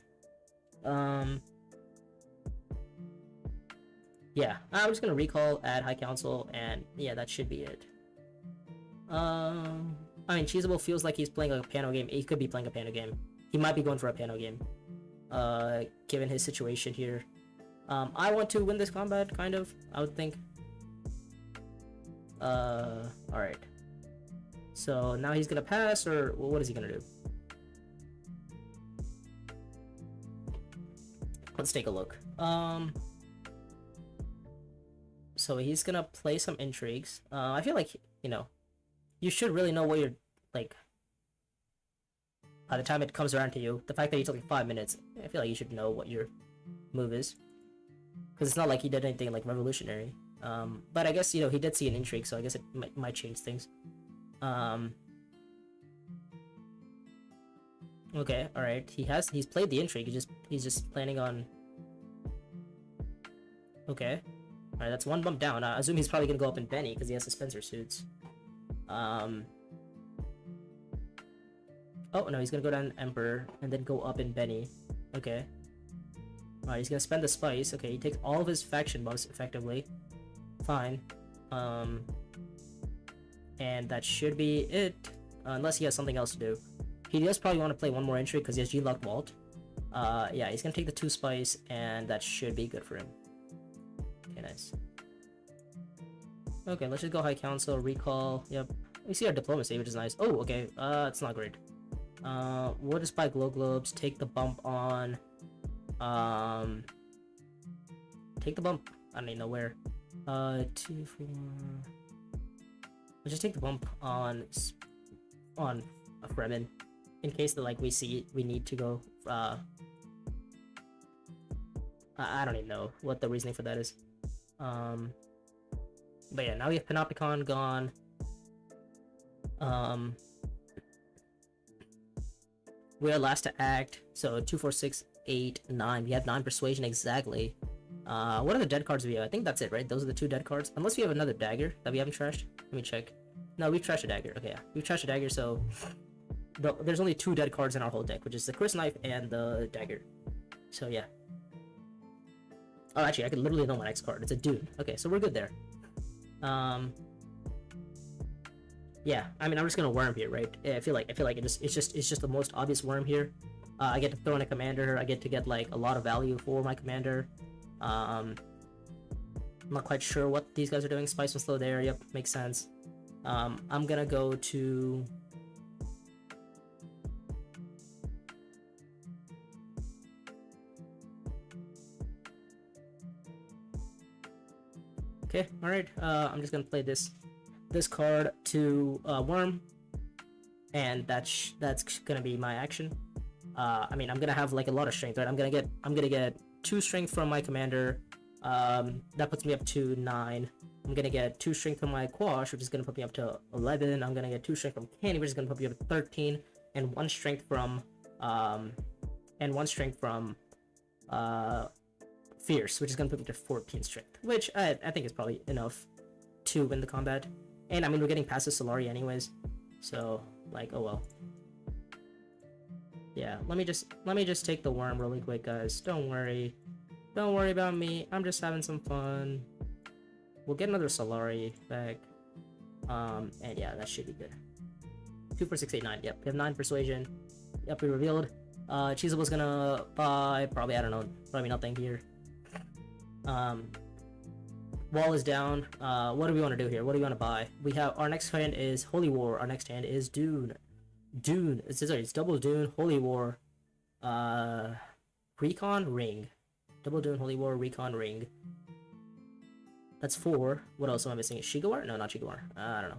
Yeah, I'm just gonna recall, add High Council, and yeah, that should be it. I mean, Cheesable feels like he's playing a Pano game. He could be playing a Pano game. He might be going for a Pano game, given his situation here. I want to win this combat, kind of, I would think. Alright. So now he's gonna pass, or what is he gonna do? Let's take a look. So he's gonna play some intrigues. I feel like, you know, you should really know what you're, like, by the time it comes around to you. The fact that he took like 5 minutes, I feel like you should know what your move is. Because it's not like he did anything, like, revolutionary. But I guess, you know, he did see an intrigue, so I guess it might change things. Okay, alright. He's played the intrigue, he's just planning on... Okay. Alright, that's one bump down. I assume he's probably gonna go up in Benny, because he has Dispenser suits. Oh, no, he's gonna go down Emperor, and then go up in Benny. Okay. Alright, he's gonna spend the spice. Okay, he takes all of his faction buffs, effectively. Fine. And that should be it. Unless he has something else to do. He does probably want to play one more entry, because he has G-Lock Vault. Yeah, he's gonna take the 2 spice, and that should be good for him. Okay, nice. Okay, let's just go High Council, Recall. Yep. We see our Diplomacy, which is nice. Oh, okay. It's not great. We'll just buy Glow Globes, take the bump on... Take the bump. I don't even know where. 2, 4... Let's just take the bump on a Fremen. In case that, like, we need to go, I don't even know what the reasoning for that is. But yeah, now we have Panopticon gone. We are last to act, so 2, 4, 6, 8, 9. We have 9 persuasion exactly. What are the dead cards we have? I think that's it, right? Those are the 2 dead cards. Unless we have another dagger that we haven't trashed. Let me check. No, we've trashed a dagger. Okay, yeah. We've trashed a dagger, so... There's only 2 dead cards in our whole deck, which is the Chris Knife and the dagger. So, yeah. Oh, actually, I could literally know my next card. It's a Dune. Okay, so we're good there. Yeah, I mean, I'm just gonna worm here, right? I feel like it's just the most obvious worm here. I get to throw in a commander. I get to get, like, a lot of value for my commander. I'm not quite sure what these guys are doing. Spice and Slow there. Yep, makes sense. I'm gonna go to... Okay, alright. I'm just gonna play this card to worm, and that's gonna be my action. I mean, I'm gonna have, like, a lot of strength, right? I'm gonna get 2 strength from my commander. That puts me up to 9. I'm gonna get 2 strength from my Quash, which is gonna put me up to 11. I'm gonna get 2 strength from Candy, which is gonna put me up to 13, and 1 strength from Fierce, which is gonna put me to 14 strength, which I think is probably enough to win the combat. And I mean, we're getting past the Solari anyways, so, like, oh well. Yeah, let me just take the worm really quick, guys. Don't worry about me. I'm just having some fun. We'll get another Solari back. And yeah, that should be good. 2, 4, 6, 8, 9. Yep, we have 9 persuasion. Yep, we revealed. Cheeseable's gonna buy probably, I don't know, probably nothing here. Wall is down. What do we want to do here? What do we want to buy? We have our next hand is Holy War. Our next hand is Dune. It's double Dune, Holy War, Recon, Ring. Double Dune, Holy War, Recon, Ring. That's 4. What else am I missing? Shigawar? No, not Shigawar. I don't know.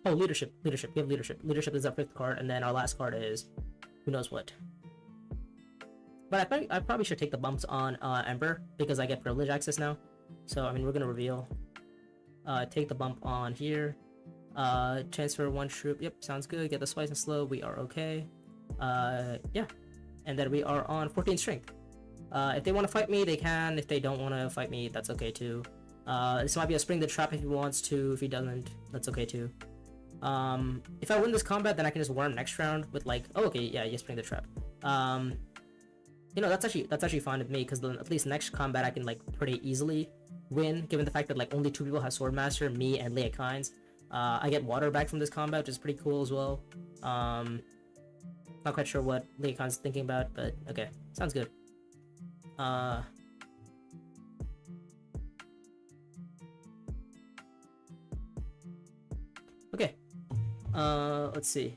Oh, leadership. We have leadership. Leadership is our 5th card, and then our last card is who knows what. But I probably should take the bumps on Emperor, because I get privilege access now. So, I mean, we're gonna reveal. Take the bump on here. Transfer 1 troop. Yep, sounds good. Get the Spice and Slow. We are okay. Yeah. And then we are on 14 strength. If they want to fight me, they can. If they don't want to fight me, that's okay too. This might be a Spring the Trap if he wants to. If he doesn't, that's okay too. If I win this combat, then I can just worm next round with, like, oh, okay, yeah, you Spring the Trap. You know, that's actually fine with me, because then at least next combat I can, like, pretty easily win, given the fact that, like, only 2 people have Swordmaster, me and Leia Kynes. I get water back from this combat, which is pretty cool as well. Not quite sure what Leia Kynes is thinking about, but okay, sounds good. Okay. Let's see.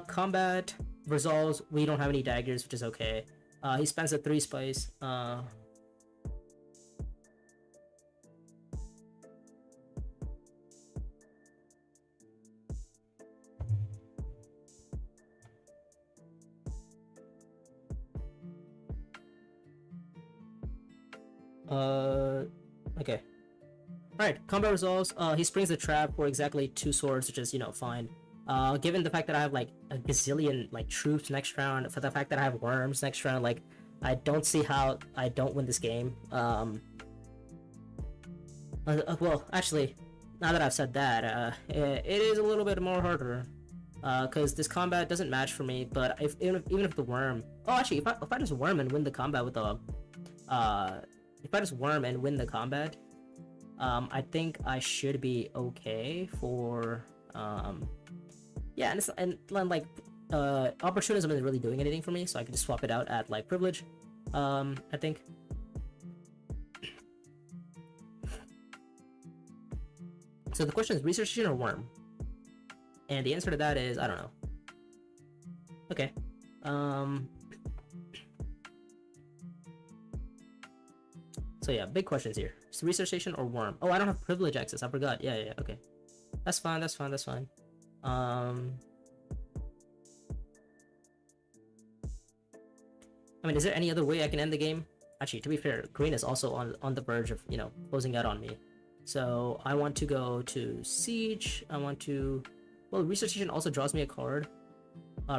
Combat. resolves. We don't have any daggers, which is okay. He spends a 3 spice. Okay. Alright, combat resolves. He springs the trap for exactly 2 swords, which is, you know, fine. Given the fact that I have like a gazillion like troops next round, for the fact that I have worms next round, like I don't see how I don't win this game. Well, actually, now that I've said that, it is a little bit more harder. Because this combat doesn't match for me, but even if the worm... Oh, actually, if I just worm and win the combat with the... if I just worm and win the combat, I think I should be okay for... yeah, and like, opportunism isn't really doing anything for me, so I can just swap it out at, like, privilege, I think. So the question is research station or worm? And the answer to that is, I don't know. Okay. So yeah, big questions here. Is research station or worm? Oh, I don't have privilege access. I forgot. Yeah, okay. That's fine. I mean, is there any other way I can end the game? Actually, to be fair, green is also on the verge of, you know, closing out on me. So I want to go to siege. I want to... Well, research station also draws me a card.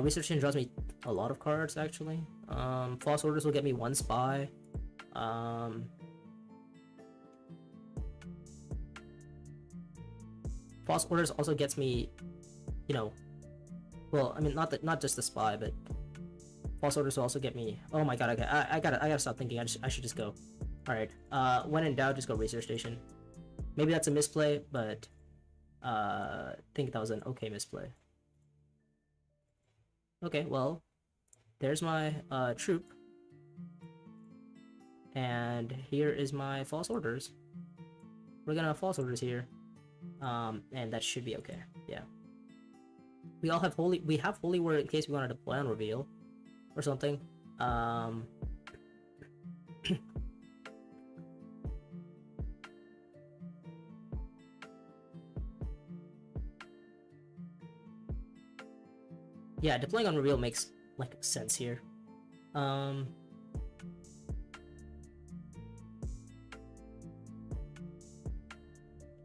Research station draws me a lot of cards, actually. False orders will get me 1 spy. False orders also gets me, you know, well, I mean, not just the spy, but false orders will also get me. Oh my god, okay, I gotta stop thinking. I should just go. All right. When in doubt, just go research station. Maybe that's a misplay, but I think that was an okay misplay. Okay, well, there's my troop, and here is my false orders. We're gonna have false orders here, and that should be okay. Yeah, we have holy word in case we want to deploy on reveal or something. Yeah, deploying on reveal makes like sense here.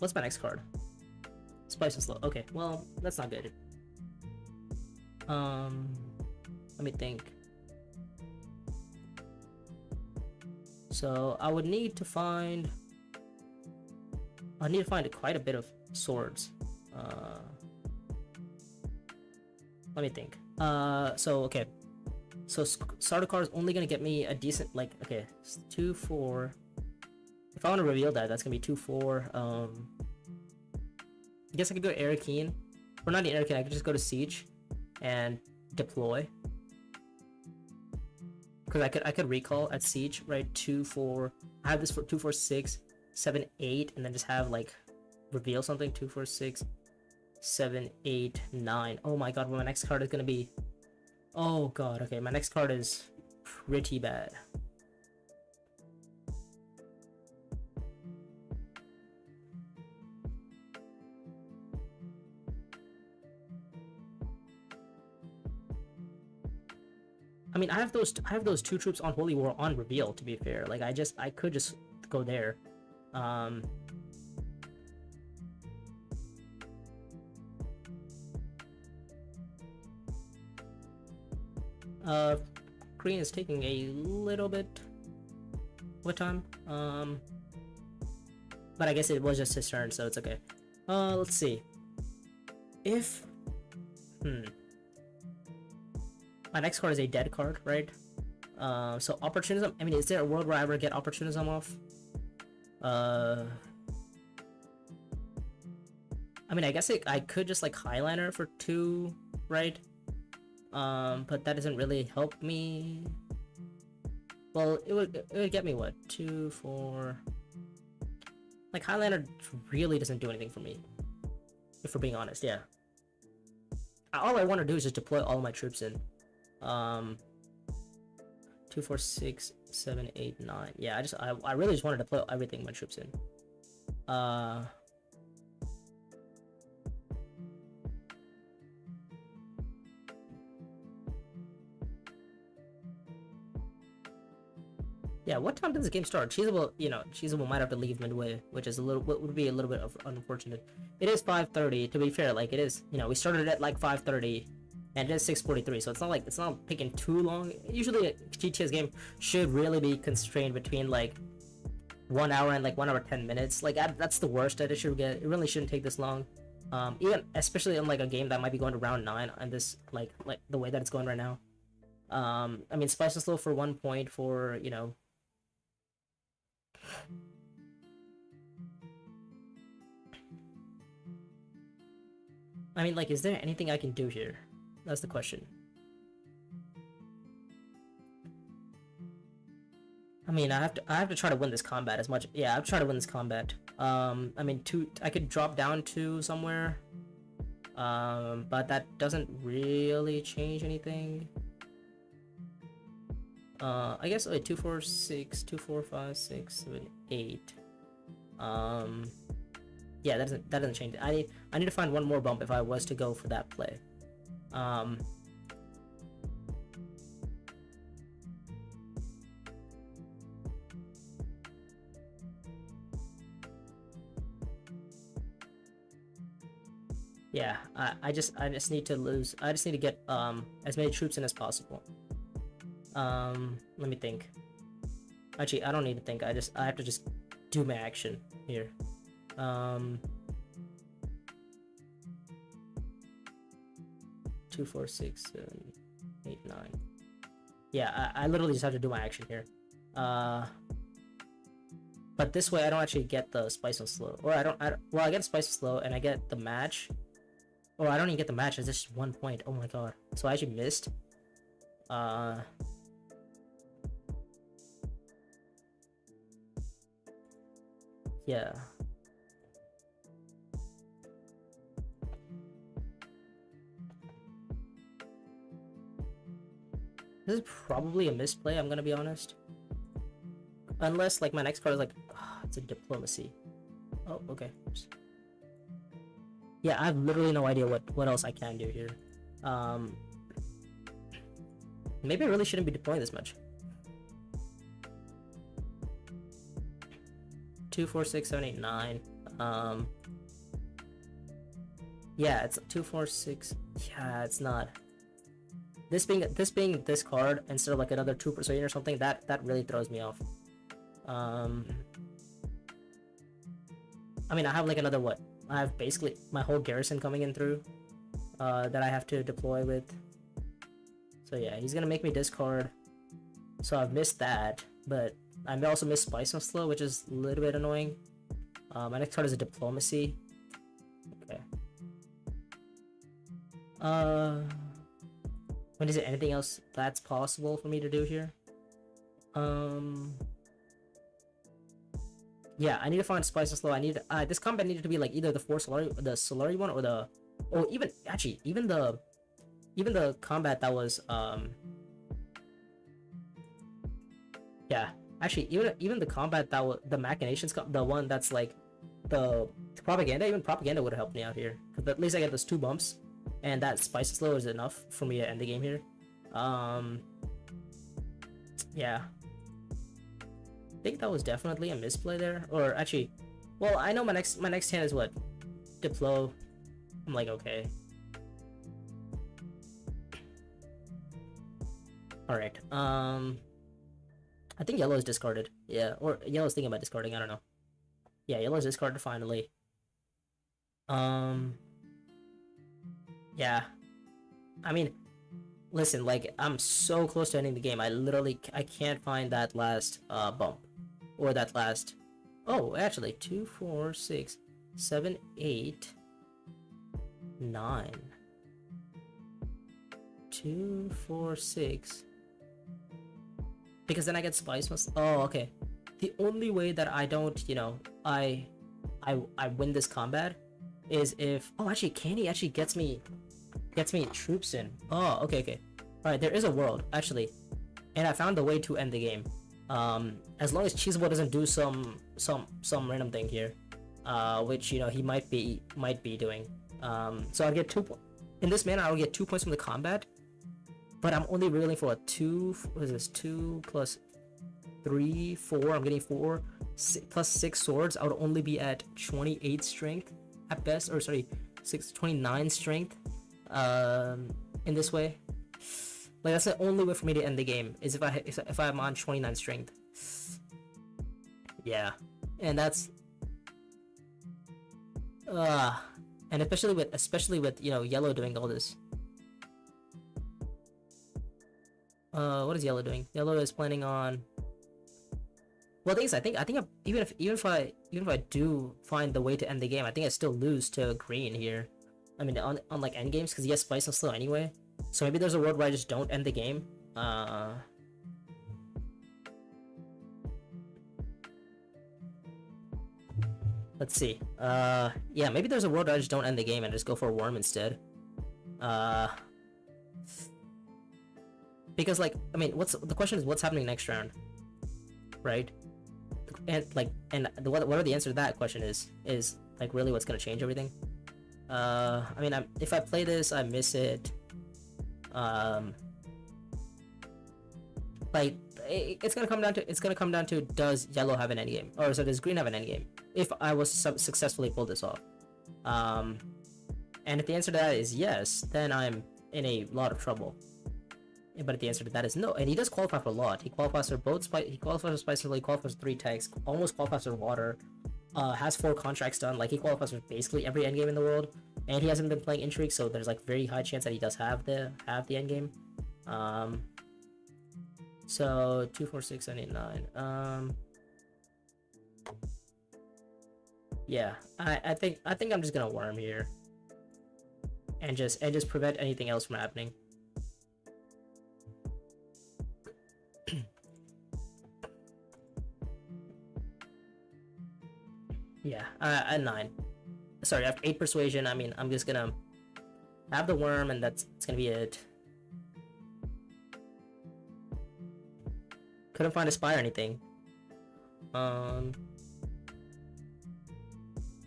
What's my next card? Spice is low. Okay, well, that's not good. Let me think. So I would need to find... I need to find quite a bit of swords. Let me think. So okay. So starter card is only gonna get me a decent, like, okay, 2, 4. If I want to reveal that, that's gonna be 2, 4. I guess I could go to Arakeen. Or not in Arakeen, I could just go to Siege and deploy. Because I could recall at Siege, right? 2, 4. I have this for 2, 4, 6, 7, 8, and then just have like reveal something. 2, 4, 6, 7, 8, 9. Oh my god, well, my next card is gonna be... Oh god, okay, my next card is pretty bad. I mean, I have those 2 troops on Holy War on reveal, to be fair. Like, I could just go there. Green is taking a little bit of time. But I guess it was just his turn, so it's okay. Let's see. If... My next card is a dead card, right? So opportunism, I mean, is there a world where I ever get opportunism off? I mean, I guess I could just like Highliner for 2, right? But that doesn't really help me. Well, it would get me what? 2, 4. Like, Highliner really doesn't do anything for me, if we're being honest. Yeah. All I want to do is just deploy all my troops in. 2, 4, 6, 7, 8, 9. Yeah, I really just wanted to play everything my troops in. Yeah, what time does the game start? Cheesable might have to leave midway, which is would be a little bit of unfortunate. It is 5:30. To be fair, like it is, we started at like 5:30, and it is 6:43, so it's not taking too long. Usually, a GTS game should really be constrained between like 1 hour and like 1 hour 10 minutes. Like that's the worst that it should get. It really shouldn't take this long. Even especially in like a game that might be going to round 9, and this like the way that it's going right now. I mean, Spice and Slow for 1 point for I mean, like, is there anything I can do here? That's the question. I mean, I have to try to win this combat as much. Yeah, I have to try to win this combat. I mean, I could drop down to somewhere. But that doesn't really change anything. I guess 2, 4, 6, 2, 4, 5, 6, 7, 8. Yeah, that doesn't change it. I need to find one more bump if I was to go for that play. Yeah, I just need to lose. I just need to get as many troops in as possible. Let me think. Actually, I don't need to think. I have to just do my action here. 2, 4, 6, 7, 8, 9. Yeah, I literally just have to do my action here. But this way I don't actually get the Spice and Slow. Or well, I get Spice and Slow and I get the match. Oh, I don't even get the match. It's just 1 point. Oh my god. So I actually missed. Yeah. This is probably a misplay, I'm gonna be honest. Unless, like, my next card is like, it's a diplomacy. Oh, okay. Oops. Yeah, I have literally no idea what else I can do here. Maybe I really shouldn't be deploying this much. 2, 4, 6, 7, 8, 9. Yeah, it's 2, 4, 6. Yeah, it's not. This being this card instead of like another 2 Persuasion or something, that really throws me off. I mean, I have like another what? I have basically my whole garrison coming in through that I have to deploy with. So yeah, he's gonna make me discard. So I've missed that, but I may also miss Spice and Slow, which is a little bit annoying. My next card is a diplomacy. Okay. When is it anything else that's possible for me to do here? Yeah, I need to find Spice and Slow. I need this combat needed to be like either the Solari one, or even the combat that was yeah, actually even the combat that was the machinations, the one that's like the propaganda. Even propaganda would have helped me out here, because at least I get those 2 bumps, and that Spice and Slow is enough for me to end the game here. Yeah, I think that was definitely a misplay there. Or actually, well, I know my next hand is what? Diplo. I'm like, okay. Alright, I think yellow is discarded. Yeah, or yellow's thinking about discarding, I don't know. Yeah, yellow's discarded finally. Yeah. I mean, listen, like, I'm so close to ending the game. I can't find that last bump. Or that last... Oh, actually, 2, 4, 6, 7, 8, 9. 2, 4, 6. Because then I get Spice. Oh, okay. The only way that I don't, I win this combat is if... Oh, actually, Candy actually gets me troops in. Oh, okay. Alright, there is a world, actually. And I found a way to end the game. As long as Cheeseball doesn't do some random thing here. Which, you know, he might be doing. So I'll get 2 points. In this manner, I'll get 2 points from the combat. But I'm only rolling for a 2, what is this? 2 plus 3, 4, I'm getting 4, plus 6 swords. I would only be at 28 strength at best, or sorry, 29 strength, in this way. Like, that's the only way for me to end the game, is if I'm on 29 strength. Yeah, and that's, and especially with, you know, yellow doing all this. What is yellow doing? Yellow is planning on, well, the thing is, I think even if I do find the way to end the game, I think I still lose to green here. I mean, on like end games, because he has spice and slow anyway. So maybe there's a world where I just don't end the game. Let's see. Yeah, maybe there's a world where I just don't end the game and just go for a worm instead. Because, like, I mean, the question is what's happening next round, right? And like, whatever the answer to that question is like really what's gonna change everything. I mean, if I play this, I miss it. Like, it's gonna come down to does yellow have an endgame, or so does green have an endgame? If I was to successfully pull this off, and if the answer to that is yes, then I'm in a lot of trouble. But if the answer to that is no, and he does qualify for a lot. He qualifies for both spice. He qualifies for spice, he qualifies for 3 techs, almost qualifies for water. Has 4 contracts done. Like, he qualifies for basically every endgame in the world, and he hasn't been playing intrigue, so there's like very high chance that he does have the endgame. So 2, 4, 6, 7, 8, 9. Yeah, I think I'm just gonna worm here, and just prevent anything else from happening. Yeah, at 9. Sorry, after 8 persuasion, I mean, I'm just gonna have the worm, and it's gonna be it. Couldn't find a spy or anything.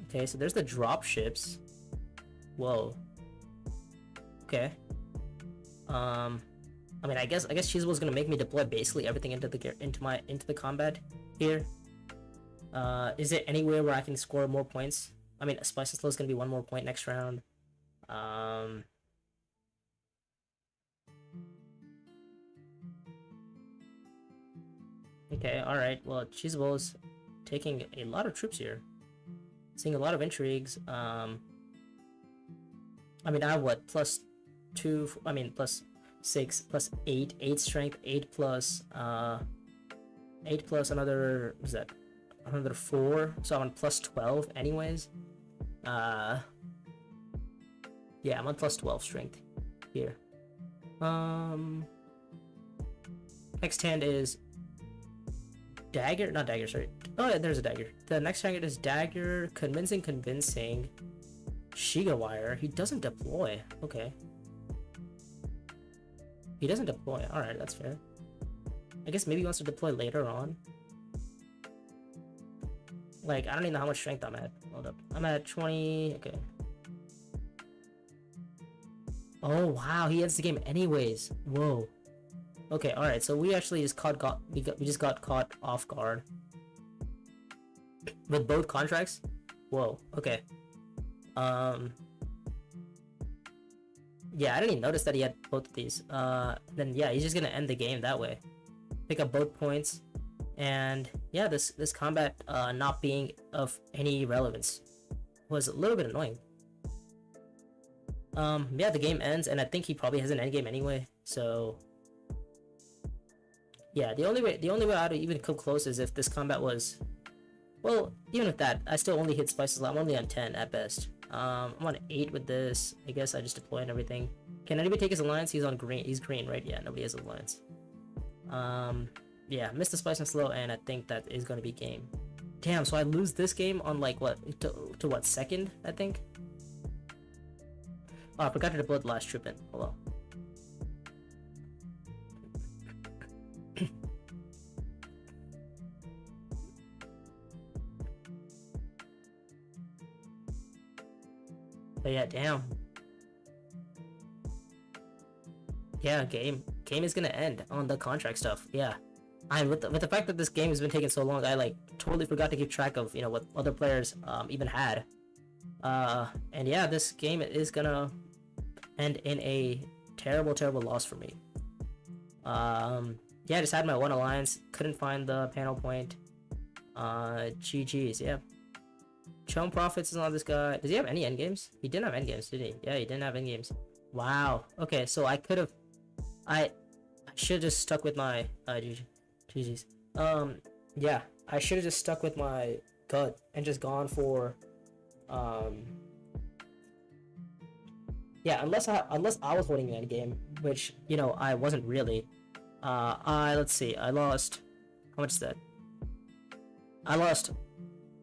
Okay, so there's the drop ships. Whoa. Okay. I mean, I guess Cheeseable's gonna make me deploy basically everything into the combat here. Is it anywhere where I can score more points? I mean, Spice and Slow is gonna be 1 more point next round. Okay, alright. Well, Cheesable is taking a lot of troops here. Seeing a lot of intrigues. I mean, I have what? Plus 2, I mean, plus 6, plus 8. 8 strength, 8 plus, 8 plus another, what is that? Another 4, so I'm on plus 12 anyways. Yeah, I'm on plus 12 strength here. Next hand is dagger, not dagger, sorry. Oh yeah, there's a dagger. The next target is dagger, convincing, Shiga wire. He doesn't deploy. Okay. He doesn't deploy. Alright, that's fair. I guess maybe he wants to deploy later on. Like, I don't even know how much strength I'm at. Hold up. I'm at 20. Okay. Oh, wow. He ends the game anyways. Whoa. Okay, alright. So we actually just we just got caught off guard. With both contracts? Whoa. Okay. Yeah, I didn't even notice that he had both of these. Then yeah, he's just gonna end the game that way. Pick up both points. And yeah, this combat not being of any relevance was a little bit annoying. Yeah, the game ends, and I think he probably has an end game anyway. So yeah, the only way I'd even come close is if this combat was, well, even with that, I still only hit spices. I'm only on 10 at best. I'm on 8 with this. I guess I just deploy and everything. Can anybody take his alliance? He's on green. He's green, right? Yeah, nobody has alliance. Yeah, missed the spice and slow, and I think that is going to be game. Damn, so I lose this game on like what, to what, second, I think? Oh, I forgot to deploy the last troop in. Hello. But yeah, damn. Yeah, game is gonna end on the contract stuff. Yeah, and with the fact that this game has been taking so long, I like totally forgot to keep track of what other players even had. And yeah, this game is gonna end in a terrible, terrible loss for me. Yeah, I just had my one alliance, couldn't find the panel point. GG's, yeah. Chum Profits is on this guy. Does he have any endgames? He didn't have endgames, did he? Yeah, he didn't have endgames. Wow. Okay, so I could have, I should have just stuck with my GG's. Yeah, I should have just stuck with my gut and just gone for, yeah, unless I was holding an endgame, which I wasn't really. Let's see. I lost. How much is that? I lost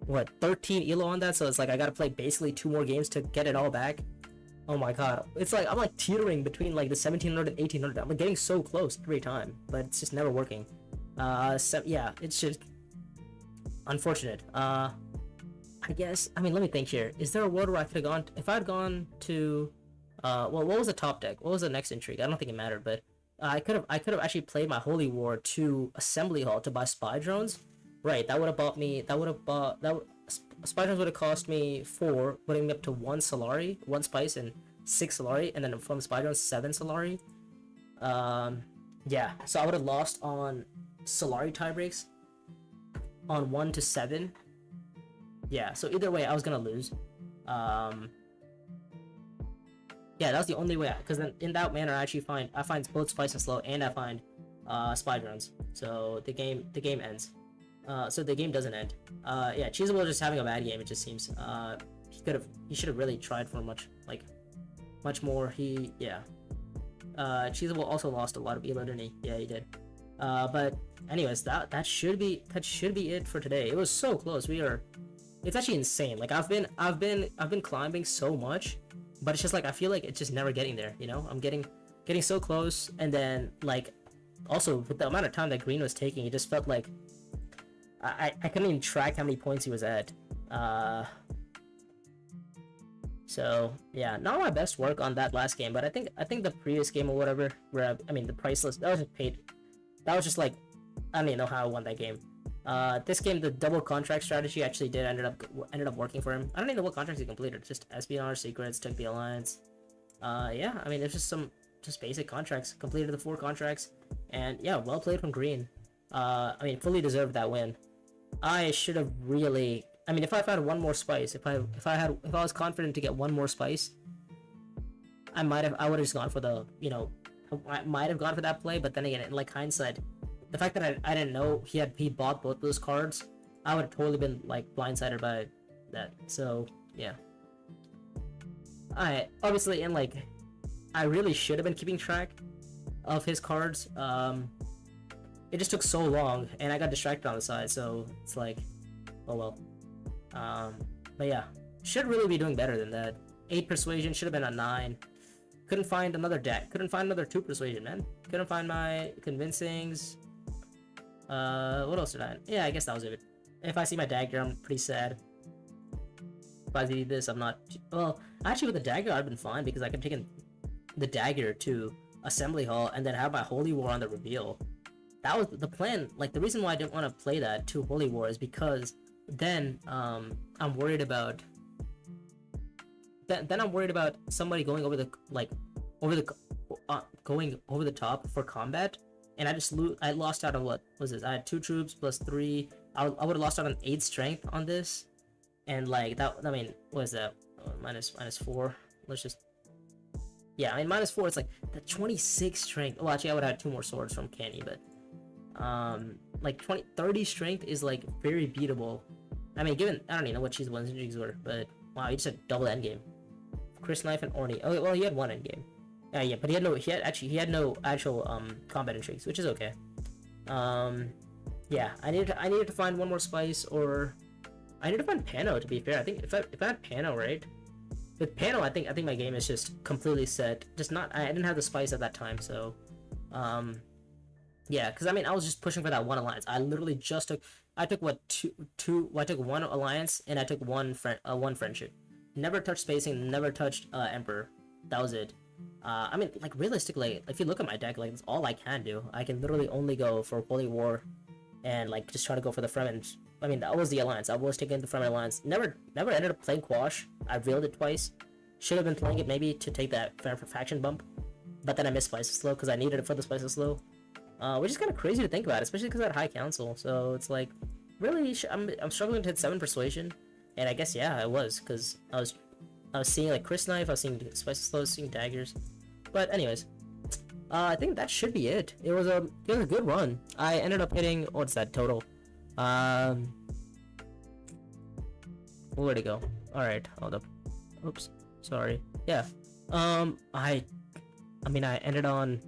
what 13 elo on that, so it's like I gotta play basically 2 more games to get it all back. Oh my god, it's like I'm like teetering between like the 1700 and 1800. I'm like getting so close every time, but it's just never working. Yeah, it's just unfortunate. I guess, I mean, let me think here. Is there a world where I could have gone if I'd gone to well, what was the top deck? What was the next intrigue? I don't think it mattered, but I could have actually played my Holy War to Assembly Hall to buy spy drones. Right, that would have bought me. Spy drones would have cost me 4, putting me up to 1 Solari, 1 spice, and 6 Solari, and then from spy drones 7 Solari. Yeah, so I would have lost on Solari tiebreaks on 1 to 7. Yeah, so either way, I was gonna lose. Yeah, that was the only way, because then in that manner I find both spice and slow, and I find spy drones. So the game ends. So the game doesn't end. Yeah, Cheesable is just having a bad game. It just seems. He should have really tried for much more. Cheesable also lost a lot of elo, didn't he? Yeah, he did. But anyways, that should be it for today. It was so close. It's actually insane. Like I've been climbing so much, but it's just like I feel like it's just never getting there. I'm getting so close, and then like also with the amount of time that Green was taking, it just felt like I couldn't even track how many points he was at. So yeah, not my best work on that last game, but I think the previous game or whatever, where the priceless, that was just paid. That was just like, I don't even know how I won that game. This game, the double contract strategy actually ended up working for him. I don't even know what contracts he completed. Just espionage, secrets, took the alliance. Yeah, it's just basic contracts. Completed the 4 contracts, and yeah, well played from Green. Fully deserved that win. I should have really. If I had one more spice, if I was confident to get one more spice, I would have just gone for the, I might have gone for that play. But then again, in like hindsight, the fact that I didn't know he bought both those cards, I would have totally been like blindsided by that. So yeah, obviously, and like I really should have been keeping track of his cards. It just took so long, and I got distracted on the side, so it's like, oh well. But yeah, should really be doing better than that. 8 persuasion, should have been a 9. Couldn't find another deck. Couldn't find another 2 persuasion, man. Couldn't find my convincings. What else did I? Yeah, I guess that was it. If I see my dagger, I'm pretty sad. If I see this, I'm not. Well, actually, with the dagger, I've been fine because I could take the dagger to Assembly Hall and then have my Holy War on the reveal. That was the plan. Like the reason why I didn't want to play that to Holy War is because then I'm worried about. Then I'm worried about somebody going over the going over the top for combat, and I lost out on what was this? I had 2 troops plus 3. I would have lost out on 8 strength on this, and like that. What is that? Minus 4. Let's just. Yeah, -4. It's like the 26 strength. Well, actually, I would have had 2 more swords from Kenny, but like 30 strength is like very beatable. Given I don't even know what cheese ones injuries were, but wow, he just had double endgame. Chris Knife and Orny. Oh well, he had 1 endgame. Yeah, but he had no actual combat intrigues, which is okay. Yeah, I needed to find 1 more spice, or I need to find Pano. To be fair, I think if I had Pano, right? With Pano, I think my game is just completely set. I didn't have the spice at that time, so yeah, because I was just pushing for that 1 alliance. I literally just took. I took what two? I took 1 alliance and I took one friendship. never touched spacing, never touched Emperor. That was it. I mean, like, realistically, if you look at my deck, like, that's all I can do. I can literally only go for Holy War and, like, just try to go for the Fremen. I mean, that was the Alliance. I was taking the Fremen Alliance. Never ended up playing Quash. I reeled it twice. Should have been playing it maybe to take that faction bump. But then I missed Spice of Slow because I needed it for the Spice of Slow. Which is kind of crazy to think about, especially because I had High Council. So it's like, really, I'm struggling to hit 7 Persuasion. And I guess, yeah, I was, because I was seeing, like, Chris Knife, I was seeing Spice of Slow, I was seeing Daggers. But anyways, I think that should be it. It was a good run. I ended up hitting, what's that total? Where'd it go? Alright, hold up. Oops, sorry. Yeah. I mean, I ended on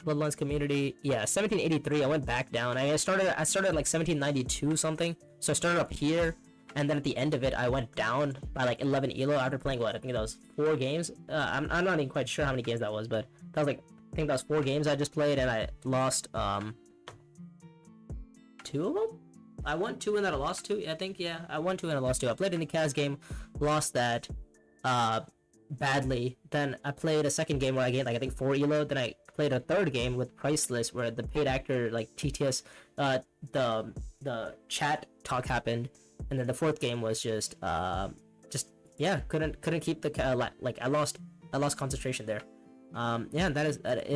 Bloodlines community. Yeah, 1783. I went back down. I started like 1792 something. So I started up here, and then at the end of it, I went down by like 11 elo after playing what? I think that was 4 games. I'm not even quite sure how many games that was, but that was like, I think that was 4 games I just played, and I lost 2 of them. I won 2 and then I lost 2. I think, yeah, I won 2 and I lost 2. I played in the Kaz game, lost that badly. Then I played a second game where I gained like I think 4 elo. Then I played a third game with Priceless where the paid actor like TTS the chat talk happened, and then the fourth game was just yeah, couldn't keep the like I lost concentration there. Yeah, that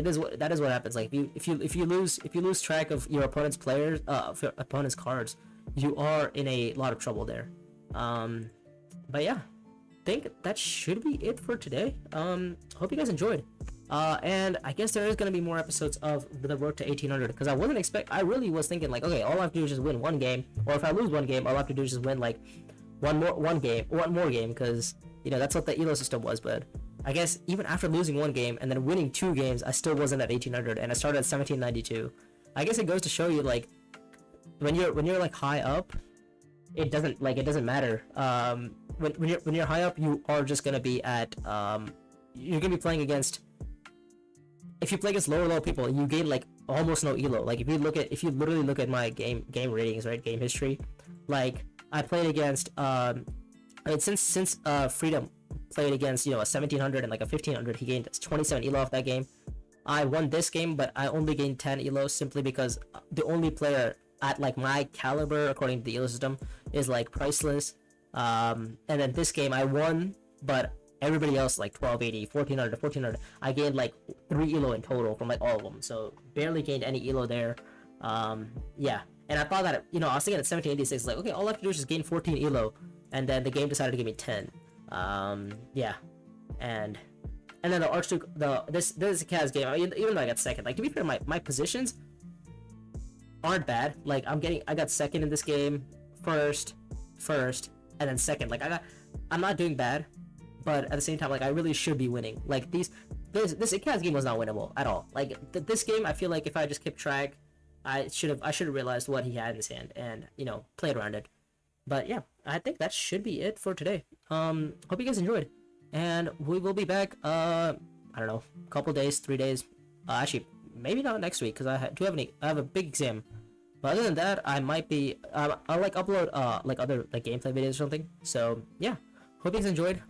is what happens. Like if you lose track of your opponent's players, of your opponent's cards, you are in a lot of trouble there. But yeah, I think that should be it for today. Hope you guys enjoyed. And I guess there is gonna be more episodes of the road to 1800, because I really was thinking like, okay, all I have to do is just win 1 game, or if I lose 1 game, all I have to do is just win like one more game, because you know that's what the elo system was. But I guess even after losing 1 game and then winning 2 games, I still wasn't at 1800, and I started at 1792. I guess it goes to show you, like, when you're like high up, it doesn't matter. When you're high up, you are just gonna be at you're gonna be playing against. If you play against lower people, you gain like almost no elo. Like if you literally look at my game ratings, right, game history, like I played against I mean since Freedom played against, you know, a 1700 and like a 1500, he gained 27 elo off that game. I won this game, but I only gained 10 elo simply because the only player at like my caliber according to the elo system is like Priceless. And then this game I won, but everybody else like 1280, 1400, 1400. I gained like 3 elo in total from like all of them, so barely gained any elo there. Yeah, and I thought that, you know, I was thinking at 1786, like, okay, all I have to do is just gain 14 elo, and then the game decided to give me 10. Yeah, and then the Archduke, this is a Kaz game. I mean, even though I got second, like, to be fair, my positions aren't bad. Like I got second in this game, first, and then second. Like I'm not doing bad, but at the same time, like, I really should be winning. Like this Kaz game was not winnable at all. Like this game, I feel like if I just kept track, I should have realized what he had in his hand and, you know, played around it. But yeah, I think that should be it for today. Hope you guys enjoyed, and we will be back. I don't know, a couple days, 3 days. Actually, maybe not next week because I have a big exam. But other than that, I might be I'll like upload like other like gameplay videos or something. So yeah, hope you guys enjoyed.